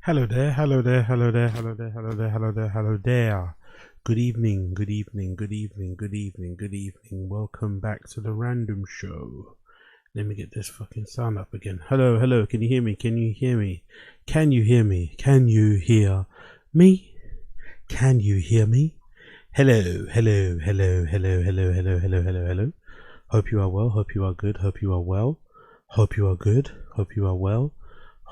Hello there, hello there, hello there, hello there, hello there, hello there, hello there. Good evening, good evening, good evening, good evening, good evening. Welcome back to the random show. Let me get this fucking sound up again. Hello, hello, can you hear me? Can you hear me? Can you hear me? Can you hear me? Can you hear me? Hello, hello, hello, hello, hello, hello, hello, hello, hello. Hope you are well, hope you are good, hope you are well. Hope you are good, hope you are well.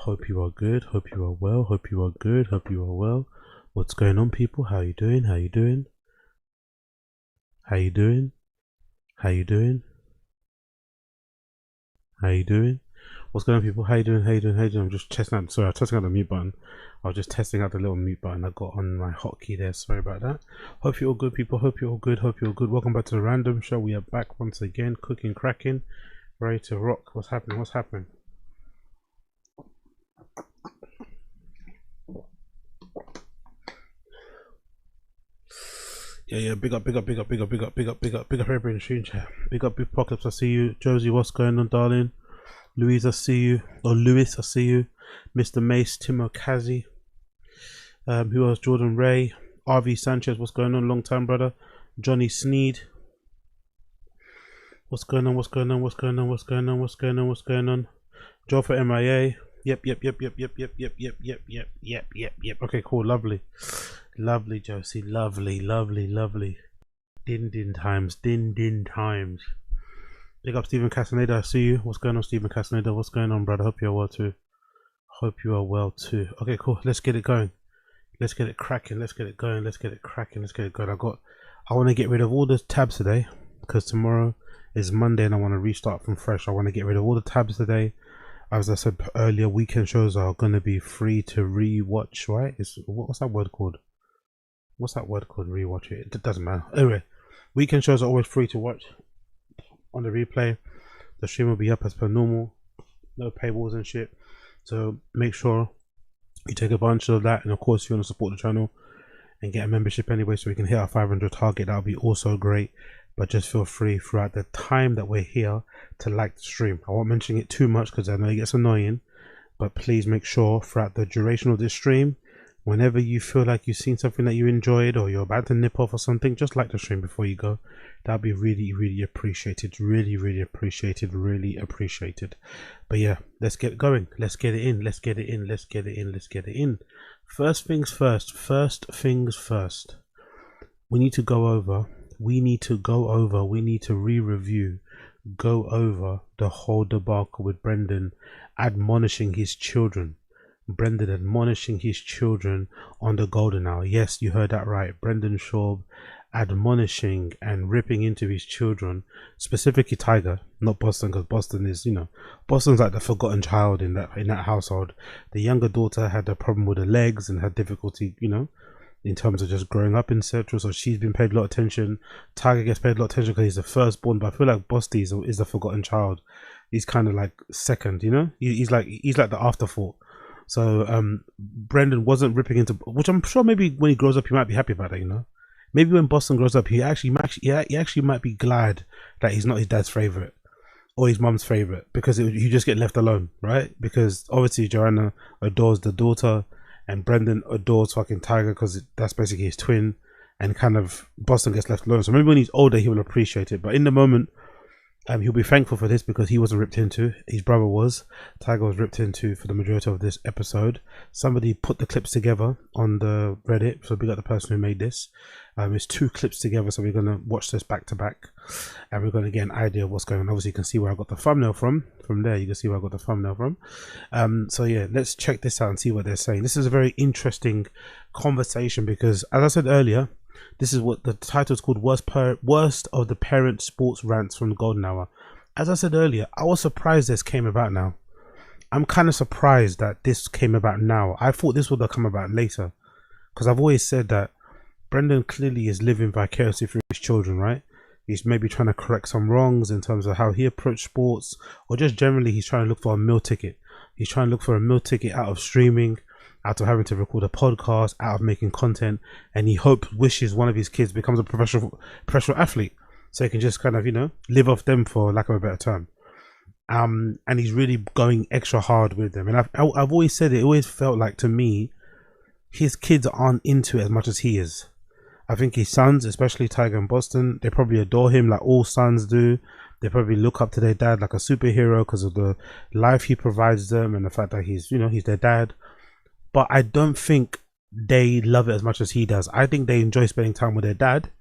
Hope you are good, hope you are well, hope you are good, hope you are well. What's going on, people? How you doing? How you doing? How you doing? How you doing? How you doing? What's going on, people? How you doing? How you doing? How you doing? I'm just testing out. Sorry, I was testing out the mute button. I was just testing out the little mute button I got on my hotkey there. Sorry about that. Hope you're all good, people. Hope you're all good. Hope you're all good. Welcome back to the random show. We are back once again, cooking, cracking, ready to rock. What's happening? What's happening? Yeah, big up, everybody in the stream chat. Big up, Big Pockets, I see you. Josie, what's going on, darling? Louise, I see you. Or Lewis, I see you. Mr. Mace, Timo Kazi. Who else? Jordan Ray. RV Sanchez, what's going on? Long time, brother. Johnny Sneed. What's going on? What's going on? What's going on? What's going on? What's going on? What's going on? Joe for MIA. Yep. Okay, cool. Lovely. Lovely, Josie. Lovely. Din times. Big up Stephen Castaneda. I see you. What's going on, Stephen Castaneda? What's going on, brother? Hope you're well too. Hope you are well too. Okay, cool. Let's get it going. Let's get it cracking. Let's get it going. Let's get it cracking. Let's get it going. I want to get rid of all the tabs today because tomorrow is Monday and I want to restart from fresh. I want to get rid of all the tabs today. As I said earlier, weekend shows are going to be free to re-watch, right? What's that word called? What's that word called? Rewatch it. It doesn't matter. Anyway, weekend shows are always free to watch on the replay. The stream will be up as per normal. No paywalls and shit. So make sure you take advantage of that. And of course, if you want to support the channel and get a membership anyway so we can hit our 500 target, that would be also great. But just feel free throughout the time that we're here to like the stream. I won't mention it too much because I know it gets annoying. But please make sure throughout the duration of this stream, whenever you feel like you've seen something that you enjoyed or you're about to nip off or something, just like the stream before you go. That'd be really appreciated. Really appreciated. But yeah, let's get going. Let's get it in. Let's get it in. First things first. We need to re-review, go over the whole debacle with Brendan admonishing his children. Brendan admonishing his children on the golden hour. Yes, you heard that right. Brendan Schaub admonishing and ripping into his children, specifically Tiger, not Boston, because Boston is, Boston's like the forgotten child in that household. The younger daughter had a problem with her legs and had difficulty, in terms of just growing up in Central, so she's been paid a lot of attention. Tiger gets paid a lot of attention because he's the firstborn, but I feel like Bosty is the forgotten child. He's kind of like second, he's like the afterthought. So Brendan wasn't ripping into, which I'm sure maybe when he grows up he might be happy about that, maybe when Boston grows up he actually might be glad that he's not his dad's favorite or his mum's favorite, because you just get left alone, right? Because obviously Joanna adores the daughter and Brendan adores fucking Tiger because that's basically his twin, and kind of Boston gets left alone. So maybe when he's older he will appreciate it, but in the moment he'll be thankful for this because he wasn't ripped into. His brother was. Tiger was ripped into for the majority of this episode. Somebody put the clips together on the Reddit, so we got the person who made this. It's 2 clips together, so we're going to watch this back to back and we're going to get an idea of what's going on. Obviously you can see where I got the thumbnail from. From there you can see where I got the thumbnail from. So yeah, let's check this out and see what they're saying. This is a very interesting conversation because, as I said earlier, this is what the title is called, Worst of the Parent Sports Rants from the Golden Hour. As I said earlier, I was surprised this came about now. I'm kind of surprised that this came about now. I thought this would have come about later, because I've always said that Brendan clearly is living vicariously through his children, right? He's maybe trying to correct some wrongs in terms of how he approached sports, or just generally he's trying to look for a meal ticket. He's trying to look for a meal ticket out of streaming, out of having to record a podcast, out of making content, and he wishes one of his kids becomes a professional athlete, so he can just kind of live off them, for lack of a better term. And he's really going extra hard with them. And I've always said it always felt like to me, his kids aren't into it as much as he is. I think his sons, especially Tiger and Boston, they probably adore him like all sons do. They probably look up to their dad like a superhero because of the life he provides them and the fact that he's, you know, he's their dad. But I don't think they love it as much as he does. I think they enjoy spending time with their dad,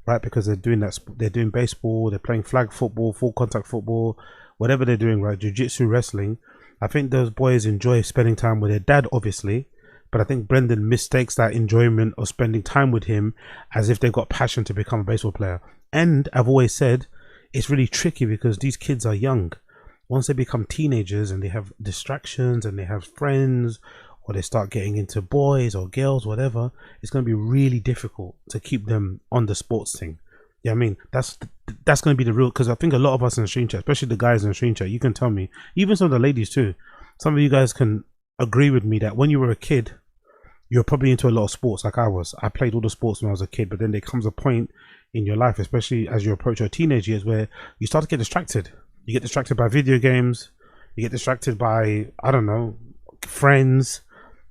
right? Because they're doing that. They're doing baseball. They're playing flag football, full contact football, whatever they're doing, right? Jiu-jitsu, wrestling. I think those boys enjoy spending time with their dad, obviously. But I think Brendan mistakes that enjoyment of spending time with him as if they've got passion to become a baseball player. And I've always said it's really tricky because these kids are young. Once they become teenagers and they have distractions and they have friends, or they start getting into boys or girls, whatever, it's going to be really difficult to keep them on the sports thing. Yeah, I mean, that's going to be the real, because I think a lot of us in the stream chat, especially the guys in the stream chat, you can tell me, even some of the ladies too, some of you guys can agree with me that when you were a kid, you're probably into a lot of sports like I was. I played all the sports when I was a kid, but then there comes a point in your life, especially as you approach your teenage years, where you start to get distracted. You get distracted by video games. You get distracted by, I don't know, friends.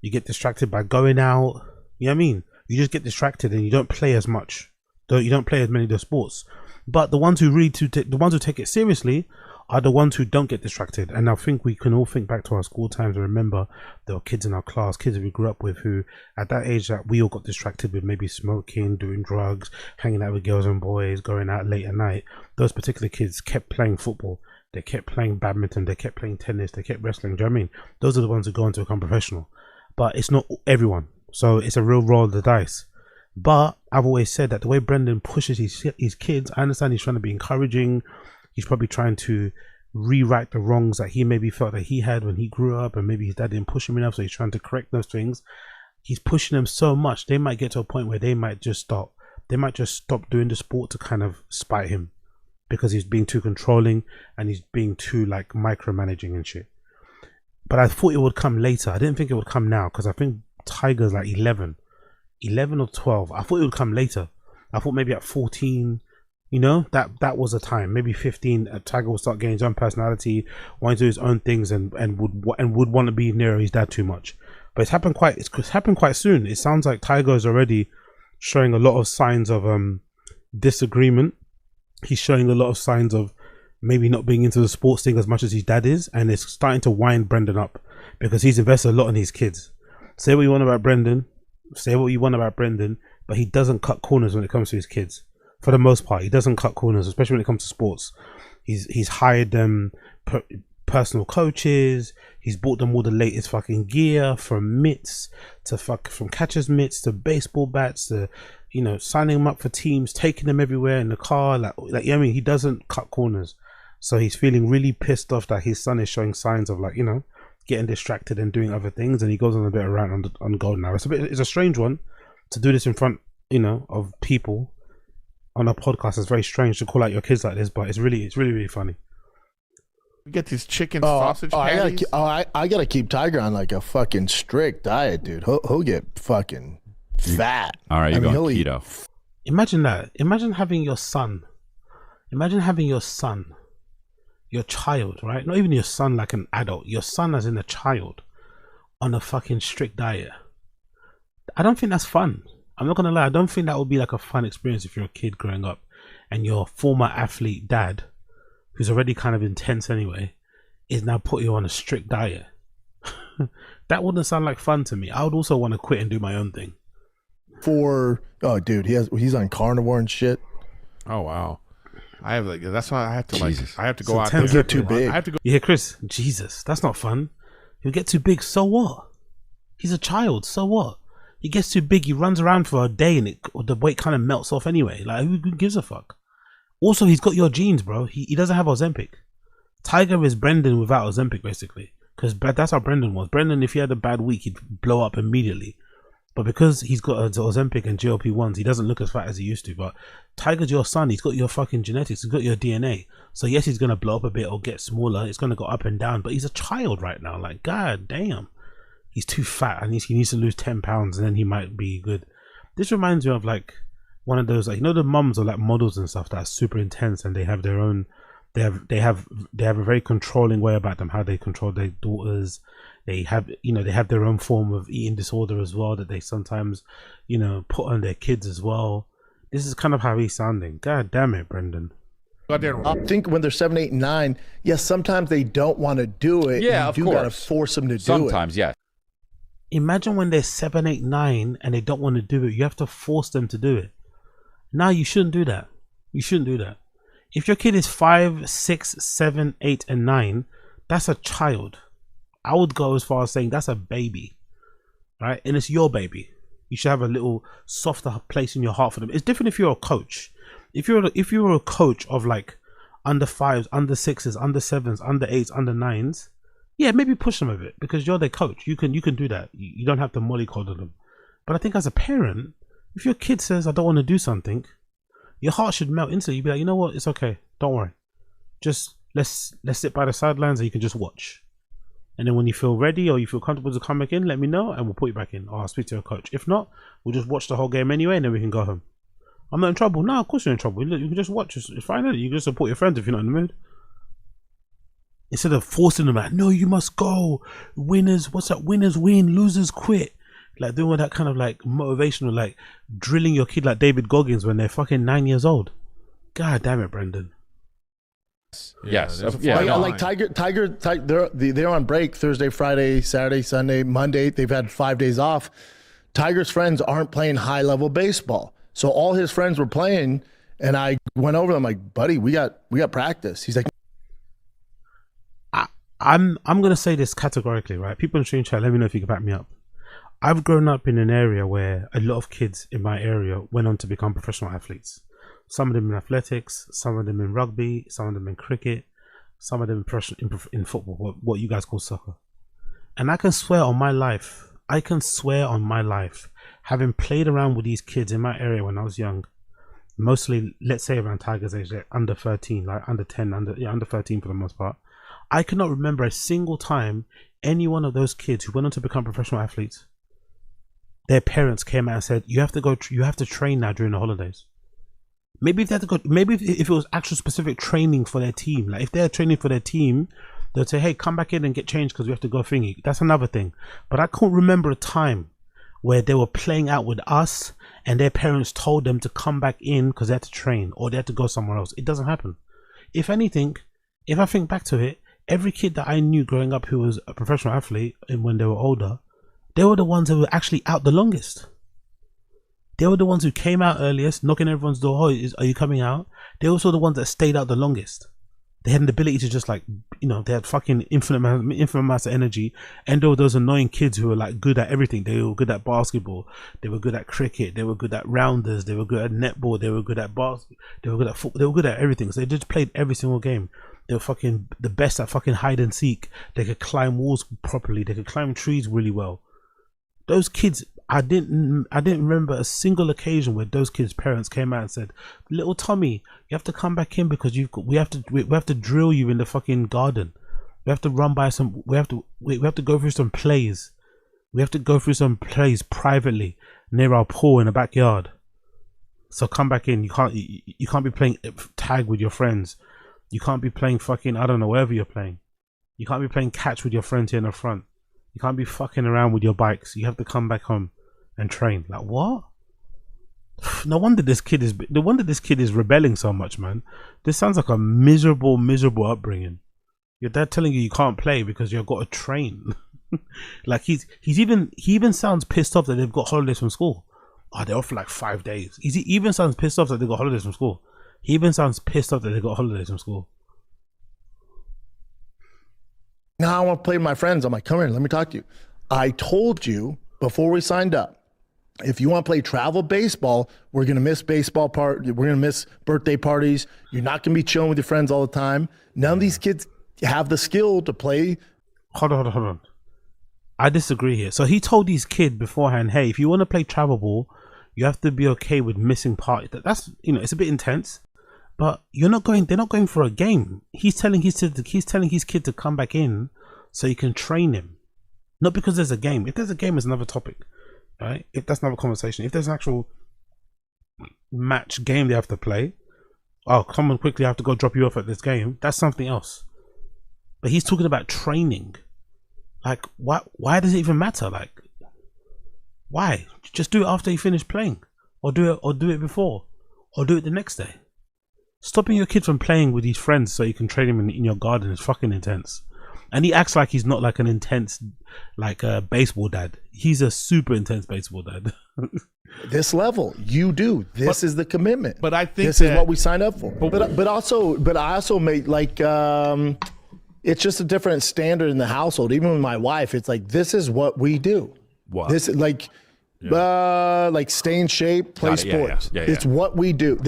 You get distracted by going out. You know what I mean? You just get distracted and you don't play as much. You don't play as many of the sports. But the ones who the ones who take it seriously are the ones who don't get distracted. And I think we can all think back to our school times and remember there were kids in our class, kids that we grew up with, who at that age that we all got distracted with maybe smoking, doing drugs, hanging out with girls and boys, going out late at night. Those particular kids kept playing football. They kept playing badminton. They kept playing tennis. They kept wrestling. Do you know what I mean? Those are the ones who go on to become professional. But it's not everyone. So it's a real roll of the dice. But I've always said that the way Brendan pushes his kids, I understand he's trying to be encouraging. He's probably trying to rewrite the wrongs that he maybe felt that he had when he grew up, and maybe his dad didn't push him enough, so he's trying to correct those things. He's pushing them so much, they might get to a point where they might just stop. They might just stop doing the sport to kind of spite him because he's being too controlling and he's being too like micromanaging and shit. But I thought it would come later. I didn't think it would come now because I think Tiger's like 11 or 12. I thought it would come later. I thought maybe at 14, you know, that was a time. Maybe 15, Tiger will start getting his own personality, wanting to do his own things, and would want to be near his dad too much. But it's happened quite soon. It sounds like Tiger is already showing a lot of signs of disagreement. He's showing a lot of signs of maybe not being into the sports thing as much as his dad is, and it's starting to wind Brendan up because he's invested a lot in his kids. Say what you want about Brendan, but he doesn't cut corners when it comes to his kids. For the most part, he doesn't cut corners, especially when it comes to sports. He's hired them personal coaches. He's bought them all the latest fucking gear, from mitts to from catcher's mitts to baseball bats to, you know, signing them up for teams, taking them everywhere in the car. Like you know what I mean, he doesn't cut corners. So he's feeling really pissed off that his son is showing signs of, like, you know, getting distracted and doing other things, and he goes on a bit of rant on gold now. It's a strange one to do this in front, you know, of people on a podcast. It's very strange to call out your kids like this, but it's really funny. We get these chicken sausage patties. I gotta keep Tiger on like a fucking strict diet, dude. He'll get fucking fat. All right, you're going keto. Imagine that. Imagine having your son. Your child, right? Not even your son like an adult. Your son as in a child on a fucking strict diet. I don't think that's fun. I'm not gonna lie. I don't think that would be like a fun experience if you're a kid growing up and your former athlete dad, who's already kind of intense anyway, is now putting you on a strict diet. That wouldn't sound like fun to me. I would also want to quit and do my own thing. Dude, he's on carnivore and shit. Oh wow. I have like, that's why I have to Jesus. I have to go out there. He'll get too big. I have to go. Yeah, Chris, Jesus, that's not fun. He'll get too big, so what? He's a child, so what? He gets too big, he runs around for a day and the weight kind of melts off anyway. Like, who gives a fuck? Also, he's got your genes, bro. He doesn't have Ozempic. Tiger is Brendan without Ozempic, basically. Because that's how Brendan was. Brendan, if he had a bad week, he'd blow up immediately. But because he's got Ozempic and GLP-1s, he doesn't look as fat as he used to. But Tiger's your son. He's got your fucking genetics. He's got your DNA. So yes, he's going to blow up a bit or get smaller. It's going to go up and down. But he's a child right now. Like, god damn. He's too fat. And he needs to lose 10 pounds and then he might be good. This reminds me of like one of those, like, you know, the mums or like models and stuff that are super intense and they have their own they have a very controlling way about them, how they control their daughters. They have their own form of eating disorder as well that they sometimes put on their kids as well. This is kind of how he's sounding. God damn it, Brendan. I think when they're 7, 8, and 9, yes, sometimes they don't want to do it. Yeah, you do gotta force them to do it. Sometimes, yes. Imagine when they're 7, 8, 9 and they don't want to do it. You have to force them to do it. Now you shouldn't do that. You shouldn't do that. If your kid is 5, 6, 7, 8, and 9, that's a child. I would go as far as saying that's a baby, right? And it's your baby. You should have a little softer place in your heart for them. It's different if you're a coach. If you're a coach of like under 5s, under 6s, under 7s, under 8s, under 9s, yeah, maybe push them a bit because you're their coach. You can do that. You don't have to mollycoddle them. But I think as a parent, if your kid says I don't want to do something, your heart should melt instantly. You'd be like, you know what? It's okay. Don't worry. Just let's sit by the sidelines and you can just watch. And then when you feel ready or you feel comfortable to come back in, let me know and we'll put you back in. Or I'll speak to a coach. If not, we'll just watch the whole game anyway and then we can go home. I'm not in trouble. No, of course you're in trouble. You can just watch. It's fine. You can just support your friends if you're not in the mood. Instead of forcing them out, no, you must go. Winners, what's that? Winners win, losers quit. Like doing all that kind of like motivational, like drilling your kid like David Goggins when they're fucking 9 years old. God damn it, Brendan. Yes. Like Tiger, they're on break Thursday, Friday, Saturday, Sunday, Monday. They've had 5 days off. Tiger's friends aren't playing high level baseball. So all his friends were playing, and I went over them like, buddy, we got practice. He's like, I'm gonna say this categorically, right? People in stream chat, let me know if you can back me up. I've grown up in an area where a lot of kids in my area went on to become professional athletes. Some of them in athletics, some of them in rugby, some of them in cricket, some of them in football, what you guys call soccer. And I can swear on my life, having played around with these kids in my area when I was young, mostly, let's say around Tiger's age, like under 13, like under 10, under 13 for the most part, I cannot remember a single time any one of those kids who went on to become professional athletes, their parents came out and said, you have to train now during the holidays. Maybe if they had to go, maybe if it was actual specific training for their team, like if they're training for their team, they'd say, hey, come back in and get changed because we have to go thingy. That's another thing. But I can't remember a time where they were playing out with us and their parents told them to come back in because they had to train or they had to go somewhere else. It doesn't happen. If anything, if I think back to it, every kid that I knew growing up who was a professional athlete and when they were older, they were the ones who were actually out the longest. They were the ones who came out earliest, knocking everyone's door. Oh, are you coming out? They were also the ones that stayed out the longest. They had an ability to just like, they had fucking infinite amounts of energy. And there were those annoying kids who were like good at everything. They were good at basketball. They were good at cricket. They were good at rounders. They were good at netball. They were good at they were good at football. They were good at everything. So they just played every single game. They were fucking the best at fucking hide and seek. They could climb walls properly. They could climb trees really well. Those kids, I didn't remember a single occasion where those kids' parents came out and said, "Little Tommy, you have to come back in because we have to drill you in the fucking garden. We have to run by some. We have to go through some plays. We have to go through some plays privately near our pool in the backyard. So come back in. You can't be playing tag with your friends. You can't be playing fucking, I don't know, wherever you're playing. You can't be playing catch with your friends here in the front. You can't be fucking around with your bikes. You have to come back home and train." Like, what? No wonder this kid is rebelling so much, man. This sounds like a miserable upbringing. Your dad telling you can't play because you've got to train. Like he even sounds pissed off that they've got holidays from school. Oh, they're off for like 5 days. He even sounds pissed off that they've got holidays from school. He even sounds pissed off that they got holidays from school. Now I want to play with my friends. I'm like, come here, let me talk to you. I told you before we signed up, if you want to play travel baseball, we're going to miss we're going to miss birthday parties. You're not going to be chilling with your friends all the time. None of these kids have the skill to play. Hold on. I disagree here. So he told these kids beforehand, hey, if you want to play travel ball, you have to be okay with missing parties. That's, it's a bit intense. But they're not going for a game. He's telling his kid to come back in so you can train him. Not because there's a game. If there's a game, it's another topic. Right? If that's another conversation. If there's an actual match game they have to play, oh, come on quickly, I have to go drop you off at this game. That's something else. But he's talking about training. Like, why does it even matter? Like, why? Just do it after you finish playing, or do it before, or do it the next day. Stopping your kid from playing with his friends so you can train him in your garden is fucking intense. And he acts like he's not like an intense, like a baseball dad. He's a super intense baseball dad. This level, you do. This is the commitment. But I think this is what we signed up for. But I also made like it's just a different standard in the household. Even with my wife, it's like this is what we do. What? This is like stay in shape, play sports. Yeah. It's what we do.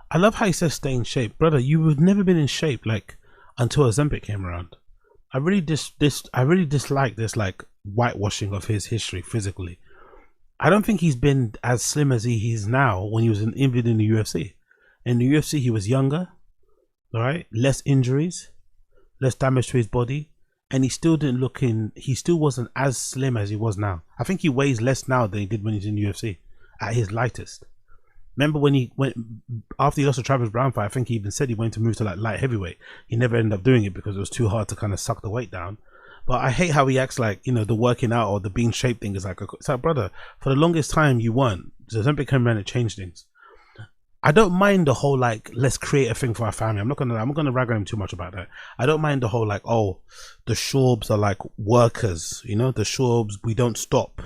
I love how he says stay in shape, brother. You have never been in shape like until Ozempic came around. I really dislike this like whitewashing of his history physically. I don't think he's been as slim as he is now when he was even in the UFC. In the UFC, he was younger, all right, less injuries, less damage to his body, and he still wasn't as slim as he was now. I think he weighs less now than he did when he was in the UFC at his lightest. Remember when he went after he lost the Travis Brown fight? I think he even said he wanted to move to like light heavyweight. He never ended up doing it because it was too hard to kind of suck the weight down. But I hate how he acts like, you know, the working out or the being shaped thing is like, it's like, brother, for the longest time you weren't. So Ozempic came around and changed things. I don't mind the whole like, let's create a thing for our family. I'm not gonna rag on him too much about that. I don't mind the whole like, oh, the Schaubs are like workers, you know, the Schaubs, we don't stop,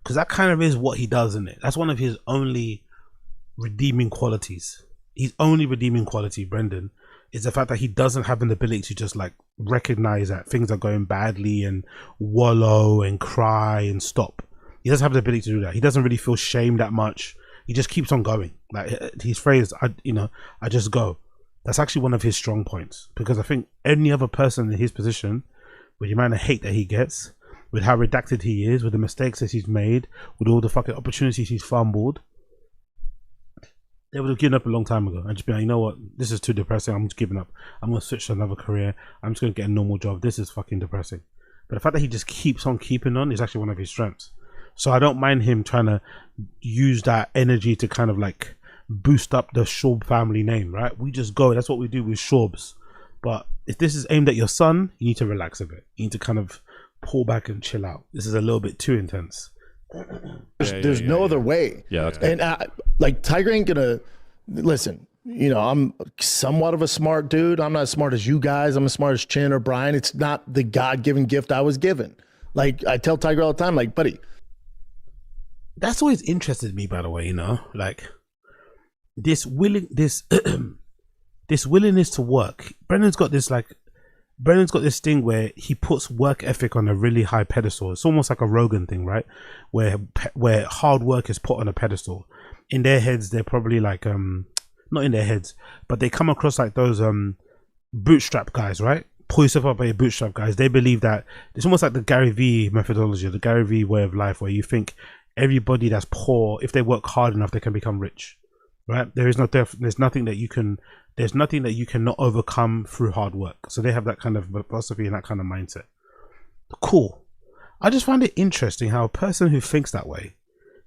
because that kind of is what he does, isn't it? That's one of his only redeeming qualities. His only redeeming quality, Brendan, is the fact that he doesn't have an ability to just like recognize that things are going badly and wallow and cry and stop. He doesn't have the ability to do that. He doesn't really feel shame that much. He just keeps on going. Like his phrase, I just go. That's actually one of his strong points, because I think any other person in his position, with the amount of hate that he gets, with how redacted he is, with the mistakes that he's made, with all the fucking opportunities he's fumbled, they would have given up a long time ago and just been like, you know what, this is too depressing, I'm just giving up. I'm going to switch to another career. I'm just going to get a normal job. This is fucking depressing. But the fact that he just keeps on keeping on is actually one of his strengths. So I don't mind him trying to use that energy to kind of like boost up the Schaub family name, right? We just go. That's what we do with Schaubs. But if this is aimed at your son, you need to relax a bit. You need to kind of pull back and chill out. This is a little bit too intense. There's no other way. Yeah, that's good. And like Tiger ain't gonna listen. You know, I'm somewhat of a smart dude. I'm not as smart as you guys. I'm as smart as Chin or Brian. It's not the God-given gift I was given. Like I tell Tiger all the time, like, buddy. That's always interested me, by the way. You know, like this this willingness to work. Brendan's got this thing where he puts work ethic on a really high pedestal. It's almost like a Rogan thing, right? Where hard work is put on a pedestal. In their heads, they're probably like not in their heads, but they come across like those bootstrap guys, right? Pull yourself up by your bootstrap guys. They believe that it's almost like the Gary Vee methodology, the Gary Vee way of life, where you think everybody that's poor, if they work hard enough, they can become rich, right? There's nothing that you cannot overcome through hard work. So they have that kind of philosophy and that kind of mindset. Cool. I just find it interesting how a person who thinks that way,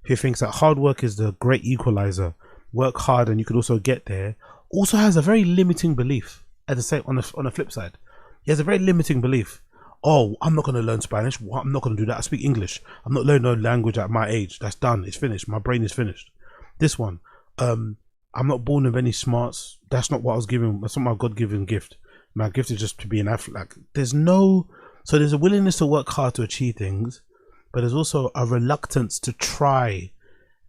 who thinks that hard work is the great equalizer, work hard and you could also get there, also has a very limiting belief at the same on the flip side. He has a very limiting belief. Oh, I'm not going to learn Spanish. I'm not going to do that. I speak English. I'm not learning no language at my age. That's done. It's finished. My brain is finished. This one, I'm not born with any smarts. That's not what I was given. That's not my God-given gift. My gift is just to be an athlete. Like, there's a willingness to work hard to achieve things, but there's also a reluctance to try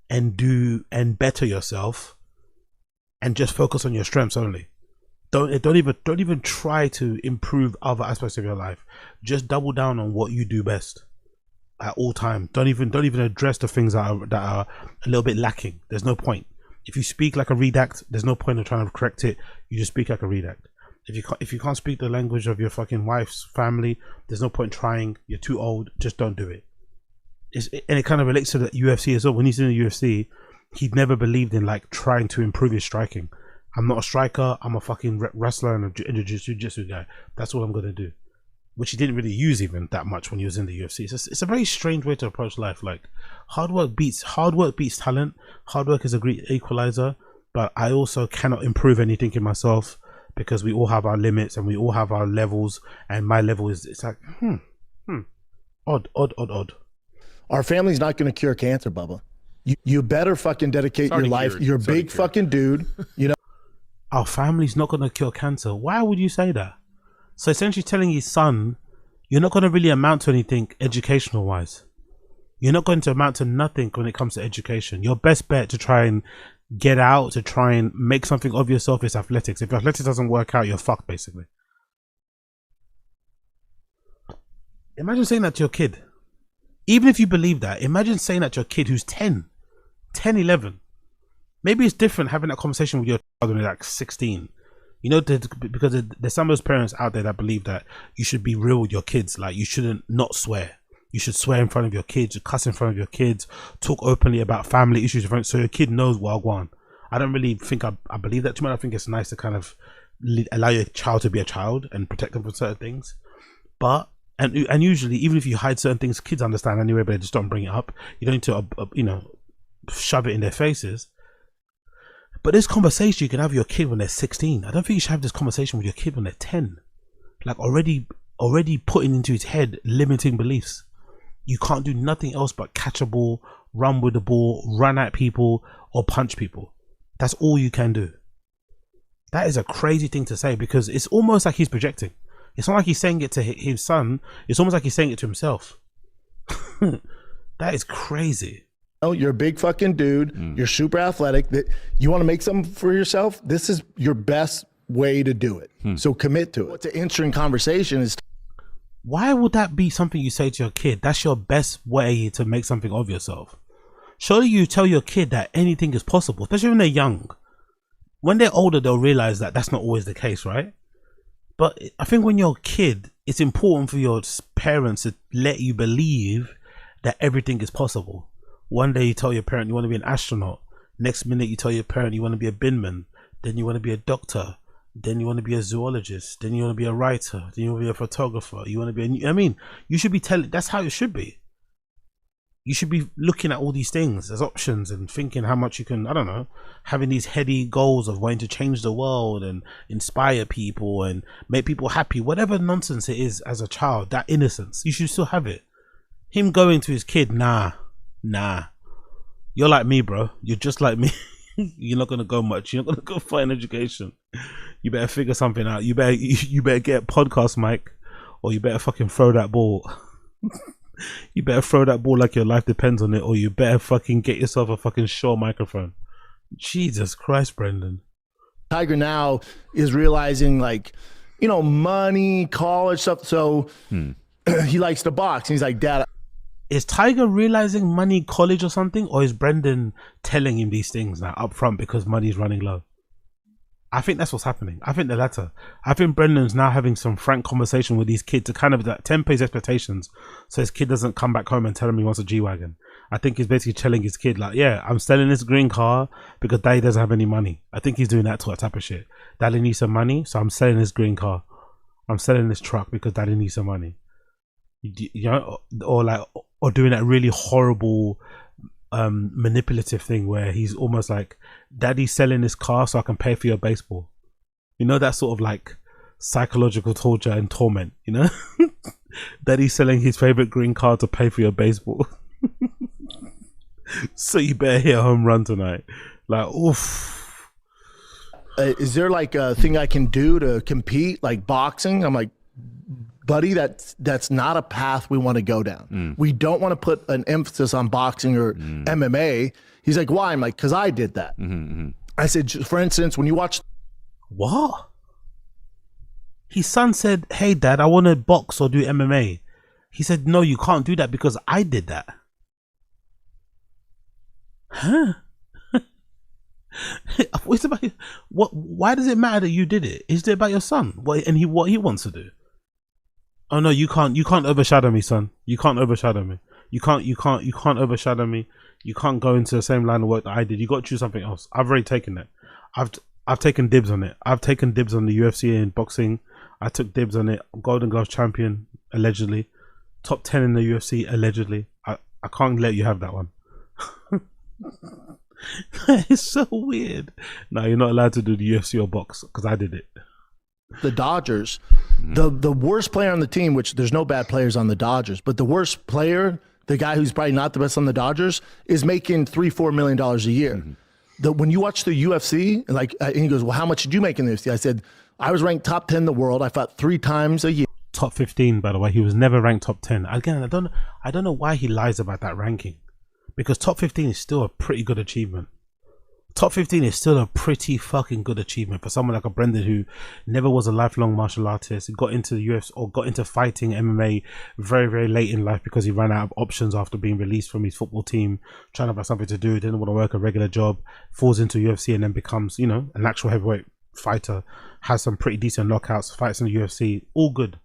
and do and better yourself and just focus on your strengths only. Don't even try to improve other aspects of your life. Just double down on what you do best at all time. Don't even address the things that are a little bit lacking. There's no point. If you speak like a redact, there's no point in trying to correct it. You just speak like a redact. If you can't speak the language of your fucking wife's family, there's no point trying. You're too old. Just don't do it. And it kind of relates to the UFC as well. When he's in the UFC, he'd never believed in like trying to improve his striking. I'm not a striker. I'm a fucking wrestler and a jiu-jitsu guy. That's all I'm gonna do. Which he didn't really use even that much when he was in the UFC. It's a very strange way to approach life. Like hard work beats talent. Hard work is a great equalizer. but I also cannot improve anything in myself because we all have our limits and we all have our levels, and my level is, it's like, odd. Our family's not going to cure cancer, Bubba. You better fucking dedicate your life. cured. You're a It's already big cured. fucking dude. You know, Our family's not going to cure cancer. Why would you say that? So essentially telling his son, you're not going to really amount to anything educational wise. You're not going to amount to nothing when it comes to education. Your best bet to try and get out, to try and make something of yourself, is athletics. If athletics doesn't work out, you're fucked, basically. Imagine saying that to your kid. Even if you believe that, imagine saying that to your kid who's 10, 11. Maybe it's different having that conversation with your child when they're like 16. You know, because there's some of those parents out there that believe that you should be real with your kids. Like, you shouldn't not swear. You should swear in front of your kids, cuss in front of your kids, talk openly about family issues in front, so your kid knows what on. I don't really think I believe that too much. I think it's nice to kind of allow your child to be a child and protect them from certain things. But and usually, even if you hide certain things, kids understand anyway, but they just don't bring it up. You don't need to shove it in their faces. But this conversation you can have with your kid when they're 16. I don't think you should have this conversation with your kid when they're 10. Like, already putting into his head limiting beliefs. You can't do nothing else but catch a ball, run with the ball, run at people, or punch people. That's all you can do. That is a crazy thing to say, because it's almost like he's projecting. It's not like he's saying it to his son. It's almost like he's saying it to himself. That is crazy. Oh, you're a big fucking dude. You're super athletic. You want to make something for yourself? This is your best way to do it. So commit to it. What's an interesting conversation is, why would that be something you say to your kid? That's your best way to make something of yourself. Surely you tell your kid that anything is possible, especially when they're young. When they're older, they'll realize that that's not always the case, right? But I think when you're a kid, it's important for your parents to let you believe that everything is possible. One day you tell your parent you want to be an astronaut. Next minute you tell your parent you want to be a binman. Then you want to be a doctor. Then you want to be a zoologist. Then you want to be a writer. Then you want to be a photographer. You want to be you should be telling, that's how it should be. You should be looking at all these things as options and thinking how much you can, I don't know, having these heady goals of wanting to change the world and inspire people and make people happy. Whatever nonsense it is as a child, that innocence, you should still have it. Him going to his kid, nah. You're like me, bro. You're just like me. You're not gonna go much. You're not gonna go find education. You better figure something out. You better get a podcast mic, or you better fucking throw that ball. You better throw that ball like your life depends on it, or you better fucking get yourself a fucking Shure microphone. Jesus Christ, Brendan. Tiger now is realizing, like, money, college stuff. So he likes to box. And he's like, Dad. Is Tiger realizing money, college or something? Or is Brendan telling him these things now up front because money's running low? I think that's what's happening. I think the latter. I think Brendan's now having some frank conversation with his kid to kind of temper his expectations, so his kid doesn't come back home and tell him he wants a G-Wagon. I think he's basically telling his kid, like, yeah, I'm selling this green car because Daddy doesn't have any money. I think he's doing that sort of type of shit. Daddy needs some money, so I'm selling this green car. I'm selling this truck because Daddy needs some money. You know, or doing that really horrible manipulative thing where he's almost like, Daddy's selling this car so I can pay for your baseball. You know, that sort of like psychological torture and torment, you know? Daddy's selling his favorite green car to pay for your baseball. So you better hit a home run tonight. Like, oof. Is there like a thing I can do to compete, like boxing? I'm like, buddy, that's not a path we want to go down. We don't want to put an emphasis on boxing or MMA. He's like, why? I'm like, because I did that. I said, for instance, when you watch... What? His son said, hey, Dad, I want to box or do MMA. He said, no, you can't do that because I did that. Huh? It's about, what? Why does it matter that you did it? Is it about your son? What he wants to do? Oh no, you can't overshadow me, son. You can't overshadow me. You can't overshadow me. You can't go into the same line of work that I did. You got to choose something else. I've already taken it. I've taken dibs on it. I've taken dibs on the UFC and boxing. I took dibs on it. Golden Gloves champion, allegedly. Top 10 in the UFC, allegedly. I can't let you have that one. It's so weird. No, you're not allowed to do the UFC or box because I did it. The Dodgers, the worst player on the team, which there's no bad players on the Dodgers, but the worst player, the guy who's probably not the best on the Dodgers, is making $3-4 million a year. When you watch the UFC, and he goes, well, how much did you make in the UFC? I said, I was ranked top 10 in the world. I fought 3 times a year. Top 15, by the way. He was never ranked top 10. Again, I don't know why he lies about that ranking, because top 15 is still a pretty good achievement. Top 15 is still a pretty fucking good achievement for someone like a Brendan who never was a lifelong martial artist, got into the UFC or got into fighting MMA very, very late in life because he ran out of options after being released from his football team, trying to have something to do, didn't want to work a regular job, falls into UFC and then becomes, you know, an actual heavyweight fighter, has some pretty decent knockouts, fights in the UFC, all good.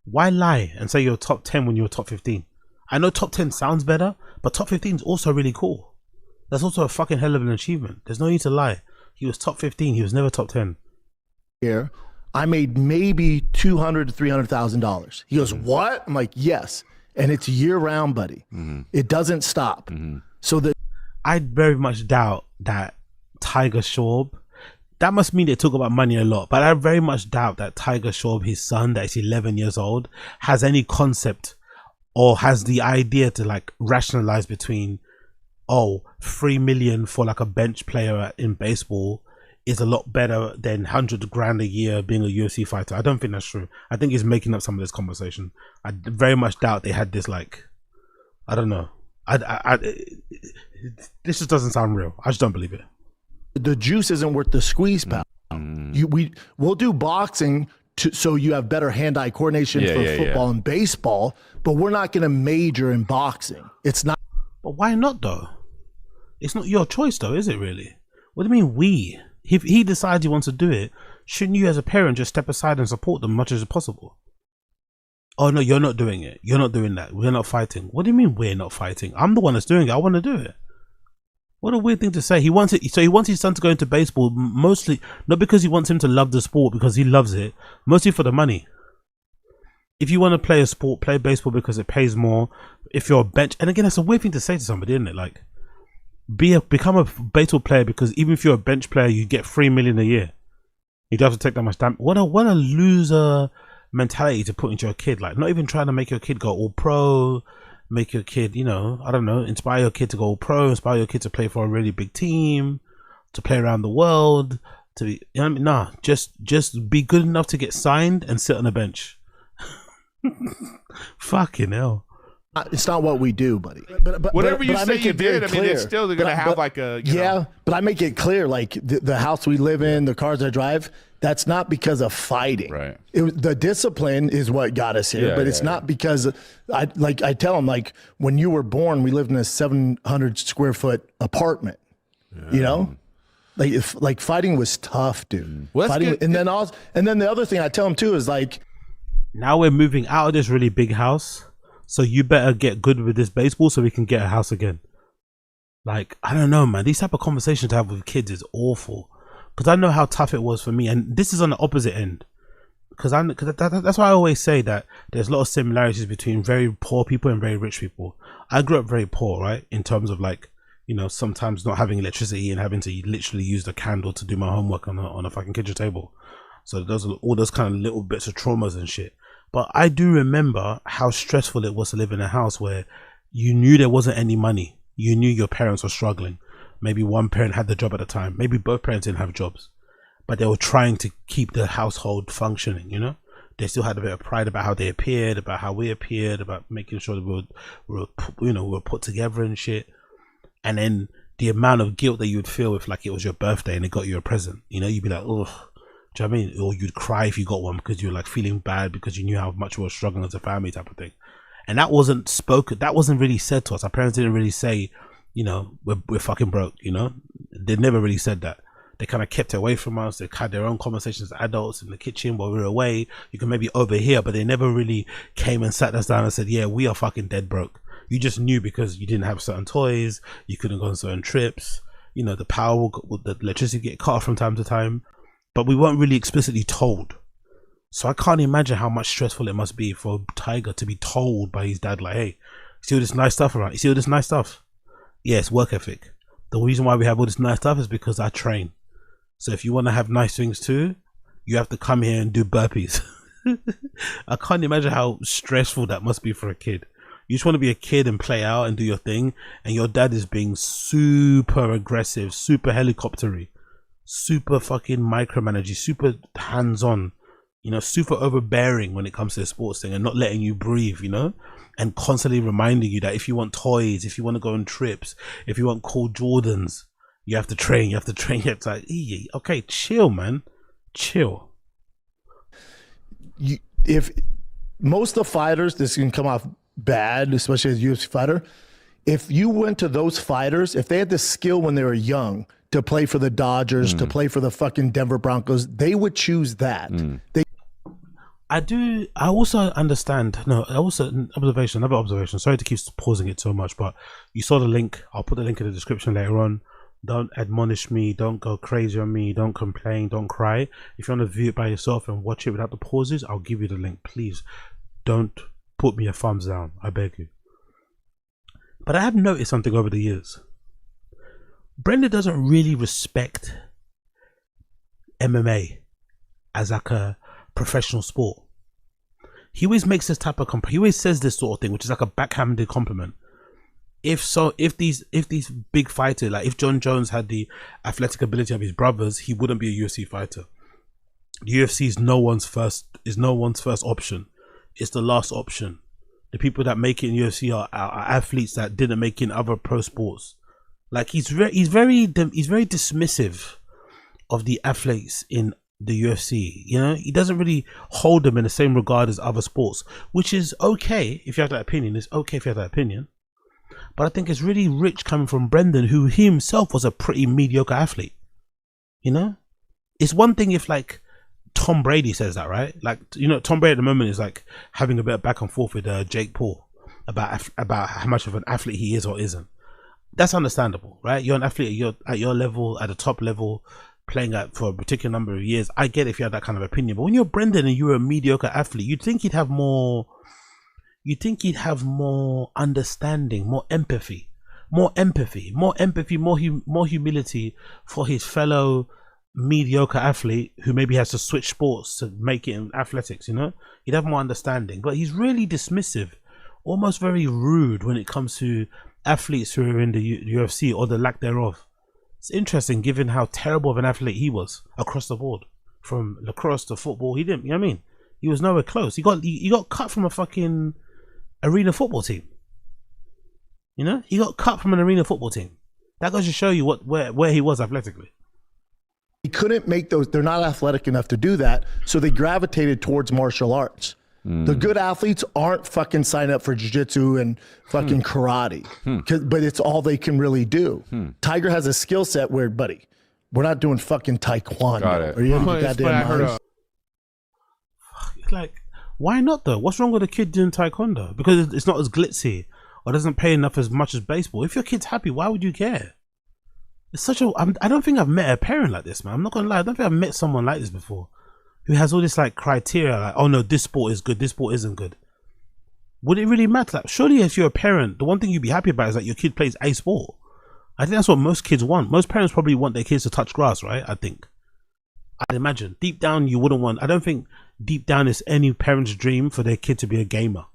Why lie and say you're top 10 when you're top 15? I know top 10 sounds better, but top 15 is also really cool. That's also a fucking hell of an achievement. There's no need to lie. He was top 15. He was never top 10. Here, I made maybe $200,000 to $300,000. He goes, what? I'm like, yes. And it's year round, buddy. It doesn't stop. So I very much doubt that Tiger Schaub, that must mean they talk about money a lot, but I very much doubt that Tiger Schaub, his son, that is 11 years old, has any concept or has the idea to like rationalize between, oh, 3 million for like a bench player in baseball is a lot better than 100 grand a year being a UFC fighter. I don't think that's true. I think he's making up some of this conversation. I very much doubt they had this, like, I don't know. This just doesn't sound real. I just don't believe it. The juice isn't worth the squeeze, pal. We'll do boxing so you have better hand-eye coordination for football and baseball, but we're not going to major in boxing. It's not. But why not though? It's not your choice though, is it really? What do you mean we? If he decides he wants to do it, shouldn't you as a parent just step aside and support them as much as possible? Oh no, you're not doing it. You're not doing that. We're not fighting. What do you mean we're not fighting? I'm the one that's doing it. I want to do it. What a weird thing to say. He wants it. So he wants his son to go into baseball, mostly not because he wants him to love the sport, because he loves it, mostly for the money. If you want to play a sport, play baseball because it pays more. If you're a bench, and again, that's a weird thing to say to somebody, isn't it? Like, become a baseball player because even if you're a bench player, you get 3 million a year. You don't have to take that much time. What a loser mentality to put into your kid. Like, not even trying to make your kid go all pro, make your kid, you know, I don't know, inspire your kid to go all pro, inspire your kid to play for a really big team, to play around the world, to be, you know what I mean? Nah, just be good enough to get signed and sit on a bench. Fucking hell. It's not what we do, buddy. But whatever you I say make you it very did, I mean, it's still they're gonna have like a but I make it clear, like the house we live in, the cars I drive, that's not because of fighting. Right. The discipline is what got us here, but it's not because I tell them, like, when you were born, we lived in a 700 square foot apartment. You know, like fighting was tough, dude. Well, fighting, and then the other thing I tell them too is like, now we're moving out of this really big house, so you better get good with this baseball so we can get a house again. Like, I don't know, man. These type of conversations to have with kids is awful, because I know how tough it was for me, and this is on the opposite end. Because that's why I always say that there's a lot of similarities between very poor people and very rich people. I grew up very poor, right? In terms of, like, you know, sometimes not having electricity and having to literally use the candle to do my homework on a fucking kitchen table. So those are all those kind of little bits of traumas and shit. But I do remember how stressful it was to live in a house where you knew there wasn't any money. You knew your parents were struggling. Maybe one parent had the job at the time. Maybe both parents didn't have jobs, but they were trying to keep the household functioning, you know? They still had a bit of pride about how they appeared, about how we appeared, about making sure that we were put together and shit. And then the amount of guilt that you would feel if, like, it was your birthday and they got you a present, you know, you'd be like, ugh. Do you know what I mean? Or you'd cry if you got one because you're like feeling bad because you knew how much we were struggling as a family, type of thing. And that wasn't spoken. That wasn't really said to us. Our parents didn't really say, you know, we're fucking broke. You know, they never really said that. They kind of kept it away from us. They had their own conversations as adults in the kitchen while we were away. You can maybe overhear, but they never really came and sat us down and said, yeah, we are fucking dead broke. You just knew because you didn't have certain toys, you couldn't go on certain trips. You know, the the electricity get cut off from time to time. But we weren't really explicitly told. So I can't imagine how much stressful it must be for Tiger to be told by his dad, like, hey, see all this nice stuff around? You see all this nice stuff? Yeah, it's work ethic. The reason why we have all this nice stuff is because I train. So if you want to have nice things too, you have to come here and do burpees. I can't imagine how stressful that must be for a kid. You just want to be a kid and play out and do your thing, and your dad is being super aggressive, super helicoptery, super fucking micromanaging, super hands-on, you know, super overbearing when it comes to the sports thing, and not letting you breathe, you know, and constantly reminding you that if you want toys, if you want to go on trips, if you want cool Jordans, you have to train, you have to train. You have to, like, okay, chill, man, chill. If most of the fighters, this can come off bad, especially as a UFC fighter. If you went to those fighters, if they had the skill when they were young to play for the Dodgers, to play for the fucking Denver Broncos, they would choose that. I also understand. No, another observation. Sorry to keep pausing it so much, but you saw the link. I'll put the link in the description later on. Don't admonish me. Don't go crazy on me. Don't complain. Don't cry. If you want to view it by yourself and watch it without the pauses, I'll give you the link. Please don't put me a thumbs down. I beg you. But I have noticed something over the years. Brenda doesn't really respect MMA as like a professional sport. He always makes this type of he always says this sort of thing, which is like a backhanded compliment. If these big fighters, like if John Jones had the athletic ability of his brothers, he wouldn't be a UFC fighter. The UFC is no one's first option. It's the last option. The people that make it in UFC are athletes that didn't make it in other pro sports. Like he's very dismissive of the athletes in the UFC. You know, he doesn't really hold them in the same regard as other sports, which is okay if you have that opinion. It's okay if you have that opinion. But I think it's really rich coming from Brendan, who he himself was a pretty mediocre athlete. You know, it's one thing if like Tom Brady says that, right? Like, you know, Tom Brady at the moment is like having a bit of back and forth with Jake Paul about how much of an athlete he is or isn't. That's understandable, right? You're an athlete, you're at your level, at the top level, playing for a particular number of years. I get if you have that kind of opinion, but when you're Brendan and you're a mediocre athlete, you'd think he'd have more. You think he'd have more understanding, more empathy, more humility for his fellow mediocre athlete who maybe has to switch sports to make it in athletics, you know? He'd have more understanding, but he's really dismissive, almost very rude when it comes to athletes who are in the UFC or the lack thereof. It's interesting given how terrible of an athlete he was across the board, from lacrosse to football. He didn't, you know what I mean? He was nowhere close. He got cut from a fucking arena football team. You know, he got cut from an arena football team. That goes to show you where he was athletically. He couldn't make those. They're not athletic enough to do that, so they gravitated towards martial arts. The good athletes aren't fucking signing up for jiu-jitsu and fucking karate, but it's all they can really do. Tiger has a skill set where, buddy, we're not doing fucking taekwondo. Got it. Are you goddamn Like, why not though? What's wrong with a kid doing taekwondo? Because it's not as glitzy or doesn't pay enough as much as baseball. If your kid's happy, why would you care? It's such a. I don't think I've met a parent like this, man. I'm not gonna lie. I don't think I've met someone like this before, who has all this like criteria, like, oh no, this sport is good, this sport isn't good. Would it really matter? Like, surely, if you're a parent, the one thing you'd be happy about is that your kid plays a sport. I think that's what most kids want. Most parents probably want their kids to touch grass, right? I think. I'd imagine deep down you wouldn't want. I don't think deep down it's any parent's dream for their kid to be a gamer,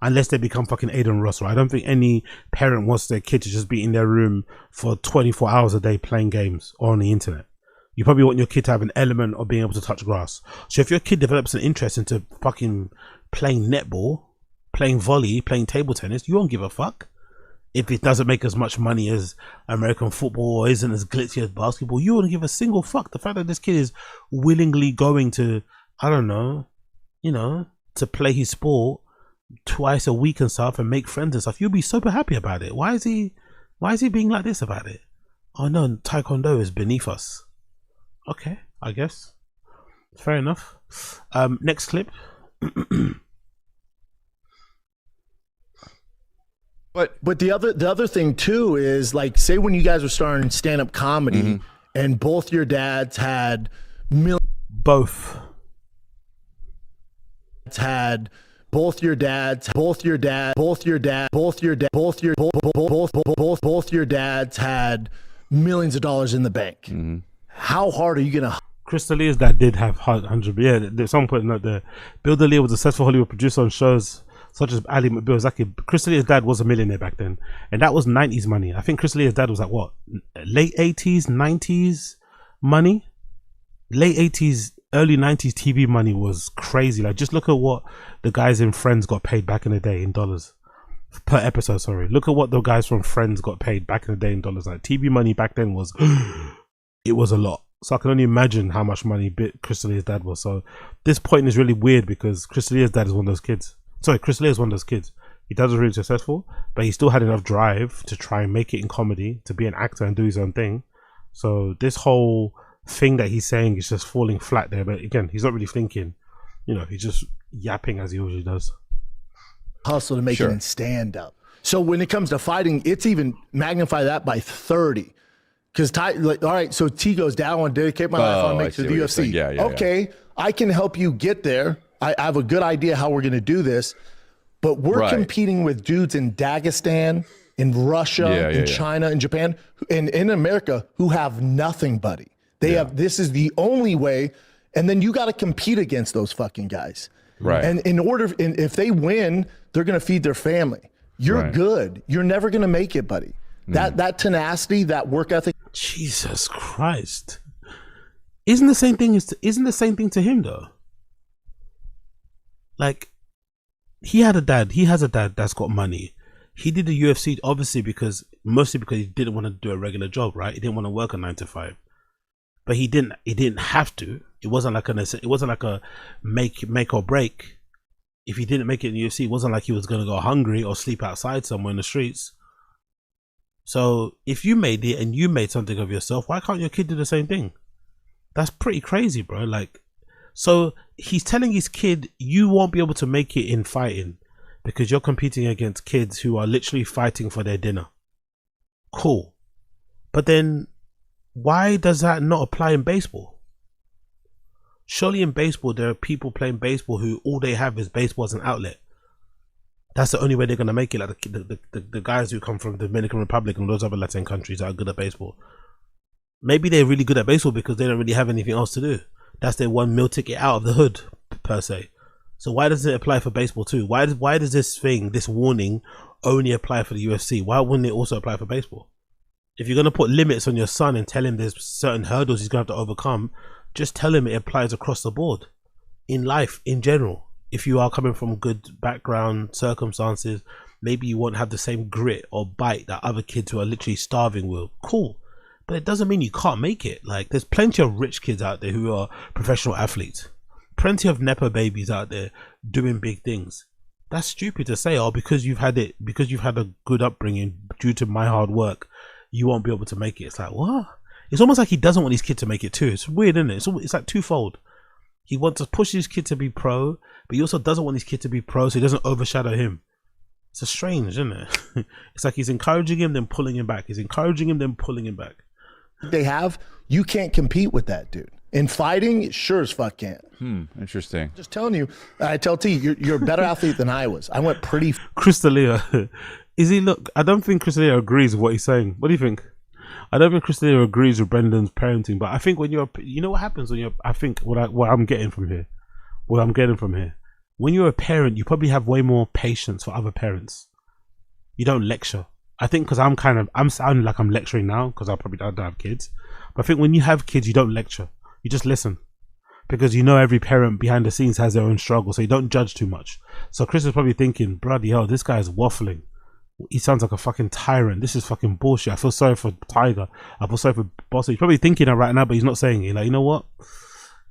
unless they become fucking Aiden Ross, right? I don't think any parent wants their kid to just be in their room for 24 hours a day playing games or on the internet. You probably want your kid to have an element of being able to touch grass. So if your kid develops an interest into fucking playing netball, playing volley, playing table tennis, you won't give a fuck. If it doesn't make as much money as American football or isn't as glitzy as basketball, you wouldn't give a single fuck. The fact that this kid is willingly going to, I don't know, you know, to play his sport twice a week and stuff and make friends and stuff, you'll be super happy about it. Why is he being like this about it? Oh no, taekwondo is beneath us. Okay, I guess. Fair enough. Next clip. But the other thing too is, like, say when you guys were starting stand-up comedy and both your dads had both had both your dads had millions of dollars in the bank. Mm-hmm. How hard are you going to... Chris D'Elia's dad did have 100. Yeah, there's some point out there. Bill D'Elia was a successful Hollywood producer on shows such as Ally McBeal. Exactly. Chris D'Elia's dad was a millionaire back then, and that was 90s money. I think Chris D'Elia's dad was like what, late 80s, 90s money, late 80s, early 90s TV money was crazy. Like, just look at what the guys in Friends got paid back in the day in dollars per episode. Sorry, look at what the guys from Friends got paid back in the day in dollars. Like, TV money back then was it was a lot. So I can only imagine how much money Chris D'Elia's dad was. So this point is really weird because Chris D'Elia's dad is one of those kids. Sorry, Chris D'Elia is one of those kids. His dad was really successful, but he still had enough drive to try and make it in comedy, to be an actor and do his own thing. So this whole thing that he's saying is just falling flat there. But again, he's not really thinking. You know, he's just yapping as he usually does. Hustle to make it in stand up. So when it comes to fighting, it's even magnify that by 30. Because like, all right, so T goes down. I want to dedicate my life. I want to make it to the UFC. Yeah, okay, I can help you get there. I have a good idea how we're going to do this. But we're competing with dudes in Dagestan, in Russia, in China, in Japan, and in America who have nothing, buddy. They have, this is the only way. And then you got to compete against those fucking guys. Right. And if they win, they're going to feed their family. You're good. You're never going to make it, buddy. That tenacity, that work ethic. Jesus Christ. Isn't the same thing to him though? Like, he has a dad that's got money. He did the UFC obviously mostly because he didn't want to do a regular job, right? He didn't want to work a 9 to 5. But he didn't have to. It wasn't like a make or break. If he didn't make it in the UFC, it wasn't like he was going to go hungry or sleep outside somewhere in the streets. So if you made it and you made something of yourself, why can't your kid do the same thing? That's pretty crazy, bro. Like, so he's telling his kid, you won't be able to make it in fighting because you're competing against kids who are literally fighting for their dinner. Cool. But then why does that not apply in baseball? Surely in baseball, there are people playing baseball who all they have is baseball as an outlet. That's the only way they're going to make it. Like the guys who come from the Dominican Republic and those other Latin countries that are good at baseball. Maybe they're really good at baseball because they don't really have anything else to do. That's their one meal ticket out of the hood, per se. So why does it apply for baseball too? Why does this warning only apply for the UFC? Why wouldn't it also apply for baseball? If you're going to put limits on your son and tell him there's certain hurdles he's going to have to overcome, just tell him it applies across the board. In life, in general. If you are coming from good background circumstances, maybe you won't have the same grit or bite that other kids who are literally starving will. Cool. But it doesn't mean you can't make it. Like, there's plenty of rich kids out there who are professional athletes. Plenty of Nepo babies out there doing big things. That's stupid to say, because you've had a good upbringing due to my hard work, you won't be able to make it. It's like, what? It's almost like he doesn't want his kid to make it too. It's weird, isn't it? It's like twofold. He wants to push his kid to be pro, but he also doesn't want his kid to be pro so he doesn't overshadow him. It's a strange, isn't it? It's like he's encouraging him, then pulling him back. He's encouraging him, then pulling him back. They have, you can't compete with that, dude. In fighting, sure as fuck can't. Interesting. Just telling you, I tell T, you're a better athlete than I was. I went pretty. Chris D'Elia, is he? Look, I don't think Chris D'Elia agrees with what he's saying. What do you think? I don't think Chris D'Elia agrees with Brendan's parenting, but I think when you're, you know what happens when you're, I think what I'm getting from here, when you're a parent, you probably have way more patience for other parents. You don't lecture. I think because I'm sounding like I'm lecturing now because I probably don't have kids. But I think when you have kids, you don't lecture. You just listen. Because you know every parent behind the scenes has their own struggle, so you don't judge too much. So Chris is probably thinking, bloody hell, this guy is waffling. He sounds like a fucking tyrant. This is fucking bullshit. I feel sorry for Tiger. I feel sorry for Boss. He's probably thinking that right now, but he's not saying it. Like, you know what?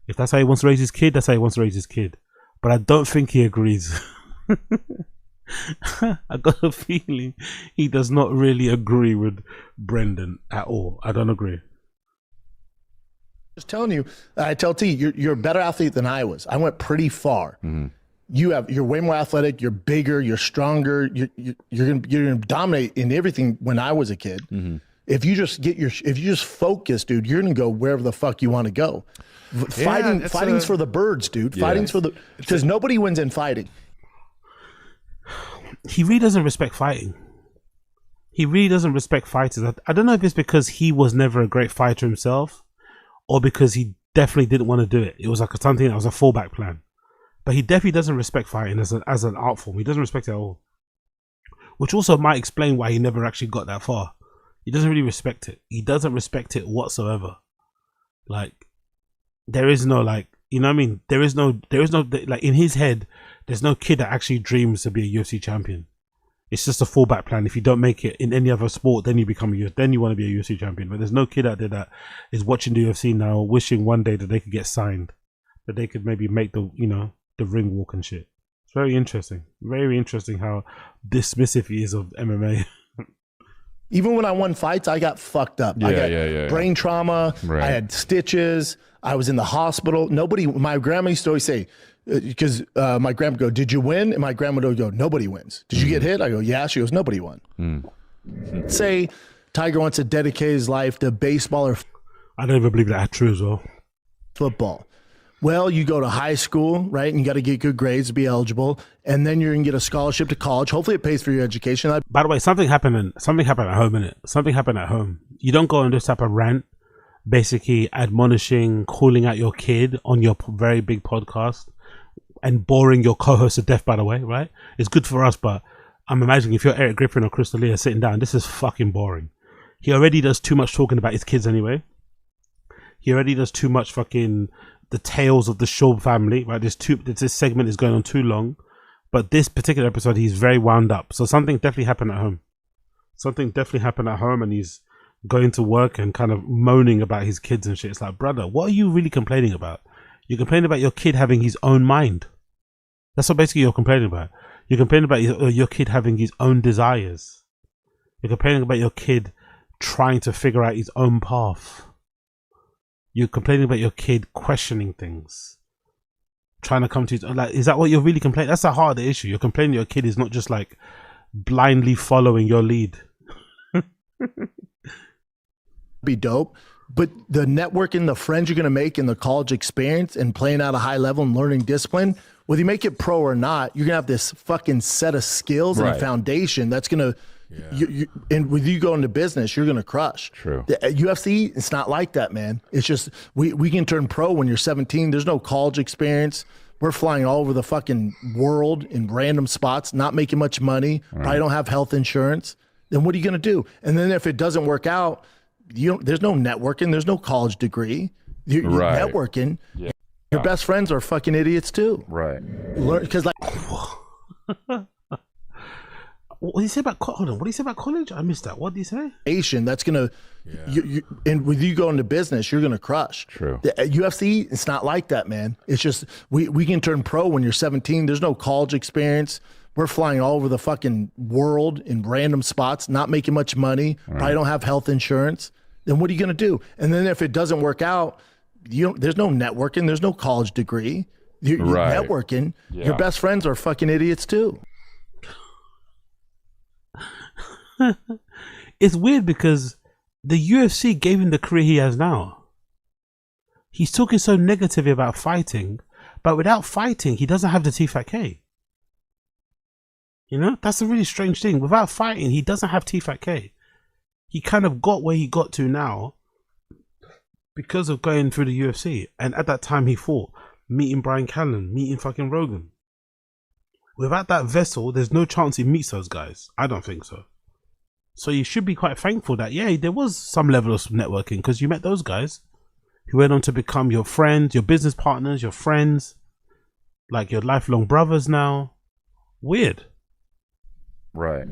If that's how he wants to raise his kid, that's how he wants to raise his kid. But I don't think he agrees. I got a feeling he does not really agree with Brendan at all. I don't agree. Just telling you, I tell T, you're a better athlete than I was. I went pretty far. You're way more athletic. You're bigger. You're stronger. You're gonna dominate in everything. When I was a kid, if you just focus, dude, you're gonna go wherever the fuck you want to go. Fighting's for the birds, dude. Fighting's for the, because nobody wins in fighting. He really doesn't respect fighting. he really doesn't respect fighters. I don't know if it's because he was never a great fighter himself, or because he definitely didn't want to do it. It was like something that was a fallback plan. But he definitely doesn't respect fighting as an art form. He doesn't respect it at all. Which also might explain why he never actually got that far. He doesn't really respect it. He doesn't respect it whatsoever. Like, there is no, like, you know what I mean? There is no, like, in his head, there's no kid that actually dreams to be a UFC champion. It's just a fallback plan. If you don't make it in any other sport, then you become then you want to be a UFC champion. But there's no kid out there that is watching the UFC now, wishing one day that they could get signed, that they could maybe make the, you know, the ring walk and shit. It's very interesting. Very interesting how dismissive he is of MMA. Even when I won fights, I got fucked up. I got brain trauma. Right. I had stitches. I was in the hospital. My grandma used to always say, because my grandma would go, did you win? And my grandma would go, nobody wins. Did you get hit? I go, yeah. She goes, nobody won. Say Tiger wants to dedicate his life to baseball or I don't even believe that's true as well. football. Well, you go to high school, right? And you got to get good grades to be eligible. And then you're going to get a scholarship to college. Hopefully it pays for your education. By the way, something happened at home, innit? Something happened at home. You don't go on this type of rant, basically admonishing, calling out your kid on your very big podcast and boring your co-host to death, by the way, right? It's good for us, but I'm imagining if you're Eric Griffin or Crystal Leah sitting down, this is fucking boring. He already does too much talking about his kids anyway. He already does too much fucking the tales of the Schaub family, right? This segment is going on too long. But this particular episode, he's very wound up. So something definitely happened at home. And he's going to work and kind of moaning about his kids and shit. It's like, brother, what are you really complaining about? You're complaining about your kid having his own mind. That's what basically you're complaining about. You're complaining about your kid having his own desires. You're complaining about your kid trying to figure out his own path. You're complaining about your kid questioning things, trying to come to his own. Like, is that what you're really complaining? That's a harder issue. You're complaining your kid is not just like blindly following your lead. Be dope. But the networking, the friends you're going to make in the college experience and playing at a high level and learning discipline, whether you make it pro or not, you're going to have this fucking set of skills and a foundation that's going to, and with you going into business, you're going to crush. True. The UFC, it's not like that, man. It's just, we can turn pro when you're 17. There's no college experience. We're flying all over the fucking world in random spots, not making much money, probably don't have health insurance. Then what are you going to do? And then if it doesn't work out, there's no networking. There's no college degree. You're networking. Yeah. Your best friends are fucking idiots too. Right. Because like, what did he say about hold on? What did he say about college? I missed that. What did he say? That's gonna, and with you going to business, you're gonna crush. True. The UFC, it's not like that, man. It's just we can turn pro when you're 17. There's no college experience. We're flying all over the fucking world in random spots, not making much money, probably don't have health insurance. Then what are you going to do? And then if it doesn't work out, there's no networking. There's no college degree. You're networking. Yeah. Your best friends are fucking idiots too. It's weird because the UFC gave him the career he has now. He's talking so negatively about fighting, but without fighting, he doesn't have the T-Fat-K. You know, that's a really strange thing. Without fighting, he doesn't have T-Fat-K. He kind of got where he got to now because of going through the UFC. And at that time, he fought, meeting Brian Callen, meeting fucking Rogan. Without that vessel, there's no chance he meets those guys. I don't think so. So you should be quite thankful that, yeah, there was some level of networking because you met those guys who went on to become your friends, your business partners, your friends, like your lifelong brothers now. Weird. Right.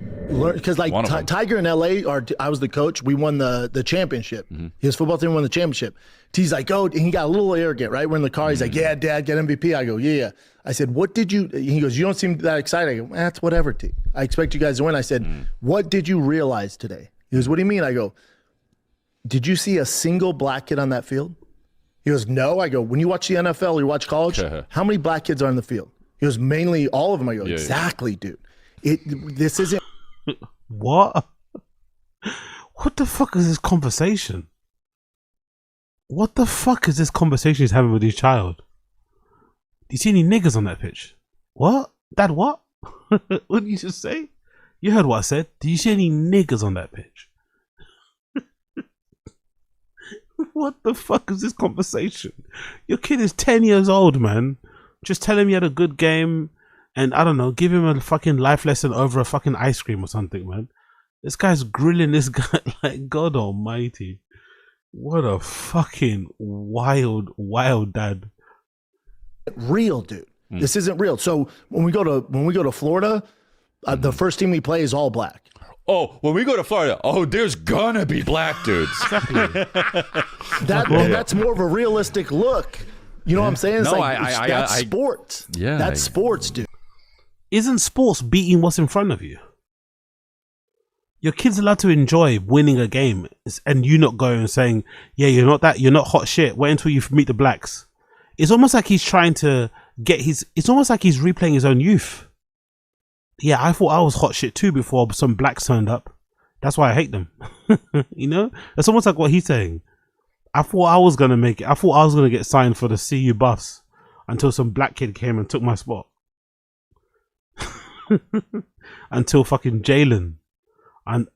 Because like Tiger in LA, I was the coach. We won the championship. His football team won the championship. He's like, oh, and he got a little arrogant, right? We're in the car. He's like, yeah, Dad, get MVP. I go, yeah. I said, what did you, he goes, you don't seem that excited. I go, that's whatever, T. I expect you guys to win. I said, what did you realize today? He goes, what do you mean? I go, did you see a single black kid on that field? He goes, no. I go, when you watch the NFL or you watch college, how many black kids are on the field? He goes, mainly all of them. I go, exactly, dude. This isn't. What? What the fuck is this conversation? What the fuck is this conversation he's having with his child? Do you see any niggas on that pitch? What? Dad, what? What did you just say? You heard what I said. Do you see any niggas on that pitch? What the fuck is this conversation? Your kid is 10 years old, man. Just tell him he had a good game and, I don't know, give him a fucking life lesson over a fucking ice cream or something, man. This guy's grilling this guy like God almighty. What a fucking wild dad. Real, dude. This isn't real. So when we go to Florida, the first team we play is all black. Oh, when we go to Florida, there's gonna be black dudes. Exactly. That's more of a realistic look. You know what I'm saying? It's No, that's sports. Yeah. That's sports, dude. Isn't sports beating what's in front of you? Your kid's allowed to enjoy winning a game and you not going and saying, yeah, you're not hot shit. Wait until you meet the blacks. It's almost like he's trying to it's almost like he's replaying his own youth. Yeah, I thought I was hot shit too before some blacks turned up. That's why I hate them. You know? That's almost like what he's saying. I thought I was gonna make it. I thought I was gonna get signed for the CU Buffs until some black kid came and took my spot. Until fucking Jalen.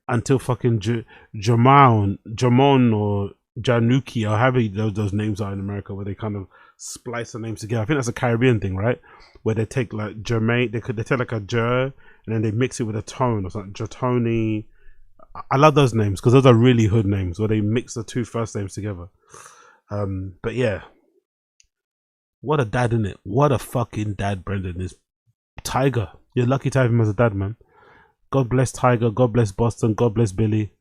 Until fucking Jamon or Januki or however those names are in America, where they kind of splice the names together. I think that's a Caribbean thing, right? Where they take like Jermaine, they take like a Jer and then they mix it with a tone or something. Jatoni. I love those names because those are really hood names where they mix the two first names together. But yeah, what a dad, innit? What a fucking dad Brendan is. Tiger, you're lucky to have him as a dad, man. God bless Tiger, God bless Boston, God bless Billy.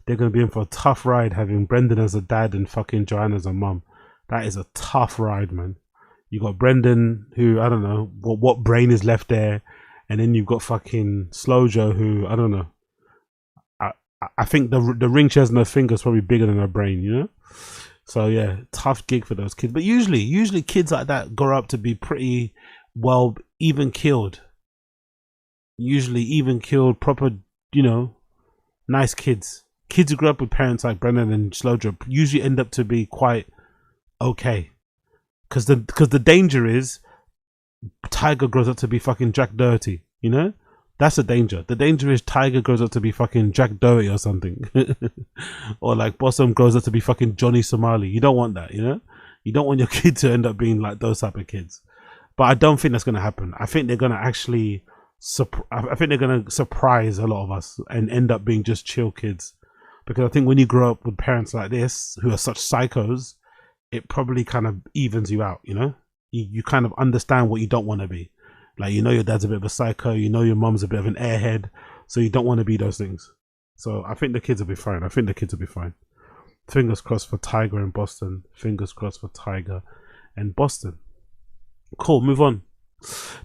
They're going to be in for a tough ride having Brendan as a dad and fucking Joanna as a mum. That is a tough ride, man. You got Brendan, who, I don't know, what brain is left there. And then you've got fucking Slow Joe, who, I don't know. I think the ring she has in her finger is probably bigger than her brain, you know? So yeah, tough gig for those kids. But usually kids like that grow up to be pretty well even killed. Usually even killed, proper, you know, nice kids. Kids who grew up with parents like Brendan and Slow Joe usually end up to be quite okay. Because the danger is Tiger grows up to be fucking Jack Doherty, you know? That's the danger. The danger is Tiger grows up to be fucking Jack Doherty or something. Or like Bossum grows up to be fucking Johnny Somali. You don't want that, you know? You don't want your kid to end up being like those type of kids. But I don't think that's going to happen. I think they're going to actually... I think they're going to surprise a lot of us and end up being just chill kids. Because I think when you grow up with parents like this, who are such psychos, it probably kind of evens you out, you know? You kind of understand what you don't want to be. Like, you know your dad's a bit of a psycho, you know your mum's a bit of an airhead, so you don't want to be those things. So I think the kids will be fine. Fingers crossed for Tiger and Boston. Fingers crossed for Tiger and Boston. Cool, move on.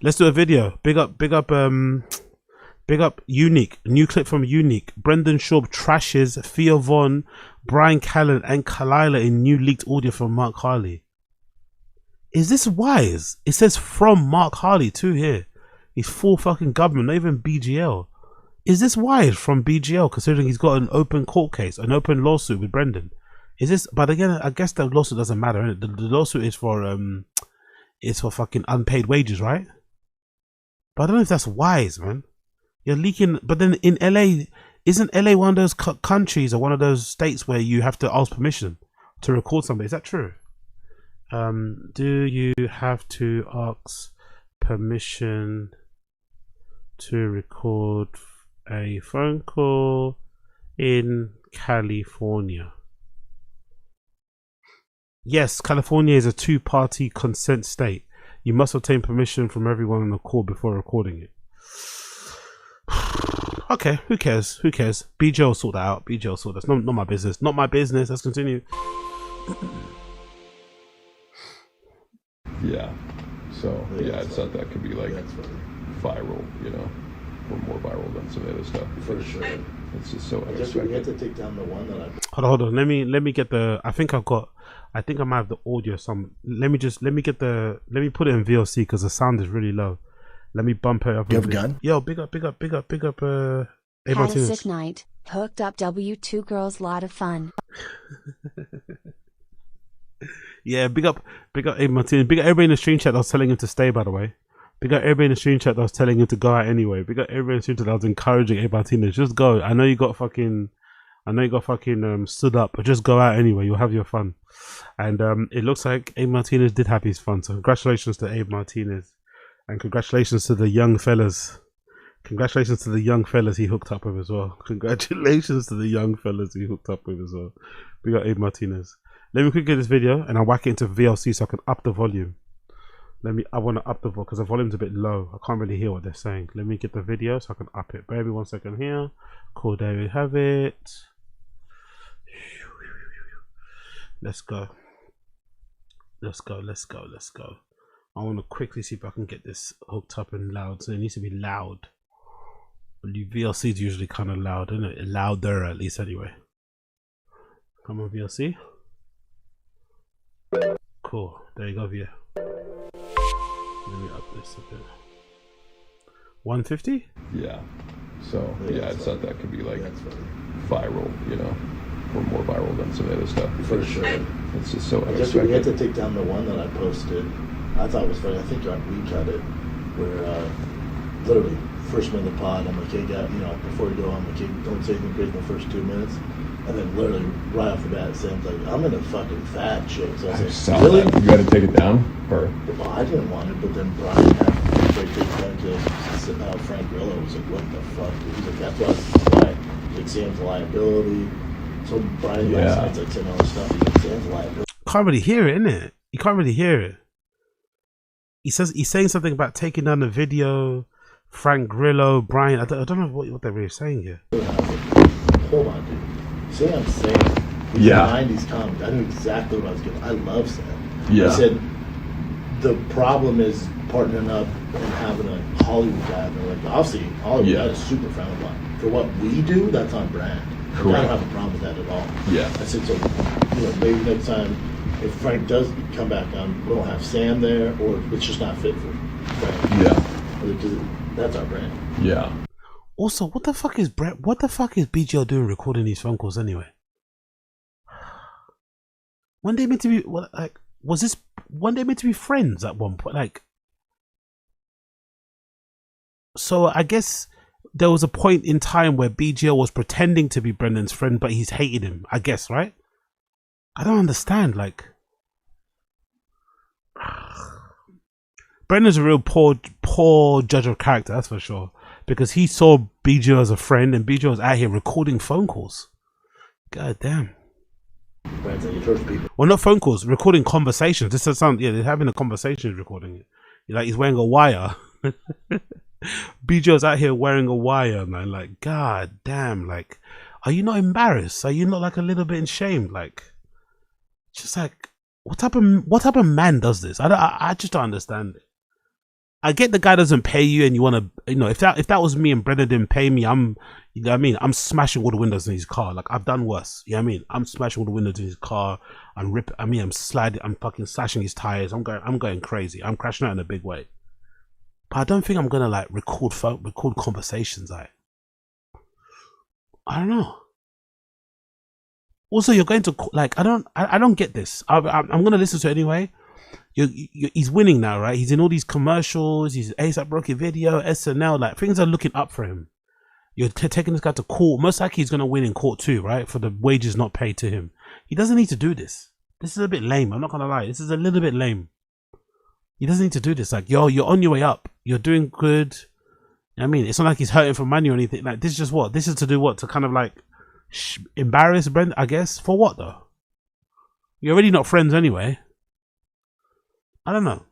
Let's do a video. Big up Unique. New clip from Unique. Brendan Schaub trashes Theo Von, Brian Callen and Kalila in new leaked audio from Mark Harley. Is this wise? It says from Mark Harley too here. He's full fucking government, not even BGL. Is this wise from BGL considering he's got an open court case, an open lawsuit with Brendan? Is this, but again, I guess the lawsuit doesn't matter, innit? The lawsuit is for fucking unpaid wages, right? But I don't know if that's wise, man. You're leaking, but then in LA, isn't LA one of those countries or one of those states where you have to ask permission to record somebody? Is that true? Do you have to ask permission to record a phone call in California? Yes, California is a two-party consent state. You must obtain permission from everyone on the call before recording it. Okay, who cares? BJ will sort that out. That's not my business. Not my business. Let's continue. Yeah. So yeah, I thought that could be like viral, you know, or more viral than some of the other stuff. For sure. It's just so We unexpected. had to take down the one that I. Hold on. Let me get the. I think I might have the audio. Let me put it in VLC because the sound is really low. Let me bump it up. You have a gun? Yo, big up. Had a sick night. Hooked up W2 girls, lot of fun. Yeah, big up Abe Martinez. Big up everybody in the stream chat that was telling him to stay, by the way. We got everybody in the stream chat that was telling him to go out anyway. We got everybody in the stream chat that was encouraging Abe Martinez. Just go. I know you got fucking stood up, but just go out anyway. You'll have your fun. And it looks like Abe Martinez did have his fun. So congratulations to Abe Martinez. And congratulations to the young fellas. Congratulations to the young fellas he hooked up with as well. Congratulations to the young fellas he hooked up with as well. We got Abe Martinez. Let me quickly get this video and I'll whack it into VLC so I can up the volume. I want to up the volume because the volume's a bit low. I can't really hear what they're saying. Let me get the video so I can up it. Bear with me 1 second here. Cool, there we have it. Let's go. Let's go. I want to quickly see if I can get this hooked up and loud. So it needs to be loud. VLC is usually kind of loud, isn't it? Louder at least anyway. Come on, VLC. Cool. There you go, Via. Let me up this a bit. 150? Yeah. So yeah, I thought that could be like viral, you know, or more viral than some of the other stuff. For sure. It's just so I guess we had to take down the one that I posted. I thought it was funny. I think I recut it, where literally first minute of the pod, I'm like, hey, guy, you know, before we go on, I'm like, hey, don't say anything crazy in the first 2 minutes. And then literally right off the bat, Sam's like, I'm in a fucking fat chick. So I was like, really? You had to take it down? Or? Well, I didn't want it, but then Brian had a great big time to Frank Grillo was like, what the fuck? He's like, that's why like Sam's liability. So Brian last night's like saying all this stuff. He's like, Sam's liability. Can't really hear it, innit? You can't really hear it. He's saying something about taking down the video. Frank Grillo, Brian. I don't know what they're really saying here. Hold on, dude. Sam's saying he's a 90s comic. I knew exactly what I was getting. I love Sam. Yeah. I said the problem is partnering up and having a Hollywood guy. And they're like, obviously, Hollywood guy is super frowned upon. For what we do, that's on brand. I don't have a problem with that at all. Yeah. I said, so, you know, maybe next time if Frank does come back on, we don't have Sam there, or it's just not fit for Frank. Yeah. Because that's our brand. Yeah. Also, what the fuck is BGL doing recording these phone calls anyway? When they meant to be was this one day meant to be friends at one point? Like, so I guess there was a point in time where BGL was pretending to be Brendan's friend, but he's hated him, I guess, right? I don't understand, like, Brendan's a real poor judge of character, that's for sure. Because he saw BGL as a friend and BGL was out here recording phone calls. God damn. Well, not phone calls, recording conversations. This does sound, they're having a conversation, recording it. Like, he's wearing a wire. BGL's out here wearing a wire, man. Like, god damn, like, are you not embarrassed? Are you not like a little bit ashamed? Like, just like, what type of man does this? I just don't understand it. I get the guy doesn't pay you and you want to, you know, if that was me and Brendan didn't pay me, you know what I mean? I'm smashing all the windows in his car. Like, I've done worse. You know what I mean? I'm smashing all the windows in his car. I'm fucking slashing his tires. I'm going crazy. I'm crashing out in a big way. But I don't think I'm gonna like record conversations. I don't know. Also, you're going to like, I don't get this. I'm gonna listen to it anyway. He's winning now, right? He's in all these commercials. He's ASAP Rocky video, SNL. Like, things are looking up for him. You're taking this guy to court. Most likely he's gonna win in court too, right? For the wages not paid to him. He doesn't need to do this. This is a bit lame. I'm not gonna lie. This is a little bit lame. He doesn't need to do this. Like, yo, you're on your way up. You're doing good. You know what I mean, it's not like he's hurting for money or anything. Like, this is just what? This is to do what? To kind of like embarrass Brent, I guess. For what though? You're already not friends anyway. I don't know.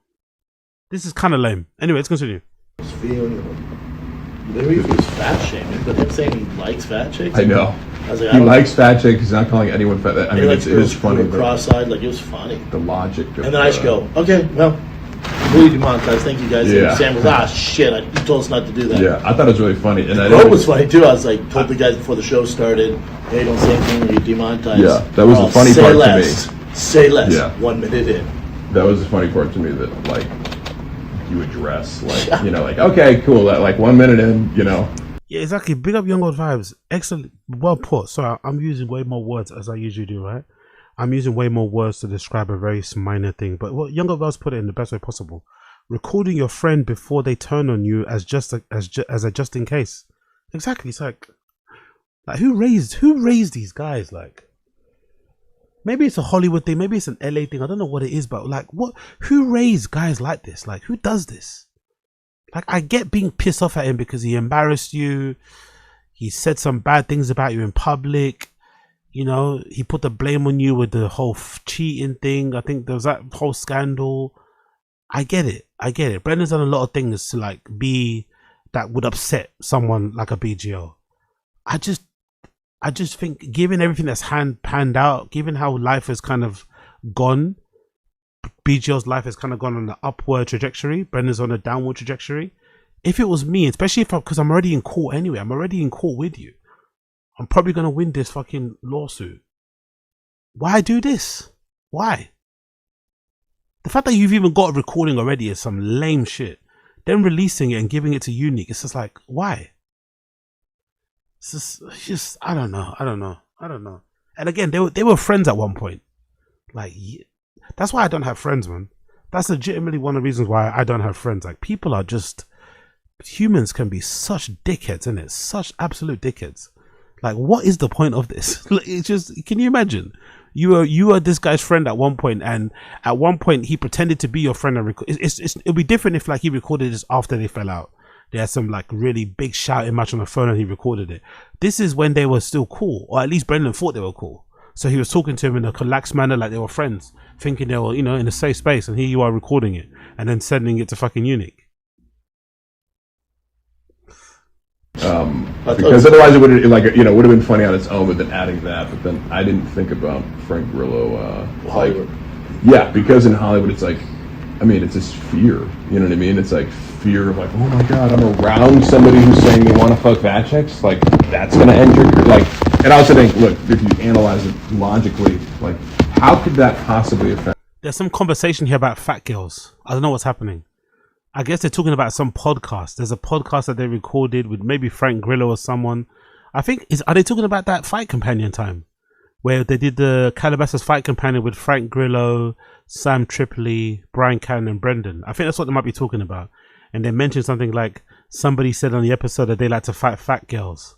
This is kind of lame. Anyway, let's continue. Maybe he was fat shaming, but him saying he likes fat chicks. I know. I was like, he likes fat chicks. He's not calling anyone fat. I mean, it is funny. Cross-eyed, like, it was funny. The logic. And then I just go, okay, well, completely demonetized. Thank you guys. Yeah. And Sam was, shit, you told us not to do that. Yeah, I thought it was really funny. And it was funny too. I was like, told the guys before the show started, hey, don't say anything or you demonetized. Yeah, that was the funny part to me. Say less. Yeah. 1 minute in. That was the funny part to me, that like you address, like, you know, like, okay, cool, like 1 minute in, you know. Yeah, exactly. Big up Young Old Vibes. Excellent. Well put. So I'm using way more words as I usually do, right? I'm using way more words to describe a very minor thing. But Young Old Vibes put it in the best way possible. recording your friend before they turn on you as a just in case. Exactly. It's like who raised these guys? Like, maybe it's a Hollywood thing, maybe it's an LA thing. I don't know what it is, but like, who raised guys like this? Like, who does this? Like, I get being pissed off at him because he embarrassed you. He said some bad things about you in public. You know, he put the blame on you with the whole cheating thing. I think there was that whole scandal. I get it. Brendan's done a lot of things to like be that would upset someone like a BGO. I just think, given everything that's panned out, given how life has kind of gone, BGO's life has kind of gone on an upward trajectory. Brendan's on a downward trajectory. If it was me, especially because I'm already in court anyway, I'm already in court with you. I'm probably going to win this fucking lawsuit. Why do this? Why? The fact that you've even got a recording already is some lame shit. Then releasing it and giving it to Unique, it's just like, why? It's just I don't know. And again, they were friends at one point. Like, that's why I don't have friends, man. That's legitimately one of the reasons why I don't have friends. Like, people are just, humans can be such dickheads, isn't it? Such absolute dickheads. Like, what is the point of this? It's just, can you imagine? You were this guy's friend at one point, and at one point he pretended to be your friend and it'll be different if like he recorded this after they fell out. They had some like really big shouting match on the phone and he recorded it. This is when they were still cool, or at least Brendan thought they were cool. So he was talking to him in a relaxed manner, like they were friends, thinking they were, you know, in a safe space, and here you are recording it and then sending it to fucking Unique. Because otherwise it would would have been funny on its own, but then adding that. But then I didn't think about Frank Grillo. Hollywood. Yeah, because in Hollywood it's like, I mean, it's this fear. You know what I mean? It's like fear of like, oh my god, I'm around somebody who's saying they want to fuck fat chicks. Like, that's gonna end your like. And I also think, look, if you analyze it logically, like, how could that possibly affect? There's some conversation here about fat girls. I don't know what's happening. I guess they're talking about some podcast. There's a podcast that they recorded with maybe Frank Grillo or someone. I think, are they talking about that Fight Companion time? Where they did the Calabasas Fight Companion with Frank Grillo, Sam Tripoli, Brian Cannon and Brendan. I think that's what they might be talking about. And they mentioned something like, somebody said on the episode that they like to fight fat girls.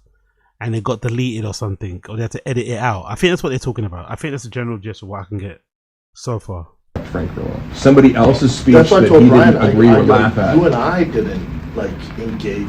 And it got deleted or something. Or they had to edit it out. I think that's what they're talking about. I think that's a general gist of what I can get so far. Frank Grillo. Somebody else's speech That's that what I he told Brian, didn't agree or laugh at. You and I didn't like engage.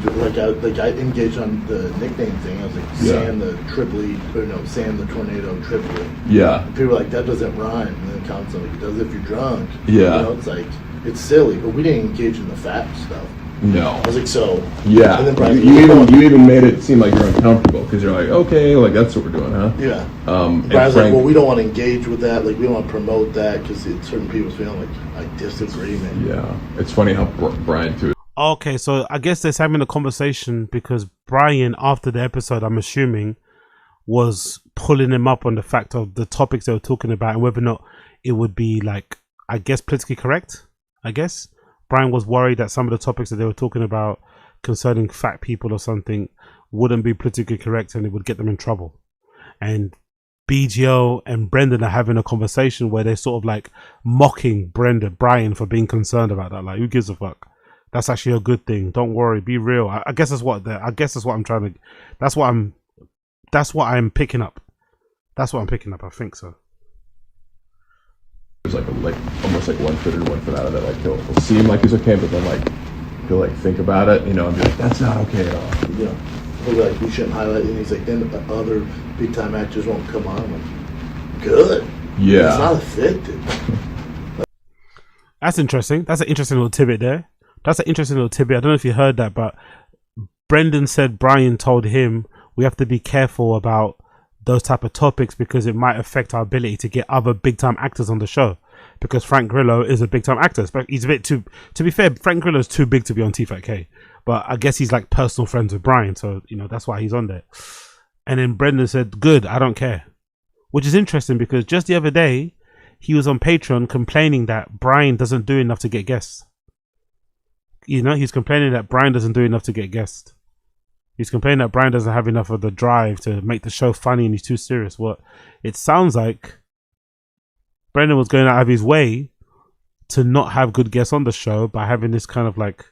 I engaged on the nickname thing. I was like, Sam the Tripoli, or no, Sam the Tornado Tripoli. Yeah. And people were like, that doesn't rhyme. And then comes like, it does if you're drunk. Yeah. You know, it's like, it's silly, but we didn't engage in the fat stuff. No. I was like, so. Yeah. And then Brian, you even made it seem like you're uncomfortable because you're like, okay, like that's what we're doing, huh? Yeah. And Brian's like, well, we don't want to engage with that. Like, we don't want to promote that because certain people's feeling like, I disagree, man. Yeah. It's funny how Brian too. Okay, so I guess they're having a conversation because Brian, after the episode, I'm assuming, was pulling him up on the fact of the topics they were talking about and whether or not it would be like, I guess, politically correct. I guess Brian was worried that some of the topics that they were talking about concerning fat people or something wouldn't be politically correct and it would get them in trouble. And BGO and Brendan are having a conversation where they're sort of like mocking Brian for being concerned about that. Like, who gives a fuck? That's actually a good thing. Don't worry, be real. I guess that's what I'm trying to. That's what I'm picking up. That's what I'm picking up. I think so. There's like almost like 1 foot in, 1 foot out of it. Like he'll seem like he's okay, but then like he'll like think about it, you know, and be like, that's not okay at all. Yeah. He'll be like, we shouldn't highlight it. And he's like, then the other big time actors won't come on. I'm like, good. Yeah. It's not a fit, dude. That's interesting. That's an interesting little tidbit there. I don't know if you heard that, but Brendan said Brian told him we have to be careful about those type of topics because it might affect our ability to get other big time actors on the show. Because Frank Grillo is a big time actor. He's a bit too, to be fair, Frank Grillo is too big to be on T5K. But I guess he's like personal friends with Brian. So, you know, that's why he's on there. And then Brendan said, good, I don't care. Which is interesting because just the other day, he was on Patreon complaining that Brian doesn't do enough to get guests. You know, he's complaining that Brian doesn't do enough to get guests. He's complaining that Brian doesn't have enough of the drive to make the show funny and he's too serious. Well, it sounds like Brendan was going out of his way to not have good guests on the show by having this kind of like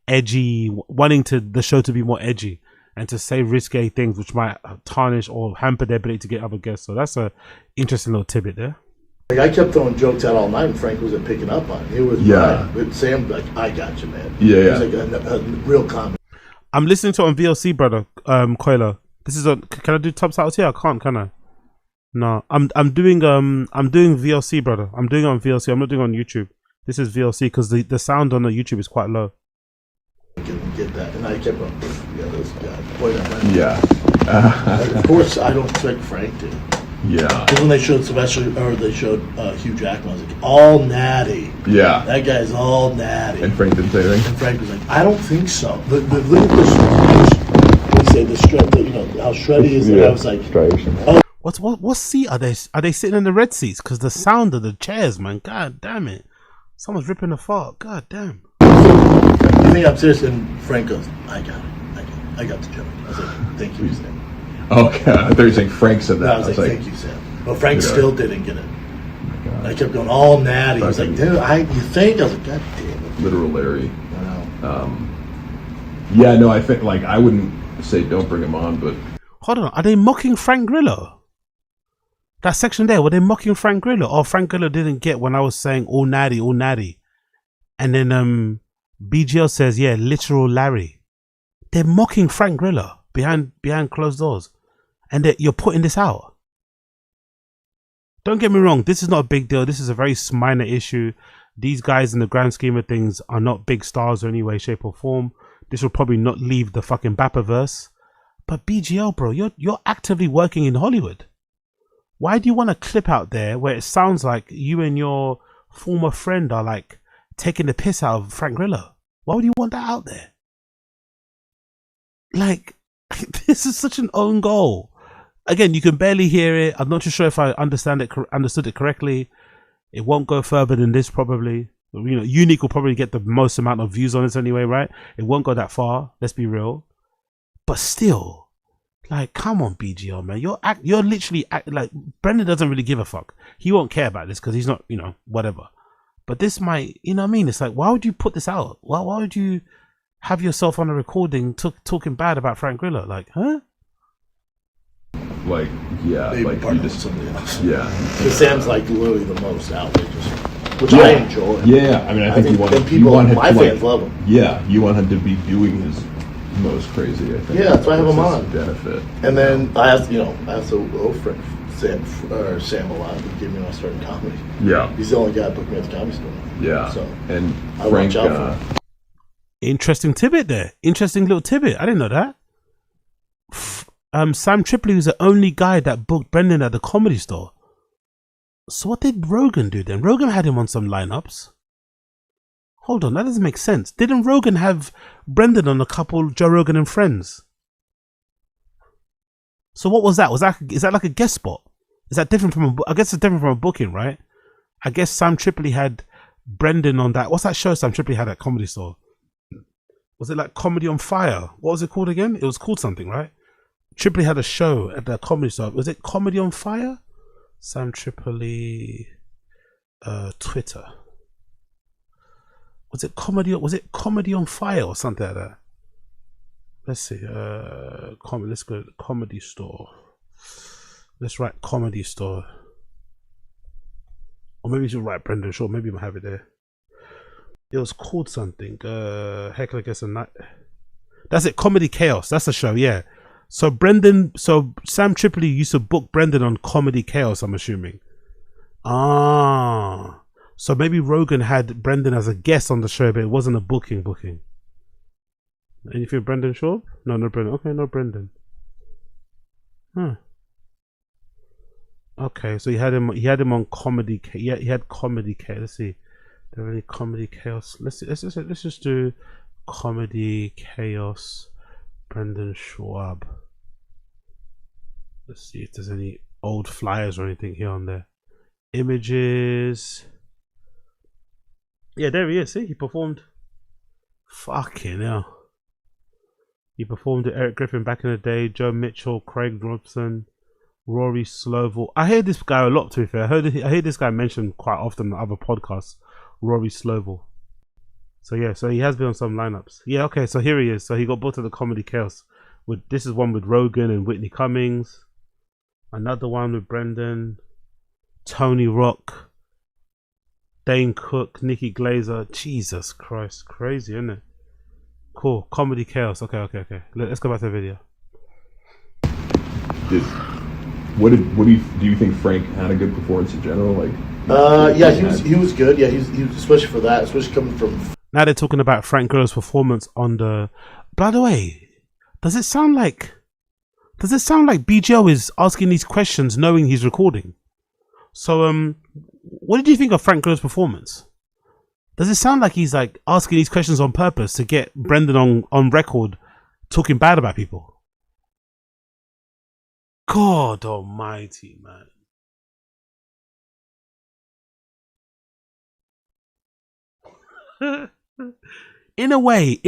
edgy, wanting to the show to be more edgy and to say risque things which might tarnish or hamper their ability to get other guests. So that's a interesting little tidbit there. Like I kept throwing jokes out all night, and Frank wasn't picking up on it. It was But Sam, like, I got you, man. It was like a real comment. I'm listening to it on VLC, brother. Coiler. This is can I do top titles here? I can't, can I? No, I'm doing VLC, brother. I'm doing it on VLC. I'm not doing it on YouTube. This is VLC because the sound on the YouTube is quite low. Get that, and I kept going. Yeah, this guy. Boy, Yeah. of course, I don't expect Frank to. Yeah. Because when they showed Sylvester, or they showed Hugh Jackman, I was like, all natty. Yeah. That guy's all natty. And Frank didn't say anything? And Frank was like, I don't think so. Look at this, say the shred, you know, how shreddy is it? I was like, oh. What seat are they? Are they sitting in the red seats? Because the sound of the chairs, man. God damn it. Someone's ripping the fart. God damn. You think I'm serious? And Frank goes, I got it. I got the joke. I was like, thank you, Sam. Okay, I thought you were saying Frank said that. No, I was like, thank you, Sam. But Frank still didn't get it. And I kept going all natty. He was like, dude, you think? I was like, God damn it. Literal Larry. Wow. Yeah, no, I think, like, I wouldn't say don't bring him on, but... Hold on, are they mocking Frank Grillo? That section there, were they mocking Frank Grillo? Oh, Frank Grillo didn't get when I was saying all natty, all natty. And then BGL says, yeah, literal Larry. They're mocking Frank Grillo behind closed doors. And you're putting this out. Don't get me wrong, this is not a big deal. This is a very minor issue. These guys, in the grand scheme of things, are not big stars in any way, shape, or form. This will probably not leave the fucking Bappaverse. But BGL, bro, you're actively working in Hollywood. Why do you want a clip out there where it sounds like you and your former friend are like taking the piss out of Frank Grillo? Why would you want that out there? Like, this is such an own goal. Again, you can barely hear it. I'm not too sure if I understood it correctly. It won't go further than this, probably. You know, Unique will probably get the most amount of views on this anyway, right? It won't go that far. Let's be real. But still, like, come on, BGL, man. You're literally like, Brendan doesn't really give a fuck. He won't care about this because he's not, you know, whatever. But this might, you know what I mean? It's like, why would you put this out? Why would you have yourself on a recording talking bad about Frank Grillo? Like, huh? Like, yeah, Maybe like partner you just, with somebody else. yeah. Because Sam's like literally the most outrageous, which I enjoy. Yeah, I mean, I think my fans love him. Yeah, you want him to be doing his most crazy, I think. Yeah, that's why I have him on. Benefit. And then I asked old friend Sam a lot. He gave me when I started comedy. Yeah. He's the only guy that booked me at the Comedy Store. Yeah. So and I Frank, watch out for him. Interesting tidbit there. Interesting little tidbit. I didn't know that. Sam Tripoli was the only guy that booked Brendan at the Comedy Store. So what did Rogan do then? Rogan had him on some lineups. Hold on, that doesn't make sense. Didn't Rogan have Brendan on a couple Joe Rogan and Friends? So what was that? Is that like a guest spot? Is that different from I guess it's different from a booking, right? I guess Sam Tripoli had Brendan on that. What's that show Sam Tripoli had at Comedy Store? Was it like Comedy on Fire? What was it called again? It was called something, right? Tripoli had a show at the Comedy Store. Was it Comedy on Fire? Sam Tripoli Twitter. Was it Comedy on Fire or something like that? Let's see. Let's go to the Comedy Store. Let's write Comedy Store. Or maybe we should write Brendan Shaw. Maybe we'll have it there. It was called something. Heckler Gets a Night. That's it. Comedy Chaos. That's the show. Yeah. So Sam Tripoli used to book Brendan on Comedy Chaos, I'm assuming. Ah. So maybe Rogan had Brendan as a guest on the show, but it wasn't a booking. Anything with Brendan Shaw? No Brendan. Okay, no Brendan. Huh. Okay, so he had him on Comedy. Yeah, he had Comedy Chaos. Let's see. There any Comedy Chaos? Let's just do Comedy Chaos. Brendan Schwab. Let's see if there's any old flyers or anything here on there. Images. Yeah, there he is. See, he performed. Fucking hell. He performed with Eric Griffin back in the day. Joe Mitchell, Craig Robson, Rory Slovo. I hear this guy a lot. To be fair, I hear this guy mentioned quite often on other podcasts. Rory Slovo. So yeah, so he has been on some lineups. Yeah, okay, so here he is. So he got booked at the Comedy Chaos. This is one with Rogan and Whitney Cummings. Another one with Brendan, Tony Rock, Dane Cook, Nikki Glazer. Jesus Christ, crazy, isn't it? Cool. Comedy Chaos. Okay. Let's go back to the video. Do you think Frank had a good performance in general? Like, yeah, he was good. Yeah, he was especially for that, especially coming from. Now they're talking about Frank Grillo's performance on the. By the way, does it sound like BGO is asking these questions knowing he's recording? So what did you think of Frank Grillo's performance? Does it sound like he's like asking these questions on purpose to get Brendan on record talking bad about people? God almighty, man. In a way,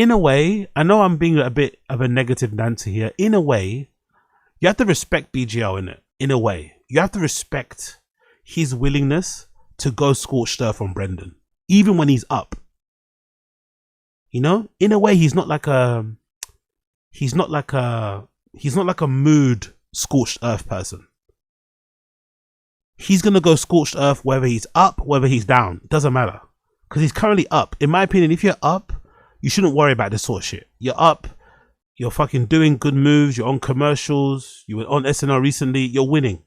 I know I'm being a bit of a negative Nancy here. In a way, you have to respect BGL in it. In a way, you have to respect his willingness to go scorched earth on Brendan, even when he's up. You know, in a way, he's not like a mood scorched earth person. He's gonna go scorched earth whether he's up, whether he's down. It doesn't matter, because he's currently up. In my opinion, if you're up, you shouldn't worry about this sort of shit. You're up, you're fucking doing good moves, you're on commercials, you were on SNL recently, you're winning.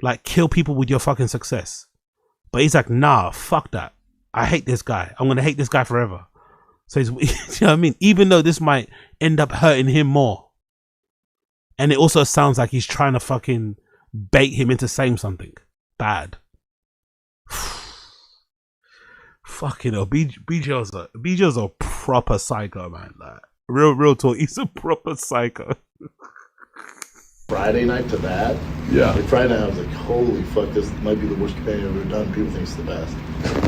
Like, kill people with your fucking success. But he's like, nah, fuck that. I hate this guy. I'm gonna hate this guy forever. So he's, you know what I mean? Even though this might end up hurting him more. And it also sounds like he's trying to fucking bait him into saying something bad. Fucking hell, BJ's a proper psycho, man. Like, real talk, he's a proper psycho. Friday night to that. Yeah. Like Friday night, I was like, holy fuck, this might be the worst companion I've ever done. People think it's the best.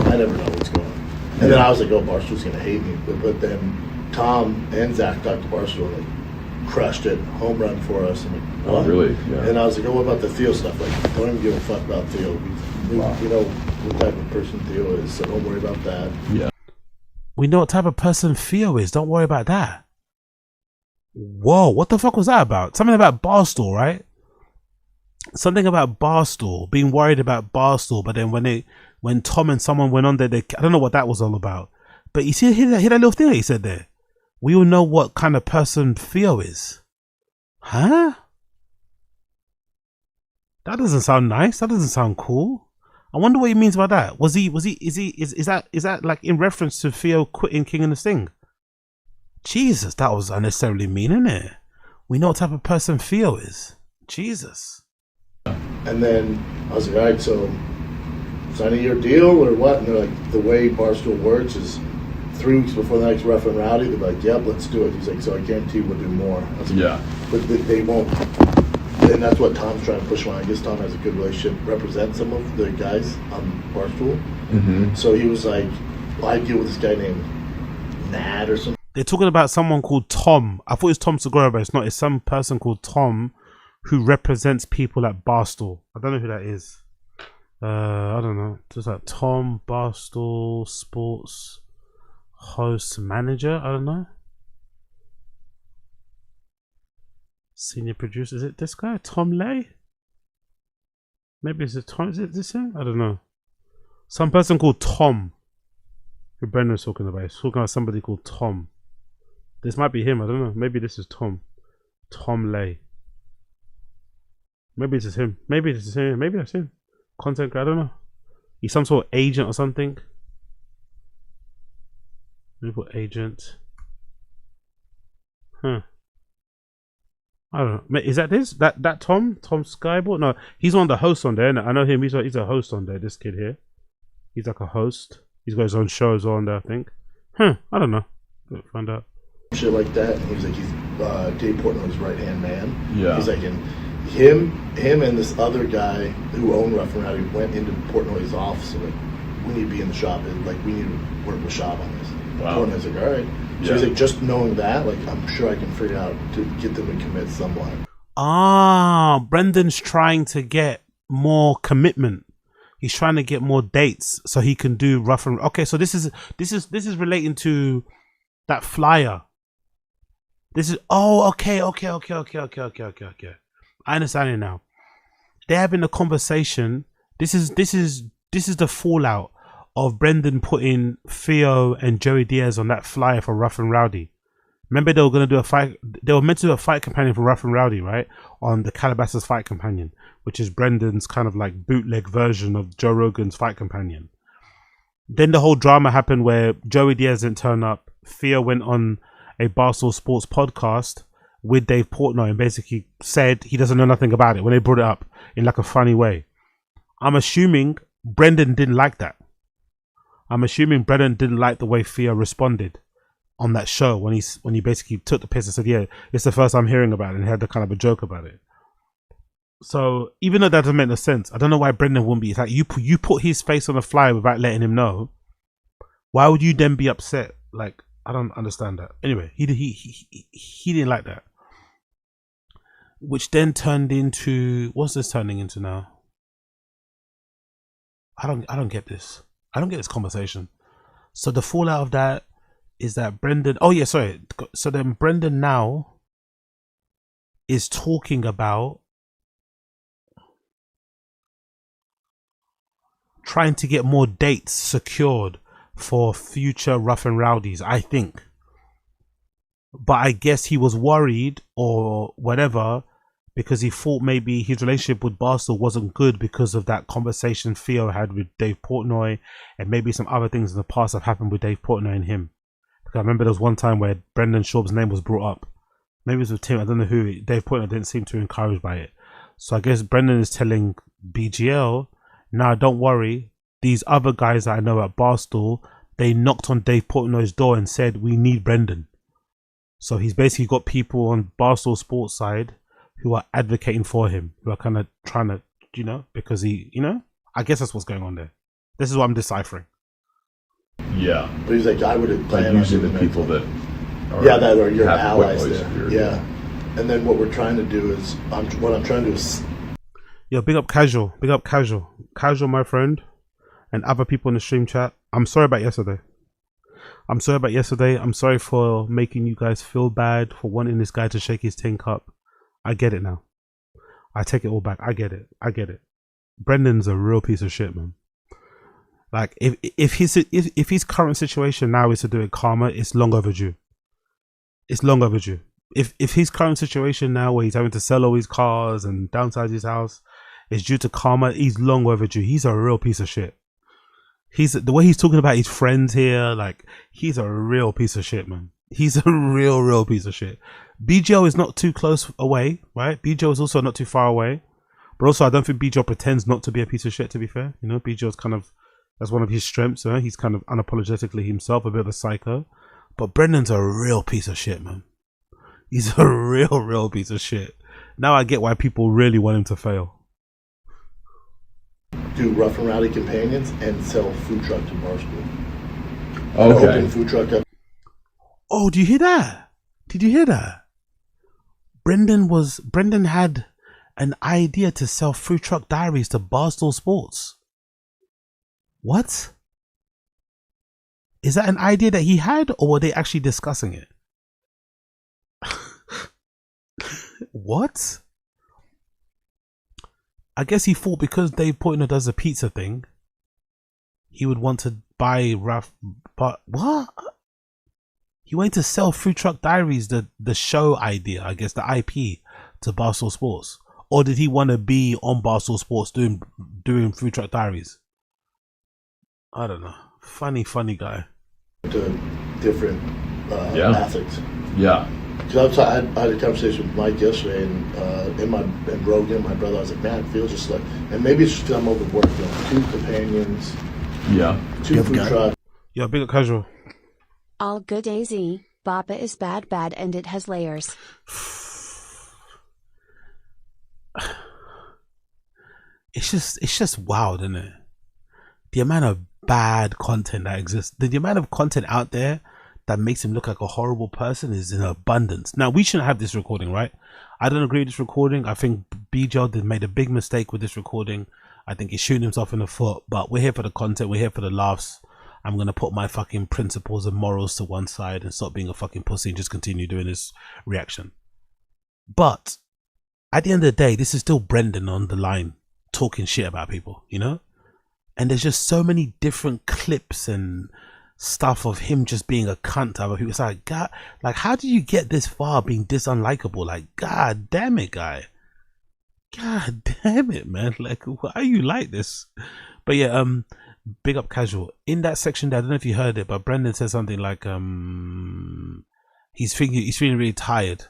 I never know what's going on. And then I was like, oh, Barstool's gonna hate me. But then Tom and Zach talked to Barstool and like crushed it, home run for us. And like, oh, really? Yeah. And I was like, oh, what about the Theo stuff? Like, don't even give a fuck about Theo. We you know what type of person Theo is, so don't worry about that. Yeah. We know what type of person Theo is. Don't worry about that. Whoa, what the fuck was that about? Something about Barstool, right? Something about Barstool, being worried about Barstool, but then when Tom and someone went on there, I don't know what that was all about. But you see, hear that little thing that he said there? We all know what kind of person Theo is. Huh? That doesn't sound nice. That doesn't sound cool. I wonder what he means by that. Is that like in reference to Theo quitting King and the Sting? Jesus, that was unnecessarily mean, isn't it? We know what type of person Theo is. Jesus. And then I was like, all right, so signing your deal or what? And they're like, the way Barstool works is 3 weeks before the next Rough and Rowdy, they're like, yep, let's do it. He's like, so I guarantee we'll do more. I was like, yeah. But they won't. And that's what Tom's trying to push on. I guess Tom has a good relationship, represent some of the guys on Barstool. Mm-hmm. So he was like, well, I deal with this guy named Nad or something. They're talking about someone called Tom. I thought it was Tom Segura, but it's not. It's some person called Tom who represents people at Barstool. I don't know who that is. I don't know. Just like Tom Barstool Sports Host Manager. I don't know. Senior producer. Is it this guy? Tom Lay? Maybe it's Tom. Is it this him? I don't know. Some person called Tom. Who Brendan's talking about. He's talking about somebody called Tom. This might be him. I don't know. Maybe this is Tom. Tom Lay. Maybe this is him. Maybe this is him. Maybe that's him. Content creator. I don't know. He's some sort of agent or something. Maybe put agent. Huh. I don't know. Is that this? That Tom? Tom Skyboard? No, he's one of the hosts on there. And I know him. He's a host on there. This kid here. He's like a host. He's got his own shows on there, I think. Huh. I don't know. We'll find out. Shit like that. And he was like, he's Dave Portnoy's right-hand man. Yeah. He's like, and him and this other guy who owned Rough and Rowdy went into Portnoy's office and like, we need to be in the shop. And like, we need to work with Schaub on this. Wow. Portnoy's like, all right. So he's like, just knowing that, like, I'm sure I can figure out to get them to commit somewhat. Ah, Brendan's trying to get more commitment. He's trying to get more dates so he can do rough and okay. So this is relating to that flyer. This is okay. I understand it now. They're having a conversation. This is the fallout of Brendan putting Theo and Joey Diaz on that flyer for Rough and Rowdy. Remember they were going to do a fight. They were meant to do a fight companion for Rough and Rowdy, right? On the Calabasas fight companion, which is Brendan's kind of like bootleg version of Joe Rogan's fight companion. Then the whole drama happened where Joey Diaz didn't turn up. Theo went on a Barstool Sports podcast with Dave Portnoy and basically said he doesn't know nothing about it when they brought it up in like a funny way. I'm assuming Brendan didn't like that. I'm assuming Brendan didn't like the way Theo responded on that show when he basically took the piss and said, yeah, it's the first I'm hearing about it, and had the kind of a joke about it. So even though that doesn't make no sense, I don't know why Brendan wouldn't be. It's like you put his face on a flyer without letting him know. Why would you then be upset? Like, I don't understand that. Anyway, he didn't like that, which then turned into, what's this turning into now? I don't get this. I don't get this conversation. So the fallout of that is that Brendan. Oh yeah, sorry. So then Brendan now is talking about trying to get more dates secured for future Rough and Rowdies, I think. But I guess he was worried or whatever because he thought maybe his relationship with Barstool wasn't good because of that conversation Theo had with Dave Portnoy, and maybe some other things in the past have happened with Dave Portnoy and him. Because I remember there was one time where Brendan Schaub's name was brought up. Maybe it was with Tim, I don't know who. Dave Portnoy didn't seem too encouraged by it. So I guess Brendan is telling BGL, now don't worry, these other guys that I know at Barstool, they knocked on Dave Portnoy's door and said, we need Brendan. So he's basically got people on Barstool Sports side who are advocating for him, who are kind of trying to, because he, I guess that's what's going on there. This is what I'm deciphering. Yeah. But he's like, I would have planned using the people that are, that are your allies there. Here, yeah. And then what we're trying to do is, Yo, big up Casual, Casual, my friend, and other people in the stream chat. I'm sorry about yesterday. I'm sorry for making you guys feel bad for wanting this guy to shake his tin cup. I get it now. I take it all back. I get it. Brendan's a real piece of shit, man. Like if his current situation now is to do with karma, it's long overdue. If his current situation now where he's having to sell all his cars and downsize his house is due to karma, he's long overdue. He's a real piece of shit. The way he's talking about his friends here, like, he's a real piece of shit, man. He's a real piece of shit. BGO is not too close away, right? BGO is also not too far away. But also, I don't think BGO pretends not to be a piece of shit, to be fair. BGO's kind of, that's one of his strengths. He's kind of unapologetically himself, a bit of a psycho. But Brendan's a real piece of shit, man. He's a real piece of shit. Now I get why people really want him to fail. Do Rough and Rowdy companions and sell food truck to Barstool. Okay. Open food truck up. Oh, do you hear that? Did you hear that? Brendan had an idea to sell Food Truck Diaries to Barstool Sports. What? Is that an idea that he had, or were they actually discussing it? What? I guess he thought because Dave Portnoy does the pizza thing, he would want to buy Ralph. But what? He wanted to sell Food Truck Diaries, the show idea, I guess, the IP, to Barstool Sports, or did he want to be on Barstool Sports doing Food Truck Diaries? I don't know. Funny guy. To different ethics. Yeah. Because I had a conversation with Mike yesterday, and Rogan, my brother. I was like, man, it feels just like, and maybe it's just because I'm overworked. 2 companions. Yeah. 2 food trucks. Yeah, big up Casual. All good AZ, Bappa is bad and it has layers. It's just wild, isn't it? The amount of bad content that exists, the amount of content out there that makes him look like a horrible person is in abundance. Now, we shouldn't have this recording, right? I don't agree with this recording. I think BJ made a big mistake with this recording. I think he's shooting himself in the foot. But we're here for the content. We're here for the laughs. I'm gonna put my fucking principles and morals to one side and stop being a fucking pussy and just continue doing this reaction. But at the end of the day, this is still Brendan on the line talking shit about people, you know? And there's just so many different clips and stuff of him just being a cunt to other people. It's like, God, like, how do you get this far being this unlikable? Like, God damn it, guy. God damn it, man. Like, why are you like this? But yeah, big up Casual. In that section there, I don't know if you heard it, but Brendan said something like, he's feeling really tired.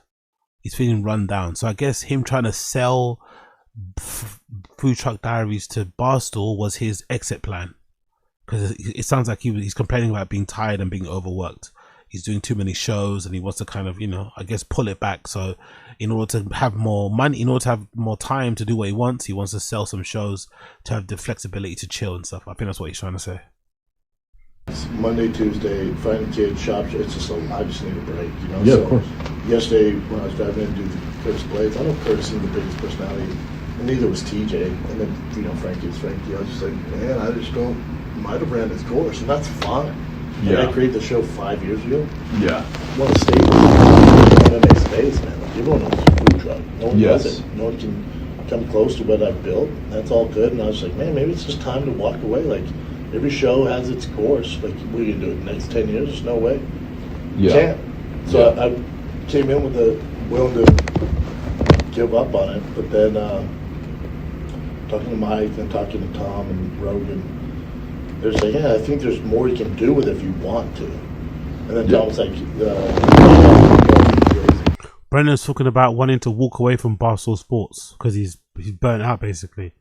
He's feeling run down. So I guess him trying to sell Food Truck Diaries to Barstool was his exit plan, because it sounds like he's complaining about being tired and being overworked. He's doing too many shows and he wants to kind of, you know, I guess pull it back. So in order to have more money, in order to have more time to do what he wants to sell some shows to have the flexibility to chill and stuff. I think that's what he's trying to say. It's Monday, Tuesday, finding kids, shop. It's just I just need a break, you know. Yeah, so of course. Yesterday when I was driving in to do the Curtis Blades, I know Curtis isn't the biggest personality, and neither was TJ. And then, you know, Frankie is Frankie. I was just like, man, I just don't. Might have ran his course, and that's fine. Yeah. And I created the show 5 years ago. Yeah. One of the stages in MMA space, man. Like, everyone knows food truck. No one Yes. does it. No one can come close to what I've built. That's all good. And I was like, man, maybe it's just time to walk away. Like, every show has its course. Like, what are you gonna do it the next 10 years? There's no way. You Yeah. can't. So I came in with the willing to give up on it. But then talking to Mike and talking to Tom and Rogan, they're saying, yeah, I think there's more you can do with it if you want to. And then Tom's like, Brendan's talking about wanting to walk away from Barstool Sports because he's burnt out basically.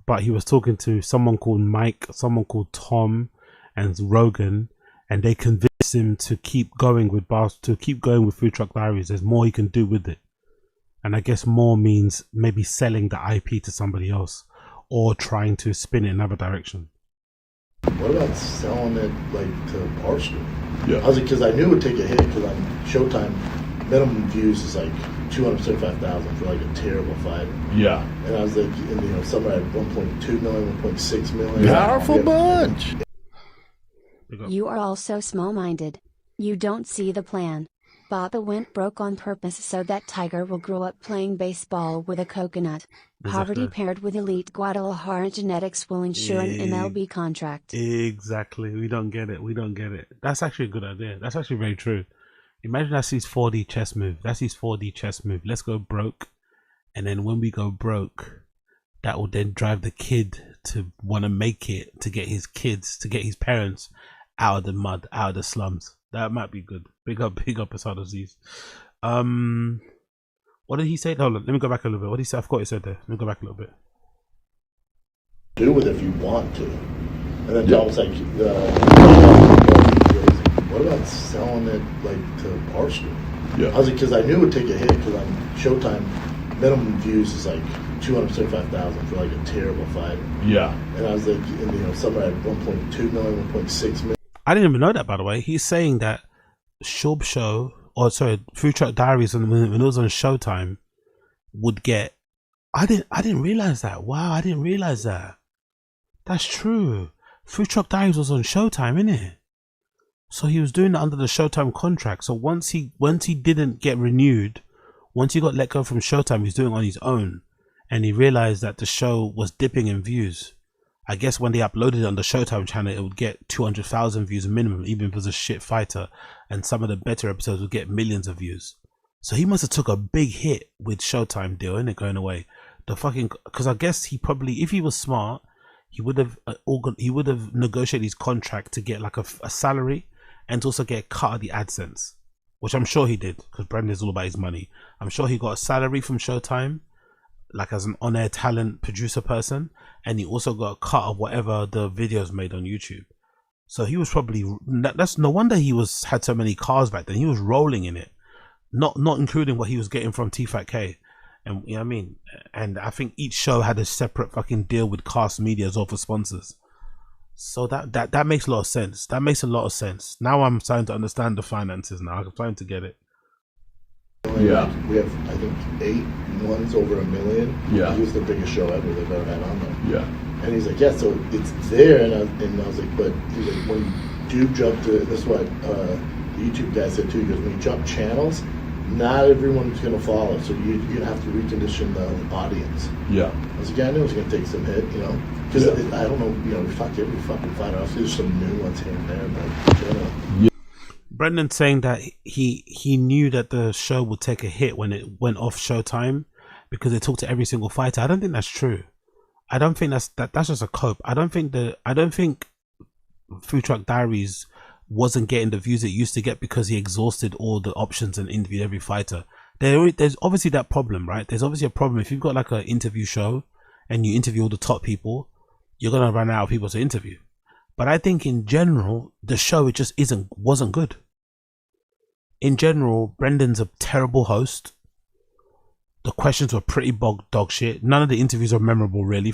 But he was talking to someone called Mike, someone called Tom, and Rogan, and they convinced him to keep going with Food Truck Diaries. There's more he can do with it, and I guess more means maybe selling the IP to somebody else or trying to spin it in another direction. what about selling it like to Barstool? Yeah. I was like, because I knew it would take a hit because on Showtime, minimum views is like 275,000 for like a terrible fighter. Yeah. And I was like, and, you know, somewhere at 1.2 million, 1.6 million. Powerful bunch. You are also small-minded. You don't see the plan. Baba went broke on purpose so that Tiger will grow up playing baseball with a coconut. Poverty paired with elite Guadalajara genetics will ensure an MLB contract. Exactly. We don't get it. We don't get it. That's actually a good idea. That's actually very true. Imagine that's his 4D chess move. That's his 4D chess move. Let's go broke. And then when we go broke, that will then drive the kid to want to make it, to get his kids, to get his parents out of the mud, out of the slums. That might be good. Big up Asad Aziz. What did he say? Hold on, let me go back a little bit. What did he say? I forgot what he said there. Let me go back a little bit. Do with it if you want to. And then Tom's like, what about selling it like to Barstool? Yeah. I was like, because I knew it would take a hit because on Showtime, minimum views is like 275,000 for like a terrible fighter. Yeah. And I was like, and, you know, somewhere at 1.2 million, 1.6 million. I didn't even know that, by the way. He's saying that Schaub Food Truck Diaries, when it was on Showtime, would get. I didn't realize that. Wow, I didn't realize that. That's true. Food Truck Diaries was on Showtime, innit? So he was doing it under the Showtime contract. So once he didn't get renewed, once he got let go from Showtime, he's doing it on his own, and he realized that the show was dipping in views. I guess when they uploaded it on the Showtime channel, it would get 200,000 views minimum, even if it was a shit fighter. And some of the better episodes would get millions of views. So he must have took a big hit with Showtime deal, innit, going away. Because I guess he probably, if he was smart, he would have negotiated his contract to get like a salary and to also get a cut of the AdSense, which I'm sure he did, because Brendan's all about his money. I'm sure he got a salary from Showtime, like as an on-air talent producer person, and he also got a cut of whatever the videos made on YouTube. So he was probably, that's no wonder he had so many cars back then. He was rolling in it, not including what he was getting from T-Fat-K. And you know what I mean? And I think each show had a separate fucking deal with Cast Media or for sponsors. So that makes a lot of sense. That makes a lot of sense. Now I'm starting to understand the finances now. I'm starting to get it. Yeah. Like, we have, I think, 8 ones over 1 million. Yeah. It was the biggest show ever they've ever had on there. Yeah. And he's like, yeah, so it's there. And I was like, but he's like, when you do jump to, this is what the YouTube guy said too, he goes, when you jump channels, not everyone's going to follow. So you're going to have to recondition the audience. Yeah. I was like, yeah, I knew it was going to take some hit, you know. Because I don't know, you know, we talked to every fucking fighter. Obviously, there's some new ones here and there, but in general. Yeah. Brendan saying that he knew that the show would take a hit when it went off Showtime because they talked to every single fighter. I don't think that's true. I don't think that's just a cope. I don't think Food Truck Diaries wasn't getting the views it used to get because he exhausted all the options and interviewed every fighter. There's obviously that problem, right? There's obviously a problem if you've got like an interview show and you interview all the top people, you're gonna run out of people to interview. But I think in general, the show it just wasn't good. In general, Brendan's a terrible host. The questions were pretty dog shit. None of the interviews are memorable, really.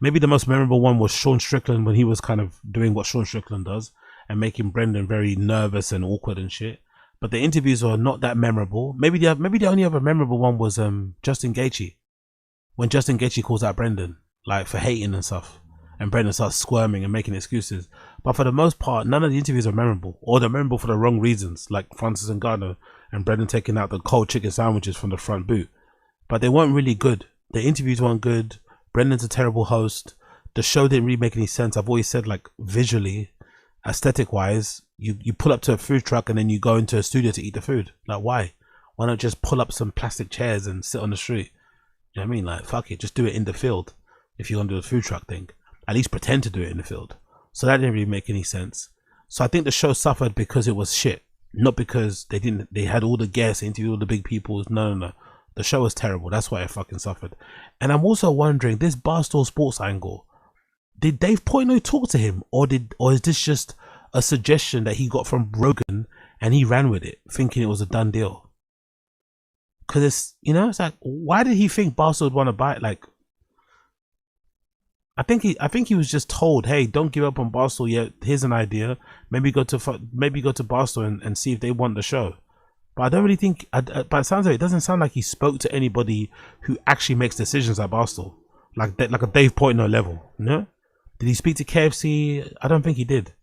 Maybe the most memorable one was Sean Strickland when he was kind of doing what Sean Strickland does and making Brendan very nervous and awkward and shit. But the interviews are not that memorable. Maybe the only other memorable one was Justin Gaethje, when Justin Gaethje calls out Brendan like for hating and stuff, and Brendan starts squirming and making excuses. But for the most part, none of the interviews are memorable, or they're memorable for the wrong reasons, like Francis Ngannou and Brendan taking out the cold chicken sandwiches from the front boot. But they weren't really good. The interviews weren't good. Brendan's a terrible host. The show didn't really make any sense. I've always said, like, visually, aesthetic wise, you pull up to a food truck and then you go into a studio to eat the food. Like, why not just pull up some plastic chairs and sit on the street? You know what I mean? Like, fuck it, just do it in the field. If you're gonna do a food truck thing, at least pretend to do it in the field. So that didn't really make any sense. So I think the show suffered because it was shit, not because they had all the guests, interviewed all the big people. No. The show was terrible. That's why it fucking suffered. And I'm also wondering, this Barstool Sports angle, did Dave Portnoy talk to him, or is this just a suggestion that he got from Rogan and he ran with it, thinking it was a done deal? Because it's, you know, it's like, why did he think Barstool would want to buy it? Like, I think he was just told, hey, don't give up on Barstool yet. Here's an idea. Maybe go to Barstool and see if they want the show. But I don't really think. But it doesn't sound like he spoke to anybody who actually makes decisions at Barstool, like a Dave Portnoy level. You know? Did he speak to KFC? I don't think he did.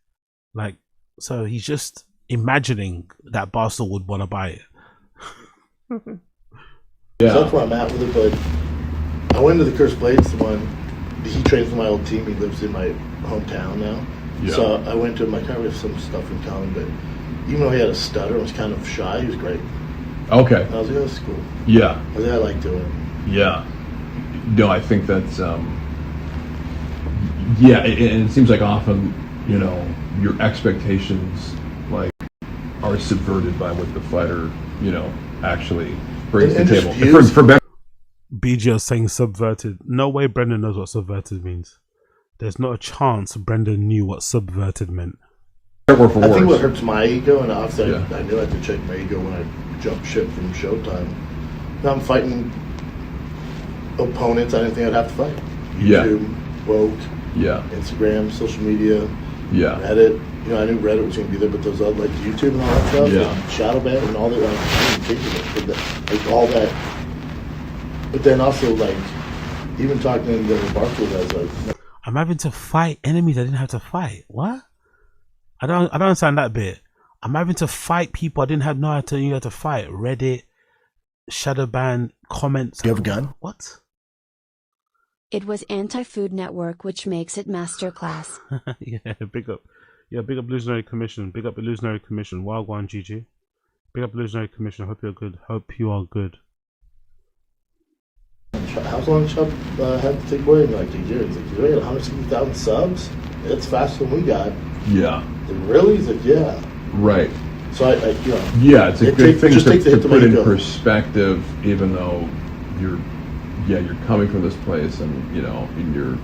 Like, so he's just imagining that Barstool would want to buy it. Yeah, so that's where I'm at with it. But I went to the Cursed Blades one. He trains for my old team. He lives in my hometown now. Yeah. So I went to him. I kind of have some stuff in common, but even though he had a stutter and was kind of shy, he was great. Okay. And I was like, oh, that's cool. Yeah. I was like, I like doing it. Yeah. No, I think that's, yeah, and it seems like often, you know, your expectations, like, are subverted by what the fighter, you know, actually brings to the table. For better. BJ saying subverted. No way Brendan knows what subverted means. There's not a chance Brendan knew what subverted meant. I think what hurts my ego, and obviously I knew I had to check my ego when I jumped ship from Showtime. Now I'm fighting opponents I didn't think I'd have to fight. YouTube, Woke, Instagram, social media, Reddit. You know, I knew Reddit was going to be there, but those other, like YouTube and all that stuff, and Shadowban and all that, I didn't think of it, like all that. But then also, like, even talking to the Barstool guys, like, I'm having to fight enemies I didn't have to fight. What? I don't understand that bit. I'm having to fight people I didn't have no idea you had to fight. Reddit, Shadowban, comments. Do you have a gun? What? It was Anti-Food Network, which makes it masterclass. Yeah, big up. Yeah, big up Illusionary Commission. Big up Illusionary Commission. Wild one, GG. Big up Illusionary Commission. Hope you're good. Hope you are good. How long Chubb had to take away in like a year? He's like, you had 160,000 subs? It's faster than we got. Yeah. Really? He's like, yeah. Right. So I you know. Yeah, it's a good thing to put in perspective, even though you're coming from this place and, you know, and you're,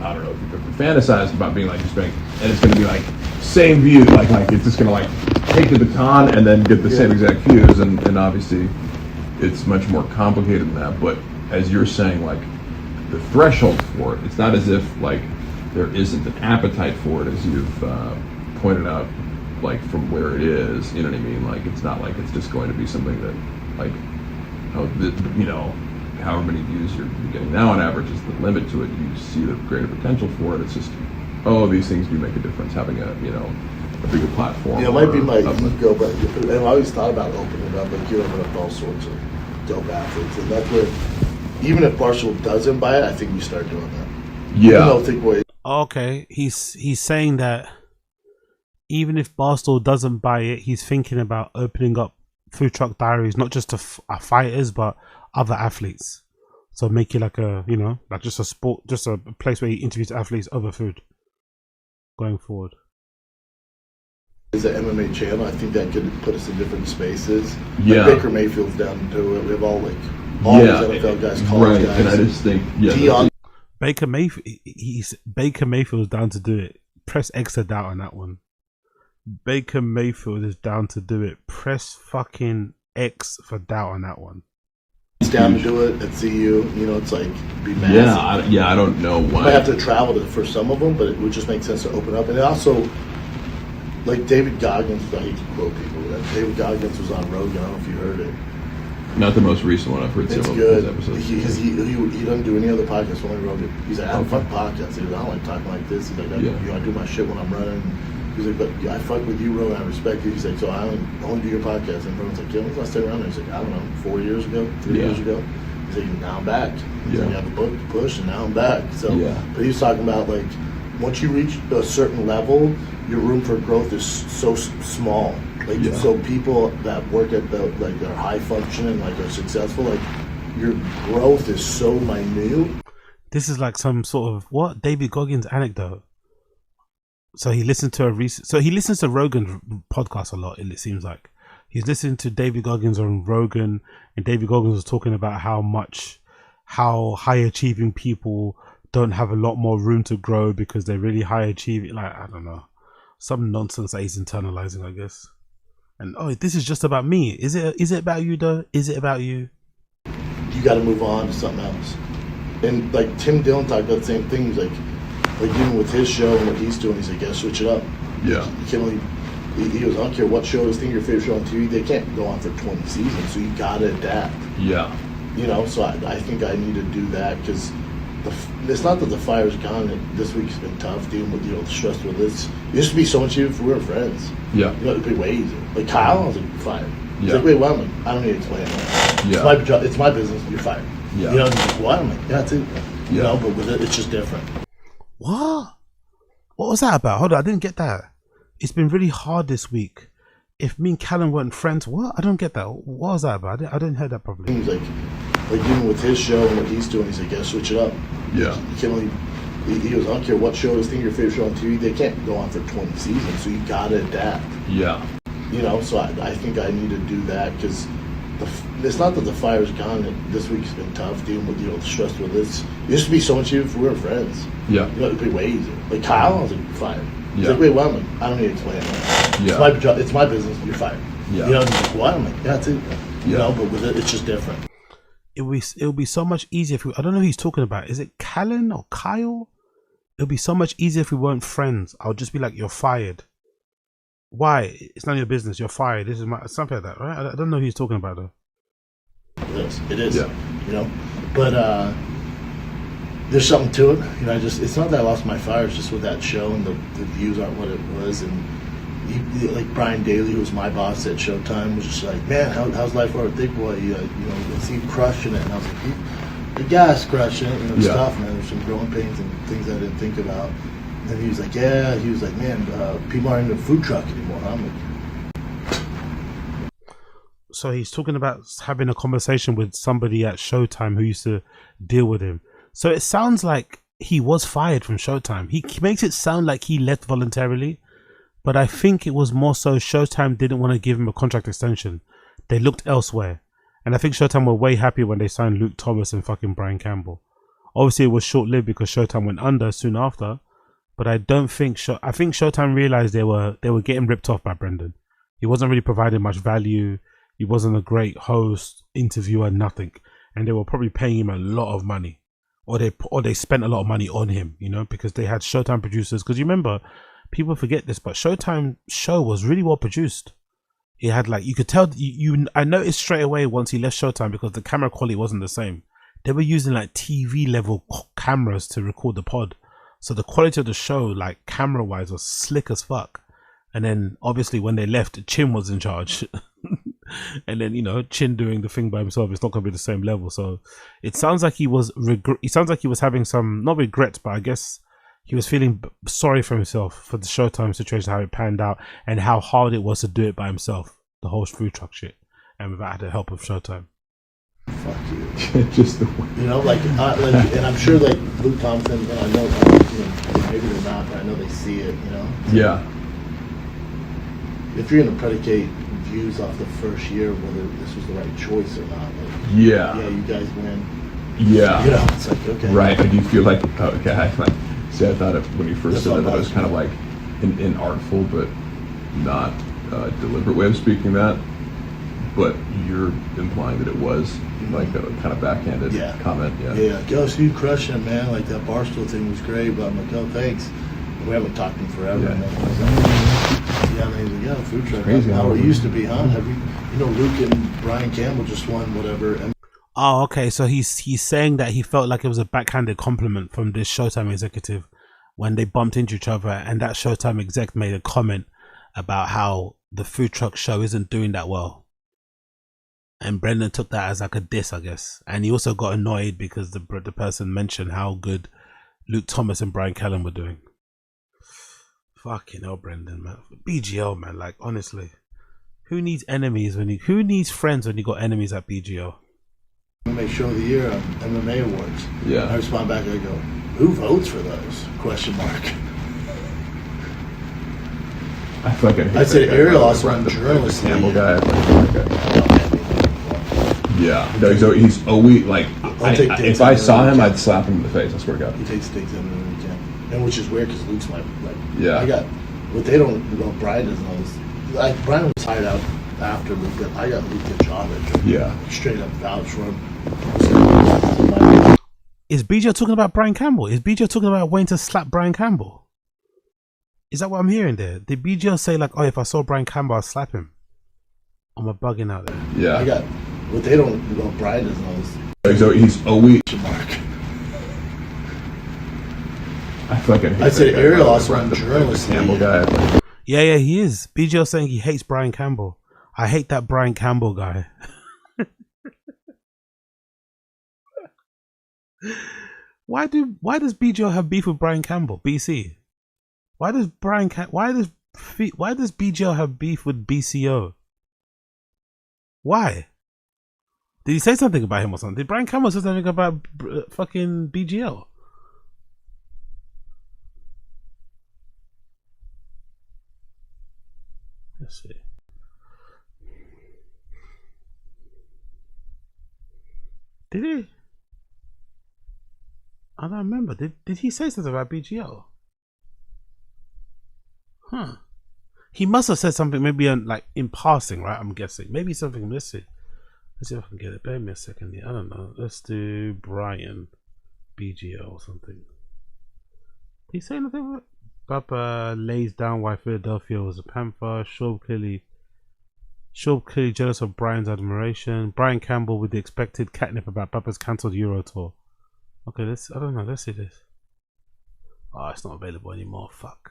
I don't know, if you're fantasized about being like, and it's going to be like, same view, like it's just going to like take the baton and then get the same exact views, and obviously it's much more complicated than that. But as you're saying, like, the threshold for it, it's not as if like there isn't an appetite for it, as you've pointed out like from where it is, you know what I mean? Like it's not like it's just going to be something that like, you know, however many views you're getting now on average is the limit to it. You see the greater potential for it. It's just, these things do make a difference. Having a, you know, a bigger platform. Yeah, it might be my ego, but I've always thought about opening it up, like you open up all sorts of dope athletes, and that's where, even if Barstool doesn't buy it, I think you start doing that. Yeah. Okay, he's saying that even if Barstool doesn't buy it, he's thinking about opening up Food Truck Diaries, not just to fighters, but other athletes. So make it like a, you know, like just a sport, just a place where he interviews athletes over food going forward. Is an MMA channel. I think that could put us in different spaces. Yeah. Like Baker Mayfield's down to it. We have all these NFL guys, college guys. And I just think, Baker Mayfield's down to do it. Press X to doubt on that one. Baker Mayfield is down to do it. Press fucking X for doubt on that one. He's down to do it at CU. You know, it's like be massive. I don't know why. You might have to travel for some of them, but it would just make sense to open up. And also, like David Goggins, I hate to quote people, but David Goggins was on Rogan. I don't know if you heard it. Not the most recent one. I've heard several of his episodes. He doesn't do any other podcasts. Only Rogan. He's like, I don't fuck podcasts. He goes, I don't like talking like this. He's like, I do my shit when I'm running. He's like, but I fuck with you, Rogan. I respect you. He's like, so I only do your podcast. And Rogan's like, yeah, when's the last time around there? He's like, I don't know, 4 years ago, 3 years ago. He's like, now I'm back. He's like, I have a book to push, and now I'm back. So, but he was talking about like, once you reach a certain level, your room for growth is so small. Like, so people that work at the, like, are high functioning, like, are successful, like, your growth is so minute. This is like some sort of, David Goggins anecdote. So he listens to Rogan's podcast a lot, it seems like. He's listening to David Goggins on Rogan, and David Goggins was talking about how high achieving people don't have a lot more room to grow because they're really high achieving. Like, I don't know, some nonsense that he's internalizing, I guess. And this is just about me. Is it about you though? Is it about you? You got to move on to something else. And like Tim Dillon talked about the same thing. He's like even with his show and what he's doing, he's like, yeah, switch it up. Yeah. You can't only. He goes, I don't care what show is your favorite show on TV. They can't go on for 20 seasons, so you got to adapt. Yeah. You know, so I think I need to do that because it's not that the fire's gone. This week's been tough dealing with the stress with this. It used to be so much easier if we were friends. Yeah. You know, it'd be way easier. Like Kyle, I was like, fine. He's like, wait, what? I'm like, I don't need to explain it. Yeah. It's my job. It's my business. You're fired. Yeah. You know, he's like, what? I'm like, yeah, that's it. You know, but with it, it's just different. What was that about? Hold on, I didn't get that. It's been really hard this week. If me and Callum weren't friends, what? I don't get that. What was that about? I didn't hear that properly. He's like even with his show and what he's doing, he's like, yeah, switch it up. Yeah. You can't only. He goes, I don't care what show is your favorite show on TV. They can't go on for 20 seasons, so you got to adapt. Yeah. You know, so I think I need to do that because it's not that the fire's gone. This week's been tough dealing with the stress with this. It used to be so much easier if we were friends. Yeah. You know, it'd be way easier. Like Kyle, I was like, fine. He's like, wait, what? I'm like, I don't need to explain it. Yeah. It's my job. It's my business. You're fired. Yeah. You know, he's like, what? I'm like, yeah, that's it. You know, but with it, it's just different. It will be so much easier if I don't know who he's talking about. Is it Callan or Kyle? It'll be so much easier if we weren't friends. I'll just be like, you're fired. Why? It's none of your business. You're fired. This is something like that, right? I don't know who he's talking about though. It is. Yeah. You know, but there's something to it. You know, it's not that I lost my fire. It's just with that show and the views aren't what it was. And like Brian Daly, who was my boss at Showtime, was just like, man, how's life for a thick boy? You know, I see him crushing it. And I was like, the guy's crushing it. You know, it's tough, man. There's some growing pains and things I didn't think about. And he was like, yeah. He was like, man, people aren't in a food truck anymore. I'm like, so he's talking about having a conversation with somebody at Showtime who used to deal with him. So it sounds like he was fired from Showtime. He makes it sound like he left voluntarily, but I think it was more so Showtime didn't want to give him a contract extension. They looked elsewhere. And I think Showtime were way happy when they signed Luke Thomas and fucking Brian Campbell. Obviously it was short-lived because Showtime went under soon after, but I think Showtime realized they were getting ripped off by Brendan. He wasn't really providing much value. He wasn't a great host, interviewer, nothing. And they were probably paying him a lot of money. Or they spent a lot of money on him, you know, because they had Showtime producers. Because you remember, people forget this, but Showtime show was really well produced. It had like, you could tell, I noticed straight away once he left Showtime because the camera quality wasn't the same. They were using like TV level cameras to record the pod. So the quality of the show, like camera wise, was slick as fuck. And then obviously when they left, Chin was in charge. And then, you know, Chin doing the thing by himself, it's not going to be the same level. So it sounds like he was having some, not regrets, but I guess he was feeling sorry for himself for the Showtime situation, how it panned out and how hard it was to do it by himself, the whole food truck shit, and without the help of Showtime. Fuck you. Just the way. You know, and I'm sure like Luke Thompson, and I know, you know, maybe they're not, but I know they see it, you know? Yeah. If you're going to predicate views off the first year, whether this was the right choice or not, like, Yeah. you guys win. Yeah. You know, it's like, okay. Right. I do feel like, okay, I thought when you first said that it was kind of like an artful but not deliberate way of speaking that. But you're implying that it was like a kind of backhanded comment. Yeah. Yo, so you crushing it, man. Like that Barstool thing was great, but I'm like, oh, thanks. We haven't talked in forever. Yeah. And then I was like, yeah, and he's like, yeah, food truck. Crazy how it used to be, huh? You know, Luke and Brian Campbell just won whatever. Oh, okay. So he's saying that he felt like it was a backhanded compliment from this Showtime executive when they bumped into each other, and that Showtime exec made a comment about how the food truck show isn't doing that well. And Brendan took that as like a diss, I guess. And he also got annoyed because the person mentioned how good Luke Thomas and Brian Callen were doing. Fucking hell, Brendan, man. BGO, man. Like, honestly, who needs enemies who needs friends when you got enemies at BGO? MMA Show of the Year on MMA Awards. Yeah. I respond back, I go, who votes for those? Question mark. I fucking hate I said that guy. Ariel also won journalist of the Campbell year. guy. Yeah. No, he's always like, if I saw him, I'd slap him in the face. I swear to God. He takes things in when he can. And which is weird because Luke's my, like, Yeah. I got, what they don't, well, Brian doesn't know is, like, Brian was hired out after Luke, but I got Luke the job at Yeah. straight up vouch for him. So, Is BGO talking about Brian Campbell? Is BGO talking about waiting to slap Brian Campbell? Is that what I'm hearing there? Did BGO say like, oh, if I saw Brian Campbell, I'll slap him? Am I bugging out there? Yeah. I got, what they don't, well, Brian doesn't know is, He's always. mark. I fucking hate I said that guy. Ariel also won journalist of the Campbell year. guy. Yeah, he is. BGO saying he hates Brian Campbell. I hate that Brian Campbell guy. Why does BGO have beef with Brian Campbell? BC. Why does BGO have beef with BCO? Why? Did he say something about him or something? Did Brian Campbell say something about fucking BGO? Let's see. Did he? I don't remember. Did he say something about BGO? Huh. He must have said something maybe in passing, right? I'm guessing. Maybe something missing. Let's see if I can get it. Bear me a second here. I don't know. Let's do Brian BGO or something. Did he say anything about it? Papa lays down why Philadelphia was a Panther. Schaub clearly jealous of Brian's admiration. Brian Campbell with the expected catnip about Papa's cancelled Euro tour. Okay, I don't know. Let's see this. Oh, it's not available anymore. Fuck.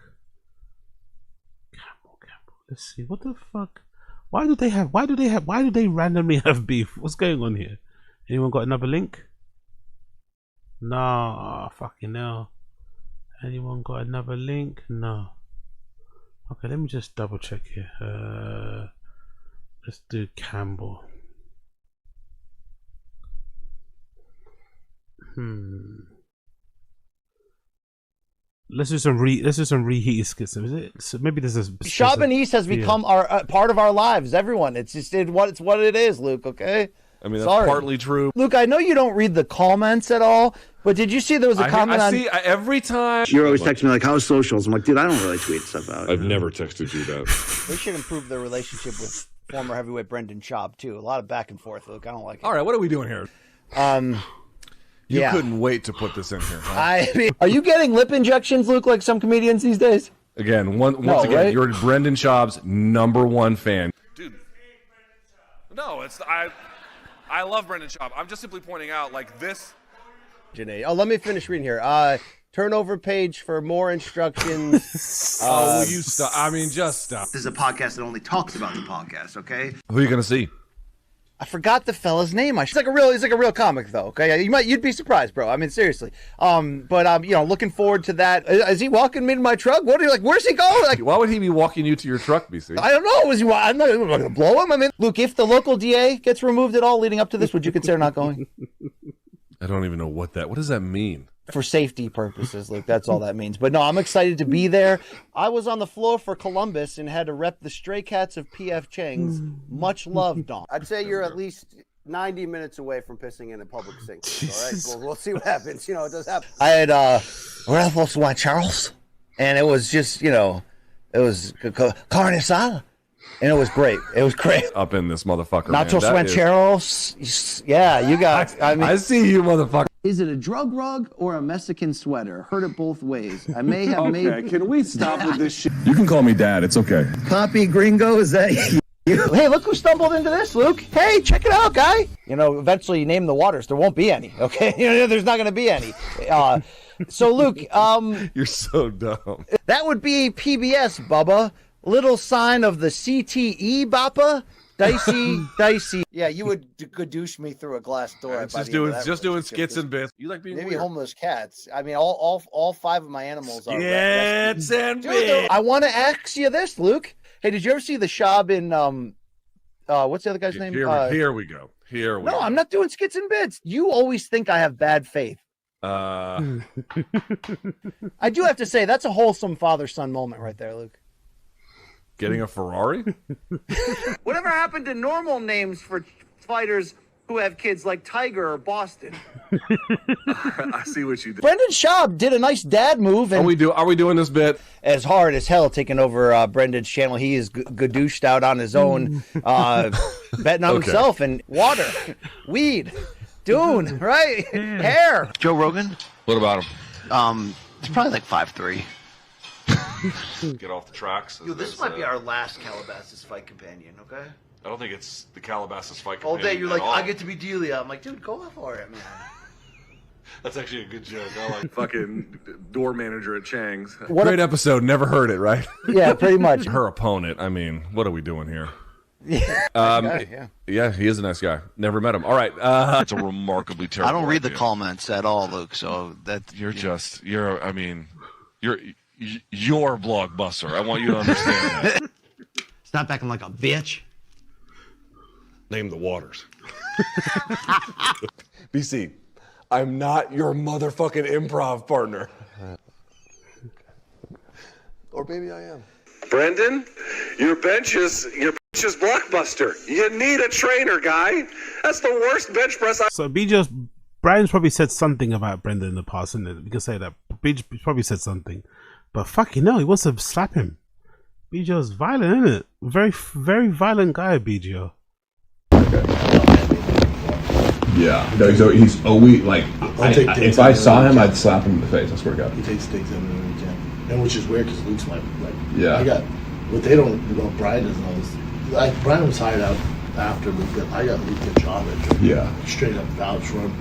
Campbell. Let's see. What the fuck? Why do they randomly have beef? What's going on here? Anyone got another link? No. Fucking hell. Anyone got another link? No. Okay, let me just double check here. Let's do Campbell. Let's do some reheated schism. Is it? So maybe this is Chauvinese has become our part of our lives. Everyone, it's what it is, Luke. Okay. I mean, that's Sorry. partly true. Luke, I know you don't read the comments at all, but did you see there was a comment on? Every time. You're always texting me like, how's socials? I'm like, dude, I don't really tweet stuff out. I've never texted you that. We should improve the relationship with former heavyweight Brendan Schaub too. A lot of back and forth, Luke. I don't like it. All right, what are we doing here? You couldn't wait to put this in here. Huh? I mean, are you getting lip injections, Luke, like some comedians these days? Again, once again, right? you're Brendan Schaub's #1 fan. Dude. No, it's I love Brendan Schaub. I'm just simply pointing out, like, this. Janae. Oh, let me finish reading here. Turnover page for more instructions. Will you stop? I mean, just stop. This is a podcast that only talks about the podcast, okay? Who are you going to see? I forgot the fella's name. He's like a real comic though. Okay, you'd be surprised, bro. I mean, seriously. But looking forward to that. Is he walking me to my truck? What are you like? Where's he going? Like, why would he be walking you to your truck, BC? I don't know. I'm not going to blow him. I mean, Luke, if the local DA gets removed at all leading up to this, would you consider not going? I don't even know what does that mean? For safety purposes, Luke. That's all that means. But no, I'm excited to be there. I was on the floor for Columbus and had to rep the Stray Cats of P.F. Chang's. Much love, Don. I'd say you're at least 90 minutes away from pissing in a public sink. All right, we'll see what happens. It does happen. I had Ralphos White Charles, and it was just, it was carne asada. And it was great. It was great. Up in this motherfucker, Nacho rancheros. Yeah, you got. I see you, motherfucker. Is it a drug rug or a Mexican sweater? Heard it both ways. I may have made. Okay, can we stop with this shit? You can call me Dad. It's okay. Copy gringo, is that you? Hey, look who stumbled into this, Luke. Hey, check it out, guy. Eventually you name the waters. There won't be any, okay? There's not going to be any. So, Luke. You're so dumb. That would be PBS, Bubba. Little sign of the CTE, Bappa. Dicey. Yeah, you would gadoosh me through a glass door. Just doing skits and bits. You like being maybe weird. Homeless cats. I mean, all 5 of my animals are. Skits and bits. I want to ask you this, Luke. Hey, did you ever see the Schaub in what's the other guy's name? Here we go. No, I'm not doing skits and bits. You always think I have bad faith. I do have to say that's a wholesome father-son moment right there, Luke. Getting a Ferrari? Whatever happened to normal names for fighters who have kids like Tiger or Boston? I see what you did. Brendan Schaub did a nice dad move. And Are we doing this bit? As hard as hell taking over Brendan's channel. He is gadooshed out on his own, betting on himself and water, weed, Dune, right? Hair. Joe Rogan? What about him? It's probably like 5'3". Get off the tracks. This might be our last Calabasas fight companion, okay? I don't think it's the Calabasas fight All companion day you're like, all. I get to be Delia. I'm like, dude, go for it, man. That's actually a good joke. I like Fucking door manager at Chang's. Great episode. Never heard it, right? Yeah, pretty much. Her opponent. I mean, what are we doing here? Yeah. Yeah, he is a nice guy. Never met him. All right. it's a remarkably terrible. I don't read the idea. comments at all, Luke. So that You're Blockbuster. I want you to understand that. stop acting like a bitch. Name the waters. BC, I'm not your motherfucking improv partner. Or maybe I am. Brendan, your bench is Blockbuster. You need a trainer, guy. That's the worst bench press So Brian's probably said something about Brendan in the past, isn't it? We can say that. BJ probably said something. But fucking no, he wants to slap him. BJ's violent, isn't it? Very, very violent guy, BJ. Yeah. No, he's always like. If I saw him, I'd slap him in the face. I swear to God. He takes things in the weekend, and which is weird because Luke's my Yeah. I got what they don't. What Brian doesn't know is like Brian was hired out after Luke. I got Luke a job at Yeah. straight up vouch for him.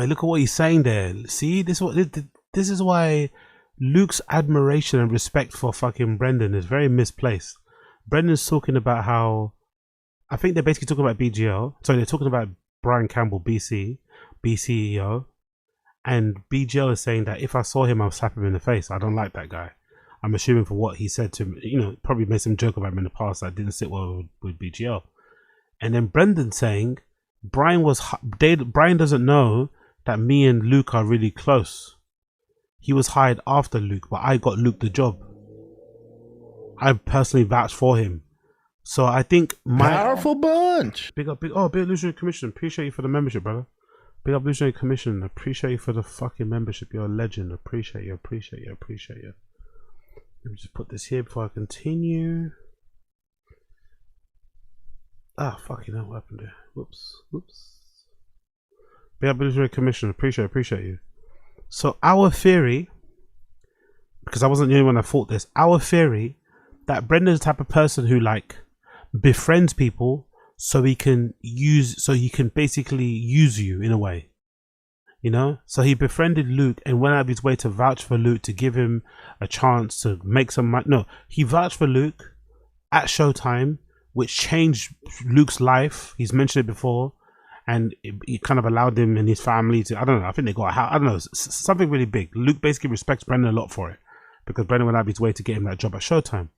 Look at what he's saying there. See, this is why Luke's admiration and respect for fucking Brendan is very misplaced. Brendan's talking about how, I think they're basically talking about BGL. So they're talking about Brian Campbell, BCEO, and BGL is saying that if I saw him, I'll slap him in the face. I don't like that guy. I'm assuming for what he said to me, probably made some joke about him in the past that didn't sit well with BGL. And then Brendan saying Brian doesn't know that me and Luke are really close. He was hired after Luke, but I got Luke the job. I personally vouched for him. So I think Powerful bunch. Big Illusionary Commission. Appreciate you for the membership, brother. Big up Illusionary Commission. Appreciate you for the fucking membership. You're a legend. Appreciate you. Let me just put this here before I continue. Fucking hell, what happened there? Whoops. Big up Illusionary Commission. Appreciate you. So our theory because I wasn't the only one that thought this. Our theory that Brendan's the type of person who like befriends people so he can basically use you in a way. You know, so he befriended Luke and went out of his way to vouch for Luke, to give him a chance to make some money. No, he vouched for Luke at Showtime, which changed Luke's life. He's mentioned it before, and it kind of allowed him and his family to, I don't know, I think they got a house, I don't know, something really big. Luke basically respects Brendan a lot for it, because Brendan went out of his way to get him that job at Showtime.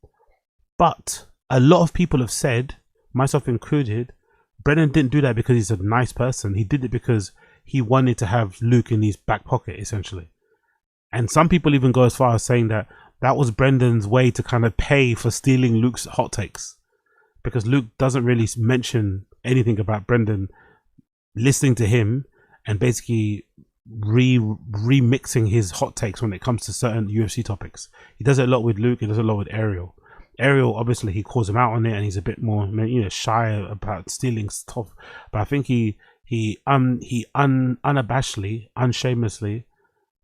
But a lot of people have said, myself included, Brendan didn't do that because he's a nice person. He did it because he wanted to have Luke in his back pocket, essentially. And some people even go as far as saying that that was Brendan's way to kind of pay for stealing Luke's hot takes, because Luke doesn't really mention anything about Brendan listening to him and basically remixing his hot takes when it comes to certain UFC topics. He does it a lot with Luke. He does it a lot with Ariel. Ariel, obviously, he calls him out on it, and he's a bit more, you know, shy about stealing stuff. But I think he unabashedly, unshamelessly,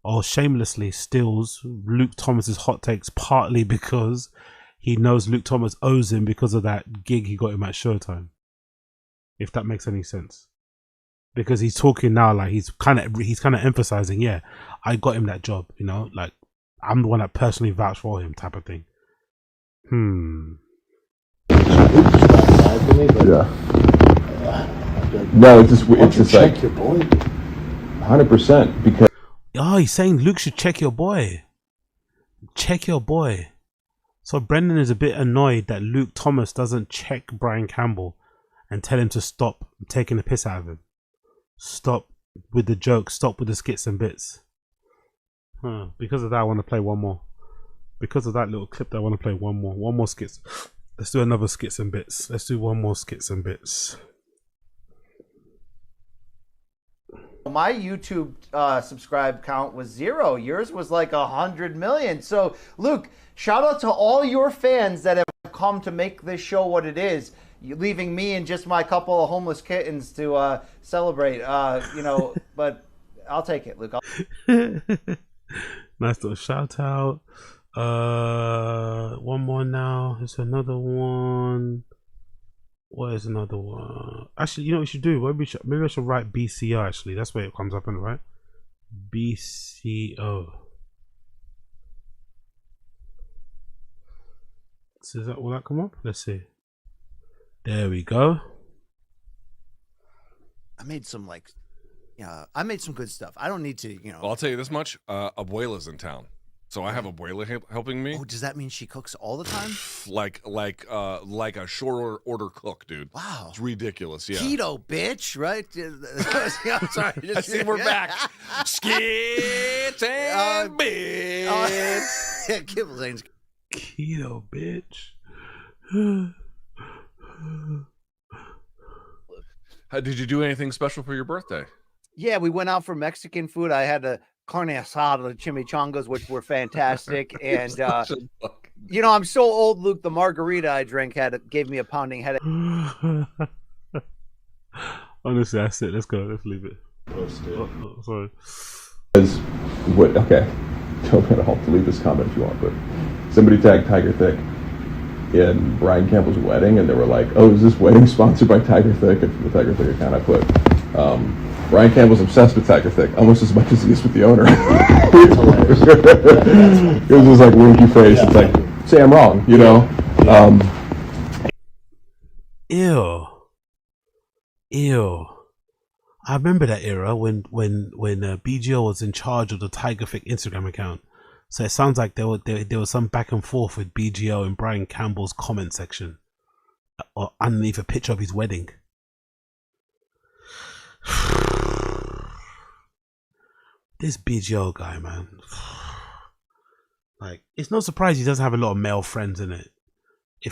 or shamelessly steals Luke Thomas's hot takes, partly because he knows Luke Thomas owes him because of that gig he got him at Showtime. If that makes any sense, because he's talking now like he's kind of emphasizing, yeah, I got him that job, you know, like I'm the one that personally vouched for him, type of thing. Yeah. No, it's just like 100%, because he's saying Luke should check your boy. Check your boy. So Brendan is a bit annoyed that Luke Thomas doesn't check Brian Campbell and tell him to stop taking the piss out of him. Stop with the jokes. Stop with the skits and bits. Because of that, I want to play one more. Because of that little clip, I want to play one more skits. Let's do another skits and bits. Let's do one more skits and bits. My YouTube subscribe count was 0. Yours was like 100 million. So, Luke, shout out to all your fans that have come to make this show what it is. You leaving me and just my couple of homeless kittens to celebrate. You know, but I'll take it, Luke. Nice little shout out. One more now. There's another one. What is another one? Actually, you know what we should do? Maybe I should write BCO. Actually, that's where it comes up in, right? BCO. So will that come up? Let's see. There we go. I made some I made some good stuff. I don't need to, you know. Well, I'll tell you this much: Abuela's in town. So I have Abuela helping me. Oh, does that mean she cooks all the time? like a short order cook, dude. Wow, it's ridiculous. Yeah, keto, bitch, right? I'm sorry. I see we're back. Skits and bits. Keto, bitch. Did you do anything special for your birthday? Yeah, we went out for Mexican food. I had a carne asada, chimichangas, which were fantastic. And, you know, I'm so old, Luke, the margarita I drank gave me a pounding headache. Honestly, that's it. Let's go. Let's leave it. Sorry. Okay. I'll delete this comment if you want, but somebody tagged Tiger Thick in Brian Campbell's wedding, and they were like, oh, is this wedding sponsored by Tiger Thick? And from the Tiger Thick account I put, Brian Campbell's obsessed with Tiger Thick, almost as much as he is with the owner. It was just like winky face. It's like, say I'm wrong, you know? Ew. I remember that era when BGO was in charge of the Tiger Thick Instagram account. So it sounds like there was some back and forth with BGO and Brian Campbell's comment section, or underneath a picture of his wedding. This BGO guy, man. Like, it's no surprise he doesn't have a lot of male friends in it.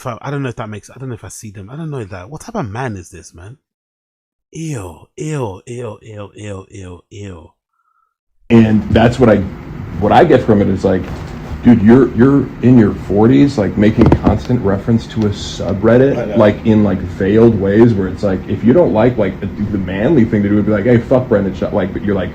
I don't know if that makes, I don't know if I see them. I don't know that. What type of man is this, man? Ew. And that's what I get from it is like, dude, you're in your 40s, like making constant reference to a subreddit, like in like veiled ways where it's like, if you don't like the manly thing to do would be like, hey, fuck Brendan Schaub, like, but you're like,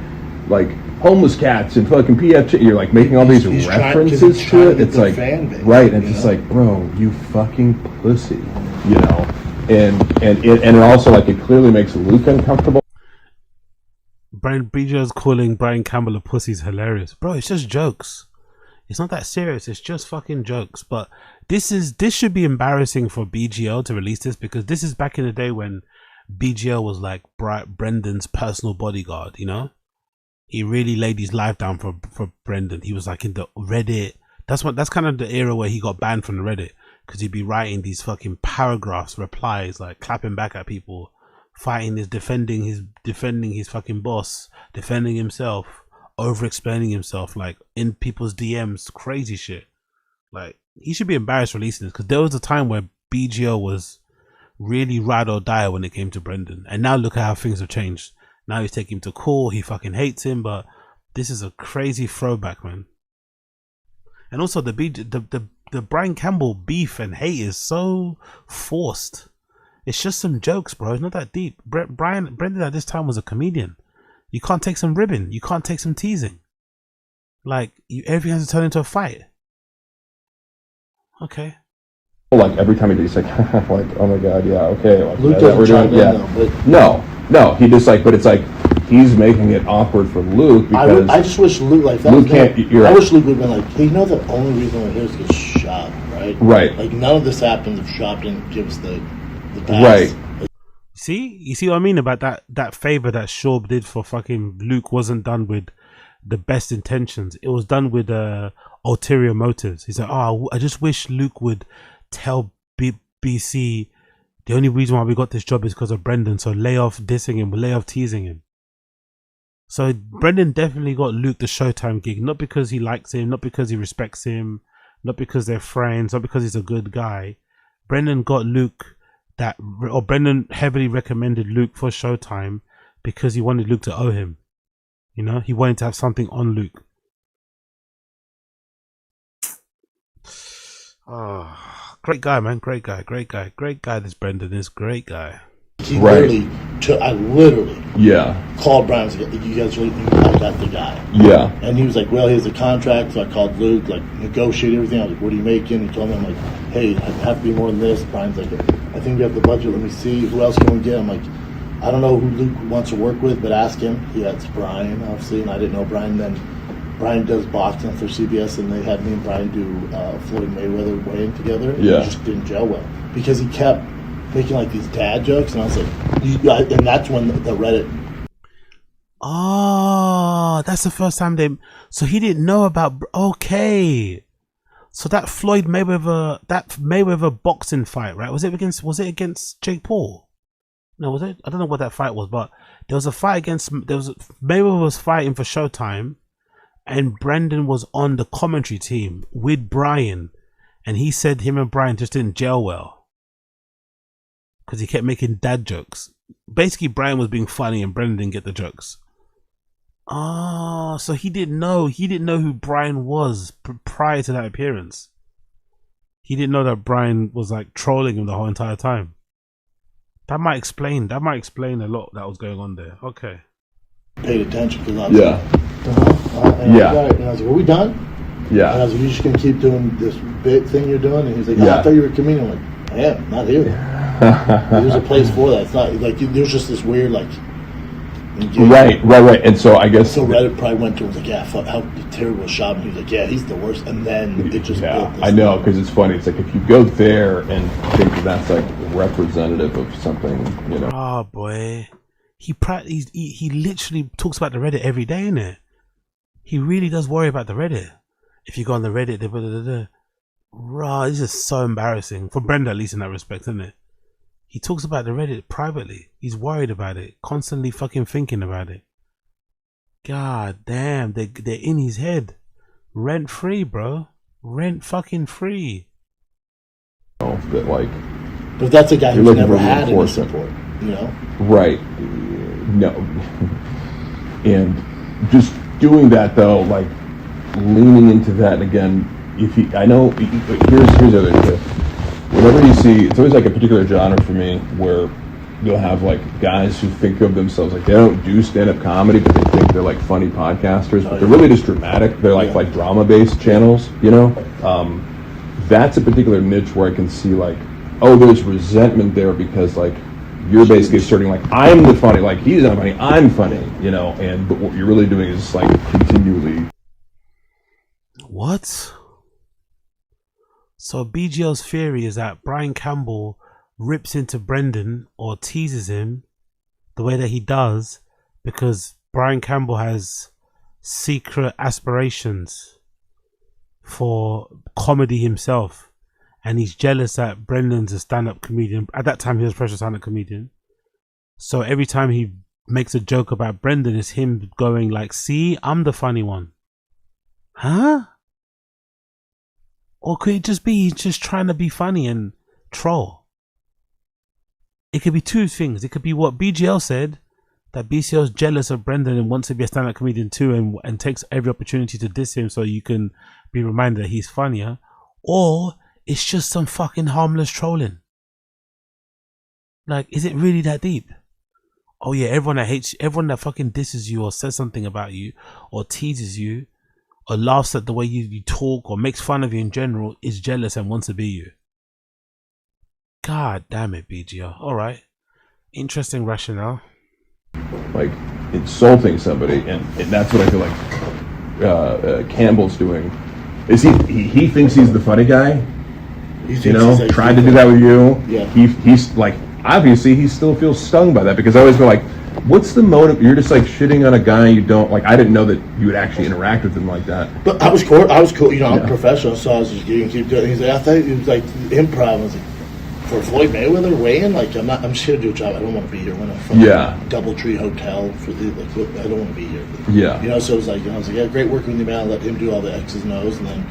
like homeless cats and fucking PF. You're like making all these references to it. It's like right, and it's just like, bro, you fucking pussy, you know. And it also like it clearly makes Luke uncomfortable. Brian BJ's calling Brian Campbell a pussy is hilarious, bro. It's just jokes. It's not that serious. It's just fucking jokes. But this should be embarrassing for BGL to release this, because this is back in the day when BGL was like Brendan's personal bodyguard. You know, he really laid his life down for Brendan. He was like in the Reddit. That's kind of the era where he got banned from the Reddit, because he'd be writing these fucking paragraphs, replies, like clapping back at people, fighting his defending his fucking boss, defending himself, over explaining himself, like in people's DMs, crazy shit. Like, he should be embarrassed releasing this, because there was a time where BGO was really ride or die when it came to Brendan, and now look at how things have changed. Now he's taking him to court, he fucking hates him, but this is a crazy throwback, man. And also the Brian Campbell beef and hate is so forced. It's just some jokes, bro. It's not that deep. Brendan at this time was a comedian. You can't take some ribbing. You can't take some teasing. Like, everything has to turn into a fight. Okay. Like every time he's like, like, oh my god, yeah, okay. Like, Luke yeah, doesn't chime in though, but no, he just like, but it's like he's making it awkward for Luke because I just wish Luke, like, that Luke was can't. I wish Luke would have been like, hey, you know, the only reason we're here is because Schaub, right? Right. Like, none of this happens if Schaub didn't give us the pass. Right. You see what I mean about that favor that Schaub did for fucking Luke wasn't done with the best intentions. It was done with ulterior motives. He's like, oh, I just wish Luke would tell BC the only reason why we got this job is because of Brendan, so lay off dissing him, lay off teasing him. So Brendan definitely got Luke the Showtime gig, not because he likes him, not because he respects him, not because they're friends, not because he's a good guy. Brendan got Luke Brendan heavily recommended Luke for Showtime because he wanted Luke to owe him. You know, he wanted to have something on Luke. Oh, great guy, man. Great guy. This Brendan is great guy. He literally called Brian and said, you guys really think I got the guy? Yeah. And he was like, well, he has a contract, so I called Luke, like, negotiate everything. I was like, what are you making? He told me, I'm like, hey, I have to be more than this. Brian's like, I think we have the budget, let me see, who else can we get? I'm like, I don't know who Luke wants to work with, but ask him. That's Brian, obviously, and I didn't know Brian then. Brian does boxing for CBS, and they had me and Brian do Floyd Mayweather weigh-in together, and it just didn't gel well, because he kept making like these dad jokes, and I was like, and that's when the Reddit. Oh, that's the first time so he didn't know about. Okay, so that Floyd Mayweather boxing fight, right? Was it against Jake Paul? No, was it? I don't know what that fight was, but there was a fight Mayweather was fighting for Showtime, and Brendan was on the commentary team with Brian, and he said him and Brian just didn't gel well because he kept making dad jokes. Basically, Brian was being funny and Brendan didn't get the jokes. Oh, so he didn't know who Brian was prior to that appearance. He didn't know that Brian was like trolling him the whole entire time. That might explain a lot that was going on there. Okay. Paid attention because I was and I was like, are we done? Yeah. And I was like, you're just gonna keep doing this big thing you're doing? And he's like, I thought you were a comedian. I'm like, I am, not here. There's a place for that. It's not like there's just this weird like right. And so I guess Reddit probably went to him, was like, yeah, fuck, how terrible was Schaub? And he was like, yeah, he's the worst. And then it just built this I know, because it's funny. It's like if you go there and think that's like representative of something, you know. Oh boy, he literally talks about the Reddit every day, innit? He really does worry about the Reddit. If you go on the Reddit, Raw, this is so embarrassing for Brenda, at least in that respect, isn't it? He talks about the Reddit privately. He's worried about it, constantly fucking thinking about it. God damn, they're in his head, rent free, bro, rent fucking free. Oh, that like, but that's a guy who's never had any support, you know? Right. No. And just doing that though, like leaning into that again. I know, here's the other thing. Whenever you see, it's always like a particular genre for me where you'll have like guys who think of themselves like they don't do stand-up comedy, but they think they're like funny podcasters, but they're really just dramatic. They're like drama-based channels, you know. That's a particular niche where I can see like, oh, there's resentment there because like you're basically asserting like I'm the funny, like he's not funny, I'm funny, you know. And but what you're really doing is like continually. What? So BGL's theory is that Brian Campbell rips into Brendan or teases him the way that he does because Brian Campbell has secret aspirations for comedy himself, and he's jealous that Brendan's a stand-up comedian. At that time he was a professional stand-up comedian, so every time he makes a joke about Brendan, it's him going like, see, I'm the funny one. Huh? Or could it just be he's just trying to be funny and troll? It could be two things. It could be what BGL said, that BCL's jealous of Brendan and wants to be a stand-up comedian too, and takes every opportunity to diss him so you can be reminded that he's funnier. Or it's just some fucking harmless trolling. Like, is it really that deep? Oh yeah, everyone that fucking disses you or says something about you or teases you or laughs at the way you talk or makes fun of you in general is jealous and wants to be you. God damn it, BGL. Alright. Interesting rationale. Like insulting somebody, and that's what I feel like Campbell's doing. Is he thinks he's the funny guy? You know, like, tried to do that with you. Yeah. He's like, obviously he still feels stung by that, because I always go like, what's the motive? You're just like shitting on a guy you don't like. I didn't know that you would actually interact with him like that. But I was cool. You know, I'm a professional, so I was just keep doing. He's like, I thought it was like improv. I was like, for Floyd Mayweather weighing, like I'm just here to do a job. I don't want to be here. When I'm from DoubleTree Hotel for the I don't want to be here. Yeah. You know, so it was like, I was like, yeah, great working with you, man. I let him do all the X's and O's, and then,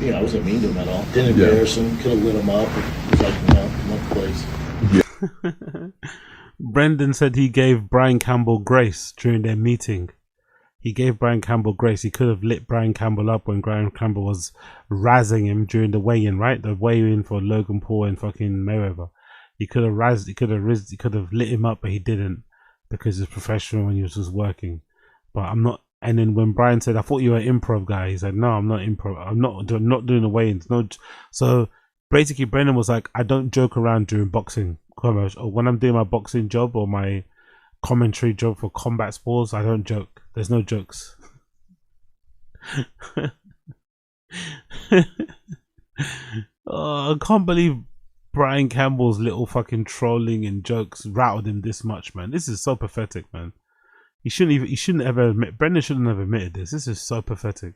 you know, I wasn't mean to him at all. Didn't embarrass him. Could have lit him up. It was like, you know, one place. Yeah. Brendan said he gave Brian Campbell grace during their meeting. He gave Brian Campbell grace. He could have lit Brian Campbell up when Brian Campbell was razzing him during the weigh-in, right? The weigh-in for Logan Paul and fucking Mayweather. He could have lit him up, but he didn't, because he's professional and he was just working. But I'm not. And then when Brian said, "I thought you were an improv guy," he said, "No, I'm not improv. I'm not doing the weigh-ins." No. So basically, Brendan was like, "I don't joke around during boxing commercial, or when I'm doing my boxing job or my commentary job for combat sports. I don't joke. There's no jokes." Oh, I can't believe Brian Campbell's little fucking trolling and jokes rattled him this much, man. This is so pathetic, man. He shouldn't ever admit. Brendan shouldn't have admitted this. This is so pathetic.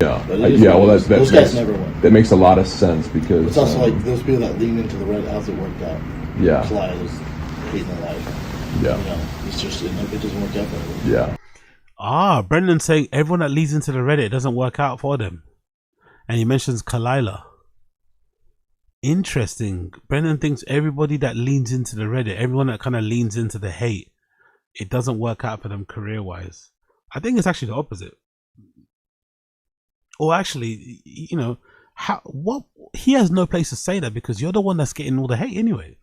Yeah, well, those guys never win. That makes a lot of sense, because it's also like those people that lean into the red. How's it worked out? Yeah, Fly was hating their life. Yeah, you know, it's just it doesn't work out for everyone. Yeah. Brendan's saying everyone that leads into the Reddit doesn't work out for them, and he mentions Kalila. Interesting. Brendan thinks everybody that leans into the Reddit, everyone that kind of leans into the hate, it doesn't work out for them career-wise. I think it's actually the opposite. Or actually, you know, he has no place to say that, because you're the one that's getting all the hate anyway.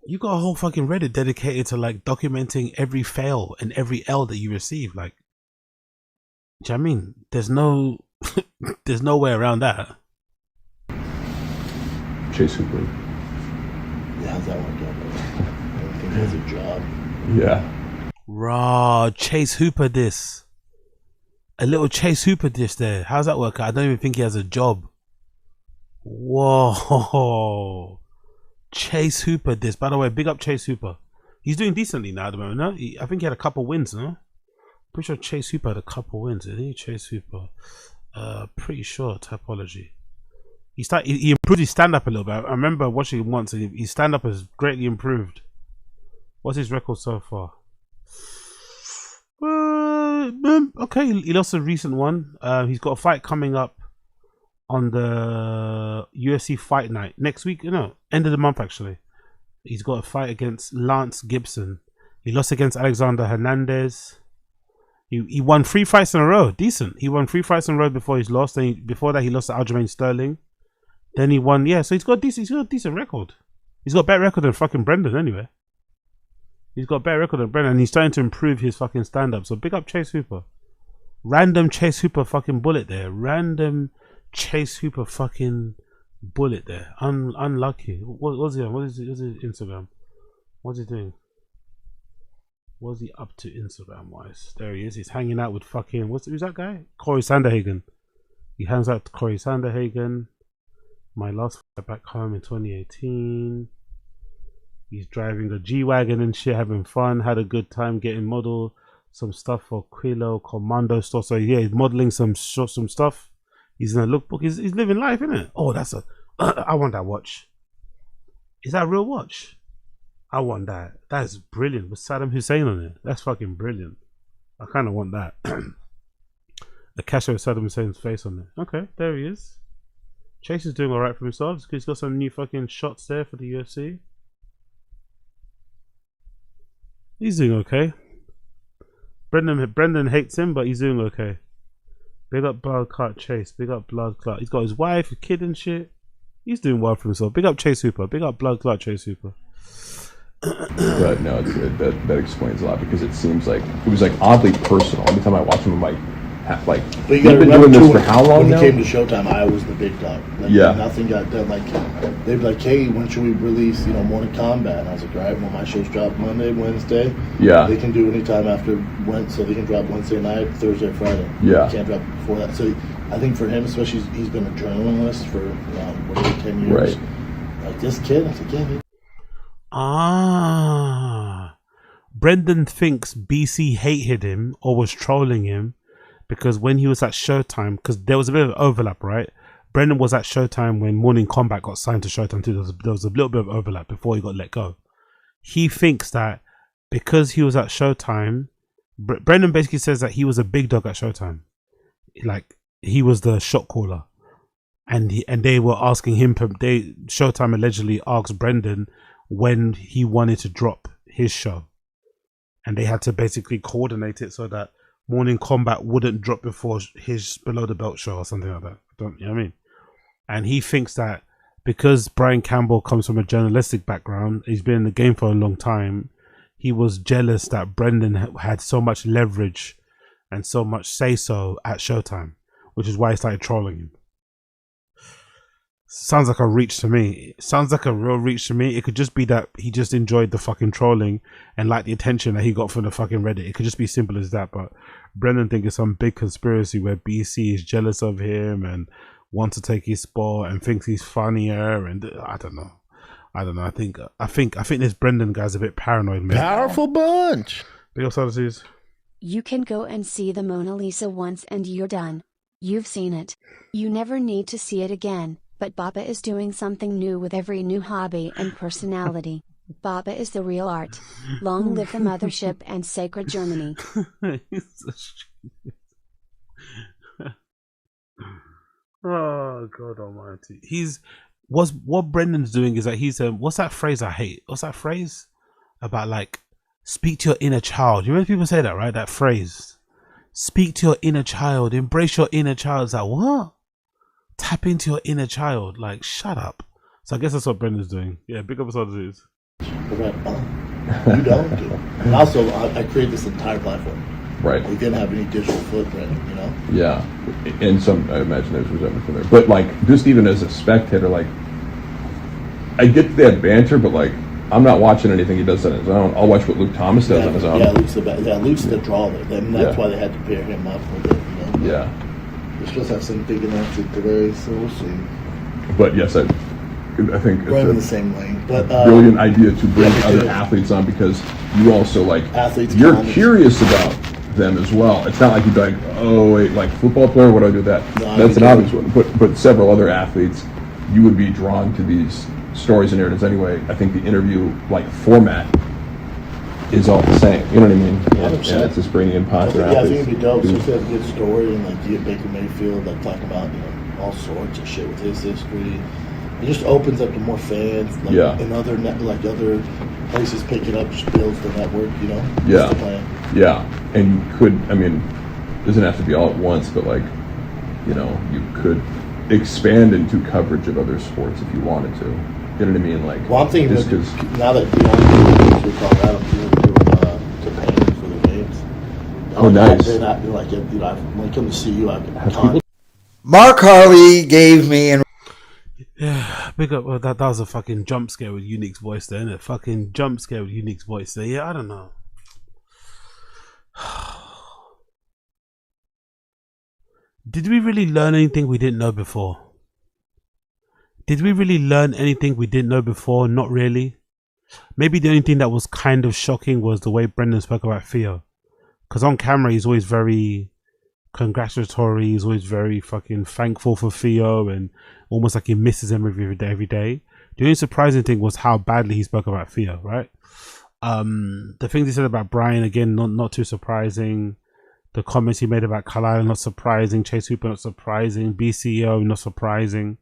You got a whole fucking Reddit dedicated to like documenting every fail and every L that you receive. Like, do you know what I mean? There's no there's no way around that. Chase Hooper. Yeah, how's that work out? I don't think he has a job. Yeah. Raw Chase Hooper this. A little Chase Hooper dish there. How's that work out? I don't even think he has a job. Whoa. Chase Hooper this. By the way, big up Chase Hooper. He's doing decently now at the moment, no? I think he had a couple wins, no? Pretty sure Chase Hooper had a couple wins. I think Chase Hooper. Pretty sure. Typology. He improved his stand-up a little bit. I remember watching him once, and his stand-up has greatly improved. What's his record so far? Okay, he lost a recent one. He's got a fight coming up on the UFC Fight Night next week. End of the month actually. He's got a fight against Lance Gibson. He lost against Alexander Hernandez. He won 3 fights in a row. Decent. He won 3 fights in a row before he's lost. Before that, he lost to Aljamain Sterling. Then he won. Yeah, so he's got a decent record. He's got a better record than fucking Brendan anyway. He's got a better record than Brendan, and he's starting to improve his fucking stand-up. So big up Chase Hooper. Random Chase Hooper fucking bullet there. Random Chase Hooper fucking bullet there. Unlucky. What's he on? What's his Instagram? What's he doing? What's he up to Instagram wise? There he is. He's hanging out with fucking who's that guy? Corey Sanderhagen. He hangs out with Corey Sanderhagen. My last flight back home in 2018. He's driving a G-Wagon and shit, having fun, had a good time getting model some stuff for Quilo Commando store. So yeah, he's modeling some stuff. He's in a lookbook. He's living life, isn't it? Oh, that's I want that watch. Is that a real watch? I want that. That is brilliant. With Saddam Hussein on it. That's fucking brilliant. I kind of want that. A cachet with Saddam Hussein's face on it. Okay, there he is. Chase is doing alright for himself. He's got some new fucking shots there for the UFC. He's doing okay. Brendan hates him, but he's doing okay. Big up Blood Clot Chase. Big up Blood Clot. He's got his wife, a kid and shit. He's doing well for himself. Big up Chase Hooper. Big up Blood Clot Chase Hooper. But no, that explains a lot, because it seems like it was like oddly personal. Every time I watch him, I'm like but you you've been doing this for how long when now? When it came to Showtime, I was the big dog. Like, yeah. Nothing got done. Like, they'd be like, hey, when should we release, Morning Combat? And I was like, all right, well, my shows drop Monday, Wednesday. Yeah. They can do any time after Wednesday, so they can drop Wednesday night, Thursday, Friday. Yeah. You can't drop before that. So I think for him, especially, he's been a journalist for around 10 years. Right. Like, this kid, I was like, yeah. Brendan thinks BC hated him or was trolling him because when he was at Showtime, because there was a bit of overlap, right? Brendan was at Showtime when Morning Combat got signed to Showtime too. There was a little bit of overlap before he got let go. He thinks that because he was at Showtime, Brendan basically says that he was a big dog at Showtime. Like, he was the shot caller. And they were asking him, Showtime allegedly asked Brendan when he wanted to drop his show. And they had to basically coordinate it so that Morning Combat wouldn't drop before his Below the Belt show or something like that. You know what I mean? And he thinks that because Brian Campbell comes from a journalistic background, he's been in the game for a long time, he was jealous that Brendan had so much leverage and so much say-so at Showtime, which is why he started trolling him. Sounds like a reach to me. It sounds like a real reach to me. It could just be that he just enjoyed the fucking trolling and liked the attention that he got from the fucking Reddit. It could just be simple as that. But Brendan thinks it's some big conspiracy where BC is jealous of him and wants to take his spot and thinks he's funnier. And I don't know. I think this Brendan guy's a bit paranoid, man. Powerful bunch. Big up, Sadasies. You can go and see the Mona Lisa once and you're done. You've seen it. You never need to see it again. But Baba is doing something new with every new hobby and personality. Baba is the real art. Long live the mothership and sacred Germany. Oh God Almighty! What Brendan's doing is that he's what's that phrase I hate? What's that phrase about, like, speak to your inner child? You remember people say that, right? That phrase, speak to your inner child, embrace your inner child. It's like, what? Tap into your inner child. Like, shut up. So I guess that's what Brendan's doing. Yeah, big up as is. You don't do. And also, I created this entire platform. Right. We didn't have any digital footprint, Yeah. And I imagine there's resentment from there. But, like, just even as a spectator, like, I get that banter, but, like, I'm not watching anything he does on his own. I'll watch what Luke Thomas does on his own. Yeah, Luke's the draw there. And that's why they had to pair him up with it, Yeah. We're supposed to have some big announcement today, so we'll see. But yes, I think we're in the same lane. But brilliant idea to bring other athletes on, because you also, like, you're curious about them as well. It's not like you'd be like, oh wait, like, football player, what do I do with that? No, that's an obvious one. But several other athletes, you would be drawn to these stories and narratives anyway. I think the interview, like, format is all the same. You know what I mean? And it's just bringing in popular athletes. Yeah, I think it'd be dope. So if you have a good story, and, like, you get Baker Mayfield, like, talking about, all sorts of shit with his history. It just opens up to more fans, like, and other places pick it up, just builds the network, Yeah. That's the plan. Yeah. And you could, I mean, it doesn't have to be all at once, but, like, you could expand into coverage of other sports if you wanted to. You know what I mean? Like, well, I'm thinking just because now that Deion to Colorado, people are doing to paying for the games. Oh, nice. They're like, dude, when I come to see you, Mark Harley gave me and yeah, big up. Well, that was a fucking jump scare with Unique's voice there, innit? Fucking jump scare with Unique's voice there. Yeah, I don't know. Did we really learn anything we didn't know before? Did we really learn anything we didn't know before? Not really. Maybe the only thing that was kind of shocking was the way Brendan spoke about Theo. Because on camera, he's always very congratulatory. He's always very fucking thankful for Theo and almost like he misses him every day. The only surprising thing was how badly he spoke about Theo, right? The things he said about Brian, again, not too surprising. The comments he made about Kalila, not surprising. Chase Hooper, not surprising. BCO, not surprising.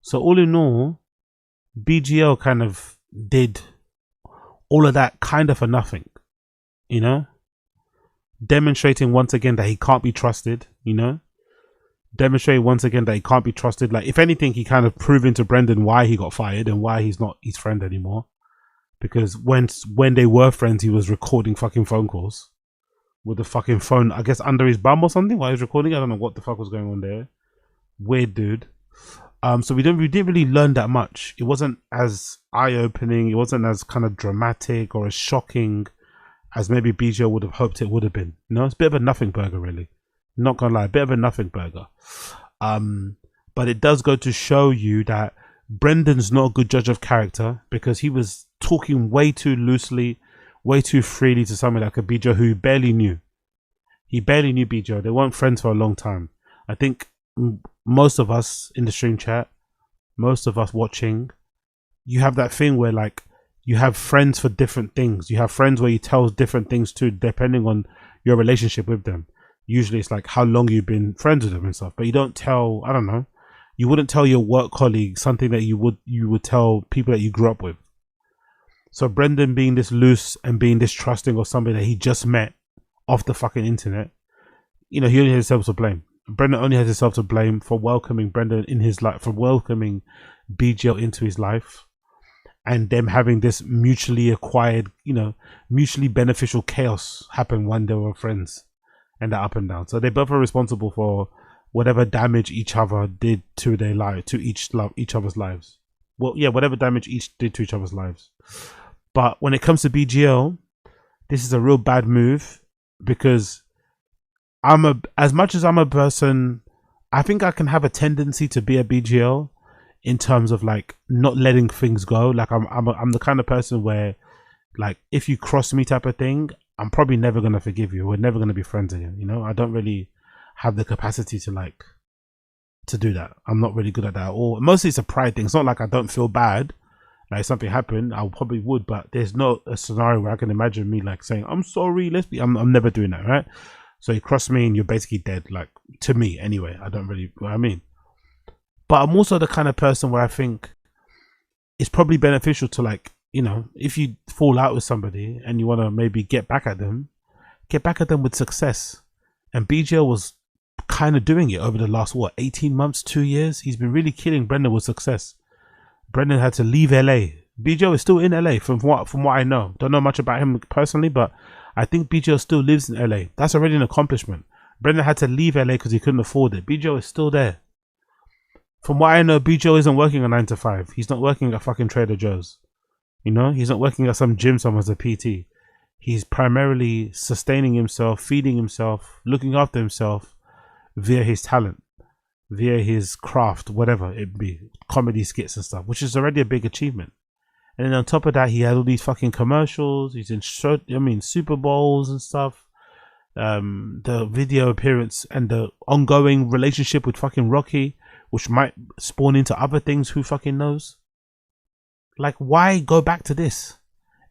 So all in all, BGL kind of did all of that kind of for nothing, you know? Demonstrating once again that he can't be trusted, you know? Demonstrating once again that he can't be trusted. Like, if anything, he kind of proven to Brendan why he got fired and why he's not his friend anymore. Because when they were friends, he was recording fucking phone calls with the fucking phone, I guess, under his bum or something while he was recording. I don't know what the fuck was going on there. Weird dude. So we didn't really learn that much. It wasn't as eye-opening. It wasn't as kind of dramatic or as shocking as maybe BGO would have hoped it would have been. You know, it's a bit of a nothing burger, really. Not gonna lie, a bit of a nothing burger. But it does go to show you that Brendan's not a good judge of character, because he was talking way too loosely, way too freely to somebody like a BGO who he barely knew. He barely knew BGO. They weren't friends for a long time. I think most of us in the stream chat, most of us watching, you have that thing where, like, you have friends for different things. You have friends where you tell different things to, depending on your relationship with them. Usually it's like how long you've been friends with them and stuff. But you don't tell, I don't know, you wouldn't tell your work colleague something that you would tell people that you grew up with. So Brendan being this loose and being this trusting of somebody that he just met off the fucking internet, you know, he only has himself to blame. Brendan only has himself to blame for welcoming Brendan in his life, for welcoming BGL into his life, and them having this mutually acquired, you know, mutually beneficial chaos happen when they were friends, and that up and down. So they both are responsible for whatever damage each other did to their life, to each other's lives. Well, yeah, whatever damage each did to each other's lives. But when it comes to BGL, this is a real bad move, because as much as I'm a person, I think I can have a tendency to be a BGL in terms of like not letting things go. Like I'm the kind of person where, like, if you cross me type of thing, I'm probably never gonna forgive you. We're never gonna be friends again. You know, I don't really have the capacity to do that. I'm not really good at that. Or mostly it's a pride thing. It's not like I don't feel bad. Like, if something happened, I probably would, but there's not a scenario where I can imagine me like saying, I'm sorry, I'm never doing that, right? So you cross me and you're basically dead, like, to me anyway. I don't really, you know what I mean? But I'm also the kind of person where I think it's probably beneficial to, like, you know, if you fall out with somebody and you want to maybe get back at them with success. And BGL was kind of doing it over the last, 18 months, 2 years? He's been really killing Brendan with success. Brendan had to leave LA. BGL is still in LA from what I know. Don't know much about him personally, but I think BGL still lives in LA. That's already an accomplishment. Brendan had to leave LA because he couldn't afford it. BGL is still there. From what I know, BGL isn't working a 9 to 5. He's not working at fucking Trader Joe's. You know, he's not working at some gym somewhere as a PT. He's primarily sustaining himself, feeding himself, looking after himself via his talent, via his craft, whatever it be, comedy skits and stuff, which is already a big achievement. And then on top of that, he had all these fucking commercials. He's in Super Bowls and stuff. The video appearance and the ongoing relationship with fucking Rocky, which might spawn into other things, who fucking knows? Like, why go back to this?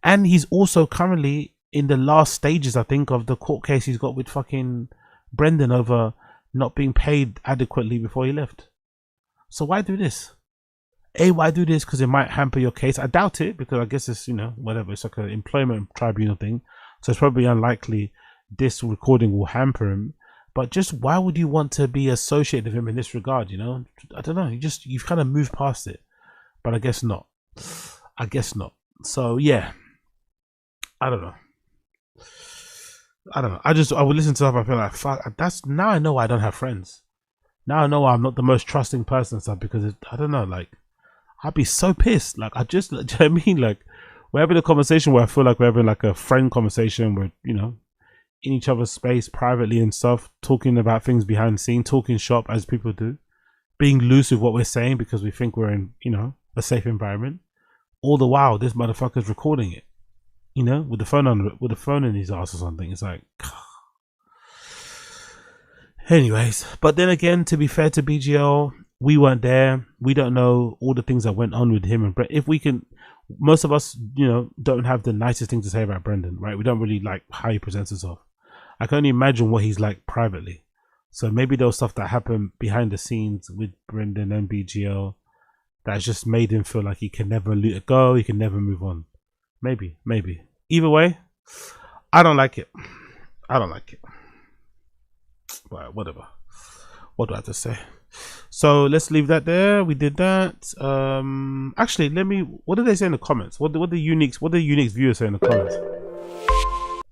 And he's also currently in the last stages, I think, of the court case he's got with fucking Brendan over not being paid adequately before he left. So why do this? Why do this? Because it might hamper your case. I doubt it, because I guess it's, you know, whatever. It's like an employment tribunal thing. So it's probably unlikely this recording will hamper him. But just why would you want to be associated with him in this regard, you know? I don't know. You've kind of moved past it. But I guess not. I guess not. So yeah, I don't know. I would listen to stuff. I feel like fuck. That's now I know why I don't have friends. Now I know why I'm not the most trusting person and stuff because I don't know. Like I'd be so pissed. Like I just, do you know what I mean? Like we're having a conversation where I feel like we're having like a friend conversation where, you know, in each other's space privately and stuff, talking about things behind the scene, talking shop as people do, being loose with what we're saying because we think we're in, you know, a safe environment. All the while, this motherfucker's recording it, you know, with the phone in his ass or something. It's like, anyways. But then again, to be fair to BGL, we weren't there. We don't know all the things that went on with him and Brett. If we can, most of us, you know, don't have the nicest thing to say about Brendan, right? We don't really like how he presents himself. I can only imagine what he's like privately. So maybe there was stuff that happened behind the scenes with Brendan and BGL that's just made him feel like he can never let it go. He can never move on. Maybe. Either way, I don't like it. But whatever. What do I have to say? So let's leave that there. We did that. Actually, what did they say in the comments? What the Uniques viewers say in the comments?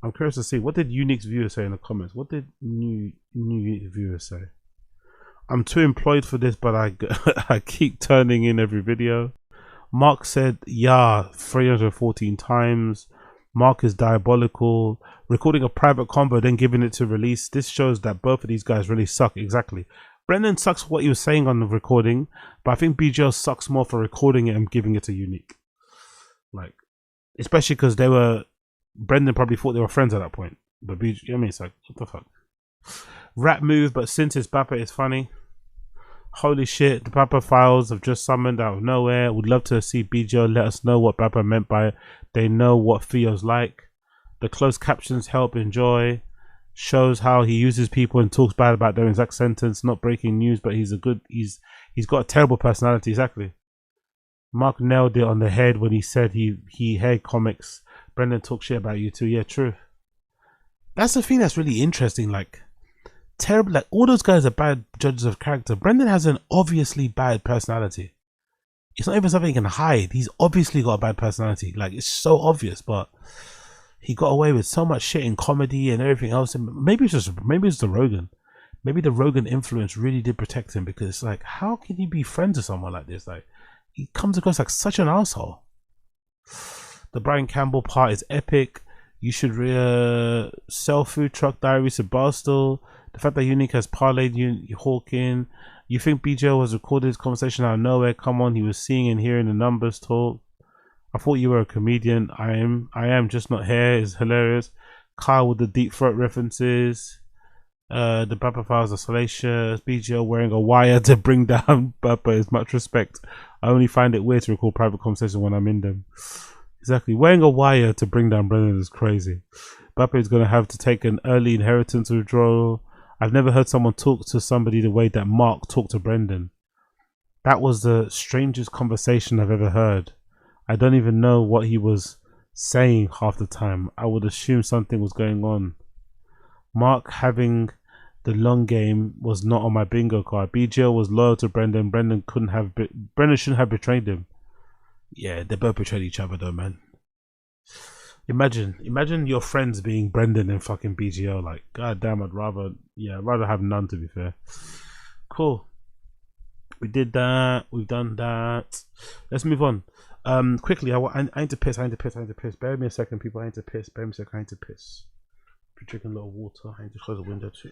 I'm curious to see. What did Uniques viewers say in the comments? What did new viewers say? I'm too employed for this, but I keep turning in every video. Mark said, yeah, 314 times. Mark is diabolical. Recording a private combo, then giving it to release. This shows that both of these guys really suck. Exactly. Brendan sucks for what he was saying on the recording, but I think BGL sucks more for recording it and giving it to Unique. Like, especially because Brendan probably thought they were friends at that point. But BGL, I mean, it's like, what the fuck? Rap move, but since it's Bappa, it's funny. Holy shit, the Bappa files have just summoned out of nowhere. Would love to see BGL let us know what Bappa meant by it. They know what Theo's like. The closed captions help enjoy. Shows how he uses people and talks bad about their exact sentence. Not breaking news, but he's got a terrible personality. Exactly. Mark nailed it on the head when he said he hated comics. Brendan talk shit about you too. Yeah, true. That's the thing that's really interesting. Like, terrible. Like, all those guys are bad judges of character. Brendan has an obviously bad personality. It's not even something he can hide. He's obviously got a bad personality. Like, it's so obvious, but he got away with so much shit in comedy and everything else. And maybe it's the Rogan. Maybe the Rogan influence really did protect him, because it's like, how can you be friends with someone like this? Like, he comes across like such an asshole. The Brian Campbell part is epic. You should sell food truck diaries to Barstool. The fact that Unique has parlayed Hawking. You think BJ was recorded his conversation out of nowhere? Come on, he was seeing and hearing the numbers talk. I thought you were a comedian. I am just not here. It's hilarious. Kyle with the deep throat references. The Bappa files are salacious. BGL wearing a wire to bring down Bappa is much respect. I only find it weird to record private conversations when I'm in them. Exactly. Wearing a wire to bring down Brendan is crazy. Bappa is going to have to take an early inheritance withdrawal. I've never heard someone talk to somebody the way that Mark talked to Brendan. That was the strangest conversation I've ever heard. I don't even know what he was saying half the time. I would assume something was going on. Mark having the long game was not on my bingo card. BGL was loyal to Brendan. Brendan shouldn't have betrayed him. Yeah, they both betrayed each other though, man. Imagine your friends being Brendan and fucking BGL. Like, god damn, I'd rather have none, to be fair. Cool. We did that. We've done that. Let's move on. Quickly, I need to piss. Bear with me a second, people. I need to piss. Bear with me a second. I need to piss. Be drinking a lot of water. I need to close the window too.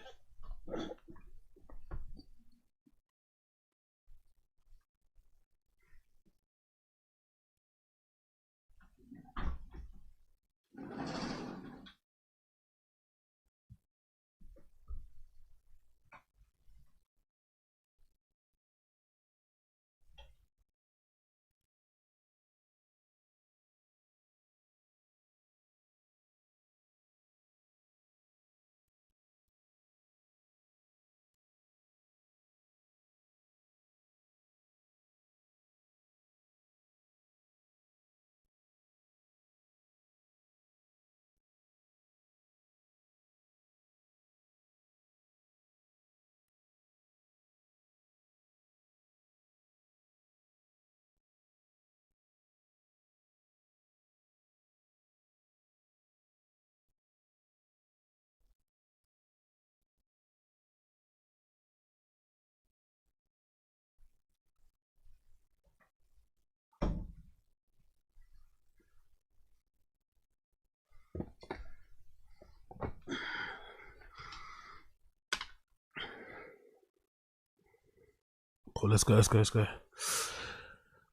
Cool. Let's go.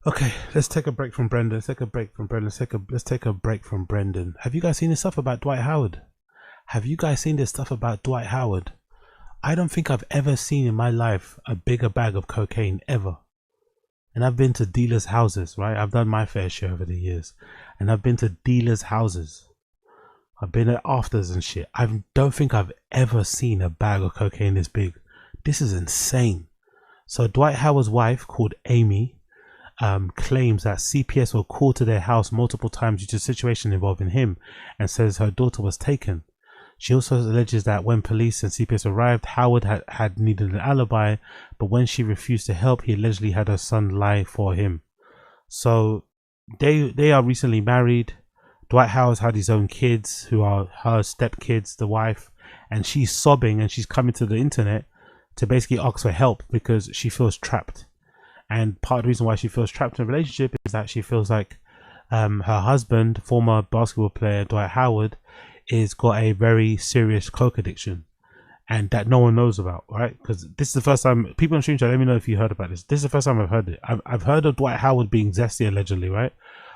Okay, let's take a break from Brendan. Let's take a break from Brendan. Have you guys seen this stuff about Dwight Howard? I don't think I've ever seen in my life a bigger bag of cocaine ever. And I've been to dealers' houses, right? I've done my fair share over the years. And I've been to dealers' houses. I've been at afters and shit. I don't think I've ever seen a bag of cocaine this big. This is insane. So Dwight Howard's wife, called Amy, claims that CPS were called to their house multiple times due to a situation involving him, and says her daughter was taken. She also alleges that when police and CPS arrived, Howard had needed an alibi, but when she refused to help, he allegedly had her son lie for him. So they are recently married. Dwight Howard's had his own kids, who are her stepkids, the wife, and she's sobbing, and she's coming to the internet to basically ask for help because she feels trapped. And part of the reason why she feels trapped in a relationship is that she feels like her husband, former basketball player Dwight Howard, is got a very serious coke addiction, and that no one knows about, right? Because this is the first time people on stream chat, let me know if you heard about this. This is the first time I've heard it. I've heard of Dwight Howard being zesty allegedly, right?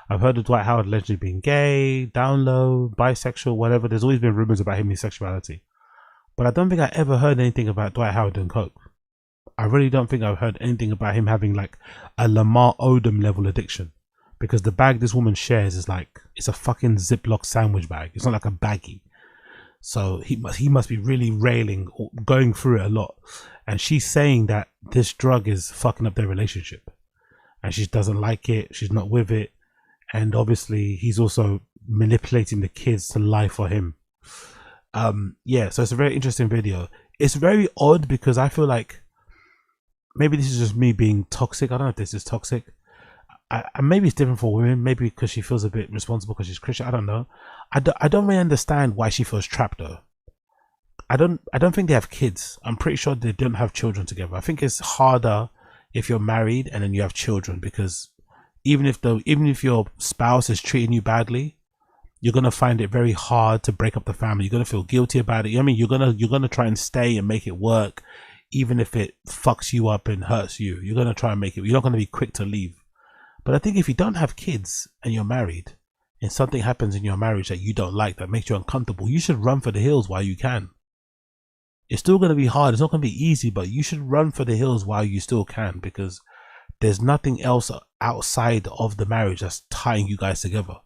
I've heard of Dwight Howard allegedly being gay, down low, bisexual, whatever. There's always been rumors about him, his sexuality, but I don't think I ever heard anything about Dwight Howard doing coke. I really don't think I've heard anything about him having like a Lamar Odom level addiction, because the bag this woman shares is like, it's a fucking Ziploc sandwich bag. It's not like a baggie. So he must be really railing, going through it a lot. And she's saying that this drug is fucking up their relationship, and she doesn't like it. She's not with it. And obviously he's also manipulating the kids to lie for him. Yeah, so it's a very interesting video. It's very odd because I feel like maybe this is just me being toxic. I don't know if this is toxic. Maybe it's different for women. Maybe because she feels a bit responsible because she's Christian. I don't know. I don't really understand why she feels trapped though. I don't think they have kids. I'm pretty sure they don't have children together. I think it's harder if you're married and then you have children, because even if your spouse is treating you badly, you're gonna find it very hard to break up the family. You're gonna feel guilty about it. You know what I mean? You're gonna try and stay and make it work, even if it fucks you up and hurts you. You're gonna try and make it. You're not gonna be quick to leave. But I think if you don't have kids and you're married, and something happens in your marriage that you don't like, that makes you uncomfortable, you should run for the hills while you can. It's still going to be hard. It's not going to be easy, but you should run for the hills while you still can, because there's nothing else outside of the marriage that's tying you guys together.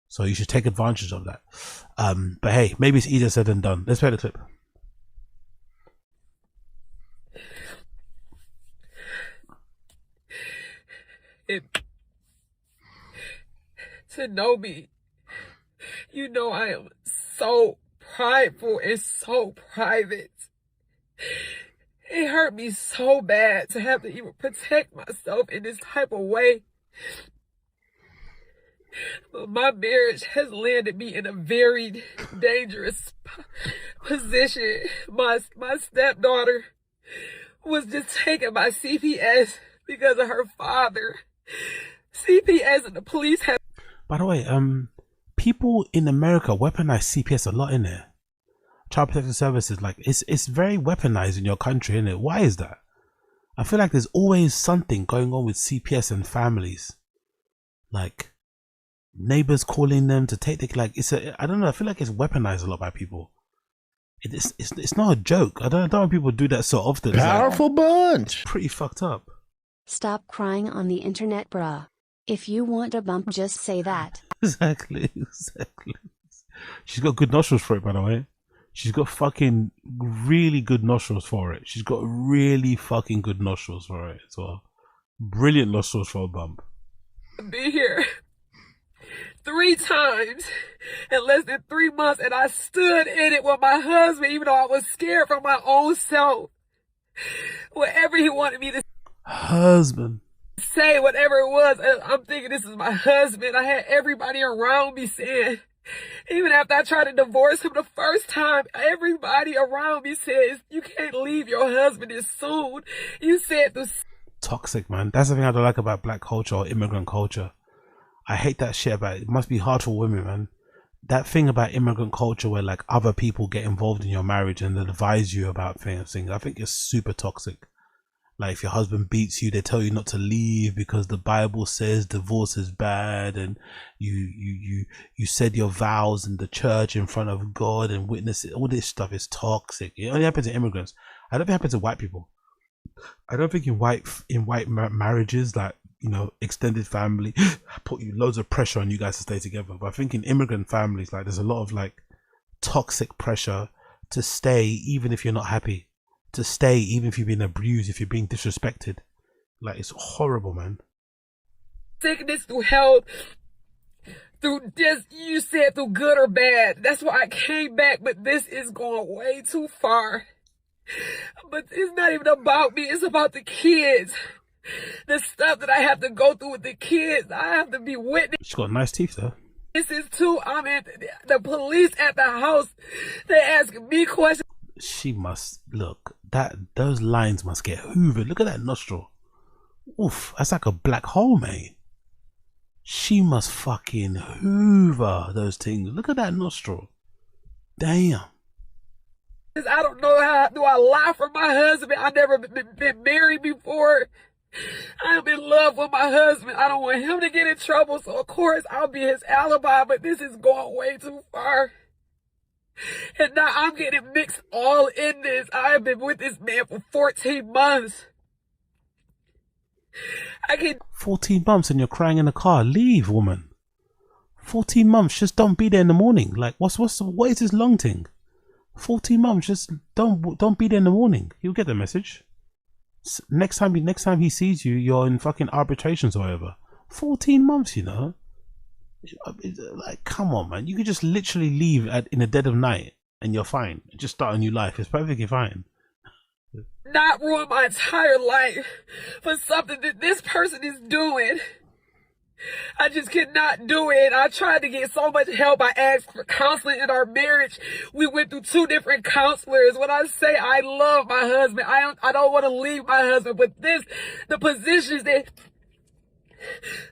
So you should take advantage of that. But hey, maybe it's easier said than done. Let's play the clip. To know me, you know I am so prideful and so private. It hurt me so bad to have to even protect myself in this type of way. But my marriage has landed me in a very dangerous position. My stepdaughter was just taken by CPS because of her father. CPS and the police have... By the way, people in America weaponize CPS a lot in there. Child Protection Services, like it's very weaponized in your country, isn't it? Why is that? I feel like there's always something going on with CPS and families, like neighbors calling them to take the, like, I don't know. I feel like it's weaponized a lot by people. It's not a joke. I don't know why people do that so often. Powerful bunch. Pretty fucked up. Stop crying on the internet, bruh. If you want a bump, just say that. Exactly. She's got good nostrils for it, by the way. She's got fucking really good nostrils for it. She's got really fucking good nostrils for it as well. Brilliant nostrils for a bump. Be here 3 times in less than 3 months, and I stood in it with my husband, even though I was scared for my own self. Whatever he wanted me to husband say, whatever it was, I'm thinking this is my husband. I had everybody around me saying, even after I tried to divorce him the first time, everybody around me says, you can't leave your husband this soon. You said this. Toxic, man. That's the thing I don't like about black culture or immigrant culture. I hate that shit about it. It must be hard for women, man. That thing about immigrant culture where like other people get involved in your marriage and advise you about things, I think it's super toxic. Like if your husband beats you, they tell you not to leave because the Bible says divorce is bad, and you said your vows in the church in front of God and witness it. All this stuff is toxic. It only happens to immigrants. I don't think it happens to white people. I don't think in white marriages, like, you know, extended family, put you loads of pressure on you guys to stay together. But I think in immigrant families, like, there's a lot of like toxic pressure to stay even if you're not happy, to stay even if you've been abused, if you're being disrespected. Like, it's horrible, man. Sickness, through health, through just, you said through good or bad. That's why I came back, but this is going way too far. But it's not even about me, it's about the kids. The stuff that I have to go through with the kids, I have to be witness. She's got nice teeth, though. This is too, I'm at the police at the house. They ask me questions. She must, look, those lines must get hoovered. Look at that nostril. Oof, that's like a black hole, mate. She must fucking hoover those things. Look at that nostril. Damn. I don't know how do I lie for my husband. I've never been married before. I'm in love with my husband. I don't want him to get in trouble, so of course I'll be his alibi, but this is going way too far. And now I'm getting mixed all in this. I've been with this man for 14 months. 14 months and you're crying in the car. Leave, woman. 14 months, just don't be there in the morning. Like, what is this long thing? 14 months, just don't be there in the morning. He'll get the message. Next time he sees you, you're in fucking arbitrations or whatever. 14 months, you know. Like, come on, man. You could just literally leave in the dead of night and you're fine. Just start a new life. It's perfectly fine. Not ruin my entire life for something that this person is doing. I just cannot do it. I tried to get so much help. I asked for counseling in our marriage. We went through 2 different counselors. When I say I love my husband, I don't want to leave my husband, but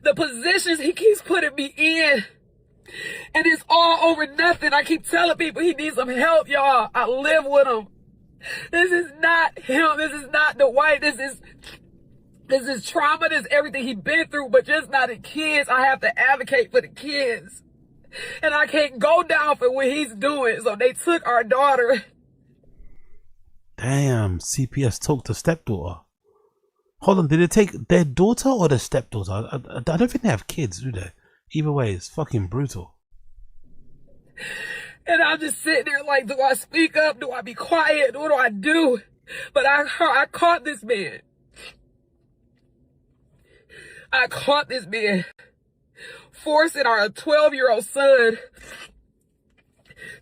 the positions he keeps putting me in, and it's all over nothing. I keep telling people he needs some help, y'all. I live with him. This is not him. This is not Dwight. This is trauma. This is everything he's been through, but just not the kids. I have to advocate for the kids. And I can't go down for what he's doing. So they took our daughter. Damn, CPS talked to stepdaughter. Hold on, did they take their daughter or their stepdaughter? I don't think they have kids, do they? Either way, it's fucking brutal. And I'm just sitting there like, do I speak up? Do I be quiet? What do I do? But I caught this man. I caught this man forcing our 12-year-old son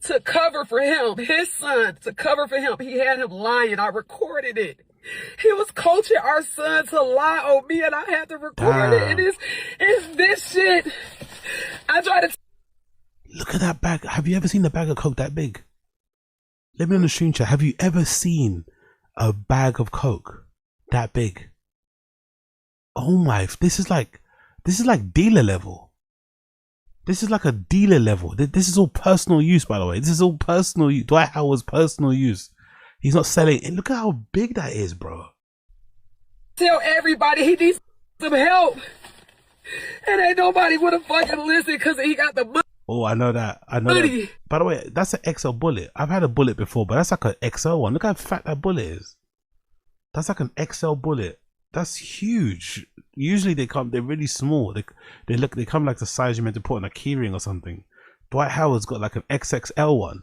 to cover for him, his son, to cover for him. He had him lying. I recorded it. He was coaching our son to lie on me, and I had to record it. And it's this shit. I try to... Look at that bag. Have you ever seen a bag of coke that big? Let me on the screen chat. Have you ever seen a bag of coke that big? Oh my! This is like dealer level. This is like a dealer level. This is all personal use, by the way. This is all personal use. Dwight Howard's personal use. He's not selling. And look at how big that is, bro. Tell everybody he needs some help, and ain't nobody wanna fucking listen because he got the money. Oh, I know that. I know that. By the way, that's an XL bullet. I've had a bullet before, but that's like an XL one. Look how fat that bullet is. That's like an XL bullet. That's huge. Usually they're really small. They come like the size you meant to put on a keyring or something. Dwight Howard's got like an XXL one.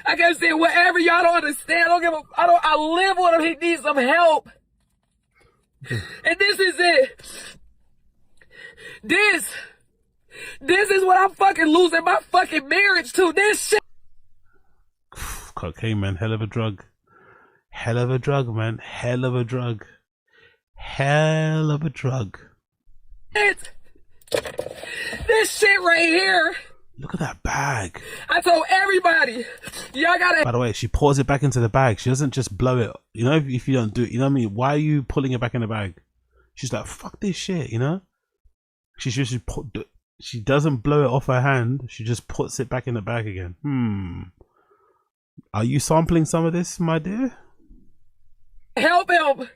I kept saying whatever, y'all don't understand. I live with him. He needs some help. And this is it. This is what I'm fucking losing my fucking marriage to. This shit. Cocaine, man. Hell of a drug. Hell of a drug, man. Hell of a drug. Hell of a drug. This shit right here. Look at that bag. I told everybody, y'all gotta... By the way, she pours it back into the bag. She doesn't just blow it. You know, if you don't do it, you know what I mean? Why are you pulling it back in the bag? She's like, fuck this shit, you know? She doesn't blow it off her hand. She just puts it back in the bag again. Are you sampling some of this, my dear? Help him.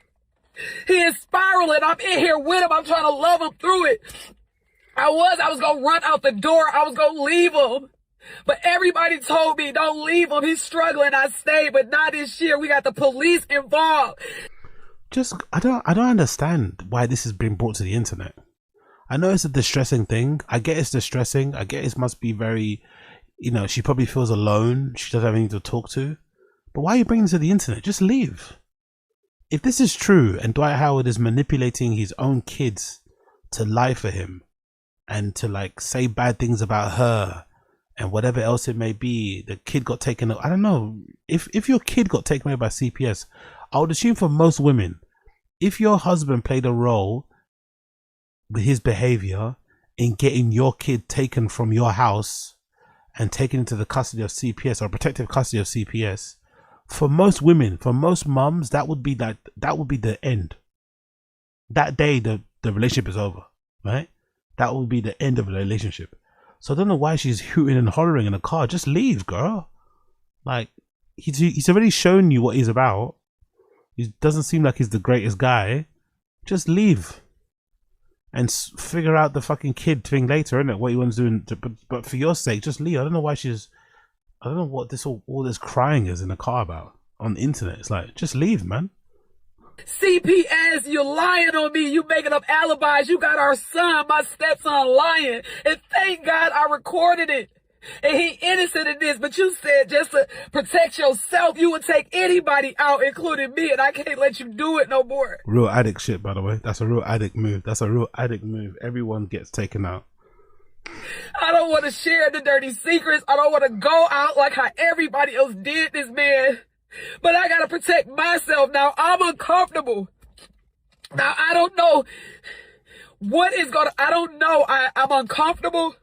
He is spiraling. I'm in here with him. I'm trying to love him through it. I was going to run out the door. I was going to leave him. But everybody told me, don't leave him. He's struggling. I stayed, but not this year. We got the police involved. I don't understand why this has been brought to the internet. I know it's a distressing thing. I get it's distressing. I get it must be very, she probably feels alone. She doesn't have anyone to talk to. But why are you bringing it to the internet? Just leave. If this is true and Dwight Howard is manipulating his own kids to lie for him and to say bad things about her and whatever else it may be, the kid got taken. I don't know. If your kid got taken away by CPS, I would assume for most women, if your husband played a role with his behavior in getting your kid taken from your house and taken into the custody of CPS or protective custody of CPS, for most women, for most mums, that would be the end. That day, the relationship is over, right? That would be the end of the relationship. So I don't know why she's hooting and hollering in the car. Just leave, girl. He's already shown you what he's about. He doesn't seem like he's the greatest guy. Just leave. And figure out the fucking kid thing later, innit? What you want to do. But for your sake, just leave. I don't know why I don't know what all this crying is in the car about on the internet. It's like, just leave, man. CPS, you're lying on me. You making up alibis. You got our son, my stepson, lying. And thank God I recorded it. And he innocent in this, but you said just to protect yourself, you would take anybody out, including me, and I can't let you do it no more. Real addict shit, by the way. That's a real addict move. Everyone gets taken out. I don't want to share the dirty secrets. I don't want to go out like how everybody else did this, man. But I got to protect myself now. I'm uncomfortable. Now, I don't know what is going to... I don't know. I'm uncomfortable.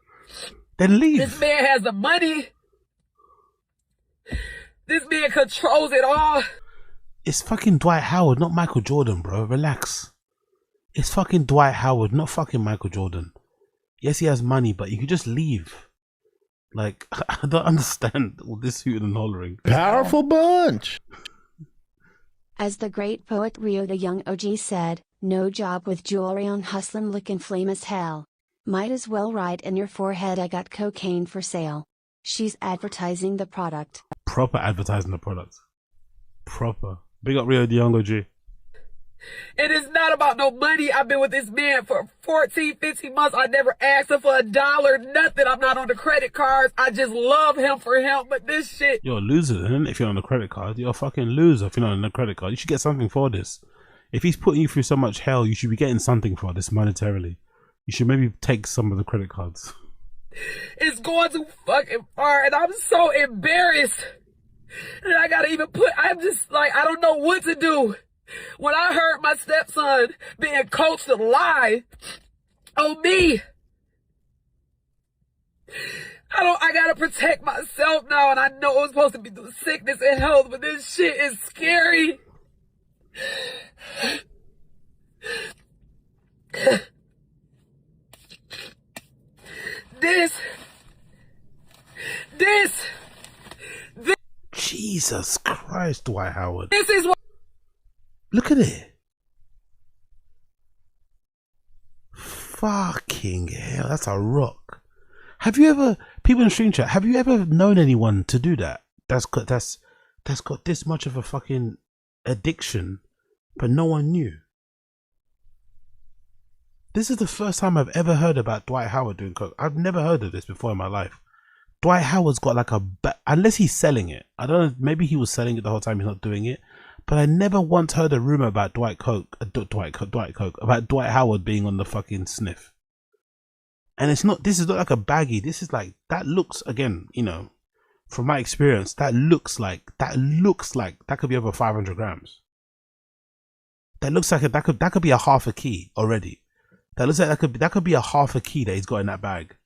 Then leave. This man has the money. This man controls it all. It's fucking Dwight Howard, not Michael Jordan, bro. Relax. It's fucking Dwight Howard, not fucking Michael Jordan. Yes, he has money, but you could just leave. I don't understand all this hooting and hollering. Powerful bunch. As the great poet Rio the Young OG said, no job with jewelry on hustlin' looking flame as hell. Might as well write in your forehead I got cocaine for sale. She's advertising the product. Proper advertising the product. Proper. Big up Rio the Young OG. And it's not about no money. I've been with this man for 14, 15 months. I never asked him for $1, nothing. I'm not on the credit cards. I just love him for him. But this shit... You're a loser, then, if you're on the credit card. You're a fucking loser if you're not on the credit card. You should get something for this. If he's putting you through so much hell, you should be getting something for this monetarily. You should maybe take some of the credit cards. It's going too fucking far, and I'm so embarrassed. And I gotta even I'm just like, I don't know what to do. When I heard my stepson being coached to lie on me, I gotta protect myself now, and I know it was supposed to be through sickness and health, but this shit is scary. This. Jesus Christ, Dwight Howard. This is what. Look at it. Fucking hell, that's a rock. Have you ever, people in stream chat, have you ever known anyone to do that? That's got this much of a fucking addiction, but no one knew. This is the first time I've ever heard about Dwight Howard doing coke. I've never heard of this before in my life. Dwight Howard's got like unless he's selling it. I don't know, maybe he was selling it the whole time, he's not doing it. But I never once heard a rumor about Dwight Howard being on the fucking sniff. And this is not like a baggie. This is like, that looks, again, from my experience, that could be over 500 grams. That looks like that could be a half a key already. That looks like that could be a half a key that he's got in that bag.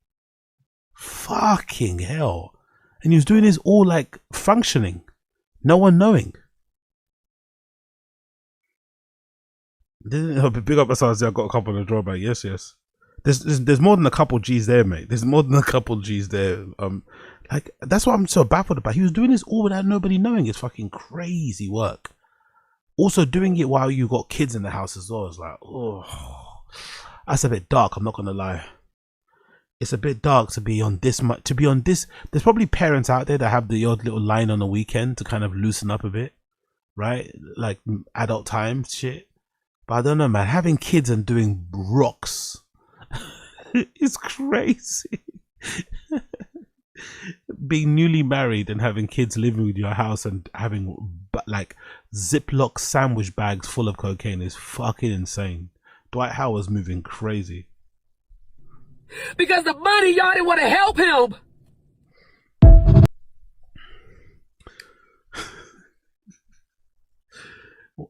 Fucking hell. And he was doing this all like functioning. No one knowing. Big up SRZ, I've got a couple in the drawback. Yes. There's more than a couple G's there, mate. There's more than a couple G's there. Like, that's what I'm so baffled about. He was doing this all without nobody knowing. It's fucking crazy work. Also, doing it while you got kids in the house as well is like, oh, that's a bit dark. I'm not gonna lie. It's a bit dark to be on this much. To be on this, there's probably parents out there that have the odd little line on the weekend to kind of loosen up a bit, right? Like adult time shit. But I don't know, man. Having kids and doing rocks is crazy. Being newly married and having kids living with your house and having like Ziploc sandwich bags full of cocaine is fucking insane. Dwight Howard's moving crazy. Because the money, y'all didn't want to help him.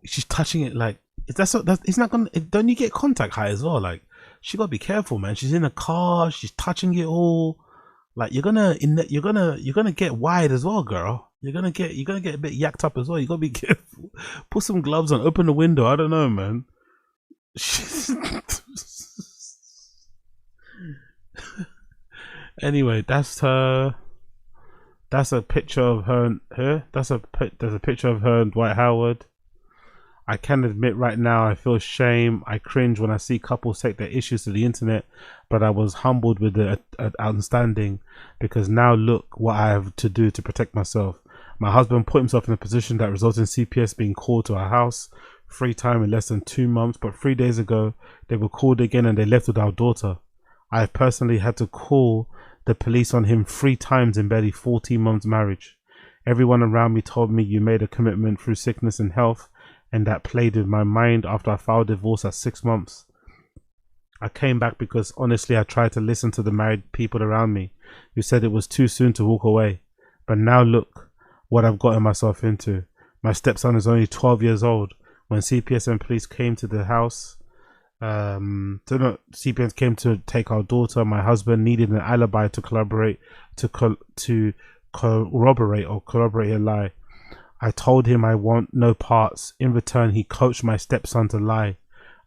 She's touching it like it's not gonna. Don't you get contact high as well? Like she gotta be careful, man. She's in a car. She's touching it all. Like you're gonna get wide as well, girl. You're gonna get a bit yacked up as well. You gotta be careful. Put some gloves on. Open the window. I don't know, man. Anyway, that's her. That's a picture of her. There's a picture of her and Dwight Howard. I can admit right now I feel shame. I cringe when I see couples take their issues to the internet, but I was humbled with the understanding because now look what I have to do to protect myself. My husband put himself in a position that resulted in CPS being called to our house 3 times in less than 2 months, but 3 days ago they were called again and they left with our daughter. I have personally had to call the police on him 3 times in barely 14 months marriage. Everyone around me told me you made a commitment through sickness and health, and that played with my mind after I filed divorce at 6 months. I came back because honestly I tried to listen to the married people around me who said it was too soon to walk away. But now look what I've gotten myself into. My stepson is only 12 years old. When CPS and police came to the house, CPS came to take our daughter, my husband needed an alibi to corroborate a lie. I told him I want no parts. In return, he coached my stepson to lie.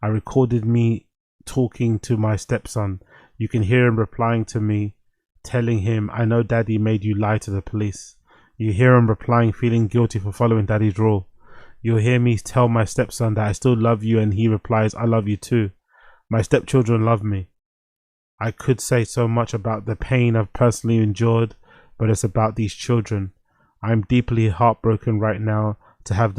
I recorded me talking to my stepson. You can hear him replying to me, telling him, I know daddy made you lie to the police. You hear him replying, feeling guilty for following daddy's rule. You'll hear me tell my stepson that I still love you, and he replies, I love you too. My stepchildren love me. I could say so much about the pain I've personally endured, but it's about these children. I'm deeply heartbroken right now to have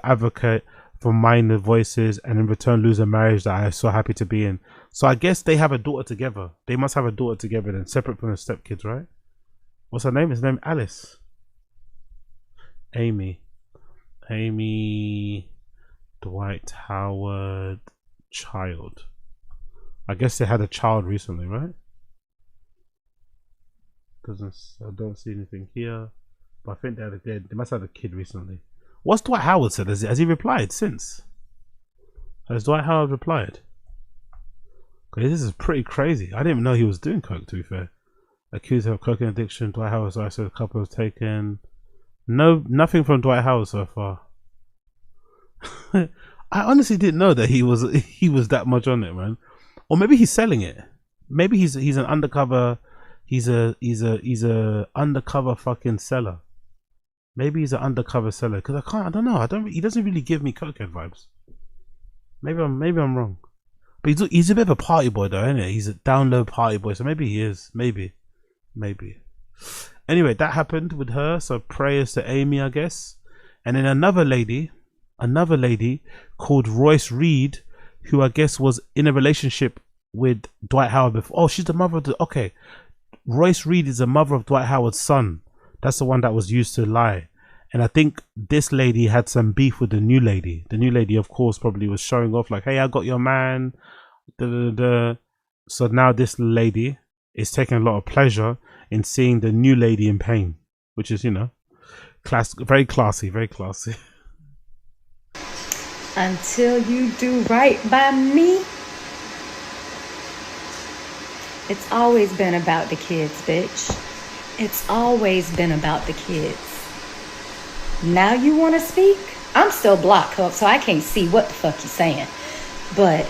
advocate for minor voices and in return lose a marriage that I am so happy to be in. So I guess they have a daughter together. They must have a daughter together then, separate from the stepkids, right? What's her name? His name Alice. Amy, Dwight Howard, child. I guess they had a child recently, right? I don't see anything here. But I think they must have a kid recently. What's Dwight Howard said? Has he replied since? Has Dwight Howard replied? Okay, this is pretty crazy. I didn't even know he was doing coke, to be fair. Accused of cocaine addiction. Dwight Howard, so I said a couple was taken. No, nothing from Dwight Howard so far. I honestly didn't know that he was that much on it, man. Or maybe he's selling it. Maybe he's an undercover. He's a undercover fucking seller. Maybe he's an undercover seller because I don't know. He doesn't really give me cokehead vibes. Maybe I'm wrong. But he's a bit of a party boy though, isn't he? He's a down low party boy, so maybe he is. Maybe. Anyway, that happened with her. So prayers to Amy, I guess. And then another lady called Royce Reed, who I guess was in a relationship with Dwight Howard before. Oh, she's the mother of okay. Royce Reed is the mother of Dwight Howard's son. That's the one that was used to lie. And I think this lady had some beef with the new lady. The new lady, of course, probably was showing off like, hey, I got your man. So now this lady is taking a lot of pleasure in seeing the new lady in pain, which is, very classy. Until you do right by me. It's always been about the kids, bitch. It's always been about the kids. Now you want to speak? I'm still blocked up, so I can't see what the fuck you're saying. But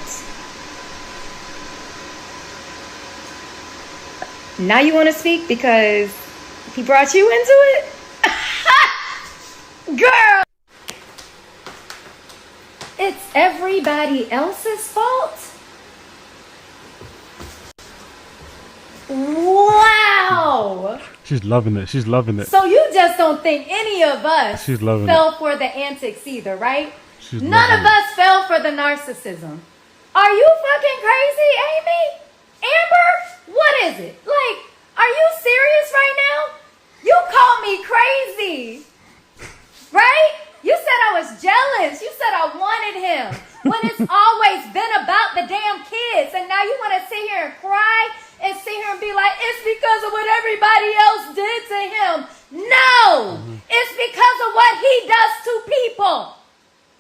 now you want to speak because he brought you into it? Girl! everybody else's fault? Wow! She's loving it. She's loving it. So you just don't think any of us She's loving fell for the antics either, right? She's None loving of us fell for the narcissism. Are you fucking crazy, Amy? Amber? What is it? Like, are you serious right now? You called me crazy. Right? You said I was jealous. You said I wanted him. When it's always been about the damn kids. And now you want to sit here and cry and sit here and be like, it's because of what everybody else did to him. No! It's because of what he does to people.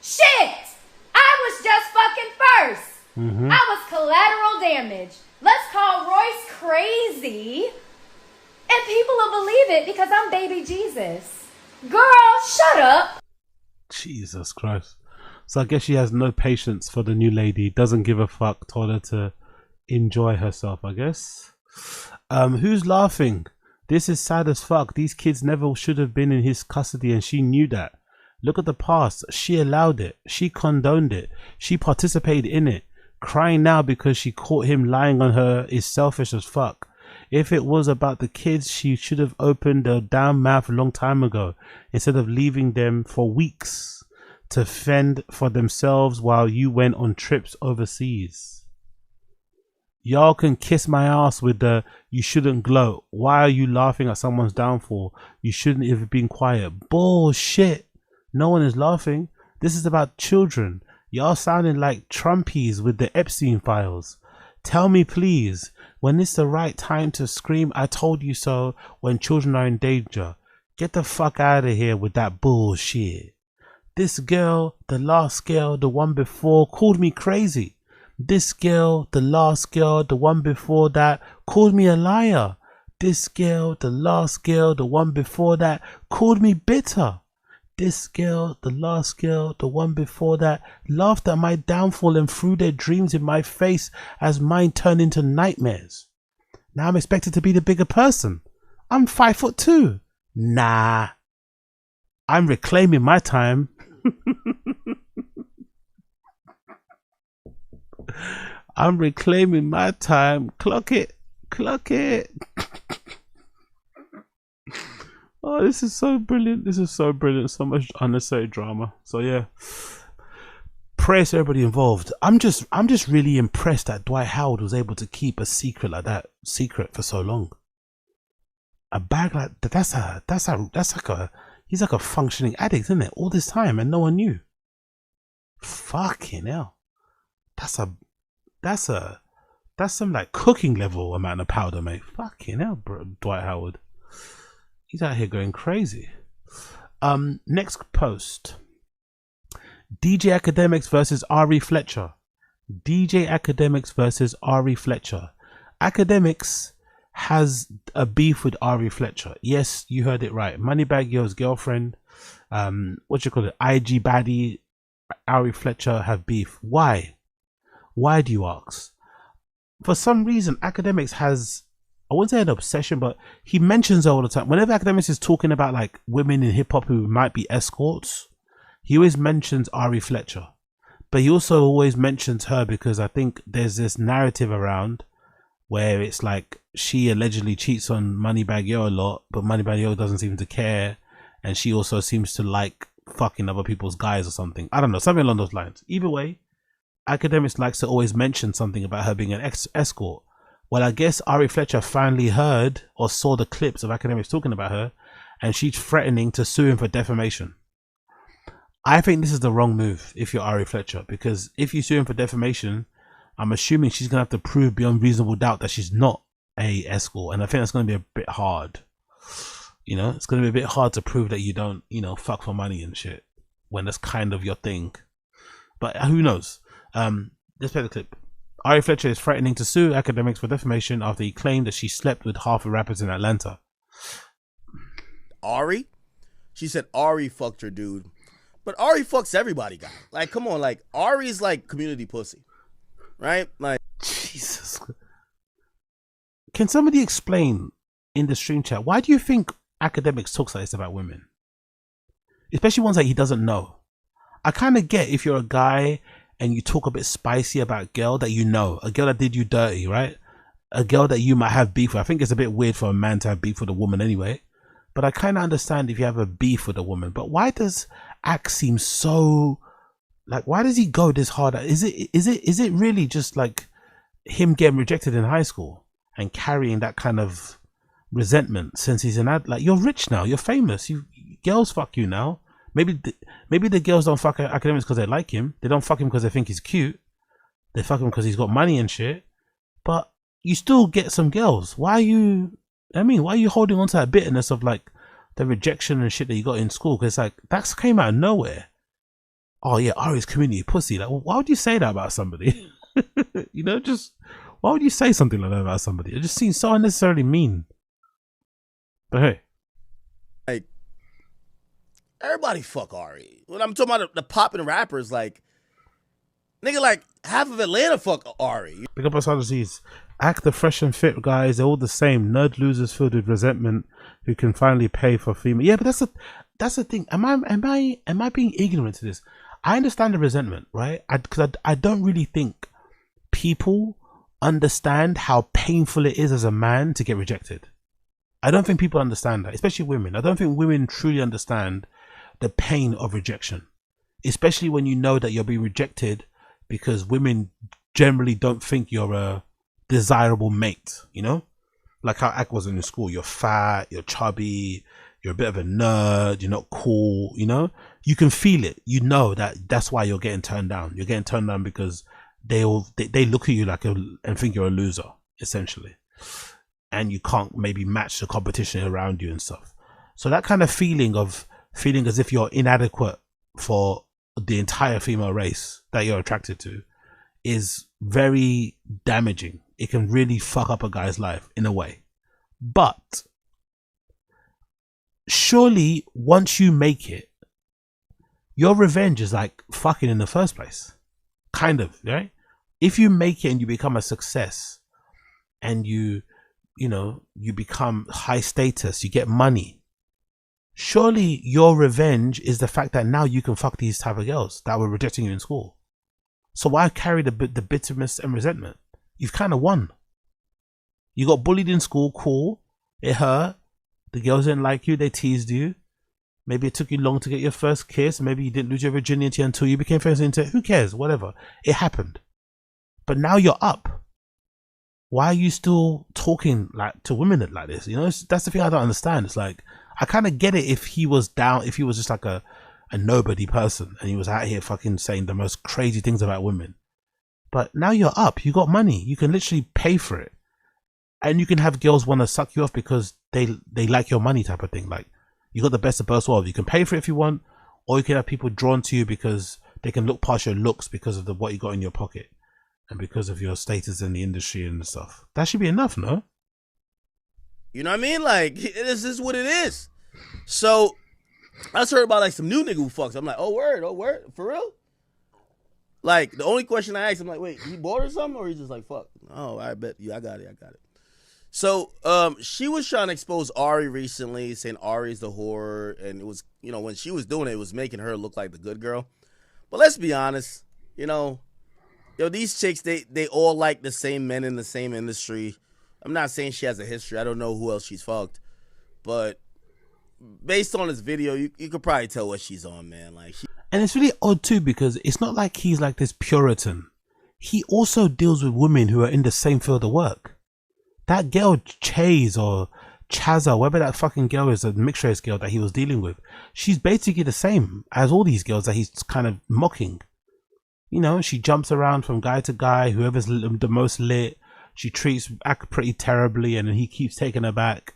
Shit! I was just fucking first. I was collateral damage. Let's call Royce crazy. And people will believe it because I'm baby Jesus. Girl, shut up. Jesus Christ. So I guess she has no patience for the new lady. Doesn't give a fuck. Told her to enjoy herself, I guess. Who's laughing? This is sad as fuck. These kids never should have been in his custody and she knew that. Look at the past. She allowed it. She condoned it. She participated in it. Crying now because she caught him lying on her is selfish as fuck. If it was about the kids, she should have opened her damn mouth a long time ago instead of leaving them for weeks to fend for themselves while you went on trips overseas. Y'all can kiss my ass with the you shouldn't gloat. Why are you laughing at someone's downfall? You shouldn't have been quiet. Bullshit. No one is laughing. This is about children. Y'all sounding like Trumpies with the Epstein files. Tell me please, when it's the right time to scream, I told you so, when children are in danger. Get the fuck out of here with that bullshit. This girl, the last girl, the one before, called me crazy. This girl, the last girl, the one before that, called me a liar. This girl, the last girl, the one before that, called me bitter. This girl, the last girl, the one before that, laughed at my downfall and threw their dreams in my face as mine turned into nightmares. Now I'm expected to be the bigger person. I'm 5'2". Nah. I'm reclaiming my time. I'm reclaiming my time. Clock it. Clock it. Oh, this is so brilliant. This is so brilliant. So much unnecessary drama. So yeah. Praise to everybody involved. I'm just really impressed that Dwight Howard was able to keep a secret like that secret for so long. A bag like that, he's like a functioning addict, isn't it? All this time and no one knew. Fucking hell. That's some like cooking level amount of powder, mate. Fucking hell, bro. Dwight Howard. He's out here going crazy. Next post. DJ Academics versus Ari Fletcher. DJ Academics versus Ari Fletcher. Academics has a beef with Ari Fletcher. Yes, you heard it right. Moneybag Yo's girlfriend, IG baddie, Ari Fletcher have beef. Why? Why do you ask? For some reason, Academics has, I wouldn't say an obsession, but he mentions her all the time. Whenever Academics is talking about like women in hip hop who might be escorts, he always mentions Ari Fletcher. But he also always mentions her because I think there's this narrative around where it's like she allegedly cheats on Moneybag Yo a lot, but Moneybag Yo doesn't seem to care, and she also seems to like fucking other people's guys or something. I don't know, something along those lines. Either way, Academics likes to always mention something about her being an escort. Well, I guess Ari Fletcher finally heard or saw the clips of Academics talking about her, and she's threatening to sue him for defamation. I think this is the wrong move if you're Ari Fletcher, because if you sue him for defamation, I'm assuming she's going to have to prove beyond reasonable doubt that she's not a escort, and I think that's going to be a bit hard. You know, it's going to be a bit hard to prove that you don't, you know, fuck for money and shit when that's kind of your thing. But who knows? Let's play the clip. Ari Fletcher is threatening to sue Academics for defamation after he claimed that she slept with half the rappers in Atlanta. Ari? She said Ari fucked her dude. But Ari fucks everybody, guy. Like, come on, like, Ari's like community pussy. Right? Like, Jesus. Can somebody explain in the stream chat, why do you think Academics talks like this about women? Especially ones that he doesn't know. I kind of get if you're a guy and you talk a bit spicy about a girl that you know, a girl that did you dirty, right? A girl that you might have beef with. I think it's a bit weird for a man to have beef with a woman anyway. But I kind of understand if you have a beef with a woman. But why does Axe seem so... Like, why does he go this hard? Is it really just like him getting rejected in high school and carrying that kind of resentment since he's an ad? Like, you're rich now, you're famous, girls fuck you now. Maybe the girls don't fuck academics because they like him. They don't fuck him because they think he's cute. They fuck him because he's got money and shit. But you still get some girls. Why are you holding on to that bitterness of like the rejection and shit that you got in school? Because like that came out of nowhere. Oh yeah, Ari's community pussy. Like, why would you say that about somebody? You know, just why would you say something like that about somebody? It just seems so unnecessarily mean. But hey, like everybody fuck Ari. When I'm talking about the popping rappers, like nigga, like half of Atlanta fuck Ari. Pick up us other Z's. Act the fresh and fit guys, they're all the same. Nerd losers filled with resentment who can finally pay for female. Yeah, but that's the thing. Am I being ignorant to this? I understand the resentment, right? Because I don't really think people understand how painful it is as a man to get rejected. I don't think people understand that, especially women. I don't think women truly understand the pain of rejection, especially when you know that you're being rejected because women generally don't think you're a desirable mate, you know? Like how Ak was in school. You're fat, you're chubby, you're a bit of a nerd, you're not cool, you know? You can feel it. You know that's why you're getting turned down. You're getting turned down because they look at you like and think you're a loser, essentially. And you can't maybe match the competition around you and stuff. So that kind of feeling as if you're inadequate for the entire female race that you're attracted to is very damaging. It can really fuck up a guy's life in a way. But surely once you make it, your revenge is like fucking in the first place. Kind of, right? If you make it and you become a success and you become high status, you get money, surely your revenge is the fact that now you can fuck these type of girls that were rejecting you in school. So why carry the bitterness and resentment? You've kind of won. You got bullied in school, cool. It hurt. The girls didn't like you, they teased you. Maybe it took you long to get your first kiss. Maybe you didn't lose your virginity until you became famous. Who cares? Whatever. It happened. But now you're up. Why are you still talking like to women like this? You know, that's the thing I don't understand. It's like, I kind of get it if he was down, if he was just like a nobody person and he was out here fucking saying the most crazy things about women. But now you're up. You got money. You can literally pay for it. And you can have girls want to suck you off because they like your money type of thing. Like, you got the best of both worlds. You can pay for it if you want, or you can have people drawn to you because they can look past your looks because of what you got in your pocket and because of your status in the industry and stuff. That should be enough, no? You know what I mean? Like, this is what it is. So, I just heard about like some new nigga who fucks. I'm like, oh word, for real? Like, the only question I asked, I'm like, wait, he bored or something? Or he just like, fuck? Oh, I bet you, I got it. So, she was trying to expose Ari recently, saying Ari's the whore, and it was, you know, when she was doing it, it was making her look like the good girl. But let's be honest, you know, these chicks, they all like the same men in the same industry. I'm not saying she has a history. I don't know who else she's fucked, but based on this video, you could probably tell what she's on, man. Like, and it's really odd too because it's not like he's like this Puritan. He also deals with women who are in the same field of work. That girl Chase or Chaza, whatever that fucking girl is, a mixed race girl that he was dealing with, she's basically the same as all these girls that he's kind of mocking. You know, she jumps around from guy to guy, whoever's the most lit. She treats Ak pretty terribly, and then he keeps taking her back.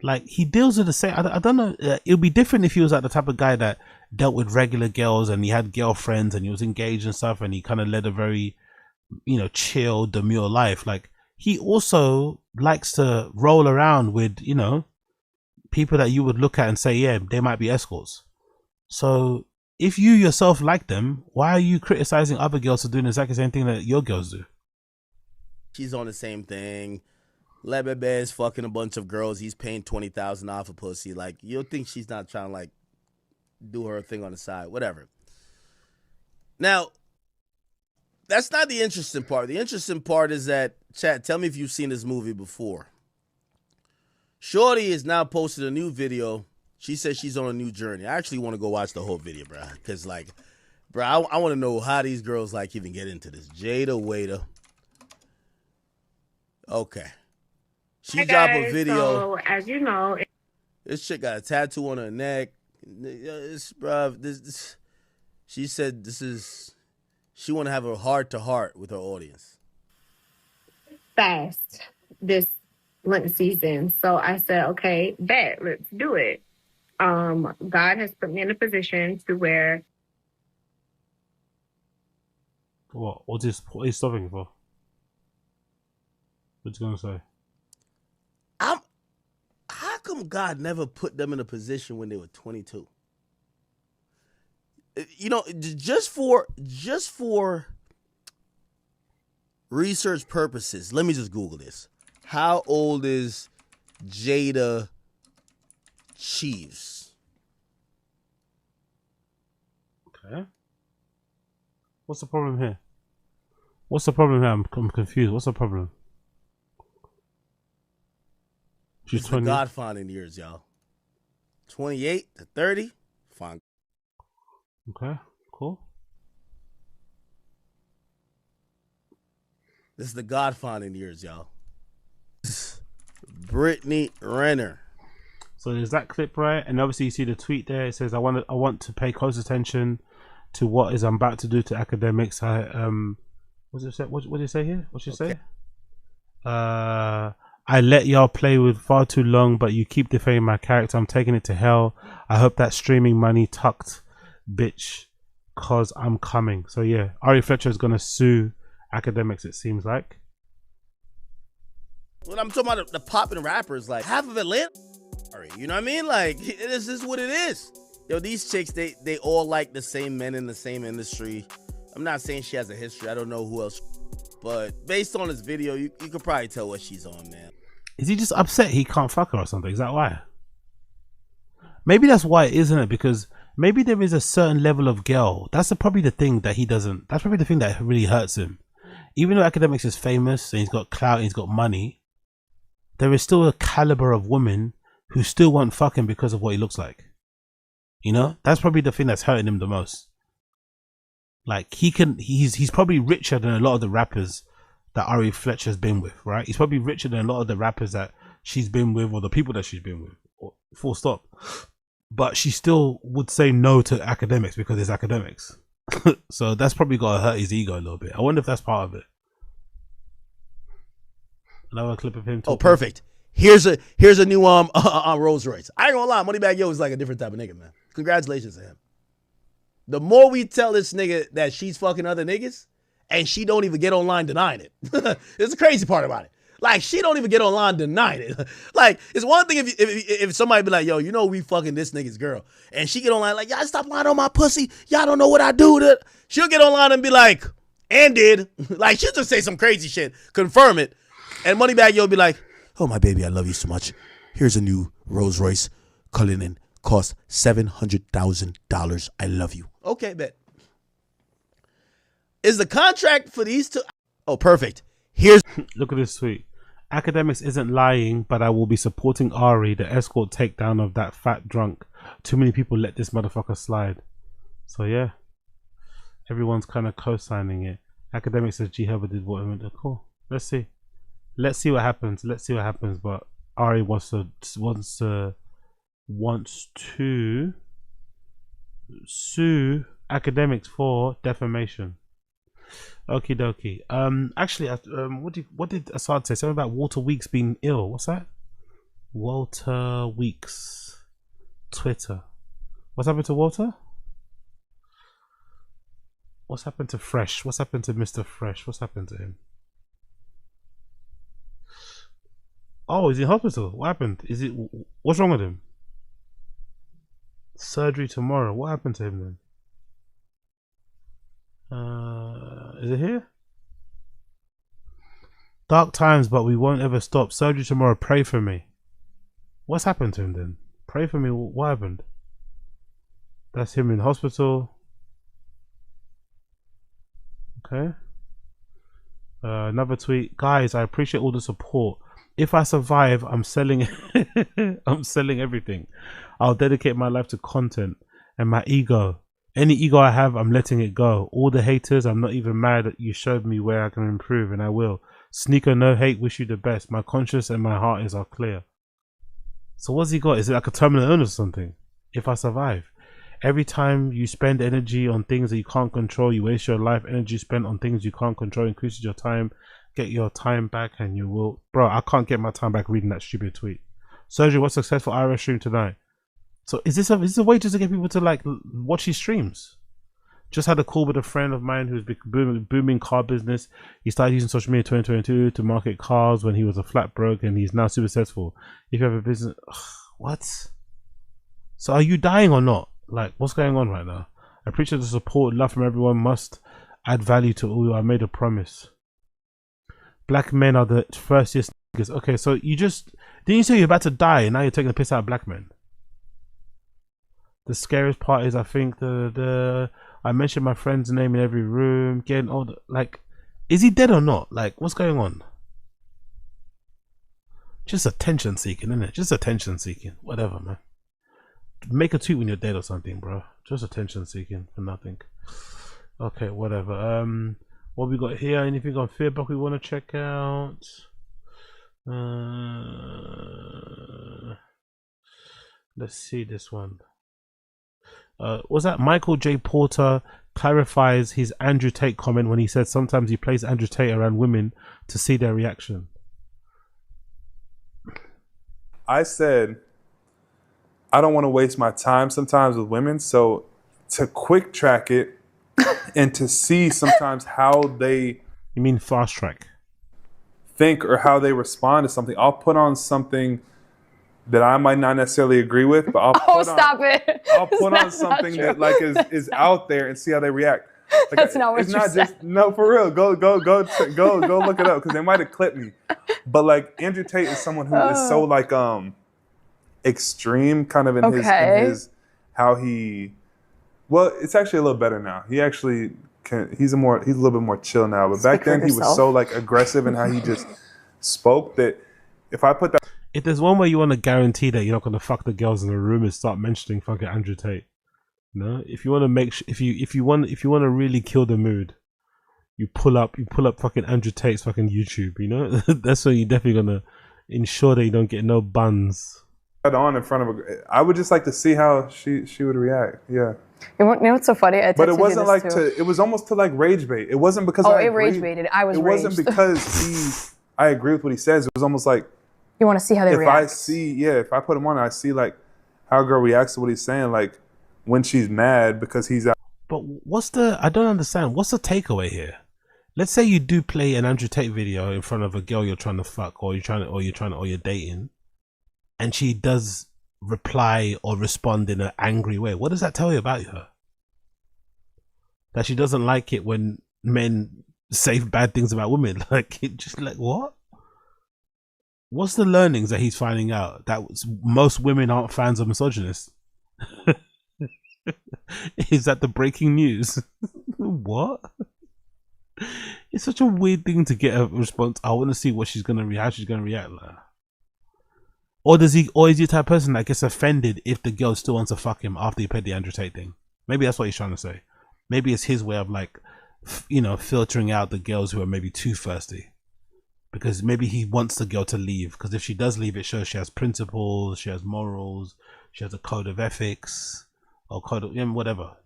Like, he deals with the same. I don't know. It would be different if he was like the type of guy that dealt with regular girls and he had girlfriends and he was engaged and stuff, and he kind of led a very, you know, chill, demure life. Like, he also likes to roll around with, you know, people that you would look at and say, yeah, they might be escorts. So if you yourself like them, why are you criticizing other girls for doing exactly the same thing that your girls do? She's on the same thing. Lebebe is fucking a bunch of girls. He's paying $20,000 off a pussy. Like, you'll think she's not trying to, like, do her thing on the side. Whatever. Now, that's not the interesting part. The interesting part is that, chat, tell me if you've seen this movie before. Shorty has now posted a new video. She says she's on a new journey. I actually want to go watch the whole video, bro. Because, like, bro, I want to know how these girls, like, even get into this. Jada Waiter. Okay. She dropped a video. So, as you know, This chick got a tattoo on her neck. She said she want to have a heart-to-heart with her audience. fast this Lent season. So I said, okay, bet, let's do it. God has put me in a position to where What is he stopping for? What's he gonna say? How come God never put them in a position when they were 22? You know, just for research purposes, let me just Google this. How old is Jada Chiefs? Okay. What's the problem here? What's the problem here? I'm confused. What's the problem? She's It's 20. the God-finding years, y'all. 28 to 30, fine. Okay, cool. This is the God-finding years, y'all. Brittany Renner. So there's that clip, right? And obviously you see the tweet there. It says, I want to pay close attention to what I'm about to do to academics. What's it say? What did it say here? What's it say? I let y'all play with far too long, but you keep defaming my character. I'm taking it to hell. I hope that streaming money tucked, bitch, cause I'm coming. So yeah, Ari Fletcher is gonna sue academics, it seems like. When I'm talking about the popping rappers, like half of Atlanta, you know what I mean? Like, this is what it is. Yo, these chicks, they all like the same men in the same industry. I'm not saying she has a history. I don't know who else. But based on this video, you could probably tell what she's on, man. Is he just upset he can't fuck her or something? Is that why? Maybe that's why, isn't it? Because maybe there is a certain level of girl. That's probably the thing that he doesn't. That's probably the thing that really hurts him. Even though academics is famous and he's got clout and he's got money, there is still a caliber of women who still want fucking because of what he looks like. You know, that's probably the thing that's hurting him the most. Like he's probably richer than a lot of the rappers that Ari Fletcher's been with, right? He's probably richer than a lot of the rappers that she's been with or the people that she's been with, or full stop. But she still would say no to academics because it's academics. So that's probably got to hurt his ego a little bit. I wonder if that's part of it. Another clip of him talking. Oh, perfect. Here's a new Rolls Royce. I ain't gonna lie, Moneybagg Yo is like a different type of nigga, man. Congratulations to him. The more we tell this nigga that she's fucking other niggas, and she don't even get online denying it. It's the crazy part about it. Like, she don't even get online denying it. Like, it's one thing if somebody be like, yo, you know we fucking this nigga's girl. And she get online like, y'all stop lying on my pussy. Y'all don't know what I do. She'll get online and be like, and did. Like, she'll just say some crazy shit. Confirm it. And Moneybagg Yo be like, oh, my baby, I love you so much. Here's a new Rolls Royce Cullinan. Cost $700,000. I love you. Okay, bet. Is the contract for these two? Oh, perfect. Here's look at this tweet. Academics isn't lying, but I will be supporting Ari, the escort takedown of that fat drunk. Too many people let this motherfucker slide. So yeah, everyone's kind of co-signing it. Academics says G Herbert did what he meant. Cool. Let's see what happens. But Ari wants to sue academics for defamation. Okie dokie. Actually, what did Assad say? Something about Walter Weeks being ill. What's that? Walter Weeks. Twitter. What's happened to Walter? What's happened to Fresh? What's happened to Mr. Fresh? What's happened to him? Oh, he's in hospital. What happened? What's wrong with him? Surgery tomorrow. What happened to him then? Is it here? Dark times, but we won't ever stop. Surgery tomorrow. Pray for me. What's happened to him then? Pray for me. What happened? That's him in hospital. Okay. Another tweet, guys. I appreciate all the support. If I survive, I'm selling. I'm selling everything. I'll dedicate my life to content and my ego. Any ego I have, I'm letting it go. All the haters, I'm not even mad that you showed me where I can improve, and I will. Sneaker, no hate. Wish you the best. My conscience and my heart are clear. So what's he got? Is it like a terminal illness or something? If I survive. Every time you spend energy on things that you can't control, you waste your life. Energy spent on things you can't control increases your time. Get your time back and you will. Bro, I can't get my time back reading that stupid tweet. Surgery, what's successful IRS stream tonight? So is this a way just to get people to like watch his streams? Just had a call with a friend of mine who's booming car business. He started using social media in 2022 to market cars when he was a flat broke, and he's now super successful. If you have a business, what? So are you dying or not? Like, what's going on right now? I appreciate the support, love from everyone. Must add value to all. I made a promise. Black men are the firstest niggas. Okay, so you just didn't you say you're about to die, and now you're taking the piss out of black men? The scariest part is, I think I mentioned my friend's name in every room. Getting older, like, is he dead or not? Like, what's going on? Just attention seeking, isn't it? Just attention seeking. Whatever, man. Make a tweet when you're dead or something, bro. Just attention seeking for nothing. Okay, whatever. What we got here? Anything on Fearblock we want to check out? Let's see this one. Was that Michael J. Porter clarifies his Andrew Tate comment when he said sometimes he plays Andrew Tate around women to see their reaction. I said I don't want to waste my time sometimes with women, so to quick track it and to see sometimes how they... You mean fast track? Think or how they respond to something. I'll put on something that I might not necessarily agree with, but I'll I'll put on something that like is out there and see how they react. Like, That's not what it's you not said. just no, for real. Go look it up because they might have clipped me. But like Andrew Tate is someone who is so like extreme kind of in his how he. Well, it's actually a little better now. He actually he's a little bit more chill now. But back then he was so like aggressive in how he just spoke that if I put that. If there's one way you want to guarantee that you're not going to fuck the girls in the room is start mentioning fucking Andrew Tate. No, if you want to make if you want to really kill the mood, you pull up fucking Andrew Tate's fucking YouTube. You know, that's when you're definitely gonna ensure that you don't get no buns. On in front of her, I would just like to see how she would react. Yeah. You know what's so funny? But it wasn't like it was almost to like rage bait. It wasn't because it rage baited. I was. It wasn't because I agree with what he says. It was almost like. You want to see how they react. If I put him on, I see like how a girl reacts to what he's saying, like when she's mad because he's out. But I don't understand. What's the takeaway here? Let's say you do play an Andrew Tate video in front of a girl you're trying to fuck, or you're dating, and she does reply or respond in an angry way. What does that tell you about her? That she doesn't like it when men say bad things about women. Like, just like what? What's the learnings that he's finding out? That most women aren't fans of misogynists. Is that the breaking news? What? It's such a weird thing to get a response. I want to see what she's gonna how she's gonna react. Like. Or is he the type of person that gets offended if the girl still wants to fuck him after he played the Andrew Tate thing? Maybe that's what he's trying to say. Maybe it's his way of like, filtering out the girls who are maybe too thirsty. Because maybe he wants the girl to leave. Because if she does leave, it shows she has principles, she has morals, she has a code of ethics, or code of whatever.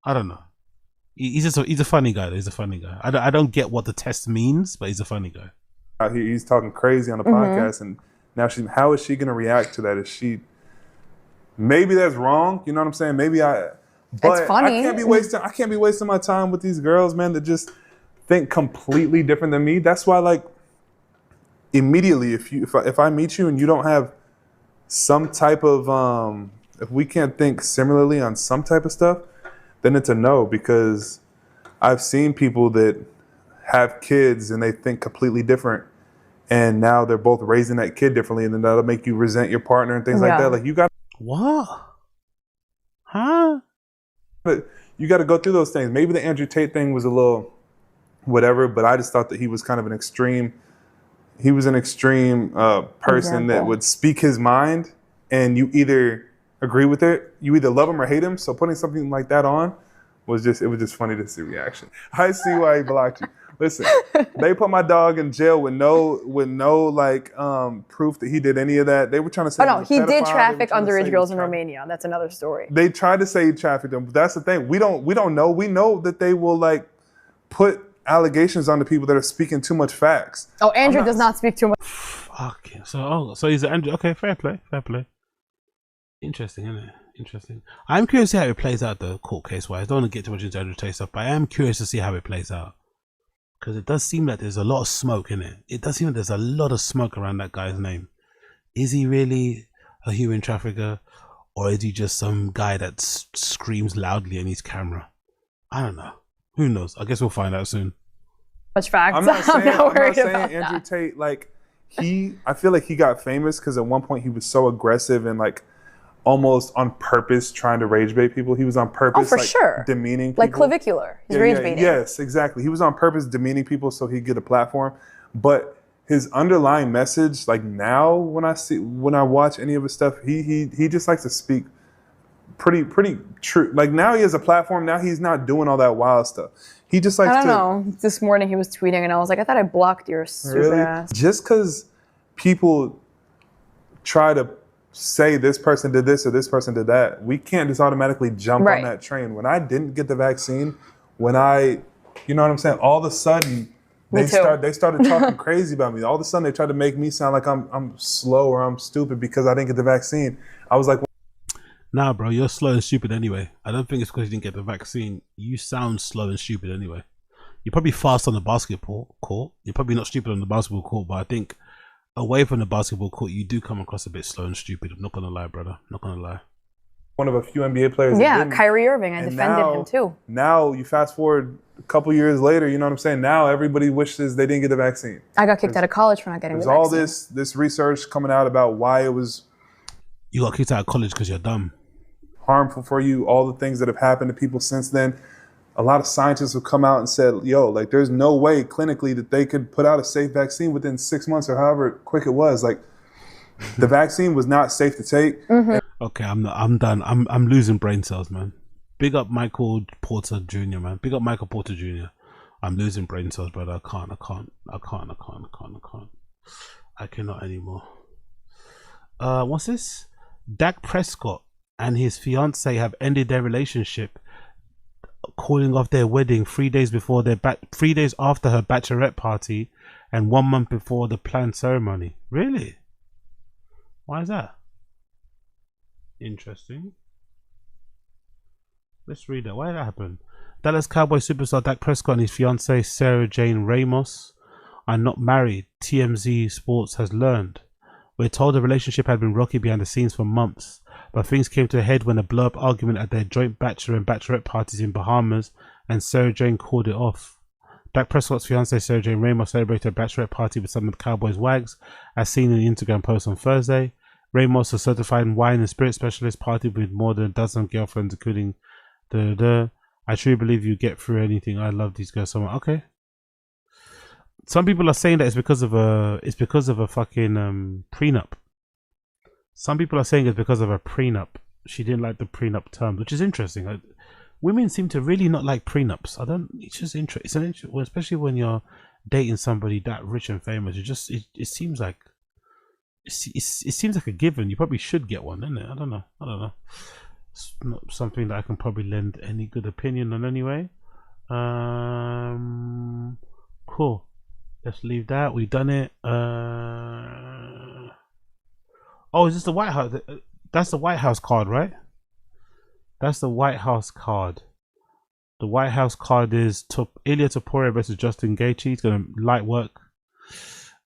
I don't know. He's a funny guy. He's a funny guy. I don't get what the test means, but he's a funny guy. He's talking crazy on the podcast, and now how is she going to react to that? Is she? Maybe that's wrong. You know what I'm saying? Maybe But it's funny. I can't be wasting my time with these girls, man, that just think completely different than me. That's why, like. Immediately, if I meet you and you don't have some type of if we can't think similarly on some type of stuff, then it's a no, because I've seen people that have kids and they think completely different, and now they're both raising that kid differently, and then that'll make you resent your partner and things like that. Like you got what? Huh? But you got to go through those things. Maybe the Andrew Tate thing was a little whatever. But I just thought that he was kind of an extreme. He was an extreme person that would speak his mind, and you either agree with it, you either love him or hate him. So putting something like that on was just funny to see reaction. I see why he blocked you. Listen, they put my dog in jail with no like proof that he did any of that. They were trying to say he did traffic underage girls in Romania. That's another story. They tried to say he trafficked them, but that's the thing. We don't know. We know that they will like put allegations on the people that are speaking too much facts. Oh, Andrew does not speak too much. Fuck. So he's Andrew. Okay, fair play. Interesting, isn't it? Interesting. I'm curious to see how it plays out, the court case wise. I don't want to get too much into Andrew Tate stuff, but I am curious to see how it plays out. Because it does seem like there's a lot of smoke in it. It does seem like there's a lot of smoke around that guy's name. Is he really a human trafficker? Or is he just some guy that screams loudly in his camera? I don't know. Who knows? I guess we'll find out soon. Much facts. I'm not saying about Andrew that. Tate, like, I feel like he got famous because at one point he was so aggressive and like almost on purpose trying to rage bait people. He was on purpose, for sure, demeaning people. Like clavicular. He's rage baiting. Yes, exactly. He was on purpose demeaning people so he'd get a platform. But his underlying message, like now when I watch any of his stuff, he just likes to speak pretty true. Like now he has a platform. Now he's not doing all that wild stuff. He just likes to. I don't know. This morning he was tweeting and I was like, I thought I blocked your stupid ass. Just because people try to say this person did this or this person did that, we can't just automatically jump on that train. When I didn't get the vaccine, you know what I'm saying? All of a sudden, they started talking crazy about me. All of a sudden, they tried to make me sound like I'm slow or I'm stupid because I didn't get the vaccine. I was like, nah, bro, you're slow and stupid anyway. I don't think it's because you didn't get the vaccine. You sound slow and stupid anyway. You're probably fast on the basketball court. You're probably not stupid on the basketball court, but I think away from the basketball court, you do come across a bit slow and stupid. I'm not gonna lie, brother. Not gonna lie. One of a few NBA players. Yeah, Kyrie Irving. I defended him too. Now you fast forward a couple years later, you know what I'm saying? Now everybody wishes they didn't get the vaccine. I got kicked out of college for not getting the vaccine. There's all this research coming out about why it was. You got kicked out of college because you're dumb. Harmful for you. All the things that have happened to people since then. A lot of scientists have come out and said, yo, like there's no way clinically that they could put out a safe vaccine within 6 months or however quick it was. Like the vaccine was not safe to take. Mm-hmm. Okay, I'm done. I'm losing brain cells, man. Big up Michael Porter Jr., man. Big up Michael Porter Jr. I'm losing brain cells, brother. I can't. I cannot anymore. What's this? Dak Prescott and his fiance have ended their relationship, calling off their wedding 3 days before 3 days after her bachelorette party and 1 month before the planned ceremony. Really? Why is that? Interesting. Let's read that. Why did that happen? Dallas Cowboys superstar Dak Prescott and his fiancée Sarah Jane Ramos are not married, TMZ Sports has learned. We're told the relationship had been rocky behind the scenes for months, but things came to a head when a blow-up argument at their joint bachelor and bachelorette parties in Bahamas, and Sarah Jane called it off. Dak Prescott's fiancée Sarah Jane Ramos celebrated a bachelorette party with some of the Cowboys' wags, as seen in the Instagram post on Thursday. Ramos, a certified wine and spirit specialist, partied with more than a dozen girlfriends, including I truly believe you get through anything. I love these girls so much. Okay. Some people are saying that it's because of a fucking prenup. Some people are saying it's because of a prenup. She didn't like the prenup terms, which is interesting. Women seem to really not like prenups. It's just interesting. Well, especially when you're dating somebody that rich and famous. It seems like it seems like a given. You probably should get one, isn't it? I don't know. It's not something that I can probably lend any good opinion on anyway. Cool. Let's leave that. We've done it. Oh, is this the White House? That's the White House card, right? That's the White House card. The White House card is Ilya Topuria versus Justin Gaethje. It's going to light work.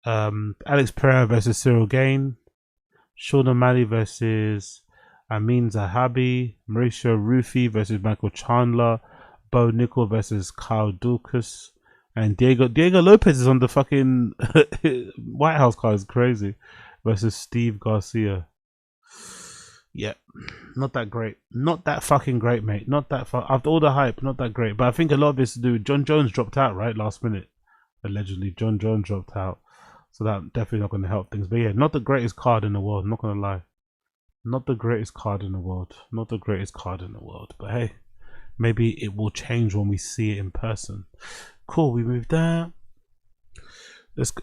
Alex Pereira versus Cyril Gane. Sean O'Malley versus Amin Zahabi. Mauricio Rufy versus Michael Chandler. Bo Nickel versus Kyle Dulcus. And Diego Lopez is on the fucking White House card. It's crazy. Versus Steve Garcia. Yeah, not that great. Not that fucking great, mate. Not that after all the hype, not that great. But I think a lot of it's to do with John Jones dropped out, right? Last minute. Allegedly, John Jones dropped out. So that definitely not going to help things. But yeah, not the greatest card in the world, I'm not going to lie. Not the greatest card in the world. Not the greatest card in the world. But hey, maybe it will change when we see it in person. Cool, we moved there.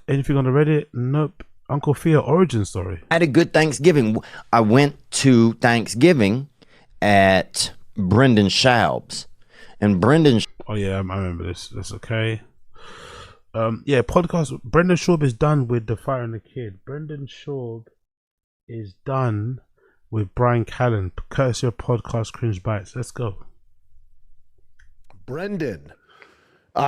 Anything on the Reddit? Nope. Uncle Theo origin story. I had a good Thanksgiving. I went to Thanksgiving at Brendan Schaub's, and Brendan. Oh yeah, I remember this. That's okay. Yeah, podcast. Brendan Schaub is done with The Fire and the Kid. Brendan Schaub is done with Brian Callen, courtesy of Podcast Cringe Bites. Let's go. Brendan.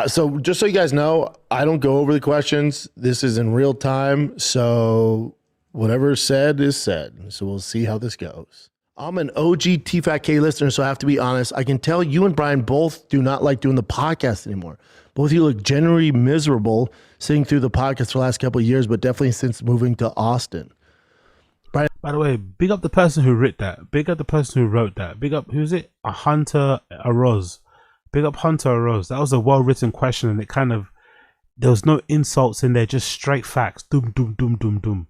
So just so you guys know, I don't go over the questions. This is in real time. So whatever is said is said. So we'll see how this goes. I'm an OG TFATK listener, so I have to be honest. I can tell you and Brian both do not like doing the podcast anymore. Both of you look generally miserable sitting through the podcast for the last couple of years, but definitely since moving to Austin. Brian. By the way, big up the person who wrote that. Big up the person who wrote that. Big up, who's it? Hunter Aroz. Big up Hunter Rose. That was a well-written question, and it kind of, there was no insults in there, just straight facts. Doom, doom, doom, doom, doom.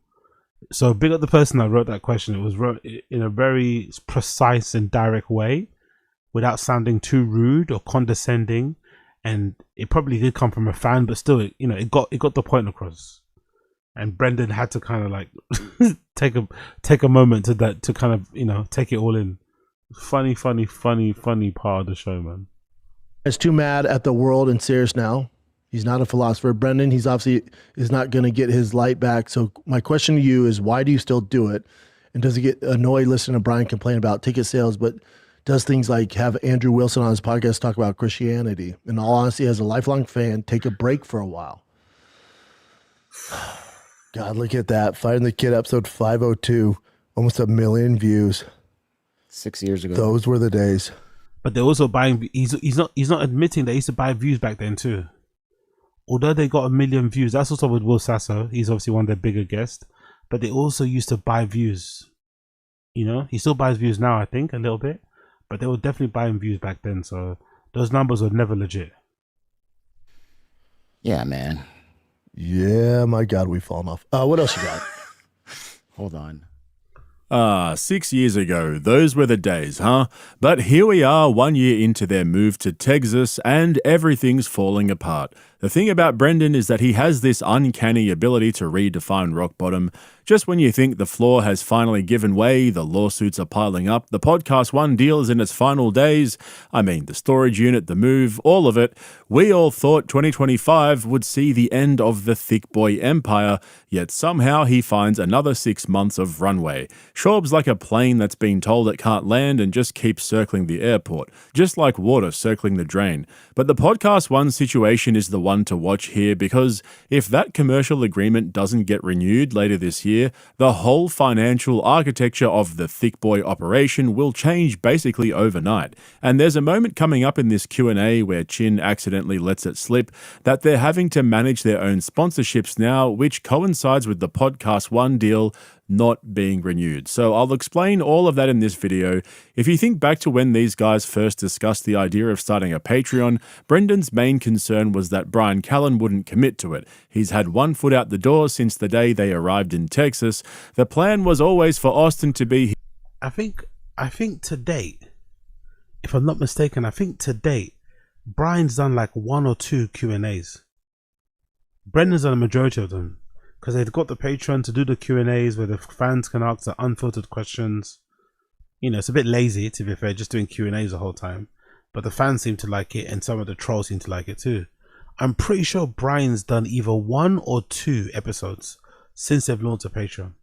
So big up the person that wrote that question. It was wrote in a very precise and direct way, without sounding too rude or condescending. And it probably did come from a fan, but still, it got the point across. And Brendan had to kind of like take a moment to kind of take it all in. Funny part of the show, man. Is too mad at the world and serious now. He's not a philosopher. Brendan, he's obviously is not going to get his light back. So my question to you is, why do you still do it? And does he get annoyed listening to Brian complain about ticket sales, but does things like have Andrew Wilson on his podcast talk about Christianity? In all honesty, as a lifelong fan, take a break for a while. God, look at that. Fighting the Kid, episode 502. Almost 1 million views. 6 years ago. Those were the days. But they're also buying. He's not admitting they used to buy views back then too. Although they got 1 million views, that's also with Will Sasso. He's obviously one of their bigger guests. But they also used to buy views. He still buys views now, I think, a little bit. But they were definitely buying views back then. So those numbers were never legit. Yeah, man. Yeah, my God, we've fallen off. What else you got? Hold on. 6 years ago, those were the days, huh? But here we are 1 year into their move to Texas and everything's falling apart. The thing about Brendan is that he has this uncanny ability to redefine rock bottom. Just when you think the floor has finally given way, the lawsuits are piling up, the Podcast One deal is in its final days. I mean, the storage unit, the move, all of it. We all thought 2025 would see the end of the thick boy empire, yet somehow he finds another 6 months of runway. Schaub's like a plane that's been told it can't land and just keeps circling the airport, just like water circling the drain. But the Podcast One situation is the one to watch here, because if that commercial agreement doesn't get renewed later this year, the whole financial architecture of the thick boy operation will change basically overnight. And there's a moment coming up in this Q&A where Chin accidentally lets it slip that they're having to manage their own sponsorships now, which coincides with the Podcast One deal not being renewed. So I'll explain all of that in this video. If you think back to when these guys first discussed the idea of starting a Patreon, Brendan's main concern was that Brian Callen wouldn't commit to it. He's had one foot out the door since the day they arrived in Texas. The plan was always for Austin to be... I think to date, if I'm not mistaken, Brian's done like 1 or 2 Q&As. Brendan's done a majority of them, because they've got the Patreon to do the Q&As where the fans can ask the unfiltered questions. It's a bit lazy, to be fair, just doing Q&As the whole time. But the fans seem to like it, and some of the trolls seem to like it too. I'm pretty sure Brian's done either 1 or 2 episodes since they've launched a Patreon.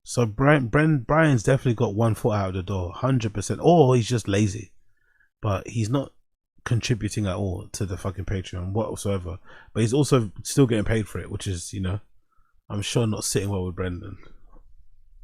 So Brian's definitely got 1 foot out of the door, 100%. Or he's just lazy. But he's not contributing at all to the fucking Patreon whatsoever, but he's also still getting paid for it, which is, I'm sure not sitting well with Brendan.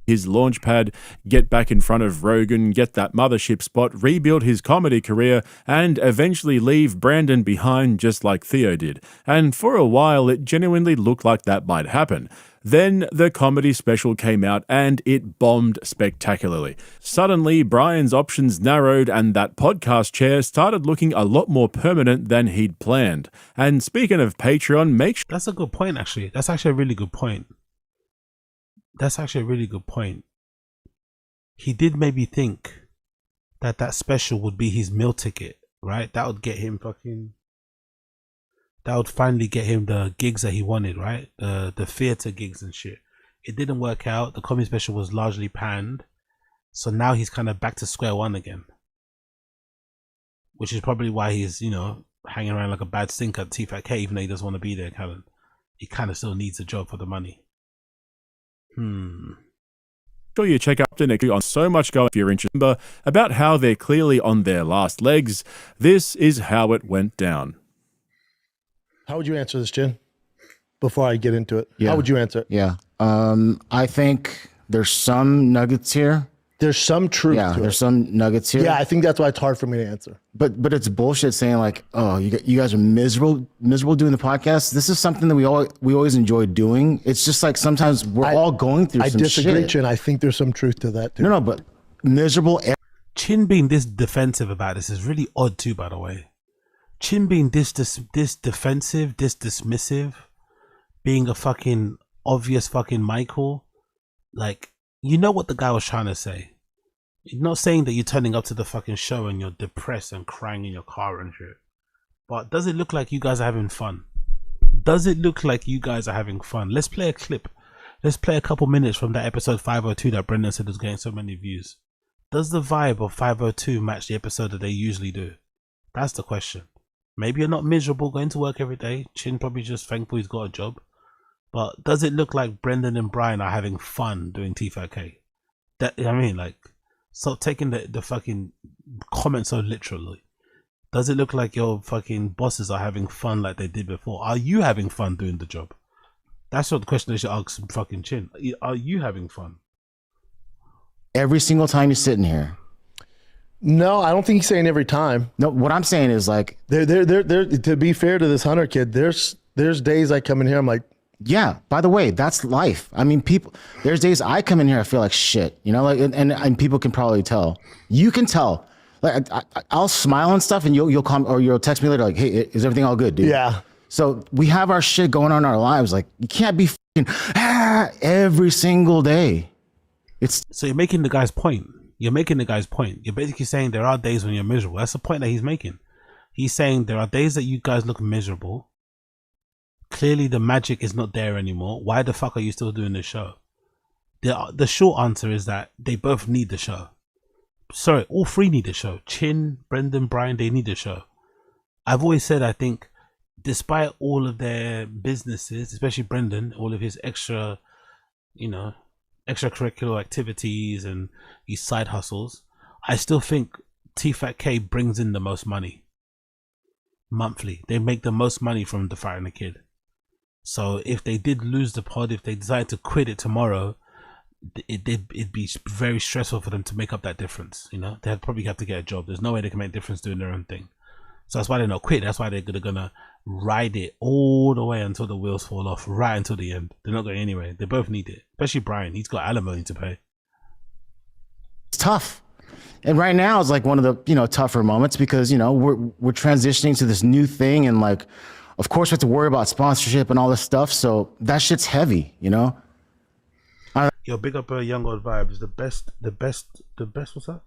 his launch pad, get back in front of Rogan, get that mothership spot, rebuild his comedy career, and eventually leave Brandon behind just like Theo did. And for a while, it genuinely looked like that might happen. Then the comedy special came out and it bombed spectacularly. Suddenly, Brian's options narrowed and that podcast chair started looking a lot more permanent than he'd planned. And speaking of Patreon, make sure... That's a good point, actually. That's actually a really good point. That's actually a really good point. He did maybe think that that special would be his meal ticket, right? That would get him that would finally get him the gigs that he wanted, right? The theater gigs and shit. It didn't work out. The comedy special was largely panned. So now he's kind of back to square one again. Which is probably why he's, you know, hanging around like a bad stink at T5K, even though he doesn't want to be there, Callan. He kind of still needs a job for the money. Sure you check out the next on So Much Go if you're interested about how they're clearly on their last legs. This is how it went down. How would you answer this, Jin? Before I get into it, Yeah. how would you answer it? Yeah. I think there's some nuggets here. There's some truth Yeah, to there's it. some nuggets here. Yeah, I think that's why it's hard for me to answer. But it's bullshit saying like, oh, you guys are miserable doing the podcast. This is something that we always enjoy doing. It's just like sometimes we're all going through some shit. I disagree, Chin. I think there's some truth to that too. No, but miserable. Chin being this defensive about this is really odd too, by the way. Chin being this defensive, this dismissive, being a fucking obvious fucking Michael. Like, you know what the guy was trying to say. You're not saying that you're turning up to the fucking show and you're depressed and crying in your car and shit. But does it look like you guys are having fun? Does it look like you guys are having fun? Let's play a clip. Let's play a couple minutes from that episode 502 that Brendan said was getting so many views. Does the vibe of 502 match the episode that they usually do? That's the question. Maybe you're not miserable going to work every day. Chin probably just thankful he's got a job. But does it look like Brendan and Brian are having fun doing T5K? That, I mean, like, stop taking the fucking comment so literally. Does it look like your fucking bosses are having fun like they did before? Are you having fun doing the job? That's what the question they should ask fucking Chin. Are you having fun? Every single time you're sitting here. No, I don't think he's saying every time. No, what I'm saying is like, there. To be fair to this Hunter kid, there's days I come in here, I'm like, yeah, by the way, that's life. I mean, there's days I come in here, I feel like shit, you know, like, and people can probably tell. You can tell. Like, I'll smile and stuff, and you'll come or you'll text me later, like, hey, is everything all good, dude? Yeah. So we have our shit going on in our lives. Like, you can't be every single day. So you're making the guy's point. You're making the guy's point. You're basically saying there are days when you're miserable. That's the point that he's making. He's saying there are days that you guys look miserable. Clearly the magic is not there anymore. Why the fuck are you still doing the show? The short answer is that they both need the show. Sorry, all three need the show. Chin, Brendan, Brian, they need the show. I've always said, I think, despite all of their businesses, especially Brendan, all of his extra, extracurricular activities and his side hustles, I still think T-Fat-K brings in the most money. Monthly. They make the most money from The Fat and the Kid. So if they did lose the pod, if they decided to quit it tomorrow, it'd be very stressful for them to make up that difference. They'd probably have to get a job. There's no way they can make a difference doing their own thing. So that's why they're not quit. That's why they're gonna ride it all the way until the wheels fall off, right until the end. They're not going anywhere. They both need it, especially Brian. He's got alimony to pay. It's tough. And right now is like one of the, tougher moments because, we're transitioning to this new thing. And like, of course we have to worry about sponsorship and all this stuff. So that shit's heavy, Yo, big up Young Old Vibes. The best, what's that?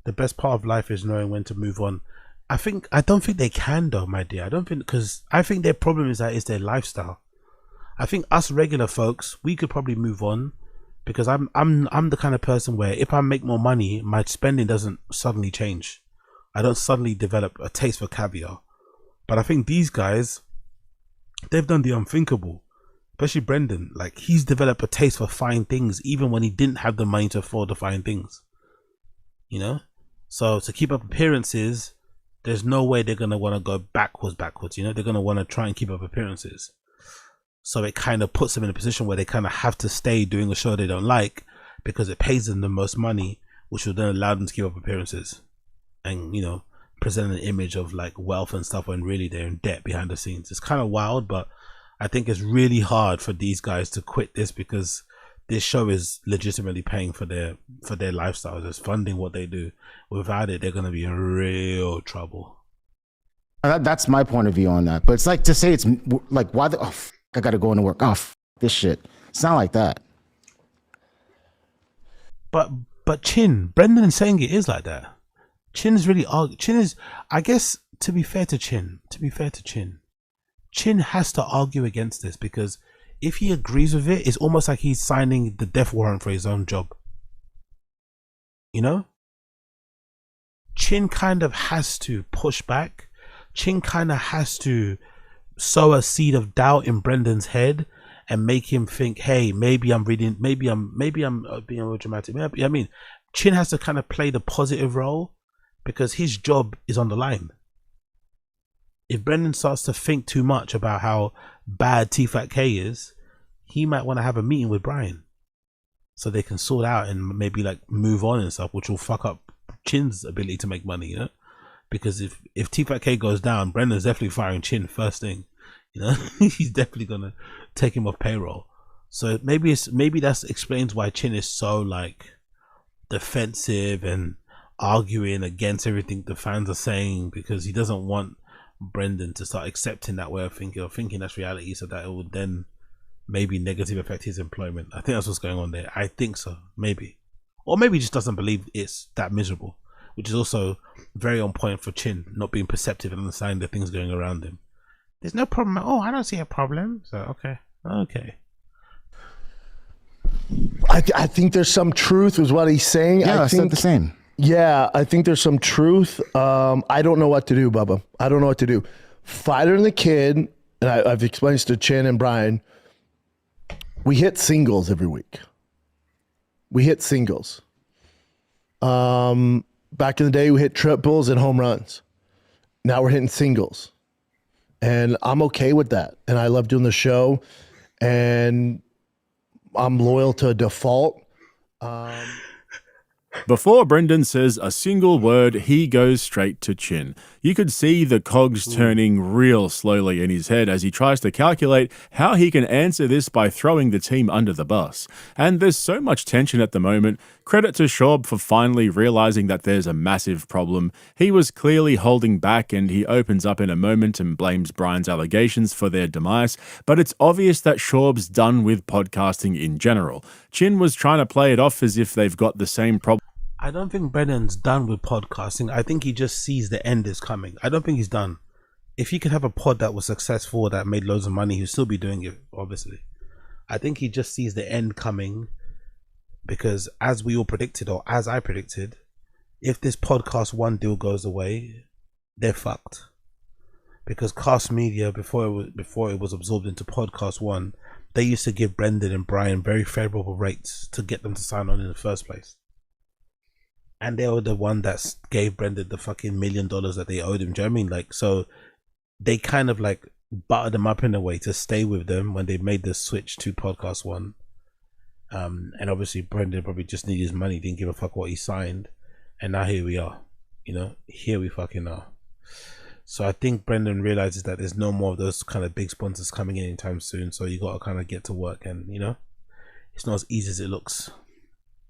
The best part of life is knowing when to move on. I don't think they can though, my dear. Because I think their problem is that it's their lifestyle. I think us regular folks, we could probably move on. Because I'm the kind of person where if I make more money, my spending doesn't suddenly change. I don't suddenly develop a taste for caviar. But I think these guys, they've done the unthinkable. Especially Brendan. Like, he's developed a taste for fine things even when he didn't have the money to afford the fine things. So to keep up appearances, there's no way they're going to want to go backwards. They're going to want to try and keep up appearances. So it kind of puts them in a position where they kind of have to stay doing a show they don't like because it pays them the most money, which will then allow them to keep up appearances and, you know, present an image of like wealth and stuff when really they're in debt behind the scenes. It's kind of wild, but I think it's really hard for these guys to quit this because this show is legitimately paying for their lifestyles. It's funding what they do. Without it, they're going to be in real trouble. That's my point of view on that. But it's like to say it's like, why the, I got to go into work. This shit. It's not like that. But Brendan saying it is like that. Chin's really, Chin is, I guess, to be fair to Chin, Chin has to argue against this because if he agrees with it, it's almost like he's signing the death warrant for his own job. You know? Chin kind of has to push back. Chin kind of has to sow a seed of doubt in Brendan's head and make him think, hey, maybe I'm being overdramatic. I mean, Chin has to kind of play the positive role because his job is on the line. If Brendan starts to think too much about how bad T-Fat-K is, he might want to have a meeting with Brian so they can sort out and maybe like move on and stuff, which will fuck up Chin's ability to make money, you know? Because if T-Fat-K goes down, Brendan's definitely firing Chin first thing, you know? He's definitely gonna take him off payroll. So maybe that explains why Chin is so like defensive and arguing against everything the fans are saying, because he doesn't want Brendan to start accepting that way of thinking or thinking that's reality, so that it would then maybe negatively affect his employment. I think that's what's going on there. I think so, maybe. Or maybe he just doesn't believe it's that miserable, which is also very on point for Chin, not being perceptive and understanding the things going around him. There's no problem at all. I don't see a problem. So, okay. I think there's some truth with what he's saying. Yeah, I think the same. Yeah, I think there's some truth. I don't know what to do, Bubba. I don't know what to do. Fighter and the kid, and I've explained this to Chin and Brian, we hit singles every week. We hit singles. Back in the day, we hit triples and home runs. Now we're hitting singles. And I'm okay with that. And I love doing the show. And I'm loyal to a default. Before Brendan says a single word, he goes straight to Chin. You could see the cogs turning real slowly in his head as he tries to calculate how he can answer this by throwing the team under the bus. And there's so much tension at the moment. Credit to Schaub for finally realizing that there's a massive problem. He was clearly holding back, and he opens up in a moment and blames Brian's allegations for their demise. But it's obvious that Schaub's done with podcasting in general. Chin was trying to play it off as if they've got the same problem. I don't think Brendan's done with podcasting. I think he just sees the end is coming. I don't think he's done. If he could have a pod that was successful, that made loads of money, he'd still be doing it, obviously. I think he just sees the end coming because, as we all predicted, or as I predicted, if this Podcast One deal goes away, they're fucked. Because Cast Media, before it was absorbed into Podcast One, they used to give Brendan and Brian very favorable rates to get them to sign on in the first place. And they were the one that gave Brendan the fucking $1 million that they owed him. Do you know what I mean? Like, so they kind of like buttered them up in a way to stay with them when they made the switch to Podcast One. And obviously Brendan probably just needed his money, didn't give a fuck what he signed. And now here we are. You know, here we fucking are. So I think Brendan realizes that there's no more of those kind of big sponsors coming in anytime soon. So you got to kind of get to work, and, you know, it's not as easy as it looks.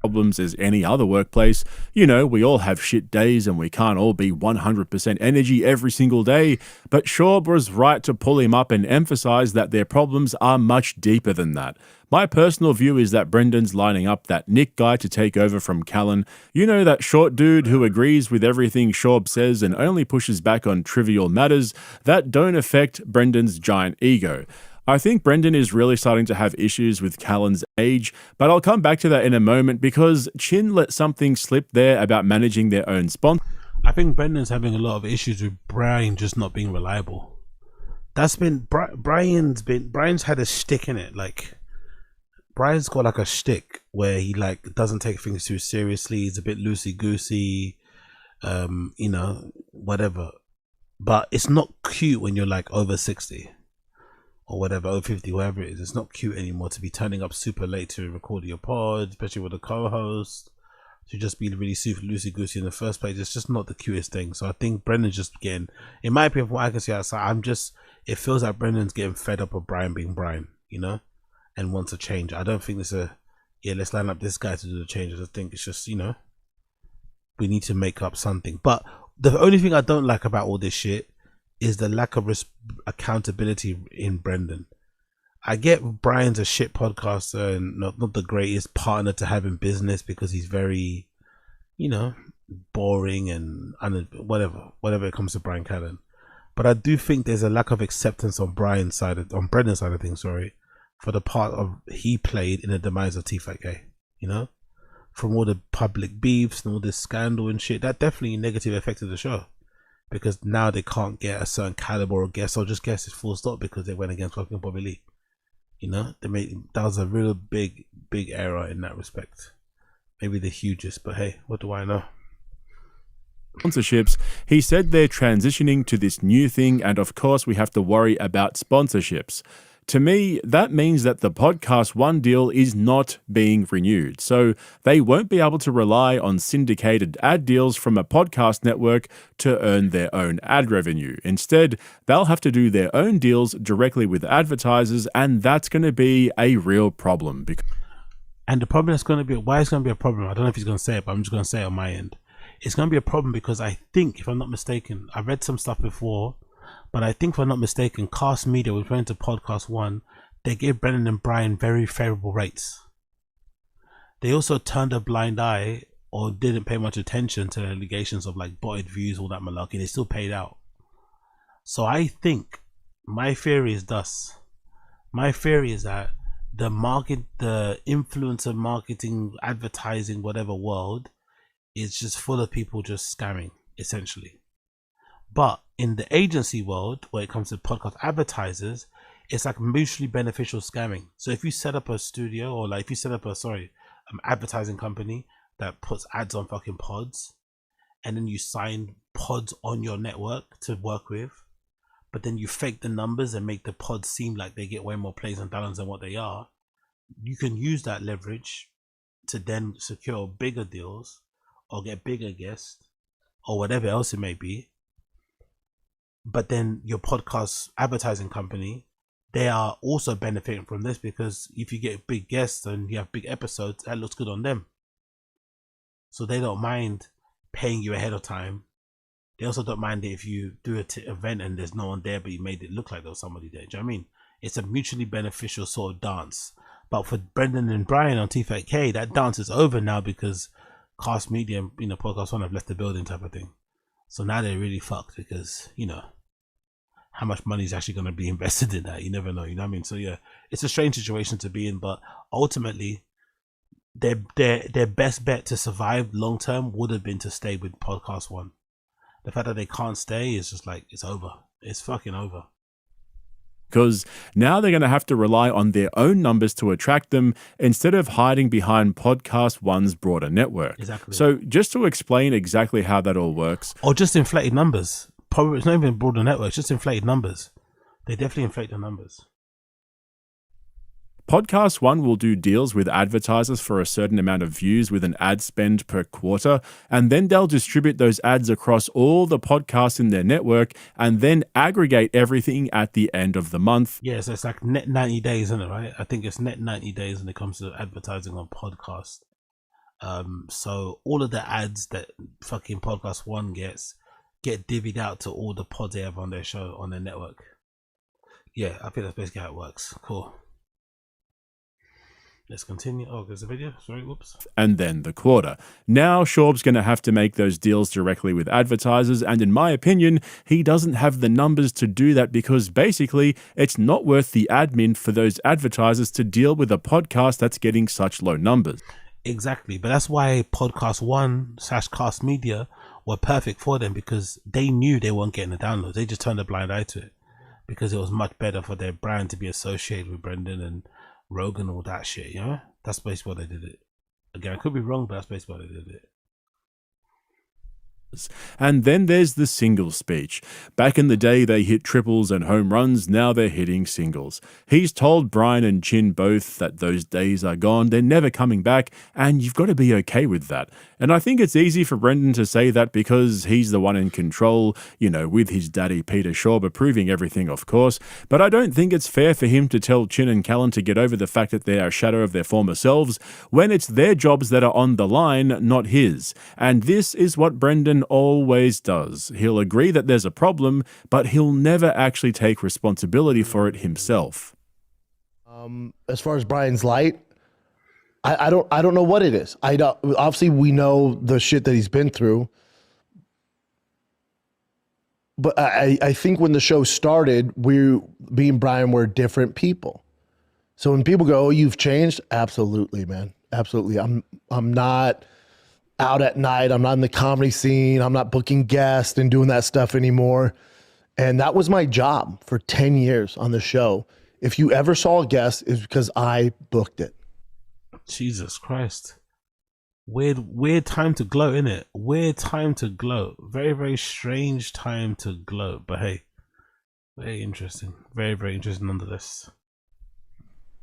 Problems as any other workplace. You know, we all have shit days and we can't all be 100% energy every single day, but Schaub was right to pull him up and emphasize that their problems are much deeper than that. My personal view is that Brendan's lining up that Nick guy to take over from Callan. You know, that short dude who agrees with everything Schaub says and only pushes back on trivial matters that don't affect Brendan's giant ego. I think Brendan is really starting to have issues with Callan's age, but I'll come back to that in a moment because Chin let something slip there about managing their own sponsor. I think Brendan's having a lot of issues with Brian just not being reliable. That's been Brian's had a shtick in it. Like, Brian's got like a shtick where he like doesn't take things too seriously. He's a bit loosey goosey, you know, whatever. But it's not cute when you're like over 60. or whatever, over 50, whatever it is. It's not cute anymore to be turning up super late to record your pod, especially with a co-host, to just be really super loosey-goosey in the first place. It's just not the cutest thing. So I think Brendan's just getting, in my opinion, from what I can see outside, it feels like Brendan's getting fed up of Brian being Brian, you know, and wants a change. I don't think it's let's line up this guy to do the change. I just think it's just, you know, we need to make up something. But the only thing I don't like about all this shit is the lack of accountability in Brendan. I get Brian's a shit podcaster and not the greatest partner to have in business because he's very, you know, boring and whatever it comes to Brian Callen. But I do think there's a lack of acceptance on Brendan's side of things, for the part of he played in the demise of T5K, you know, from all the public beefs and all this scandal and shit. That definitely negatively affected the show. Because now they can't get a certain caliber of guest or just guests full stop because they went against fucking Bobby Lee. You know, that was a real big error in that respect. Maybe the hugest, but hey, what do I know? Sponsorships. He said they're transitioning to this new thing, and of course we have to worry about sponsorships. To me, that means that the Podcast One deal is not being renewed, so they won't be able to rely on syndicated ad deals from a podcast network to earn their own ad revenue. Instead, they'll have to do their own deals directly with advertisers, and that's going to be a real problem. And the problem is going to be, why it's going to be a problem, I don't know if he's going to say it, but I'm just going to say it on my end. It's going to be a problem because I think, if I'm not mistaken, I read some stuff before, but I think if I'm not mistaken, Cast Media, which went to Podcast One, they gave Brendan and Brian very favorable rates. They also turned a blind eye or didn't pay much attention to the allegations of like botted views, all that malarkey. They still paid out. So I think my theory is thus. My theory is that the influencer marketing, advertising, whatever world is just full of people just scamming, essentially. But in the agency world, where it comes to podcast advertisers, it's like mutually beneficial scamming. So if you set up a studio, or like if you set up advertising company that puts ads on fucking pods, and then you sign pods on your network to work with, but then you fake the numbers and make the pods seem like they get way more plays and downloads than what they are, you can use that leverage to then secure bigger deals or get bigger guests or whatever else it may be. But then your podcast advertising company, they are also benefiting from this, because if you get big guests and you have big episodes, that looks good on them. So they don't mind paying you ahead of time. They also don't mind it if you do an event and there's no one there, but you made it look like there was somebody there. Do you know what I mean? It's a mutually beneficial sort of dance. But for Brendan and Brian on T5K, that dance is over now because Cast Media and Podcast One have left the building, type of thing. So now they're really fucked because, how much money is actually going to be invested in that? You never know, you know what I mean? So yeah, it's a strange situation to be in, but ultimately, their best bet to survive long term would have been to stay with Podcast One. The fact that they can't stay is just like, it's over. It's fucking over. Because now they're going to have to rely on their own numbers to attract them instead of hiding behind Podcast One's broader network. Exactly. So just to explain exactly how that all works. Or just inflated numbers. Probably it's not even broader network, it's just inflated numbers. They definitely inflate the numbers. Podcast One will do deals with advertisers for a certain amount of views with an ad spend per quarter, and then they'll distribute those ads across all the podcasts in their network and then aggregate everything at the end of the month. Yeah, so it's like net 90 days, isn't it, right? I think it's net 90 days when it comes to advertising on podcast. So all of the ads that fucking Podcast One get divvied out to all the pods they have on their show, on their network. Yeah, I think that's basically how it works. Cool. Let's continue. Oh, there's a video. Sorry, whoops. And then the quarter. Now Schaub's going to have to make those deals directly with advertisers, and in my opinion, he doesn't have the numbers to do that because basically it's not worth the admin for those advertisers to deal with a podcast that's getting such low numbers. Exactly, but that's why Podcast One / Cast Media were perfect for them, because they knew they weren't getting the downloads. They just turned a blind eye to it because it was much better for their brand to be associated with Brendan and Rogan, all that shit, That's basically why they did it. Again, I could be wrong, but that's basically why they did it. And then there's the singles speech. Back in the day, they hit triples and home runs. Now they're hitting singles. He's told Brian and Chin both that those days are gone. They're never coming back, and you've got to be okay with that. And I think it's easy for Brendan to say that because he's the one in control, with his daddy Peter Schaub approving everything, of course. But I don't think it's fair for him to tell Chin and Callan to get over the fact that they're a shadow of their former selves when it's their jobs that are on the line, not his. And this is what Brendan always does. He'll agree that there's a problem, but he'll never actually take responsibility for it himself. As far as Brian's light, I don't know what it is. Obviously we know the shit that he's been through, but I think when the show started, me and Brian were different people. So when people go, "Oh, you've changed," absolutely, man, absolutely. I'm not out at night. I'm not in the comedy scene. I'm not booking guests and doing that stuff anymore. And that was my job for 10 years on the show. If you ever saw a guest, it's because I booked it. Jesus Christ. Weird time to glow, innit? Weird time to glow. Very, very strange time to glow. But hey, very interesting. Very, very interesting nonetheless.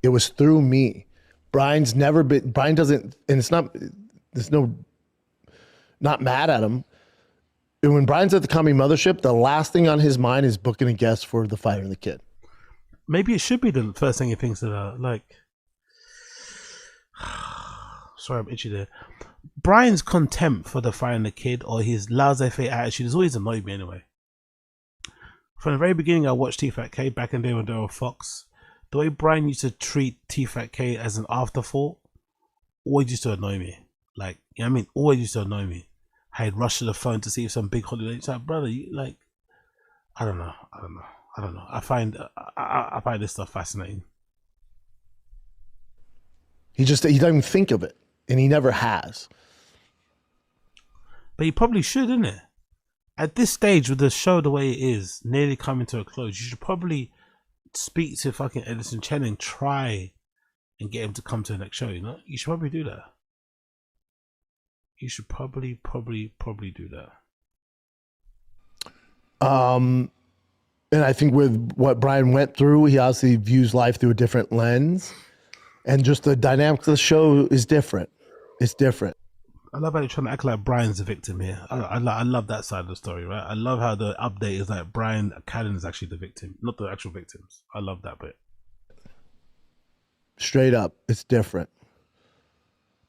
It was through me. Brian doesn't, and not mad at him. And when Brian's at the Comedy Mothership, the last thing on his mind is booking a guest for The Fighter and the Kid. Maybe it should be the first thing he thinks of sorry, I'm itchy there. Brian's contempt for The Fighter and the Kid, or his laissez-faire attitude, has always annoyed me anyway. From the very beginning, I watched T-Fat K back in the day when they were Fox. The way Brian used to treat T-Fat K as an afterthought always used to annoy me. Always used to annoy me. I'd rush to the phone to see if some big holiday. It's like, brother, I don't know. I find this stuff fascinating. He doesn't even think of it, and he never has. But he probably should, innit? At this stage, with the show the way it is, nearly coming to a close, you should probably speak to fucking Edison Chen and try and get him to come to the next show. You should probably do that. You should probably do that. And I think with what Brian went through, he obviously views life through a different lens, and just the dynamics of the show is different. It's different. I love how they're trying to act like Brian's the victim here. I love that side of the story, right? I love how the update is like Brian Callan is actually the victim, not the actual victims. I love that bit. Straight up, it's different.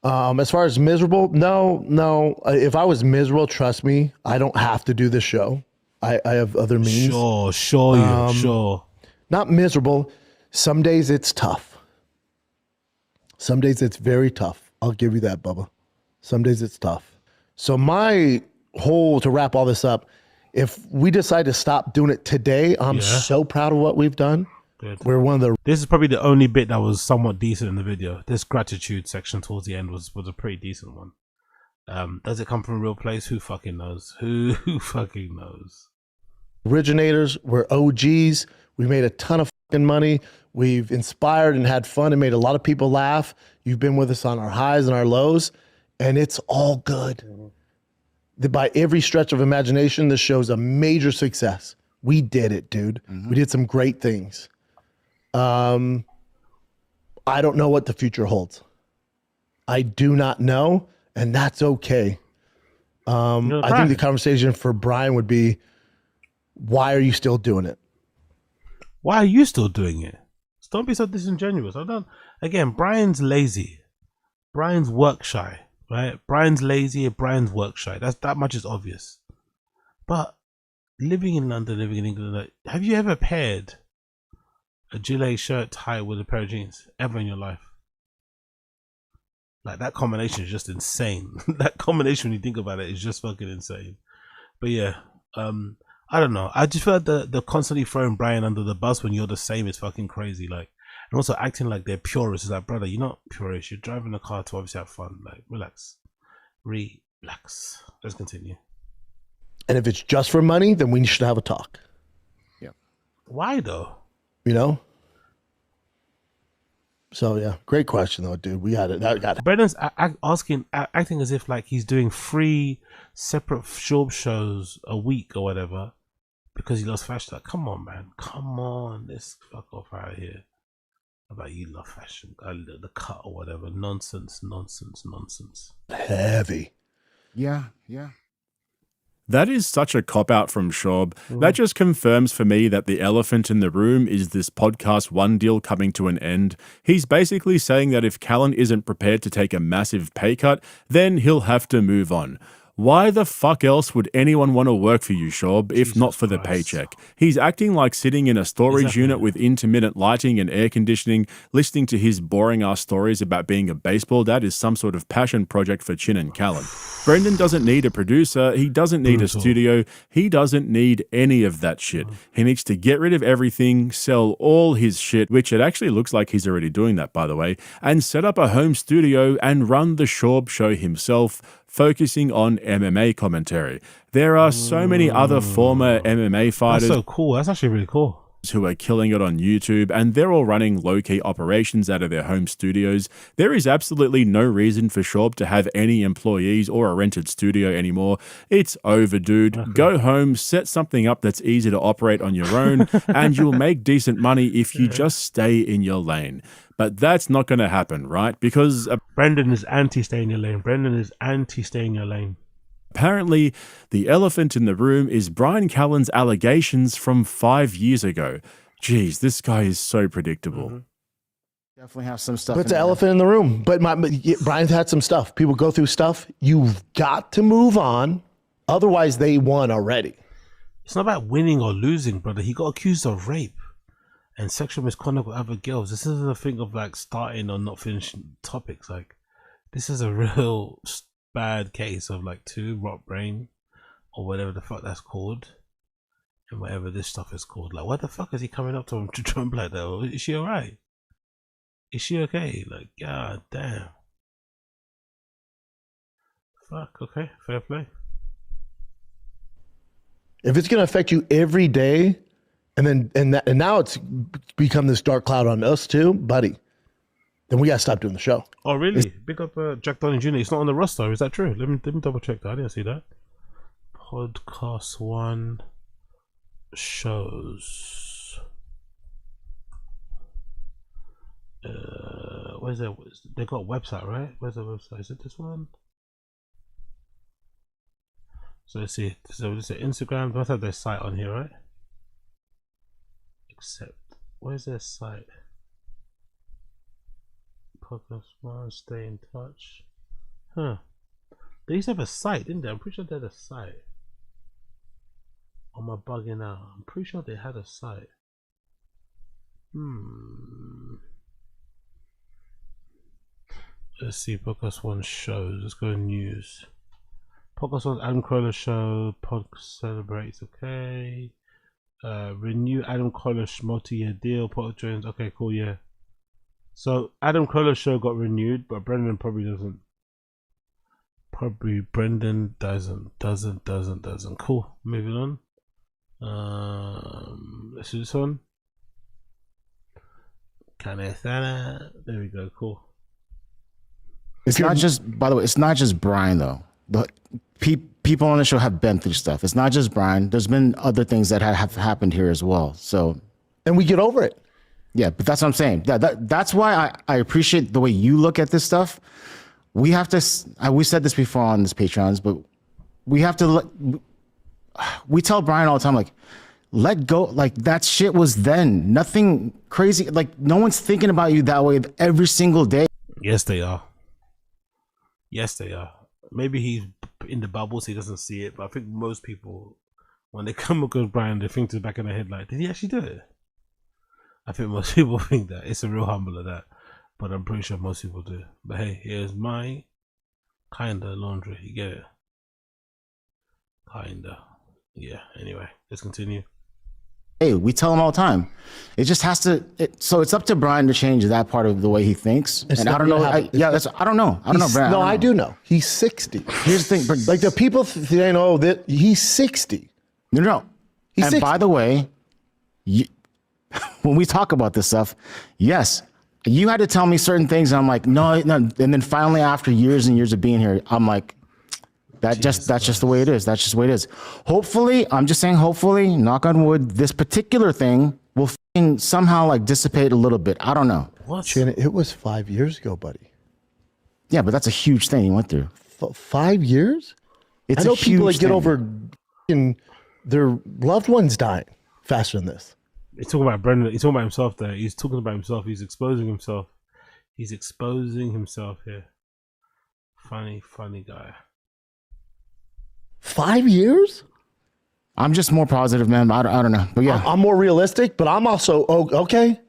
As far as miserable, no. If I was miserable, trust me, I don't have to do this show. I have other means. Sure. Not miserable. Some days it's tough. Some days it's very tough. I'll give you that, Bubba. Some days it's tough. So to wrap all this up, if we decide to stop doing it today, I'm so proud of what we've done. Good. This is probably the only bit that was somewhat decent in the video. This gratitude section towards the end was a pretty decent one. Does it come from a real place? Who fucking knows? Who fucking knows? Originators, we're OGs. We made a ton of fucking money. We've inspired and had fun and made a lot of people laugh. You've been with us on our highs and our lows, and it's all good. By every stretch of imagination, this show's a major success. We did it, dude. We did some great things. I don't know what the future holds. I do not know, and that's okay. I think the conversation for Brian would be, why are you still doing it? Why are you still doing it? Don't be so disingenuous. Again, Brian's lazy. Brian's work shy, right? Brian's lazy, Brian's work shy. That much is obvious. But living in London, living in England, have you ever paired a gilet shirt tie with a pair of jeans ever in your life? That combination is just insane. That combination, when you think about it, is just fucking insane. But yeah, I don't know. I just feel like the constantly throwing Brian under the bus when you're the same is fucking crazy. And also acting like they're purists. It's like, brother, you're not purist. You're driving a car to obviously have fun. Relax. Relax. Let's continue. And if it's just for money, then we should have a talk. Yeah. Why though? So yeah, great question though, dude. We got it. Brendan's acting as if he's doing free separate Schaub shows a week or whatever because he loves fashion. Like, come on, man. Come on. Let's fuck off out of here. About you love fashion. The cut or whatever. Nonsense. Heavy. Yeah. That is such a cop-out from Schaub. That just confirms for me that the elephant in the room is this Podcast One deal coming to an end. He's basically saying that if Callan isn't prepared to take a massive pay cut, then he'll have to move on. Why the fuck else would anyone want to work for you, Schaub, if not for the paycheck? He's acting like sitting in a storage unit with intermittent lighting and air conditioning, listening to his boring-ass stories about being a baseball dad is some sort of passion project for Chin and Callan. Brendan doesn't need a producer. He doesn't need a studio. He doesn't need any of that shit. He needs to get rid of everything, sell all his shit, which it actually looks like he's already doing that, by the way, and set up a home studio and run the Schaub show himself, focusing on MMA commentary. There are so many other former MMA fighters. That's so cool. That's actually really cool. Who are killing it on YouTube, and they're all running low-key operations out of their home studios. There is absolutely no reason for Schaub to have any employees or a rented studio anymore. It's over, dude. Go home, set something up that's easy to operate on your own, and you'll make decent money if you just stay in your lane. But that's not going to happen, right? Because Brendan is anti-stay in your lane. Apparently, the elephant in the room is Brian Callan's allegations from 5 years ago. Jeez, this guy is so predictable. Definitely have some stuff. But it's the elephant in the room. But Brian's had some stuff. People go through stuff. You've got to move on. Otherwise, they won already. It's not about winning or losing, brother. He got accused of rape and sexual misconduct with other girls. This isn't a thing of like starting or not finishing topics. Like, this is a real bad case of like rot brain or whatever the fuck that's called, and whatever this stuff is called. Like, what the fuck is he coming up to him to Trump like that? Is she alright? Is she okay? Like, god damn. Fuck. Okay, fair play. If it's gonna affect you every day, and now it's become this dark cloud on us too, buddy, then we gotta stop doing the show. Oh really? Big up Jack Donny Jr. It's not on the roster. Is that true? Let me double check that. I didn't see that. Podcast One shows. Where's that? They got a website, right? Where's the website? Is it this one? So let's see. So this is Instagram. They must have their site on here, right? Except, where's their site? Podcast One, stay in touch. Huh. They used to have a site, didn't they? I'm pretty sure they had a site. Or am I bugging out? I'm pretty sure they had a site. Let's see, Podcast One shows. Let's go to news. Podcast One's Adam Carolla show. Podcast celebrates. Okay. Renew Adam Carolla multi-year deal. Potter Jones. Okay, cool. Yeah. So Adam Carolla's show got renewed, but Brendan probably doesn't. Brendan doesn't. Cool. Moving on. Let's do this one. There we go. Cool. It's not just, by the way, it's not just Brian though. The people on the show have been through stuff. It's not just Brian. There's been other things that have happened here as well. So, and we get over it. Yeah, but that's what I'm saying. That's why I appreciate the way you look at this stuff. We have to. We said this before on this Patreons, but we have to. We tell Brian all the time, like, let go. Like, that shit was then. Nothing crazy. Like, no one's thinking about you that way every single day. Yes, they are. Maybe he's in the bubble, so he doesn't see it. But I think most people, when they come across Brian, they think to the back of their head, like, did he actually do it? I think most people think that. It's a real humble of that. But I'm pretty sure most people do. But hey, here's my kinda laundry. You get it? Kinda. Yeah, anyway, let's continue. Hey, we tell him all the time. It just has to. So it's up to Brian to change that part of the way he thinks. And I don't know. I don't know. I don't know, Brian. No, I do know. He's 60. Here's the thing. Like, the people saying, oh, that he's 60. No. He's and 60. By the way, when we talk about this stuff, yes, you had to tell me certain things. And I'm like, no. And then finally, after years and years of being here, I'm like, That's just the way it is. That's just the way it is. Hopefully, I'm just saying, hopefully, knock on wood, this particular thing will somehow like dissipate a little bit. I don't know. What? Chin, it was 5 years ago, buddy. Yeah, but that's a huge thing he went through. 5 years? It's I know a people that huge get thing. over their loved ones dying faster than this. He's talking about Brendan. He's talking about himself there. He's talking about himself. He's exposing himself. He's exposing himself here. Funny guy. 5 years? I'm just more positive, man. I don't know. But yeah. I'm more realistic, but I'm also, okay.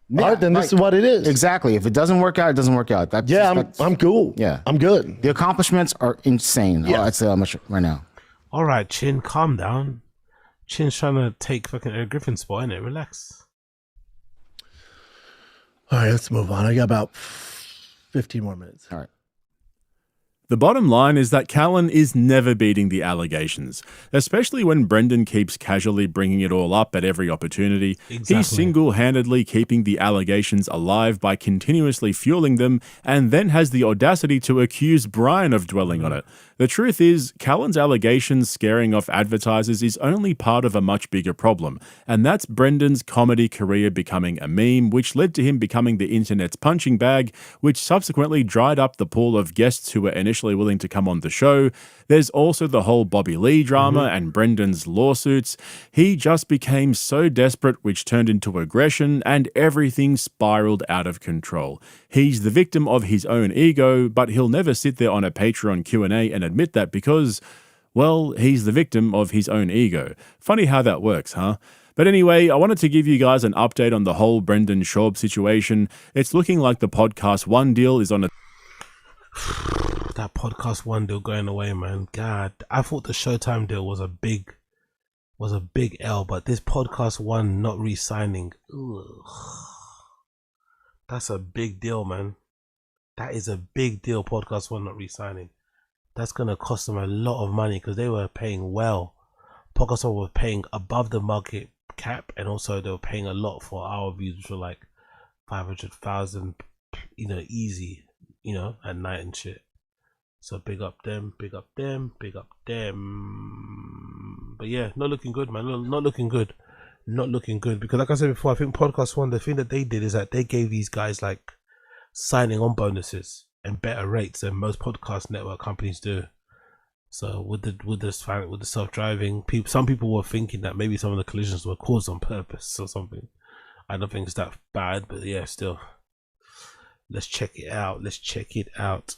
Yeah, all right, then this is what it is. Exactly. If it doesn't work out, it doesn't work out. I'm cool. Yeah. I'm good. The accomplishments are insane. Yeah. I'd say how much right now. All right, Chin, calm down. Chin's trying to take fucking Eric Griffin's spot, innit? Relax. All right, let's move on. I got about 15 more minutes. All right. The bottom line is that Callan is never beating the allegations, especially when Brendan keeps casually bringing it all up at every opportunity. Exactly. He's single-handedly keeping the allegations alive by continuously fueling them, and then has the audacity to accuse Brian of dwelling on it. The truth is, Callan's allegations scaring off advertisers is only part of a much bigger problem, and that's Brendan's comedy career becoming a meme, which led to him becoming the internet's punching bag, which subsequently dried up the pool of guests who were initially willing to come on the show. There's also the whole Bobby Lee drama and Brendan's lawsuits. He just became so desperate, which turned into aggression, and everything spiraled out of control. He's the victim of his own ego, but he'll never sit there on a Patreon Q&A and admit that because, well, he's the victim of his own ego. Funny how that works, huh? But anyway, I wanted to give you guys an update on the whole Brendan Schaub situation. It's looking like the Podcast One deal is on a... That Podcast One deal going away, man. God, I thought the Showtime deal was a big L, but this Podcast One not re-signing, that's a big deal, man. That is a big deal. Podcast One not re-signing. That's gonna cost them a lot of money because they were paying well. Podcast One were paying above the market cap, and also they were paying a lot for our views, which were like 500,000, easy, at night and shit. So big up them. But yeah, not looking good, man. Not looking good because, like I said before, I think Podcast One, the thing that they did is that they gave these guys like signing on bonuses and better rates than most podcast network companies do. So with the self-driving, some people were thinking that maybe some of the collisions were caused on purpose or something. I don't think it's that bad, but yeah, still. Let's check it out.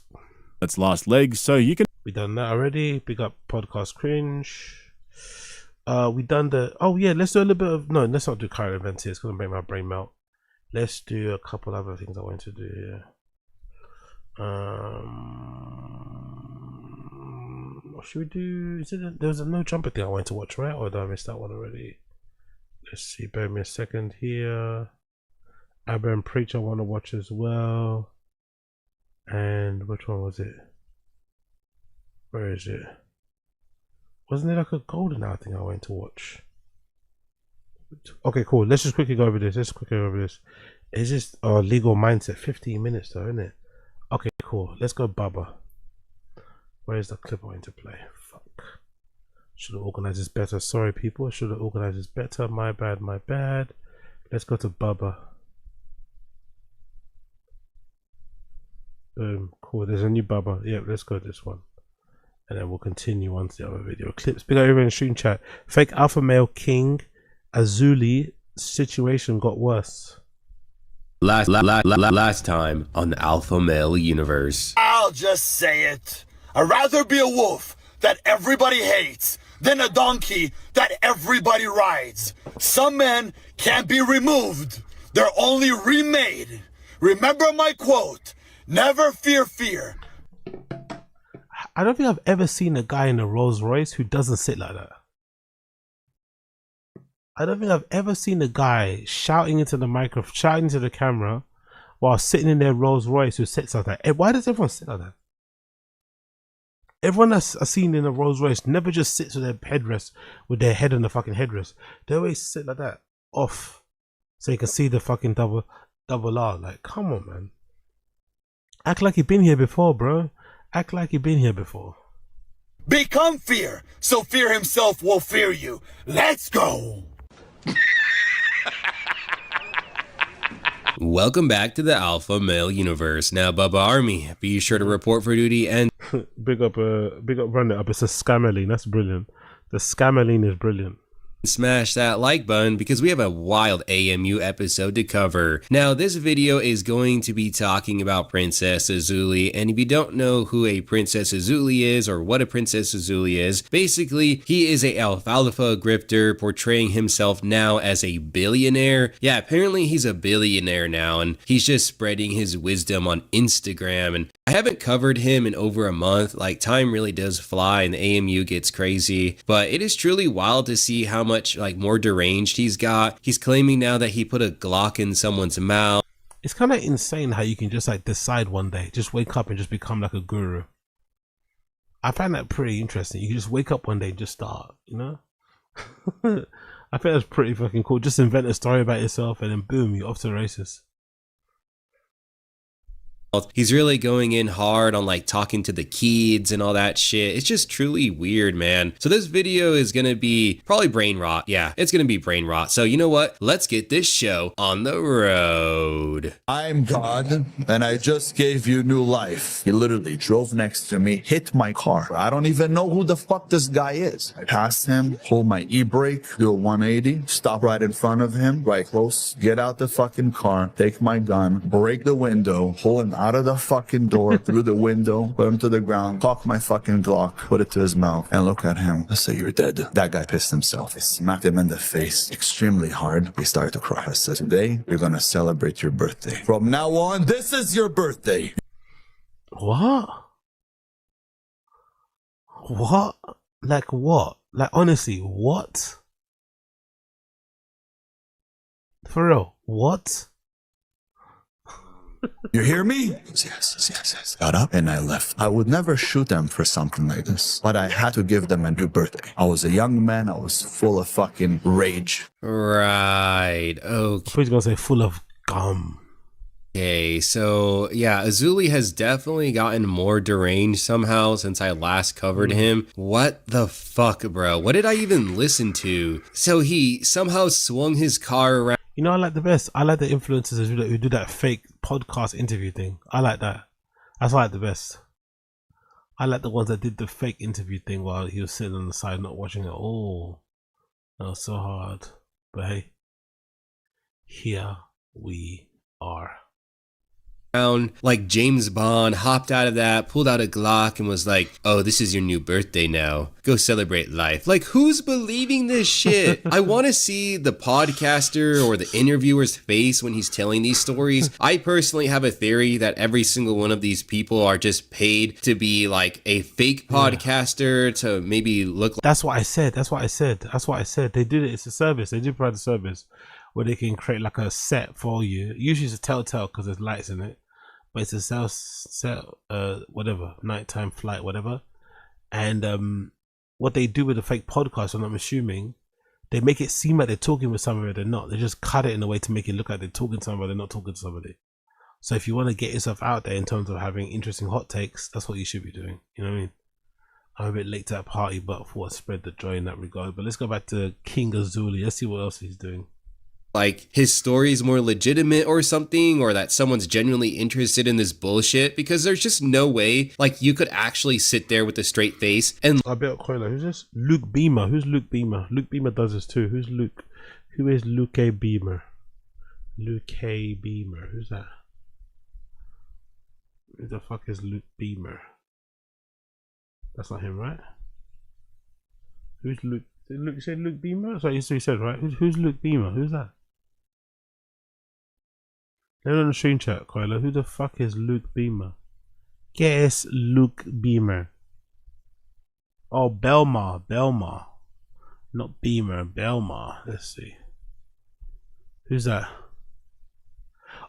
Its last leg, so you can... We done that already. Big up Podcast Cringe. We done the... Oh yeah, let's do a little bit of... No, let's not do current events here. It's going to make my brain melt. Let's do a couple other things I want to do here. What should we do? There was a no jumper thing I wanted to watch, right? Or did I miss that one already? Let's see. Bear me a second here. Abba and Preacher I want to watch as well. And which one was it? Where is it? Wasn't it like a golden hour thing I went to watch? Okay, cool. Let's just quickly go over this. It's just legal mindset. 15 minutes though, isn't it? Okay, cool. Let's go Bubba. Where's the clip I want to play? Fuck. Should have organized this better. Sorry, people. Should have organized this better. My bad. Let's go to Bubba. Boom. Cool. There's a new Bubba. Yeah, let's go this one. And then we'll continue on to the other video clips. Big up everyone in the stream chat. Fake alpha male king Azuli situation got worse. Last time on the Alpha Male Universe. I'll just say it. I'd rather be a wolf that everybody hates than a donkey that everybody rides. Some men can't be removed. They're only remade. Remember my quote. Never fear fear. I don't think I've ever seen a guy in a Rolls Royce who doesn't sit like that. I don't think I've ever seen a guy shouting into the microphone, shouting into the camera while sitting in their Rolls Royce who sits like that. Why does everyone sit like that? Everyone that's seen in a Rolls Royce never just sits with their headrest, with their head on the fucking headrest. They always sit like that, off, so you can see the fucking double R. Like, come on, man. Act like you've been here before, bro. Act like you've been here before. Become fear, so fear himself will fear you. Let's go. Welcome back to the Alpha Male Universe. Now, Bubba Army, be sure to report for duty and big up, run it up. It's a scammering. That's brilliant. The scammering is brilliant. smash that like button because we have a wild AMU episode to cover. Now, this video is going to be talking about Princess Azuli, and if you don't know who a Princess Azuli is or what a Princess Azuli is, basically, he is a alfalfa grifter portraying himself now as a billionaire. Yeah, apparently he's a billionaire now, and he's just spreading his wisdom on Instagram, and I haven't covered him in over a month. Like, time really does fly and the AMU gets crazy, but it is truly wild to see how much like more deranged he's got. He's claiming now that he put a Glock in someone's mouth. It's kind of insane how you can just like decide one day, just wake up and just become like a guru. I find that pretty interesting. You can just wake up one day and just start, you know? I think that's pretty fucking cool. Just invent a story about yourself and then boom, you're off to the races. He's really going in hard on like talking to the kids and all that shit. It's just truly weird, man. So this video is gonna be probably brain rot. Yeah, it's gonna be brain rot. So you know what? Let's get this show on the road. I'm God, and I just gave you new life. He literally drove next to me, hit my car. I don't even know who the fuck this guy is. I passed him, hold my e-brake, do a 180, stop right in front of him, right close, get out the fucking car, take my gun, break the window, pull him out of the fucking door, through the window, put him to the ground, cock my fucking Glock, put it to his mouth, and look at him. Let's say you're dead. That guy pissed himself. I smacked him in the face extremely hard. He started to cry. I said, today, we're gonna celebrate your birthday. From now on, this is your birthday. What? What? Like what? Like honestly, what? For real, what? You hear me? Yes. Got up and I left. I would never shoot them for something like this, but I had to give them a new birthday. I was a young man. I was full of fucking rage. Right. Okay. Who's gonna say full of gum? Okay, so yeah, Azuli has definitely gotten more deranged somehow since I last covered him. What the fuck, bro? What did I even listen to? So he somehow swung his car around. You know, I like the best. I like the influencers who do that fake podcast interview thing. I like that. That's why I like the best. I like the ones that did the fake interview thing while he was sitting on the side not watching it. Oh, that was so hard. But hey, here we are. Like James Bond, hopped out of that, pulled out a Glock and was like, oh, this is your new birthday now. Go celebrate life. Like, who's believing this shit? I want to see the podcaster or the interviewer's face when he's telling these stories. I personally have a theory that every single one of these people are just paid to be like a fake podcaster to maybe look like. That's what I said. They did it. It's a service. They do provide a service where they can create like a set for you. Usually it's a telltale because there's lights in it. But it's a set, whatever, nighttime flight, whatever. And what they do with the fake podcast, I'm assuming, they make it seem like they're talking with somebody, they're not. They just cut it in a way to make it look like they're talking to somebody, they're not talking to somebody. So if you want to get yourself out there in terms of having interesting hot takes, that's what you should be doing. You know what I mean? I'm a bit late to that party, but for spread the joy in that regard. But let's go back to King Azuli. Let's see what else he's doing. Like his story is more legitimate or something, or that someone's genuinely interested in this bullshit, because there's just no way like you could actually sit there with a straight face and I bet Coiler, who's this? Luke Beamer. Who's Luke Beamer? Luke Beamer does this too. Who's Luke? Who is Luke A. Beamer? Luke A. Beamer. Who's that? Who the fuck is Luke Beamer? That's not him, right? Who's Luke? Luke, you said Luke Beamer? That's what you said, right? Who's Luke Beamer? Who's that? They're on the screen chat, Kyla. Who the fuck is Luke Beamer? Guess Luke Beamer. Oh, Belmar. Not Beamer, Belmar. Let's see. Who's that?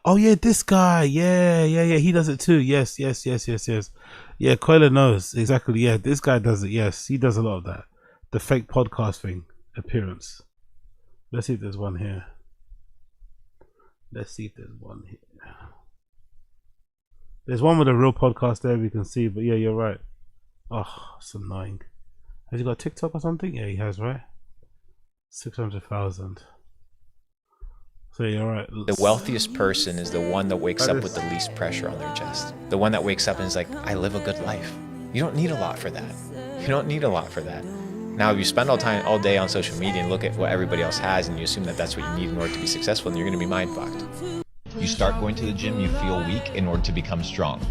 Oh yeah, this guy. Yeah. He does it too. Yes. Yeah, Kyla knows. Exactly. Yeah, this guy does it. Yes, he does a lot of that. The fake podcast thing. Appearance. Let's see if there's one here. There's one with a real podcast there we can see, but yeah, you're right. Oh, it's annoying. Has he got TikTok or something? Yeah, he has, right? 600,000. So you're right. The wealthiest person is the one that wakes up with the least pressure on their chest. The one that wakes up and is like, I live a good life. You don't need a lot for that. You don't need a lot for that. Now, if you spend all day on social media and look at what everybody else has and you assume that that's what you need in order to be successful, then you're going to be mind fucked. You start going to the gym, you feel weak in order to become strong.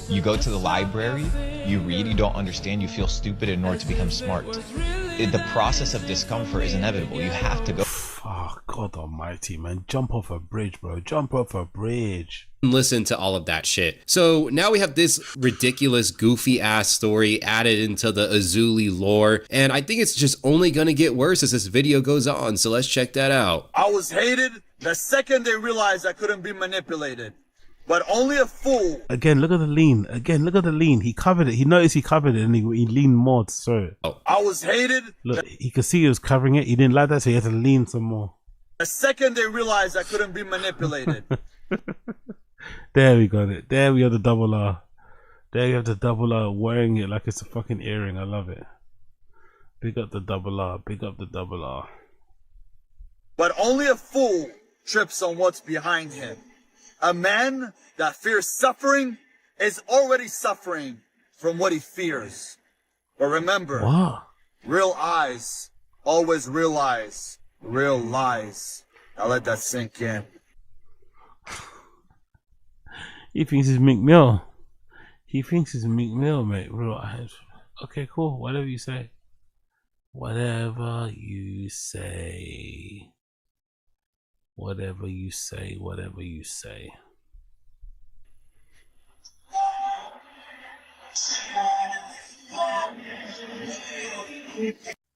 You go to the library, you read, you don't understand, you feel stupid in order to become smart. The process of discomfort is inevitable. You have to go. Oh, God almighty, man. Jump off a bridge, bro. Jump off a bridge. Listen to all of that shit. So now we have this ridiculous, goofy ass story added into the Azuli lore. And I think it's just only gonna get worse as this video goes on. So let's check that out. I was hated the second they realized I couldn't be manipulated. But only a fool. Again, look at the lean. Again, look at the lean. He covered it. He noticed he covered it and he leaned more. So I was hated. Look, he could see he was covering it. He didn't like that, so he had to lean some more. The second they realized I couldn't be manipulated. There we got it. There we have the double R. There you have the double R wearing it like it's a fucking earring. I love it. Big up the double R. Big up the double R. But only a fool trips on what's behind him. A man that fears suffering is already suffering from what he fears. But remember, what? Real eyes always realize real lies. Now let that sink in. He thinks it's Meek Mill. He thinks it's Meek Mill, mate. Real eyes. Okay, cool. Whatever you say. Whatever you say. Whatever you say, whatever you say.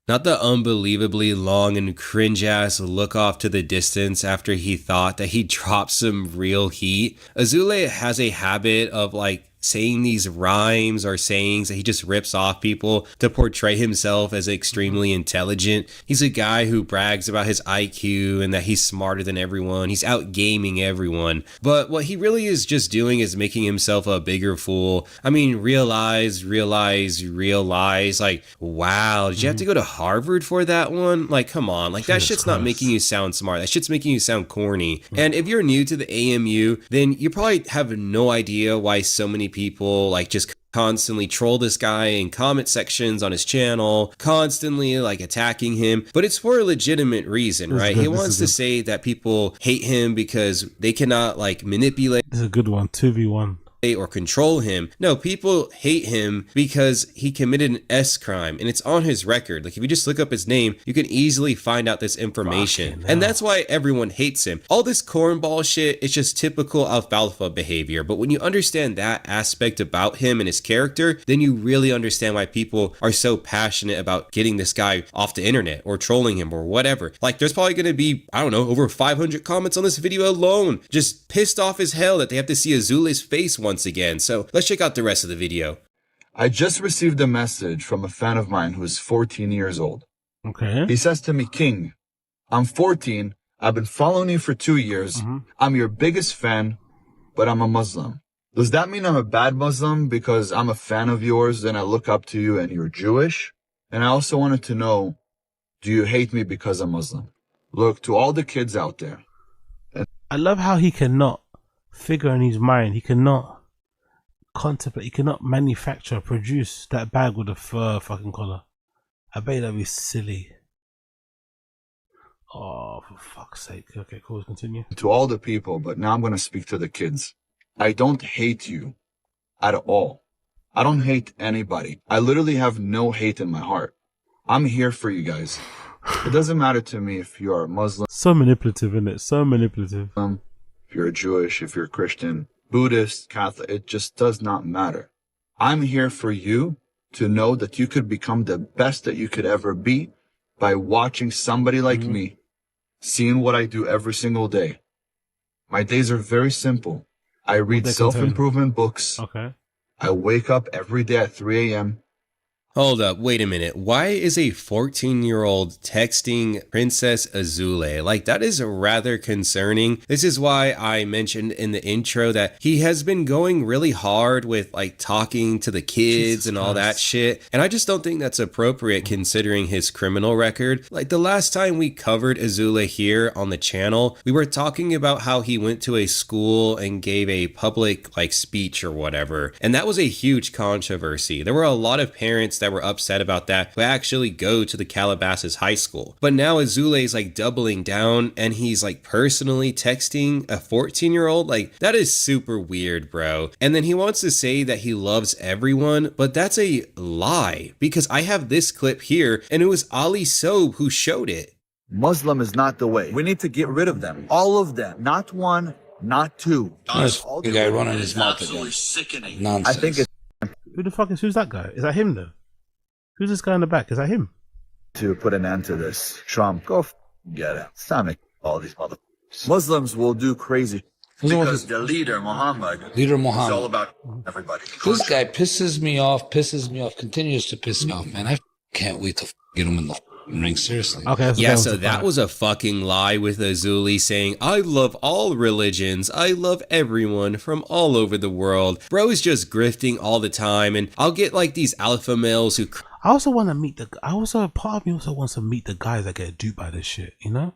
Not the unbelievably long and cringe ass look off to the distance after he thought that he dropped some real heat. Azule has a habit of saying these rhymes or sayings that he just rips off people to portray himself as extremely intelligent. He's a guy who brags about his IQ and that he's smarter than everyone. He's out gaming everyone. But what he really is just doing is making himself a bigger fool. I mean, realize. Like, wow, did you have to go to Harvard for that one? Like, come on. Like, that shit's not making you sound smart. That shit's making you sound corny. And if you're new to the AMU, then you probably have no idea why so many people just constantly troll this guy in comment sections on his channel, constantly attacking him, but it's for a legitimate reason, right? He wants to say that people hate him because they cannot manipulate. This is a good one. 2v1. Or control him. No, people hate him because he committed an S crime and it's on his record. If you just look up his name, you can easily find out this information. And that's why everyone hates him. All this cornball shit is just typical alfalfa behavior. But when you understand that aspect about him and his character, then you really understand why people are so passionate about getting this guy off the internet or trolling him or whatever. There's probably going to be, I don't know, over 500 comments on this video alone, just pissed off as hell that they have to see Azule's face once again. So let's check out the rest of the video. I just received a message from a fan of mine who is 14 years old. Okay. He says to me, King, I'm 14. I've been following you for 2 years. I'm your biggest fan, but I'm a Muslim. Does that mean I'm a bad Muslim because I'm a fan of yours and I look up to you and you're Jewish? And I also wanted to know, do you hate me because I'm Muslim? Look, to all the kids out there. I love how he cannot figure in his mind. He cannot contemplate. He cannot manufacture, produce that bag with a fur fucking collar. I bet that'd be silly. Oh, for fuck's sake. Okay, cool. Continue. To all the people, but now I'm going to speak to the kids. I don't hate you at all. I don't hate anybody. I literally have no hate in my heart. I'm here for you guys. It doesn't matter to me if you are Muslim. So manipulative, isn't it? So manipulative. If you're Jewish, if you're Christian, Buddhist, Catholic, it just does not matter. I'm here for you to know that you could become the best that you could ever be by watching somebody like me, seeing what I do every single day. My days are very simple. I read self-improvement books. Okay. I wake up every day at 3 a.m. Hold up, wait a minute. Why is a 14-year-old texting Princess Azule? Like, that is rather concerning. This is why I mentioned in the intro that he has been going really hard with like talking to the kids and all that shit. And I just don't think that's appropriate considering his criminal record. Like the last time we covered Azule here on the channel, we were talking about how he went to a school and gave a public like speech or whatever. And that was a huge controversy. There were a lot of parents that were upset about that who actually go to the Calabasas high school. But now Azule is like doubling down and he's like personally texting a 14-year-old. Like that is super weird, bro. And then he wants to say that he loves everyone, but that's a lie because I have this clip here and it was Ali Schaub who showed it. Muslim is not the way. We need to get rid of them. All of them. Not one, not two. This guy running his mouth again. Sickening. Nonsense. I think it's who's that guy? Is that him though? Who's this guy in the back? Is that him? To put an end to this. Trump, go get it. It's time to all these motherfuckers. Muslims will do crazy because the leader, Muhammad, is all about everybody. This guy pisses me off, continues to piss me off, man. I can't wait to get him in the ring, seriously. Okay, so that was a fucking lie with Azule saying, I love all religions, I love everyone from all over the world. Bro is just grifting all the time, and I'll get like these alpha males who... I also want to meet part of me also wants to meet the guys that get duped by this shit, you know?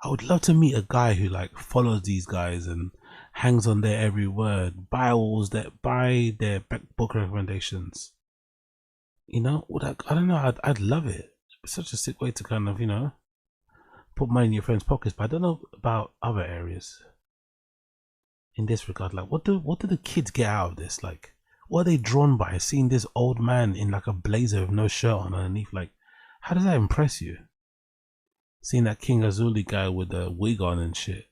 I would love to meet a guy who like follows these guys and hangs on their every word, buy their book recommendations. You know, I don't know. I'd love it. It's such a sick way to kind of, you know, put money in your friend's pockets. But I don't know about other areas in this regard. Like, what do the kids get out of this? Like, what are they drawn by? Seeing this old man in like a blazer with no shirt on underneath. Like, how does that impress you? Seeing that King Azule guy with a wig on and shit.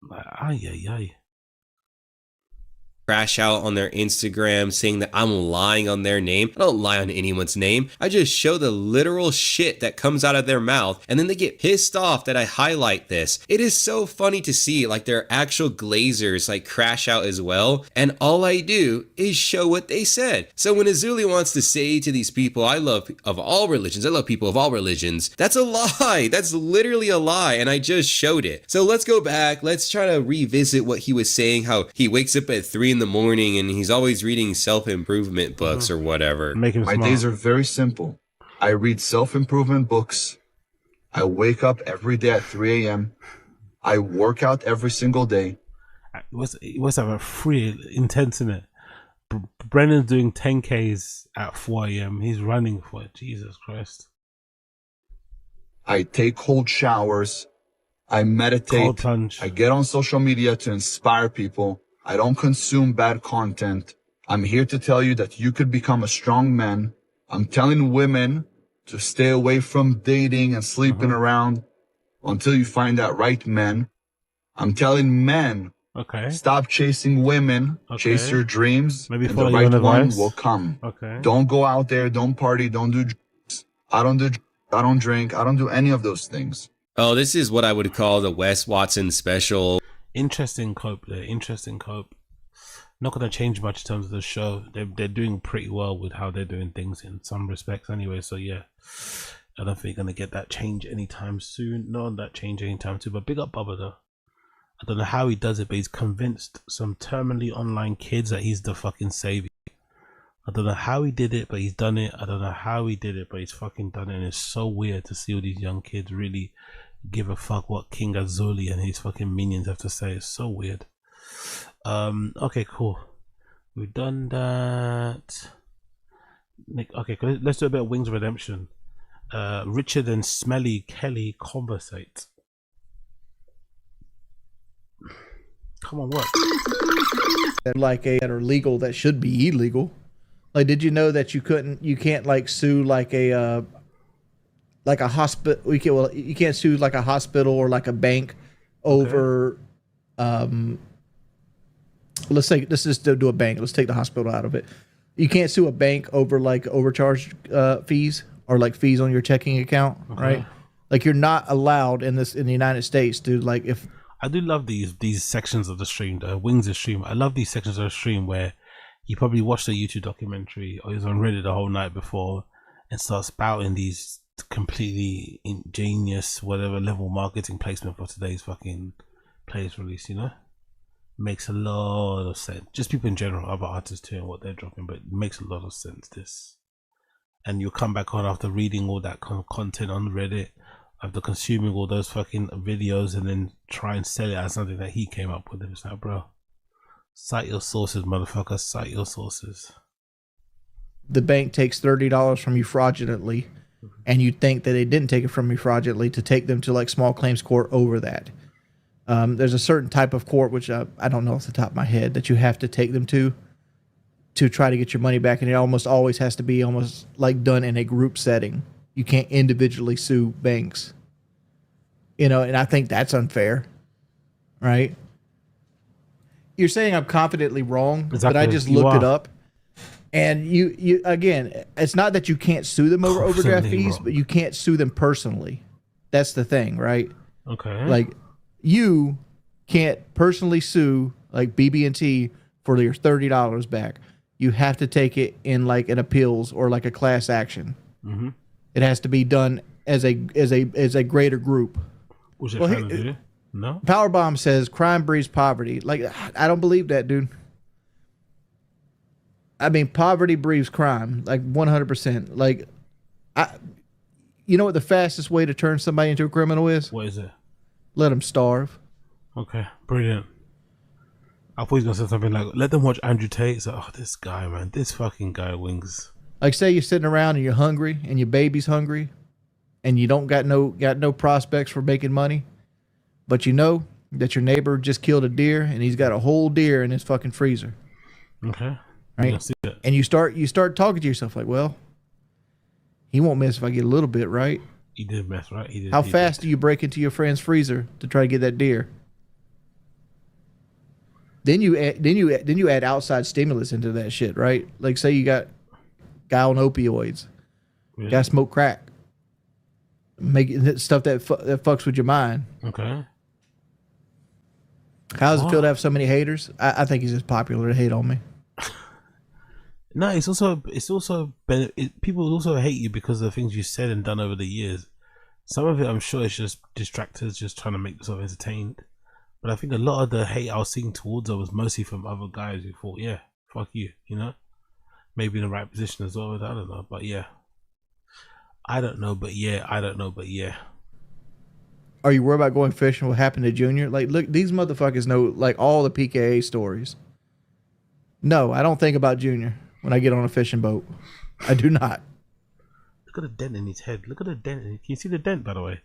Like, ay. Crash out on their Instagram saying that I'm lying on their name. I don't lie on anyone's name. I just show the literal shit that comes out of their mouth and then they get pissed off that I highlight this. It is so funny to see like their actual glazers like crash out as well, and all I do is show what they said. So when Azule wants to say to these people, I love people of all religions, that's a lie. That's literally a lie, and I just showed it. So let's go back. Let's try to revisit what he was saying, how he wakes up at 3 in the morning and he's always reading self-improvement books or whatever. My days are very simple. I read self-improvement books. I wake up every day at 3 a.m. I work out every single day. It was a free intense in it. Brendan's doing 10Ks at 4 a.m. He's running for it. Jesus Christ. I take cold showers. I meditate. Cold plunge. I get on social media to inspire people. I don't consume bad content. I'm here to tell you that you could become a strong man. I'm telling women to stay away from dating and sleeping around until you find that right man. I'm telling men, stop chasing women, chase your dreams, and the right one will come. Don't go out there, don't party, don't do drugs. I don't drink, I don't do any of those things. Oh, this is what I would call the Wes Watson special. Interesting cope there. Interesting cope. Not going to change much in terms of the show. They're doing pretty well with how they're doing things in some respects anyway. So yeah, I don't think you're going to get that change anytime soon. Not that change anytime soon. But big up Bubba though. I don't know how he does it, but he's convinced some terminally online kids that he's the fucking savior. I don't know how he did it, but he's done it. I don't know how he did it, but he's fucking done it. And it's so weird to see all these young kids really give a fuck what King Azule and his fucking minions have to say. It's so weird. Okay, cool. We've done that. Okay, let's do a bit of Wings Redemption. Richard and Smelly Kelly conversate. Come on, what? That are legal that should be illegal. Like, did you know that you can't like sue like a hospital? You can't sue like a hospital or like a bank over. Let's just do a bank. Let's take the hospital out of it. You can't sue a bank over like overcharge fees or like fees on your checking account, right? Like you're not allowed in the United States to like if. I do love these sections of the stream, the Wings of stream. I love these sections of the stream where He probably watched a YouTube documentary or he was on Reddit the whole night before and starts spouting these completely ingenious whatever level marketing placement for today's fucking plays release, you know? Makes a lot of sense. Just people in general, other artists too and what they're dropping, but it makes a lot of sense, this. And you'll come back on after reading all that kind of content on Reddit, after consuming all those fucking videos, and then try and sell it as something that he came up with. It's like, bro, cite your sources, motherfucker, cite your sources. The bank takes $30 from you fraudulently, and you think that they didn't take it from you fraudulently to take them to like small claims court over that. There's a certain type of court, which I don't know off the top of my head, that you have to take them to try to get your money back, and it almost always has to be almost like done in a group setting. You can't individually sue banks, you know, and I think that's unfair, right? You're saying I'm confidently wrong, exactly. But I just looked it up, and you again, it's not that you can't sue them over overdraft fees, wrong. but you can't sue them personally. That's the thing, right? Okay. Like, you can't personally sue like BB&T for your $30 back. You have to take it in like an appeals or like a class action. Mm-hmm. It has to be done as a greater group. What's it trying to do? No. Powerbomb says crime breeds poverty. Like, I don't believe that, dude. I mean, poverty breeds crime, like 100%. Like, you know what the fastest way to turn somebody into a criminal is? What is it? Let them starve. Okay, brilliant. I thought he was gonna say something like, "Let them watch Andrew Tate." It's like, oh, this guy, man, this fucking guy, Wings. Like, say you're sitting around and you're hungry, and your baby's hungry, and you don't got no prospects for making money, but you know that your neighbor just killed a deer, and he's got a whole deer in his fucking freezer. Okay. Right. And you start talking to yourself like, well, he won't miss if I get a little bit, right? He did mess, right? He did. How fast do you break into your friend's freezer to try to get that deer? Then you add outside stimulus into that shit, right? Like, say you got guy on opioids, guy smoke crack, make stuff that fucks with your mind. Okay. How does it feel to have so many haters? I think he's just popular to hate on me. No, people also hate you because of the things you said and done over the years. Some of it, I'm sure, is just distractors just trying to make themselves entertained. But I think a lot of the hate I was seeing towards her was mostly from other guys who thought, yeah, fuck you, you know? Maybe in the right position as well, I don't know, but yeah. I don't know, but yeah. Are you worried about going fishing? What happened to Junior? Like, look, these motherfuckers know, like, all the PKA stories. No, I don't think about Junior when I get on a fishing boat. I do not. Look at the dent in his head. Look at the dent. Can you see the dent, by the way?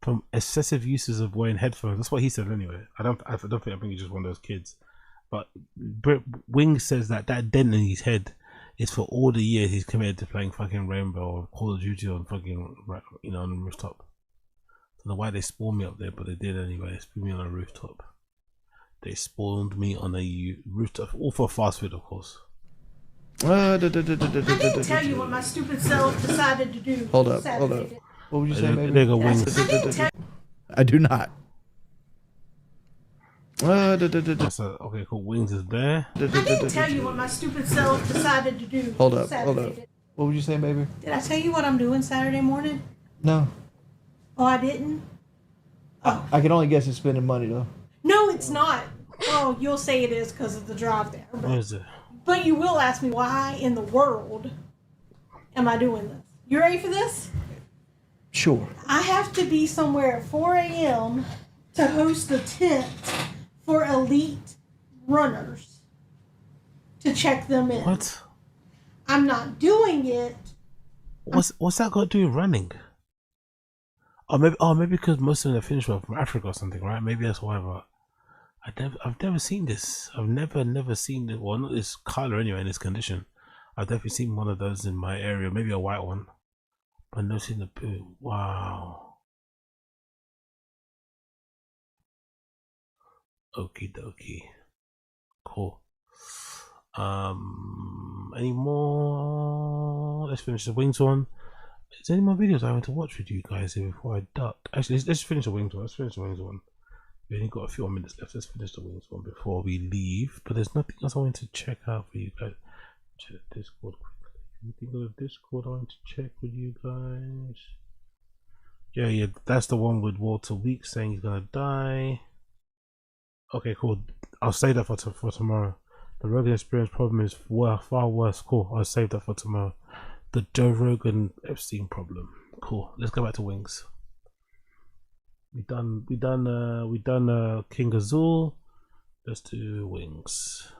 From excessive uses of wearing headphones. That's what he said anyway. I think he's just one of those kids. But Wing says that dent in his head is for all the years he's committed to playing fucking Rainbow or Call of Duty on fucking, you know, on the rooftop. Don't know why they spawned me up there, but they did anyway. They spawned me on a rooftop. They spawned me on a rooftop, all for fast food, of course. I didn't tell you what my stupid self decided to do. Hold up. What would you say, baby? There go Wings. I do not. Okay, cool. Wings is there. I didn't tell you what my stupid self decided to do. Hold up. What would you say, baby? Did I tell you what I'm doing Saturday morning? No. Oh, I didn't? I can only guess it's spending money, though. No, it's not. Oh, you'll say it is because of the drive there. What is it? But you will ask me why in the world am I doing this? You ready for this? Sure. I have to be somewhere at 4 a.m. to host a tent for elite runners to check them in. What? I'm not doing it. What's that got to do with running? Maybe because most of them are finished from Africa or something, right? Maybe that's why. But I've never seen this. I've never seen it. Well, not this color anyway. In this condition, I've definitely seen one of those in my area. Maybe a white one, but I've never seen the blue. Wow. Okie dokie. Cool. Any more? Let's finish the Wings one. Is there any more videos I want to watch with you guys here before I duck? Actually, let's finish the Wings one. We only got a few more minutes left. Let's finish the Wings one before we leave. But there's nothing else I want to check out for you guys. Check Discord quickly. Anything on the Discord I want to check with you guys? Yeah, that's the one with Walter Weeks saying he's gonna die. Okay, cool. I'll save that for tomorrow. The Rogan experience problem is far worse. Cool. I'll save that for tomorrow. The Joe Rogan Epstein problem. Cool. Let's go back to Wings. We done King Azul. Let's do Wings.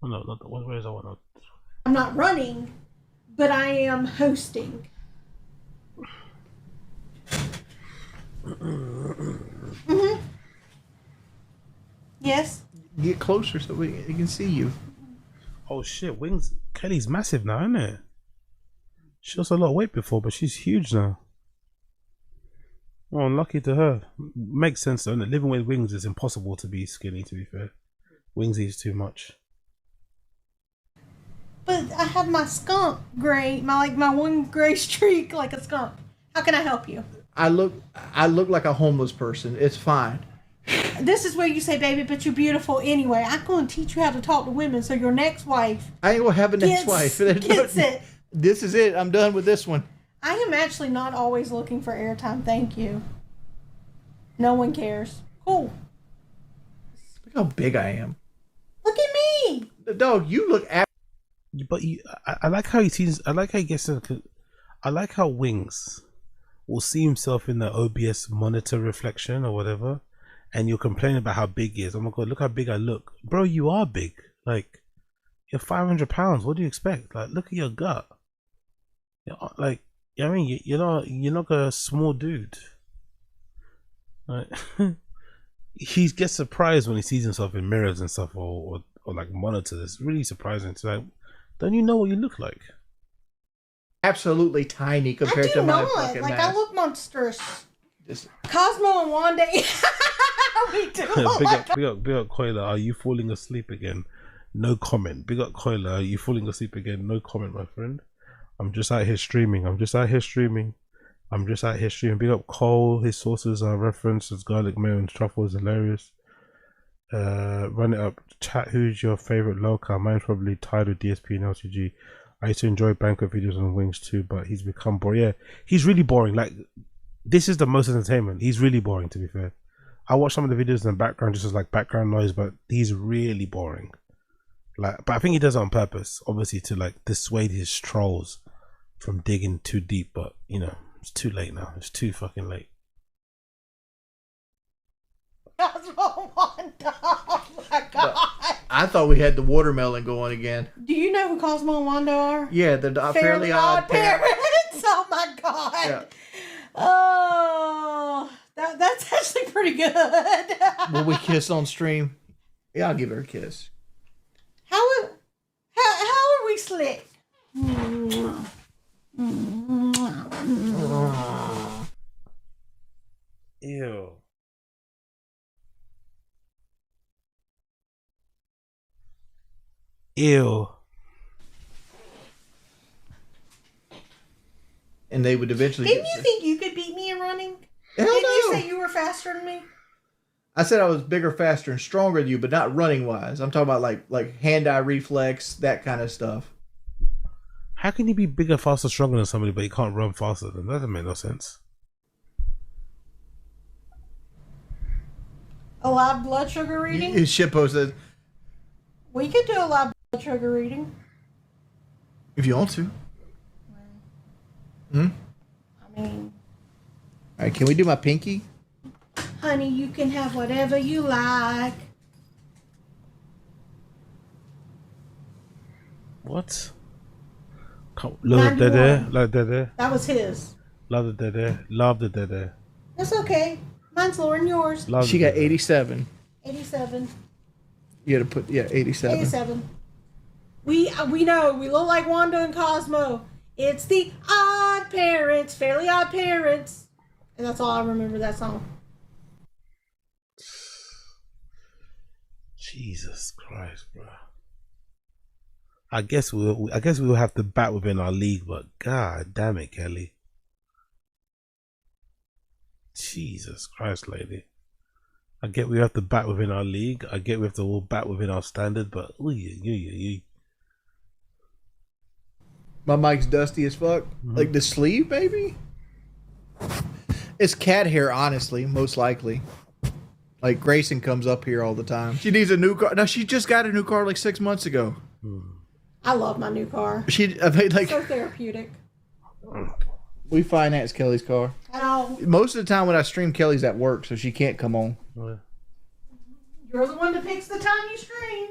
Oh no, not the one. Where is that one? I'm not running, but I am hosting. Mm-hmm. Yes. Get closer so we can see you. Oh shit, Wings. Kelly's massive now, isn't it? She lost a lot of weight before, but she's huge now. Oh, lucky to her. Makes sense though. Living with Wings is impossible to be skinny. To be fair, Wings eats too much. But I have my skunk gray, my one gray streak like a skunk. How can I help you? I look like a homeless person. It's fine. This is where you say, baby, but you're beautiful anyway. I'm going to teach you how to talk to women so your next wife I ain't gonna have a next wife. gets it. This is it. I'm done with this one. I am actually not always looking for airtime. Thank you. No one cares. Cool. Look how big I am. Look at me. Dog, you look at. But I like how he sees. I like how he gets. I like how Wings will see himself in the OBS monitor reflection or whatever, and you'll complain about how big he is. Oh my god, look how big I look, bro. You are big. Like, you're 500 pounds. What do you expect? Like, look at your gut. Like, I mean, you're not a small dude. Right? He gets surprised when he sees himself in mirrors and stuff, or like monitors. It's really surprising. It's like, don't you know what you look like? Absolutely tiny compared to my fucking like mass. I look monstrous. Cosmo and Wanda. We do. Big up Coiler. Are you falling asleep again? No comment. Big up Coiler. Are you falling asleep again? No comment, my friend. I'm just out here streaming. Big up Cole. His sources are referenced as garlic mayo and truffle is hilarious. Run it up. Chat. Who's your favorite local? Mine's probably tied with DSP and LTG. I used to enjoy banquet videos on Wings too, but he's become boring. Yeah, he's really boring. Like, this is the most entertainment. He's really boring, to be fair. I watch some of the videos in the background just as like background noise, but he's really boring. Like, but I think he does it on purpose, obviously, to like dissuade his trolls from digging too deep. But you know, it's too late now. It's too fucking late. Cosmo Wanda. Oh my god. I thought we had the watermelon going again. Do you know who Cosmo and Wanda are? Yeah, the Fairly Odd Parents. Oh my god. Yeah. Oh, that's actually pretty good. Will we kiss on stream? Yeah, I'll give her a kiss. How are we slick? Ew. Ew. And they would eventually. Didn't you think you could beat me in running? Hell Didn't no. you say you were faster than me? I said I was bigger, faster, and stronger than you, but not running wise. I'm talking about like hand-eye reflex, that kind of stuff. How can you be bigger, faster, stronger than somebody, but you can't run faster than them? That doesn't make no sense. A live blood sugar reading? Shippo says, We could do a live blood sugar reading. if you want to. I mean, All right, can we do my pinky? honey, you can have whatever you like. What? Love the dead air. Love the dead air. That was his. Love the dead air. Love the dead air. That's okay. Mine's lower than yours. She got 87. 87. You had to put 87. 87. We know we look like Wanda and Cosmo. It's the Odd Parents, Fairly Odd Parents, and that's all I remember that song. Jesus Christ, bro. I guess we'll have to bat within our league, but god damn it, Kelly. Jesus Christ, lady. I get we have to bat within our league. I get we have to all bat within our standard, but My mic's dusty as fuck. Like the sleeve, maybe? It's cat hair, honestly, most likely. Like Grayson comes up here all the time. She needs a new car. No, she just got a new car like 6 months ago. I love my new car. I mean, like, so therapeutic. we finance Kelly's car. Oh, Most of the time when I stream, Kelly's at work, so she can't come on. you're the one that picks the time you stream.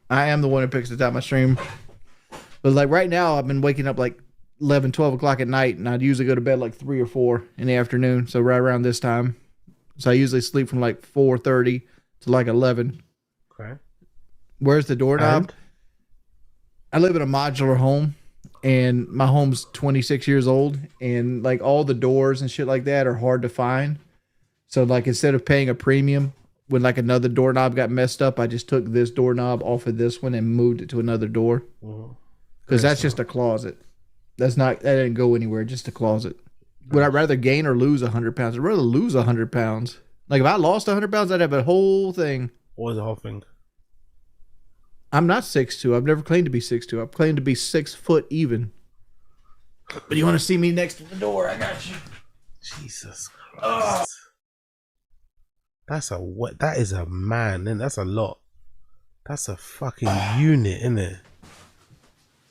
I am the one who picks the time I stream. But like right now, I've been waking up like 11, 12 o'clock at night, and I'd usually go to bed like 3 or 4 in the afternoon. So right around this time. So I usually sleep from like 4:30 to like 11. Okay. Where's the doorknob? I live in a modular home, and my home's 26 years old, and like all the doors and shit like that are hard to find. So like instead of paying a premium when like another doorknob got messed up, I just took this doorknob off of this one and moved it to another door. Because that's just a closet. That didn't go anywhere, just a closet. Would I rather gain or lose 100 pounds? I'd rather lose 100 pounds. Like if I lost 100 pounds, I'd have a whole thing. What was the whole thing? I'm not 6'2". I've never claimed to be 6'2". I've claimed to be 6 foot even. But you want to see me next to the door? I got you. Jesus Christ. That is a man, and that's a lot. That's a fucking unit, isn't it?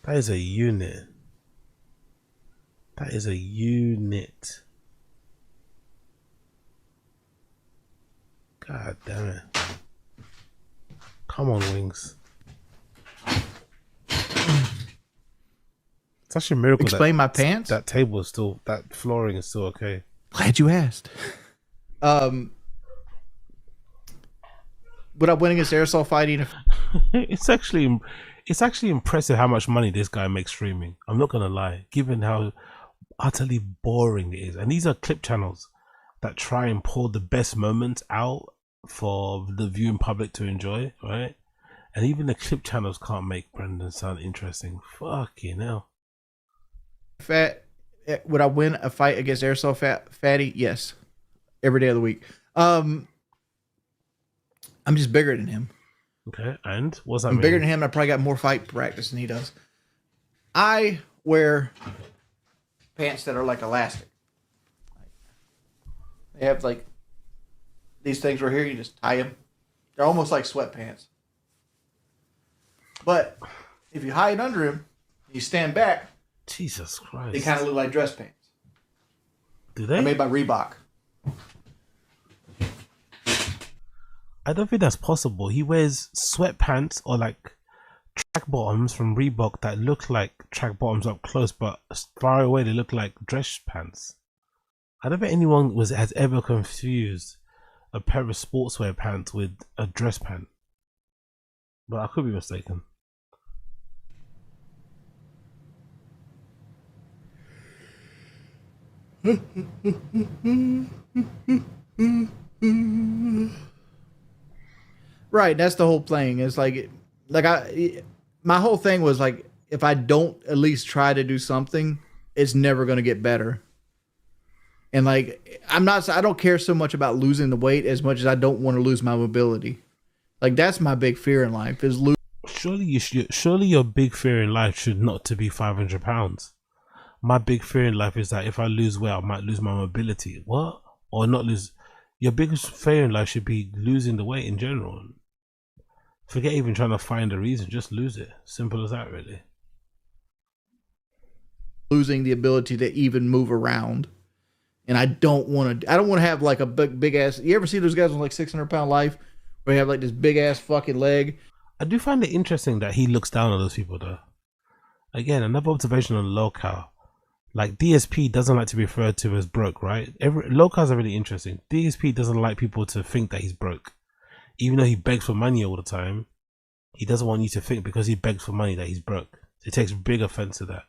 That is a unit. That is a unit. God damn it. Come on, Wings. It's actually a miracle. Explain my pants? That table is still, that flooring is still okay. Glad you asked. But I went against aerosol fighting. It's actually impressive how much money this guy makes streaming. I'm not gonna lie, given how utterly boring it is. And these are clip channels that try and pull the best moments out for the viewing public to enjoy, right? And even the clip channels can't make Brendan sound interesting. Fucking hell. Would I win a fight against aerosol fatty? Yes, every day of the week. I'm just bigger than him. Okay, and what's that I'm mean? bigger than him. I probably got more fight practice than he does. I wear pants that are like elastic. They have like these things right here. You just tie them. They're almost like sweatpants. But if you hide under him, you stand back. Jesus Christ. They kind of look like dress pants. Do They're they? made by Reebok. I don't think that's possible. He wears sweatpants or like track bottoms from Reebok that look like track bottoms up close, but far away they look like dress pants. I don't think anyone has ever confused a pair of sportswear pants with a dress pant. But I could be mistaken. Right, that's the whole thing. It's my whole thing was like, if I don't at least try to do something, it's never going to get better. And like, I don't care so much about losing the weight as much as I don't want to lose my mobility. Like that's my big fear in life is lose. Surely your big fear in life should not to be 500 pounds. My big fear in life is that if I lose weight, I might lose my mobility. What? Or not lose. Your biggest fear in life should be losing the weight in general. Forget even trying to find a reason. Just lose it. Simple as that, really. Losing the ability to even move around. And I don't want to have like a big ass. You ever see those guys on like 600-pound life where they have like this big ass fucking leg? I do find it interesting that he looks down on those people though. Again, another observation on locale. Like DSP doesn't like to be referred to as broke, right? Locales are really interesting. DSP doesn't like people to think that he's broke. Even though he begs for money all the time, he doesn't want you to think because he begs for money that he's broke. So he takes big offense to that.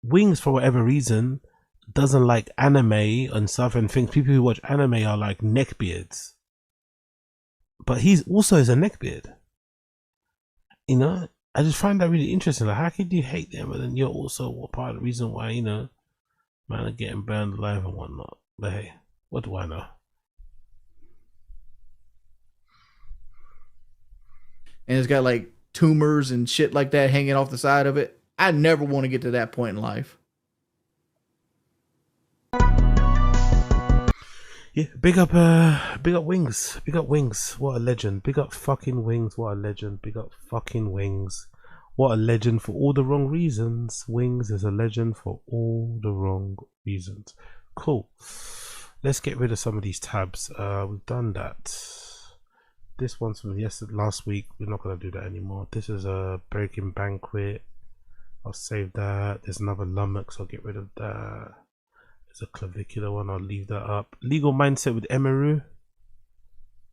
Wings, for whatever reason, doesn't like anime and stuff and thinks people who watch anime are like neckbeards. But he's also is a neckbeard. You know? I just find that really interesting. Like, how could you hate them, but then you're also part of the reason why, you know, man are getting burned alive and whatnot. But hey, what do I know? and it's got like tumors and shit like that hanging off the side of it. I never want to get to that point in life. Yeah, big up Wings. Big up Wings. What a legend. Big up fucking Wings. What a legend. Big up fucking Wings. What a legend for all the wrong reasons. Wings is a legend for all the wrong reasons. Cool. Let's get rid of some of these tabs. We've done that. This one's from last week. We're not gonna do that anymore. This is a Breaking Banquet. I'll save that. There's another Lummox. I'll get rid of that. There's a clavicular one. I'll leave that up. Legal mindset with Emeru.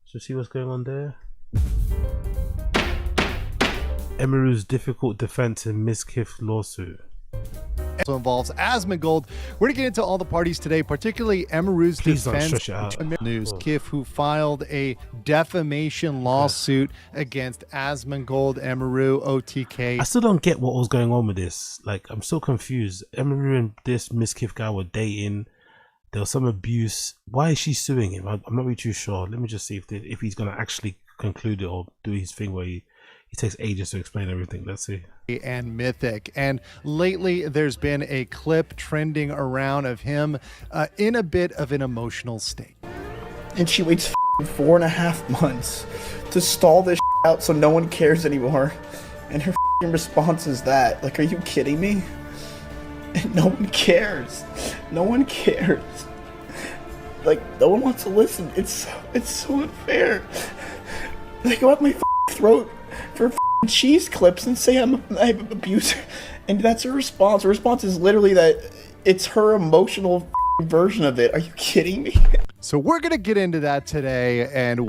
So see what's going on there. Emeru's difficult defense in Miskiff lawsuit. Also involves Asmongold. We're going to get into all the parties today, particularly Emeru's defense. News. Kiff, who filed a defamation lawsuit against Asmongold, Emeru, OTK. I still don't get what was going on with this. Like, I'm so confused. Emeru and this Miskiff guy were dating. There was some abuse. Why is she suing him? I'm not really too sure. Let me just see if he's going to actually conclude it or do his thing where he takes ages to explain everything. Let's see. And Mythic. And lately there's been a clip trending around of him in a bit of an emotional state. And she waits 4.5 months to stall this out so no one cares anymore. And her response is that. Like, are you kidding me? And no one cares. No one cares. Like, no one wants to listen. It's so unfair. They go up my throat for cheese clips and say I'm an abuser, and that's her response. Her response is literally that it's her emotional version of it. Are you kidding me? So we're going to get into that today and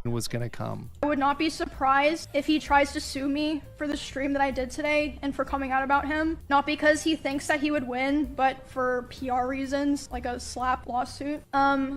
what's going to come. I would not be surprised if he tries to sue me for the stream that I did today and for coming out about him. Not because he thinks that he would win, but for PR reasons, like a slap lawsuit.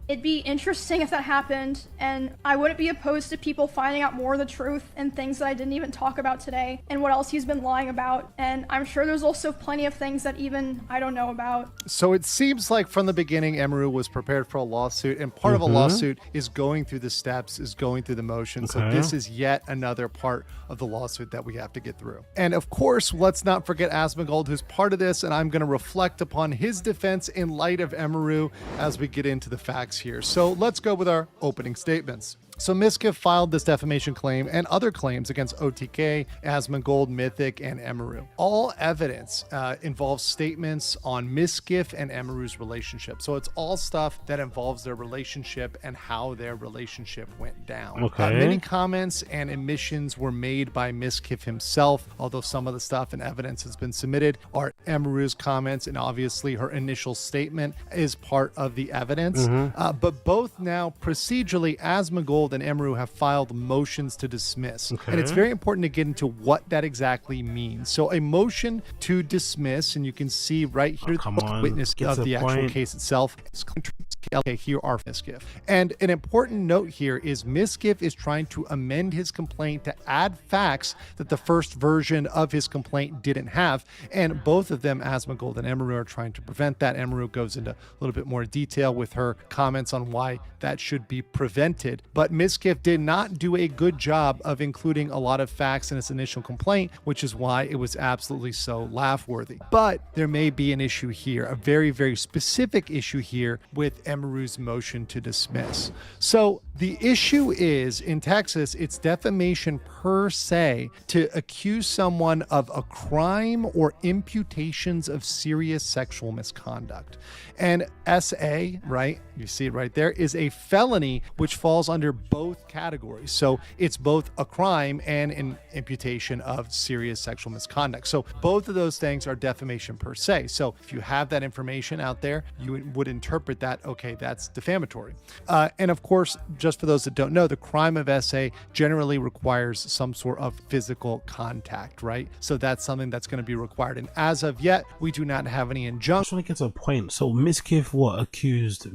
It'd be interesting if that happened, and I wouldn't be opposed to people finding out more of the truth and things that I didn't even talk about today and what else he's been lying about. And I'm sure there's also plenty of things that even I don't know about. So it seems like from the beginning, Emeru was prepared for a lawsuit, and part of a lawsuit is going through the steps, is going through the motions. So this is yet another part of the lawsuit that we have to get through. And of course, let's not forget Asmongold, who's part of this, and I'm going to reflect upon his defense in light of Emeru as we get into the facts here. So let's go with our opening statements. So Miskiff filed this defamation claim and other claims against OTK, Asmongold, Mythic, and Emeru. All evidence involves statements on Miskiff and Emeru's relationship. So it's all stuff that involves their relationship and how their relationship went down. Okay. Many comments and admissions were made by Miskiff himself, although some of the stuff and evidence has been submitted are Emeru's comments, and obviously her initial statement is part of the evidence. But both now procedurally, Asmongold and Emeru have filed motions to dismiss. And it's very important to get into what that exactly means. So a motion to dismiss, and you can see right here the witness of the actual case itself. Okay, here are Miskiff. And an important note here is Miskiff is trying to amend his complaint to add facts that the first version of his complaint didn't have. And both of them, Asmongold and Emeru, are trying to prevent that. Emeru goes into a little bit more detail with her comments on why that should be prevented. But Miskiff did not do a good job of including a lot of facts in his initial complaint, which is why it was absolutely so laugh-worthy. But there may be an issue here, a very, very specific issue here with Emeru's motion to dismiss. So the issue is, in Texas, it's defamation per se to accuse someone of a crime or imputations of serious sexual misconduct. And SA, right, you see it right there, is a felony which falls under both categories. So it's both a crime and an imputation of serious sexual misconduct. So both of those things are defamation per se. So if you have that information out there, you would interpret that, okay, that's defamatory. And of course, just for those that don't know, the crime of SA generally requires some sort of physical contact, right? So that's something that's going to be required. And as of yet, we do not have any injunction. I just want to get to a point. So Miskiff accused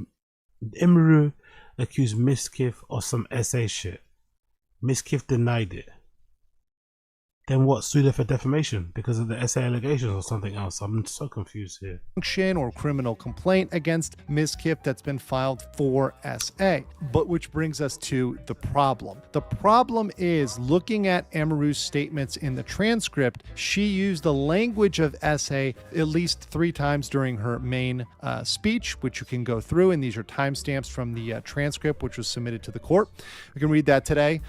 Emeru accused Miskiff of some SA shit. Miskiff denied it. Then what? Sued her for defamation because of the essay allegations or something else? I'm so confused here. Sanction or criminal complaint against Ms. Kiff that's been filed for SA. But which brings us to the problem. The problem is, looking at Amaru's statements in the transcript, she used the language of SA at least 3 times during her main speech, which you can go through, and these are timestamps from the transcript, which was submitted to the court. We can read that today.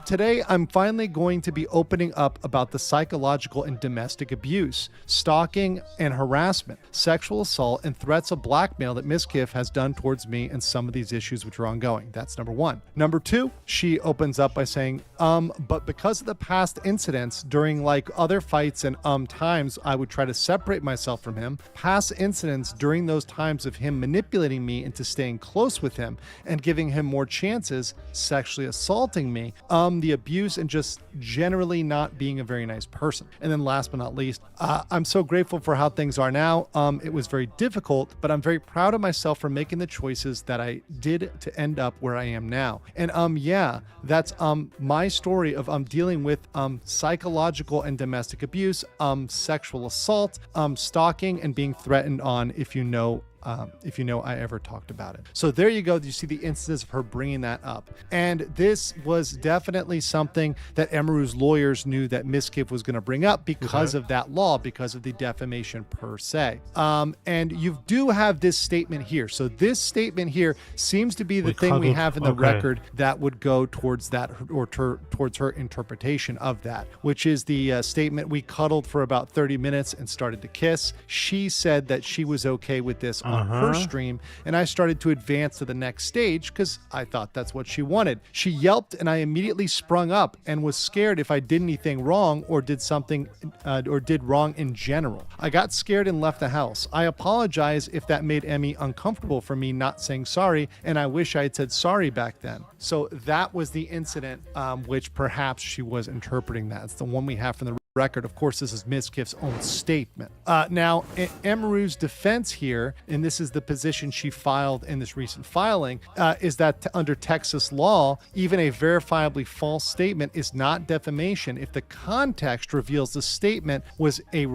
Today, I'm finally going to be opening up about the psychological and domestic abuse, stalking and harassment, sexual assault, and threats of blackmail that Ms. Kiff has done towards me and some of these issues which are ongoing. That's number 1. Number 2, she opens up by saying, but because of the past incidents during like other fights and times I would try to separate myself from him, past incidents during those times of him manipulating me into staying close with him and giving him more chances, sexually assaulting me, the abuse, and just generally not being a very nice person. And then last but not least, I'm so grateful for how things are now. It was very difficult, but I'm very proud of myself for making the choices that I did to end up where I am now. And yeah, that's my story of dealing with psychological and domestic abuse, sexual assault, stalking, and being threatened on if you know I ever talked about it. So there you go. You see the instances of her bringing that up. And this was definitely something that Amaru's lawyers knew that Ms. Kiff was going to bring up because of that law, because of the defamation per se. And you do have this statement here. So this statement here seems to be the thing we have in the record that would go towards that, or towards her interpretation of that, which is the statement, "We cuddled for about 30 minutes and started to kiss." She said that she was okay with this on her stream, and I started to advance to the next stage because I thought that's what she wanted. She yelped, and I immediately sprung up and was scared if I did anything wrong or did something or did wrong in general. I got scared and left the house. I apologize if that made Emmy uncomfortable for me not saying sorry, and I wish I had said sorry back then. So that was the incident which perhaps she was interpreting that. It's the one we have from the record. Of course, this is Ms. Kiff's own statement. Now, Amaru's defense here, and this is the position she filed in this recent filing, is that under Texas law, even a verifiably false statement is not defamation if the context reveals the statement was a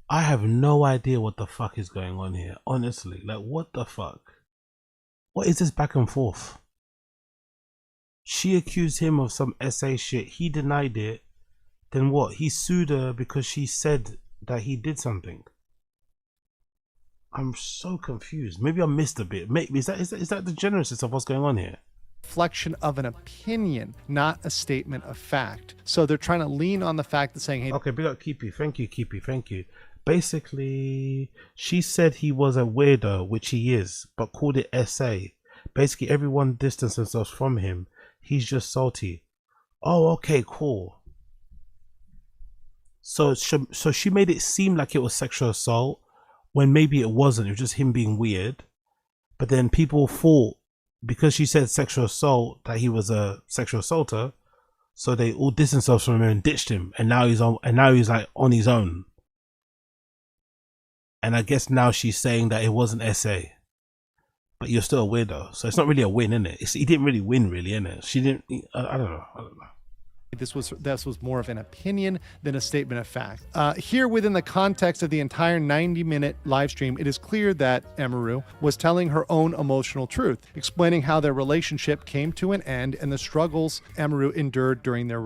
I have no idea what the fuck is going on here. Honestly, like, what the fuck? What is this back and forth? She accused him of some SA shit. He denied it. Then what? He sued her because she said that he did something. I'm so confused. Maybe I missed a bit. Maybe is that the genesis of what's going on here? reflection of an opinion, not a statement of fact. So they're trying to lean on the fact of saying, hey. Okay, big up Keepy. Thank you, Keepy. Thank you. Basically, she said he was a weirdo, which he is, but called it SA. Basically, everyone distanced themselves from him. He's just salty. Oh, okay, cool. So she made it seem like it was sexual assault when maybe it wasn't. It was just him being weird. But then people thought because she said sexual assault that he was a sexual assaulter, so they all distanced themselves from him and ditched him. And now he's on. And now he's like on his own. And I guess now she's saying that it wasn't SA, but you're still a weirdo. So it's not really a win, innit? He didn't really win, really, innit? She didn't. I don't know. This was more of an opinion than a statement of fact. Here, within the context of the entire 90-minute live stream, it is clear that Amaru was telling her own emotional truth, explaining how their relationship came to an end and the struggles Amaru endured during their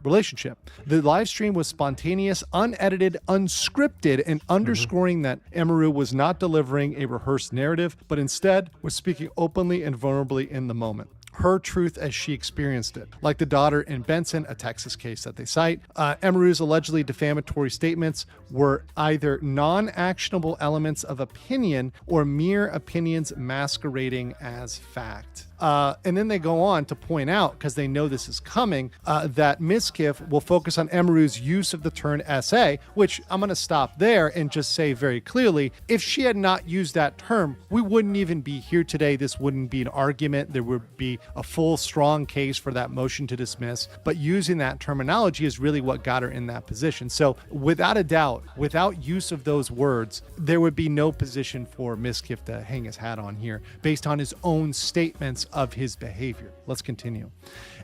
relationship. The live stream was spontaneous, unedited, unscripted, and underscoring that Amaru was not delivering a rehearsed narrative, but instead was speaking openly and vulnerably in the moment. Her truth as she experienced it. Like the daughter in Benson, a Texas case that they cite, Amaru's allegedly defamatory statements were either non-actionable elements of opinion or mere opinions masquerading as fact. And then they go on to point out, because they know this is coming, that Ms. Kiff will focus on Amaru's use of the term SA, which I'm going to stop there and just say very clearly, if she had not used that term, we wouldn't even be here today. This wouldn't be an argument. There would be a full, strong case for that motion to dismiss. But using that terminology is really what got her in that position. So without a doubt, without use of those words, there would be no position for Ms. Kiff to hang his hat on here based on his own statements of his behavior. Let's continue.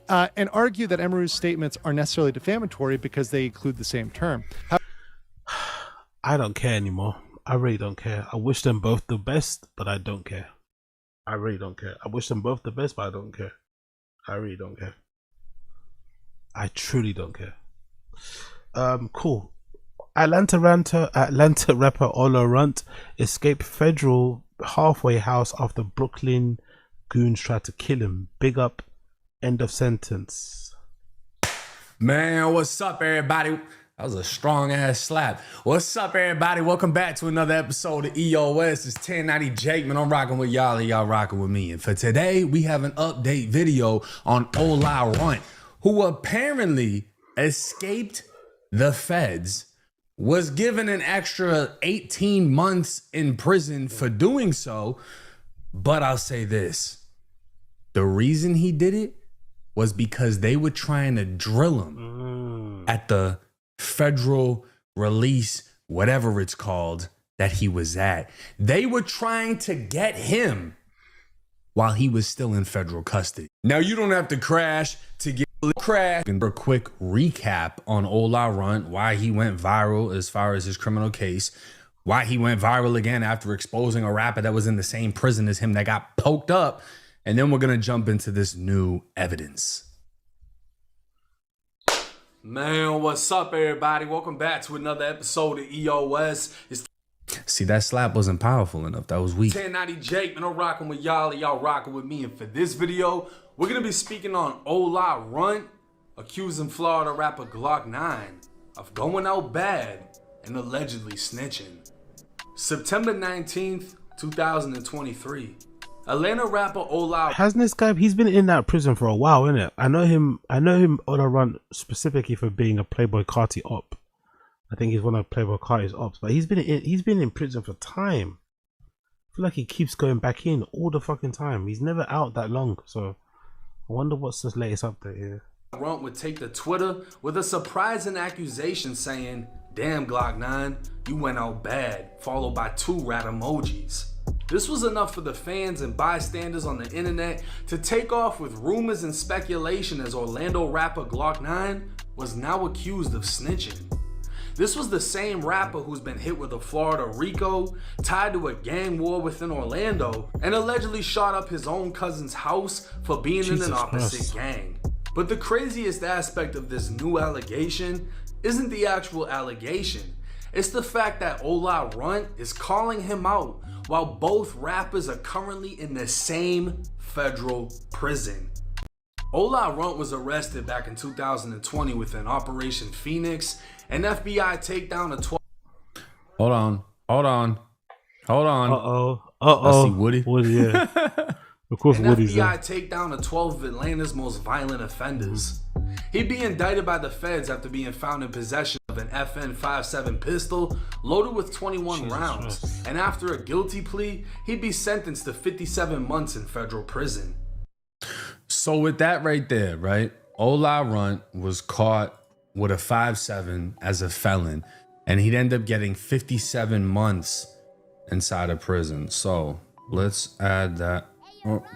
And argue that Emery's statements are necessarily defamatory because they include the same term. I don't care anymore. I really don't care. I wish them both the best, but I don't care. I really don't care. I wish them both the best, but I don't care. I really don't care. I truly don't care. Cool. Atlanta rapper Ola Runt escaped federal halfway house after Brooklyn goons tried to kill him. Big up. End of sentence. Man, what's up, everybody? That was a strong ass slap. What's up, everybody? Welcome back to another episode of EOS. It's 1090 Jake, man. I'm rocking with y'all and y'all rocking with me. And for today, we have an update video on Ola Runt, who apparently escaped the feds, was given an extra 18 months in prison for doing so. But I'll say this. The reason he did it was because they were trying to drill him at the federal release, whatever it's called, that he was at. They were trying to get him while he was still in federal custody. Now, you don't have to crash to get crash. And a quick recap on Ola Runt, why he went viral as far as his criminal case, why he went viral again after exposing a rapper that was in the same prison as him that got poked up. And then we're going to jump into this new evidence. Man, what's up, everybody? Welcome back to another episode of EOS. See, that slap wasn't powerful enough. That was weak. 1090 Jake, man, I'm rocking with y'all and y'all rocking with me. And for this video, we're going to be speaking on Ola Runt, accusing Florida rapper Glock 9 of going out bad and allegedly snitching. September 19th, 2023. Atlanta rapper Ola. Hasn't this guy? He's been in that prison for a while, innit? I know him. Ola Runt specifically for being a Playboy Carti op. I think he's one of Playboy Carti's ops, but he's been in prison for time. I feel like he keeps going back in all the fucking time. He's never out that long, so I wonder what's this latest update here. Runt would take to Twitter with a surprising accusation saying, "Damn Glock 9, you went out bad," followed by 2 rat emojis. This was enough for the fans and bystanders on the internet to take off with rumors and speculation as Orlando rapper Glock 9 was now accused of snitching. This was the same rapper who's been hit with a Florida RICO, tied to a gang war within Orlando, and allegedly shot up his own cousin's house for being in an opposite gang. But the craziest aspect of this new allegation isn't the actual allegation. It's the fact that Ola Runt is calling him out while both rappers are currently in the same federal prison. Ola Runt was arrested back in 2020 within Operation Phoenix, an FBI takedown of 12. Hold on. I see Woody. Woody, yeah. Of course, An Woody's FBI there. takedown of 12 of Atlanta's most violent offenders. He'd be indicted by the feds after being found in possession of an FN-57 pistol loaded with 21 rounds. And after a guilty plea, he'd be sentenced to 57 months in federal prison. So with that right there, right? Ola Runt was caught with a 5.7 as a felon, and he'd end up getting 57 months inside of prison. So let's add that.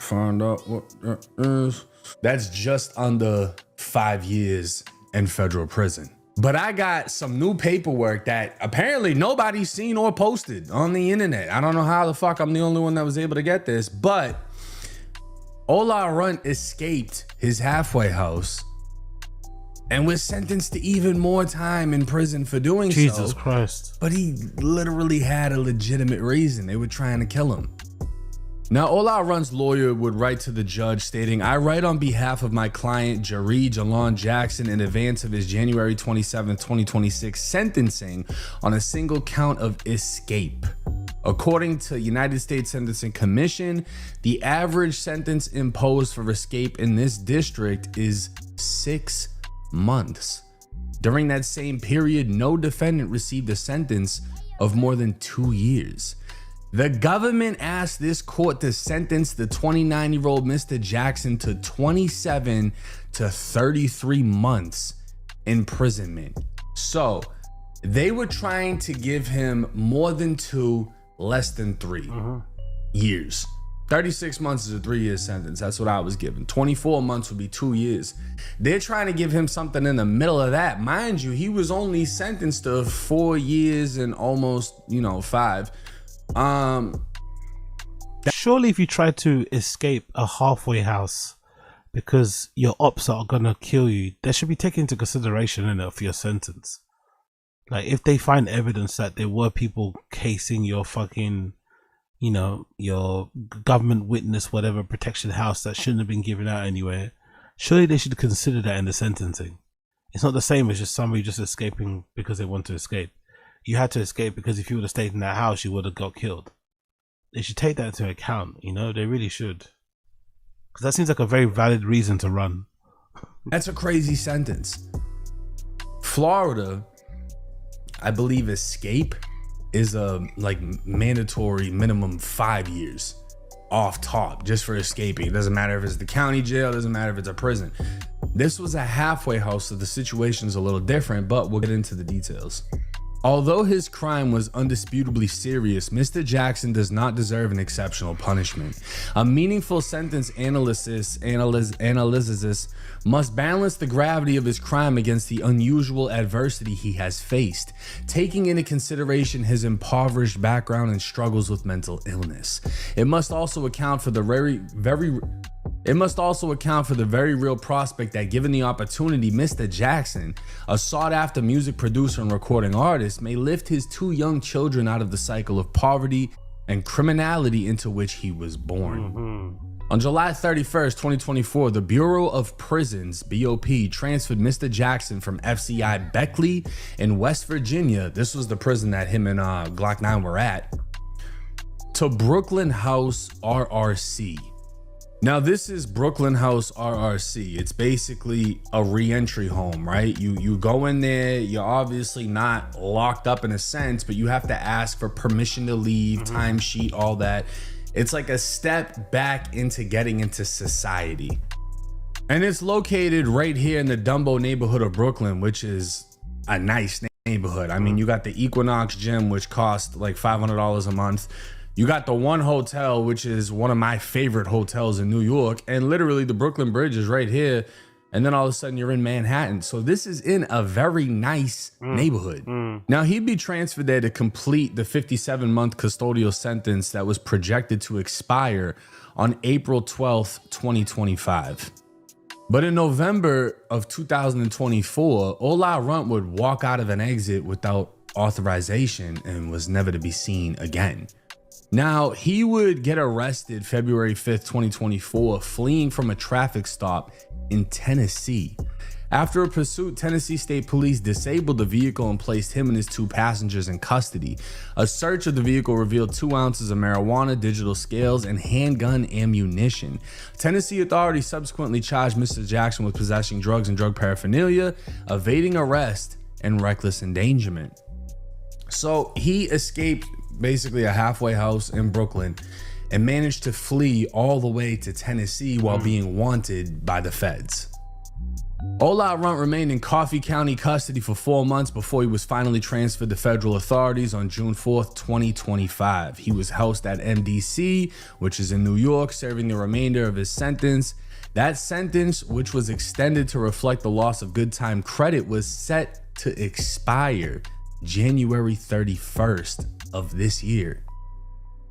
Find out what that is. That's just under 5 years in federal prison. But I got some new paperwork that apparently nobody's seen or posted on the internet. I don't know how the fuck I'm the only one that was able to get this, but Ola Runt escaped his halfway house and was sentenced to even more time in prison for doing so. Jesus Christ. But he literally had a legitimate reason. They were trying to kill him. Now, Ola Runt's lawyer would write to the judge stating, "I write on behalf of my client, Jaree Jalon Jackson, in advance of his January 27, 2026 sentencing on a single count of escape. According to United States Sentencing Commission, the average sentence imposed for escape in this district is 6 months. During that same period, no defendant received a sentence of more than 2 years. The government asked this court to sentence the 29-year-old Mr. Jackson to 27 to 33 months imprisonment. So they were trying to give him more than 2, less than 3 years. 36 months is a 3-year sentence. That's what I was given. 24 months would be 2 years. They're trying to give him something in the middle of that. Mind you, he was only sentenced to 4 years and almost, 5. Surely if you try to escape a halfway house because your ops are gonna kill you, that should be taken into consideration in it for your sentence. Like if they find evidence that there were people casing your fucking, your government witness, whatever protection house that shouldn't have been given out anywhere, surely they should consider that in the sentencing. It's not the same as just somebody just escaping because they want to escape. You had to escape because if you would have stayed in that house, you would have got killed. They should take that into account, they really should. Because that seems like a very valid reason to run. That's a crazy sentence. Florida, I believe escape is a mandatory minimum 5 years off top just for escaping. It doesn't matter if it's the county jail, it doesn't matter if it's a prison. This was a halfway house, so the situation is a little different, but we'll get into the details. Although his crime was undisputably serious, Mr. Jackson does not deserve an exceptional punishment. A meaningful sentence analysis must balance the gravity of his crime against the unusual adversity he has faced, taking into consideration his impoverished background and struggles with mental illness. It must also account for the very real prospect that, given the opportunity, Mr. Jackson, a sought-after music producer and recording artist, may lift his 2 young children out of the cycle of poverty and criminality into which he was born. On July 31st, 2024, the Bureau of Prisons, BOP, transferred Mr. Jackson from FCI Beckley in West Virginia, this was the prison that him and Glock 9 were at, to Brooklyn House RRC. Now, this is Brooklyn House RRC. It's basically a re-entry home, right? You go in there, you're obviously not locked up in a sense, but you have to ask for permission to leave, timesheet, all that. It's like a step back into getting into society. And it's located right here in the Dumbo neighborhood of Brooklyn, which is a nice neighborhood. I mean, you got the Equinox gym, which costs like $500 a month. You got the One Hotel, which is one of my favorite hotels in New York. And literally the Brooklyn Bridge is right here. And then all of a sudden you're in Manhattan. So this is in a very nice neighborhood. Now, he'd be transferred there to complete the 57-month custodial sentence that was projected to expire on April 12th, 2025. But in November of 2024, Ola Runt would walk out of an exit without authorization and was never to be seen again. Now, he would get arrested February 5th, 2024, fleeing from a traffic stop in Tennessee. After a pursuit, Tennessee State Police disabled the vehicle and placed him and his 2 passengers in custody. A search of the vehicle revealed 2 ounces of marijuana, digital scales, and handgun ammunition. Tennessee authorities subsequently charged Mr. Jackson with possessing drugs and drug paraphernalia, evading arrest, and reckless endangerment. So he escaped basically a halfway house in Brooklyn and managed to flee all the way to Tennessee while being wanted by the feds. Ola Runt remained in Coffee County custody for 4 months before he was finally transferred to federal authorities on June 4th, 2025. He was housed at MDC, which is in New York, serving the remainder of his sentence. That sentence, which was extended to reflect the loss of good time credit, was set to expire January 31st of this year.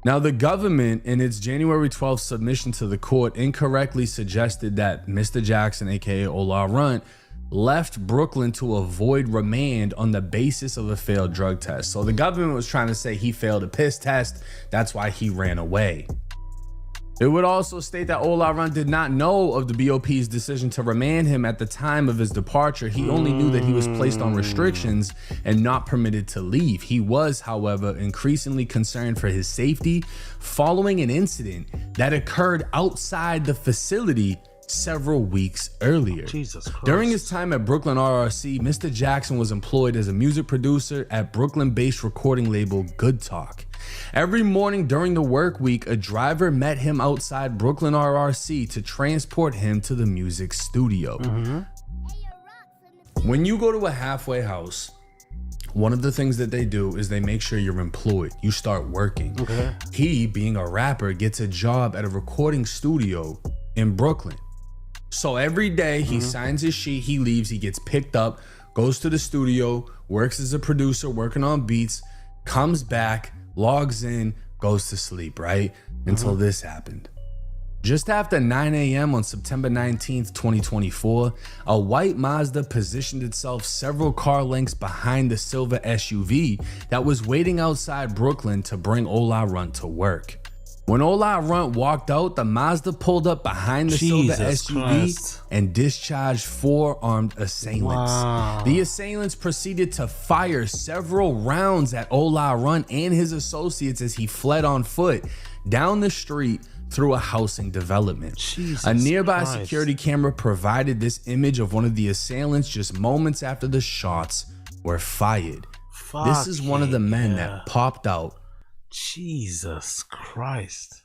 Now, the government, in its January 12th submission to the court, incorrectly suggested that Mr. Jackson, aka Ola Runt, left Brooklyn to avoid remand on the basis of a failed drug test. So the government was trying to say he failed a piss test, that's why he ran away. It would also state that Ola Runt did not know of the BOP's decision to remand him at the time of his departure. He only knew that he was placed on restrictions and not permitted to leave. He was, however, increasingly concerned for his safety following an incident that occurred outside the facility several weeks earlier. Jesus Christ. During his time at Brooklyn RRC, Mr. Jackson was employed as a music producer at Brooklyn-based recording label Good Talk. Every morning during the work week, a driver met him outside Brooklyn RRC to transport him to the music studio. When you go to a halfway house, One of the things that they do is they make sure you're employed. You start working. Okay. He, being a rapper, gets a job at a recording studio in Brooklyn. So every day he signs his sheet, he leaves, he gets picked up, goes to the studio, works as a producer, working on beats, comes back, logs in, goes to sleep, right? Until this happened. Just after 9 a.m. on September 19th, 2024, a white Mazda positioned itself several car lengths behind the silver SUV that was waiting outside Brooklyn to bring Ola Runt to work. When Ola Runt walked out, the Mazda pulled up behind the silver SUV Christ. and discharged 4 armed assailants. Wow. The assailants proceeded to fire several rounds at Ola Runt and his associates as he fled on foot down the street through a housing development. A nearby Christ. security camera provided this image of one of the assailants just moments after the shots were fired. This is one of the men that popped out. Jesus Christ.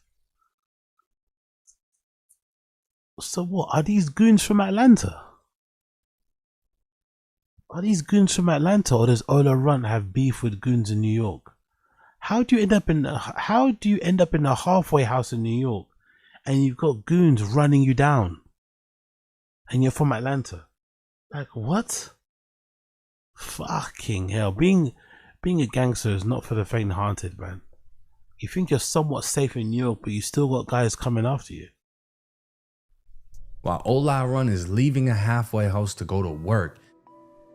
So what? Are these goons from Atlanta? Are these goons from Atlanta, or does Ola Runt have beef with goons in New York? How do you end up in a halfway house in New York and you've got goons running you down and you're from Atlanta? Like, what? Fucking hell. Being a gangster is not for the faint-hearted, man. You think you're somewhat safe in New York, but you still got guys coming after you. While Ola Runt is leaving a halfway house to go to work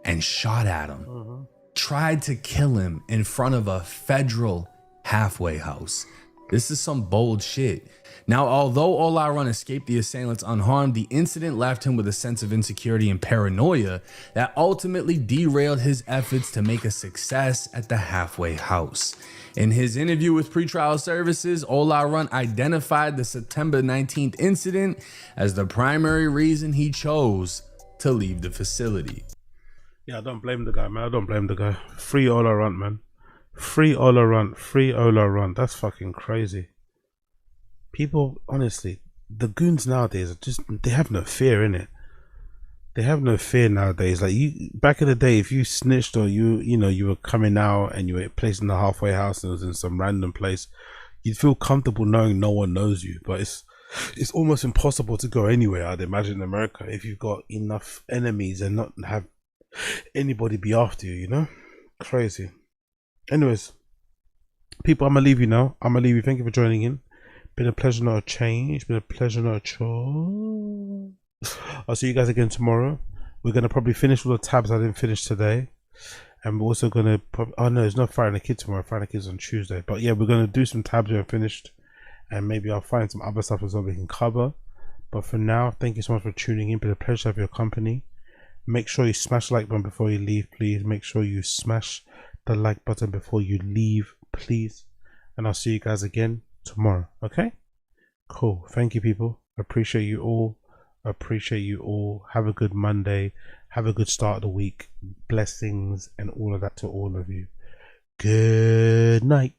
and shot at him. Tried to kill him in front of a federal halfway house. This is some bold shit. Now, although Ola Runt escaped the assailants unharmed, the incident left him with a sense of insecurity and paranoia that ultimately derailed his efforts to make a success at the halfway house. In his interview with pretrial services, Ola Runt identified the September 19th incident as the primary reason he chose to leave the facility. Yeah, I don't blame the guy, man. I don't blame the guy. Free Ola Runt, man. Free Ola Runt. Free Ola Runt. That's fucking crazy. People, honestly, the goons nowadays are just, they have no fear in it. They have no fear nowadays. Like, you back in the day, if you snitched or you were coming out and you were placed in a halfway house and it was in some random place, you'd feel comfortable knowing no one knows you. But it's almost impossible to go anywhere, I'd imagine, in America, if you've got enough enemies and not have anybody be after you, you know? Crazy. Anyways, people, I'm gonna leave you now. Thank you for joining in. Been a pleasure, not a change. Been a pleasure, not a chore. I'll see you guys again tomorrow. We're gonna probably finish all the tabs I didn't finish today, and we're also gonna oh no, it's not Friday the Kid tomorrow. Friday the Kid's on Tuesday. But yeah, we're gonna do some tabs we haven't finished, and maybe I'll find some other stuff as well we can cover. But for now, thank you so much for tuning in. Been a pleasure to have your company. Make sure you smash the like button before you leave, please. Make sure you smash the like button before you leave, please. And I'll see you guys again tomorrow. Okay? Cool. Thank you, people. Appreciate you all. Have a good Monday. Have a good start of the week. Blessings and all of that to all of you. Good night.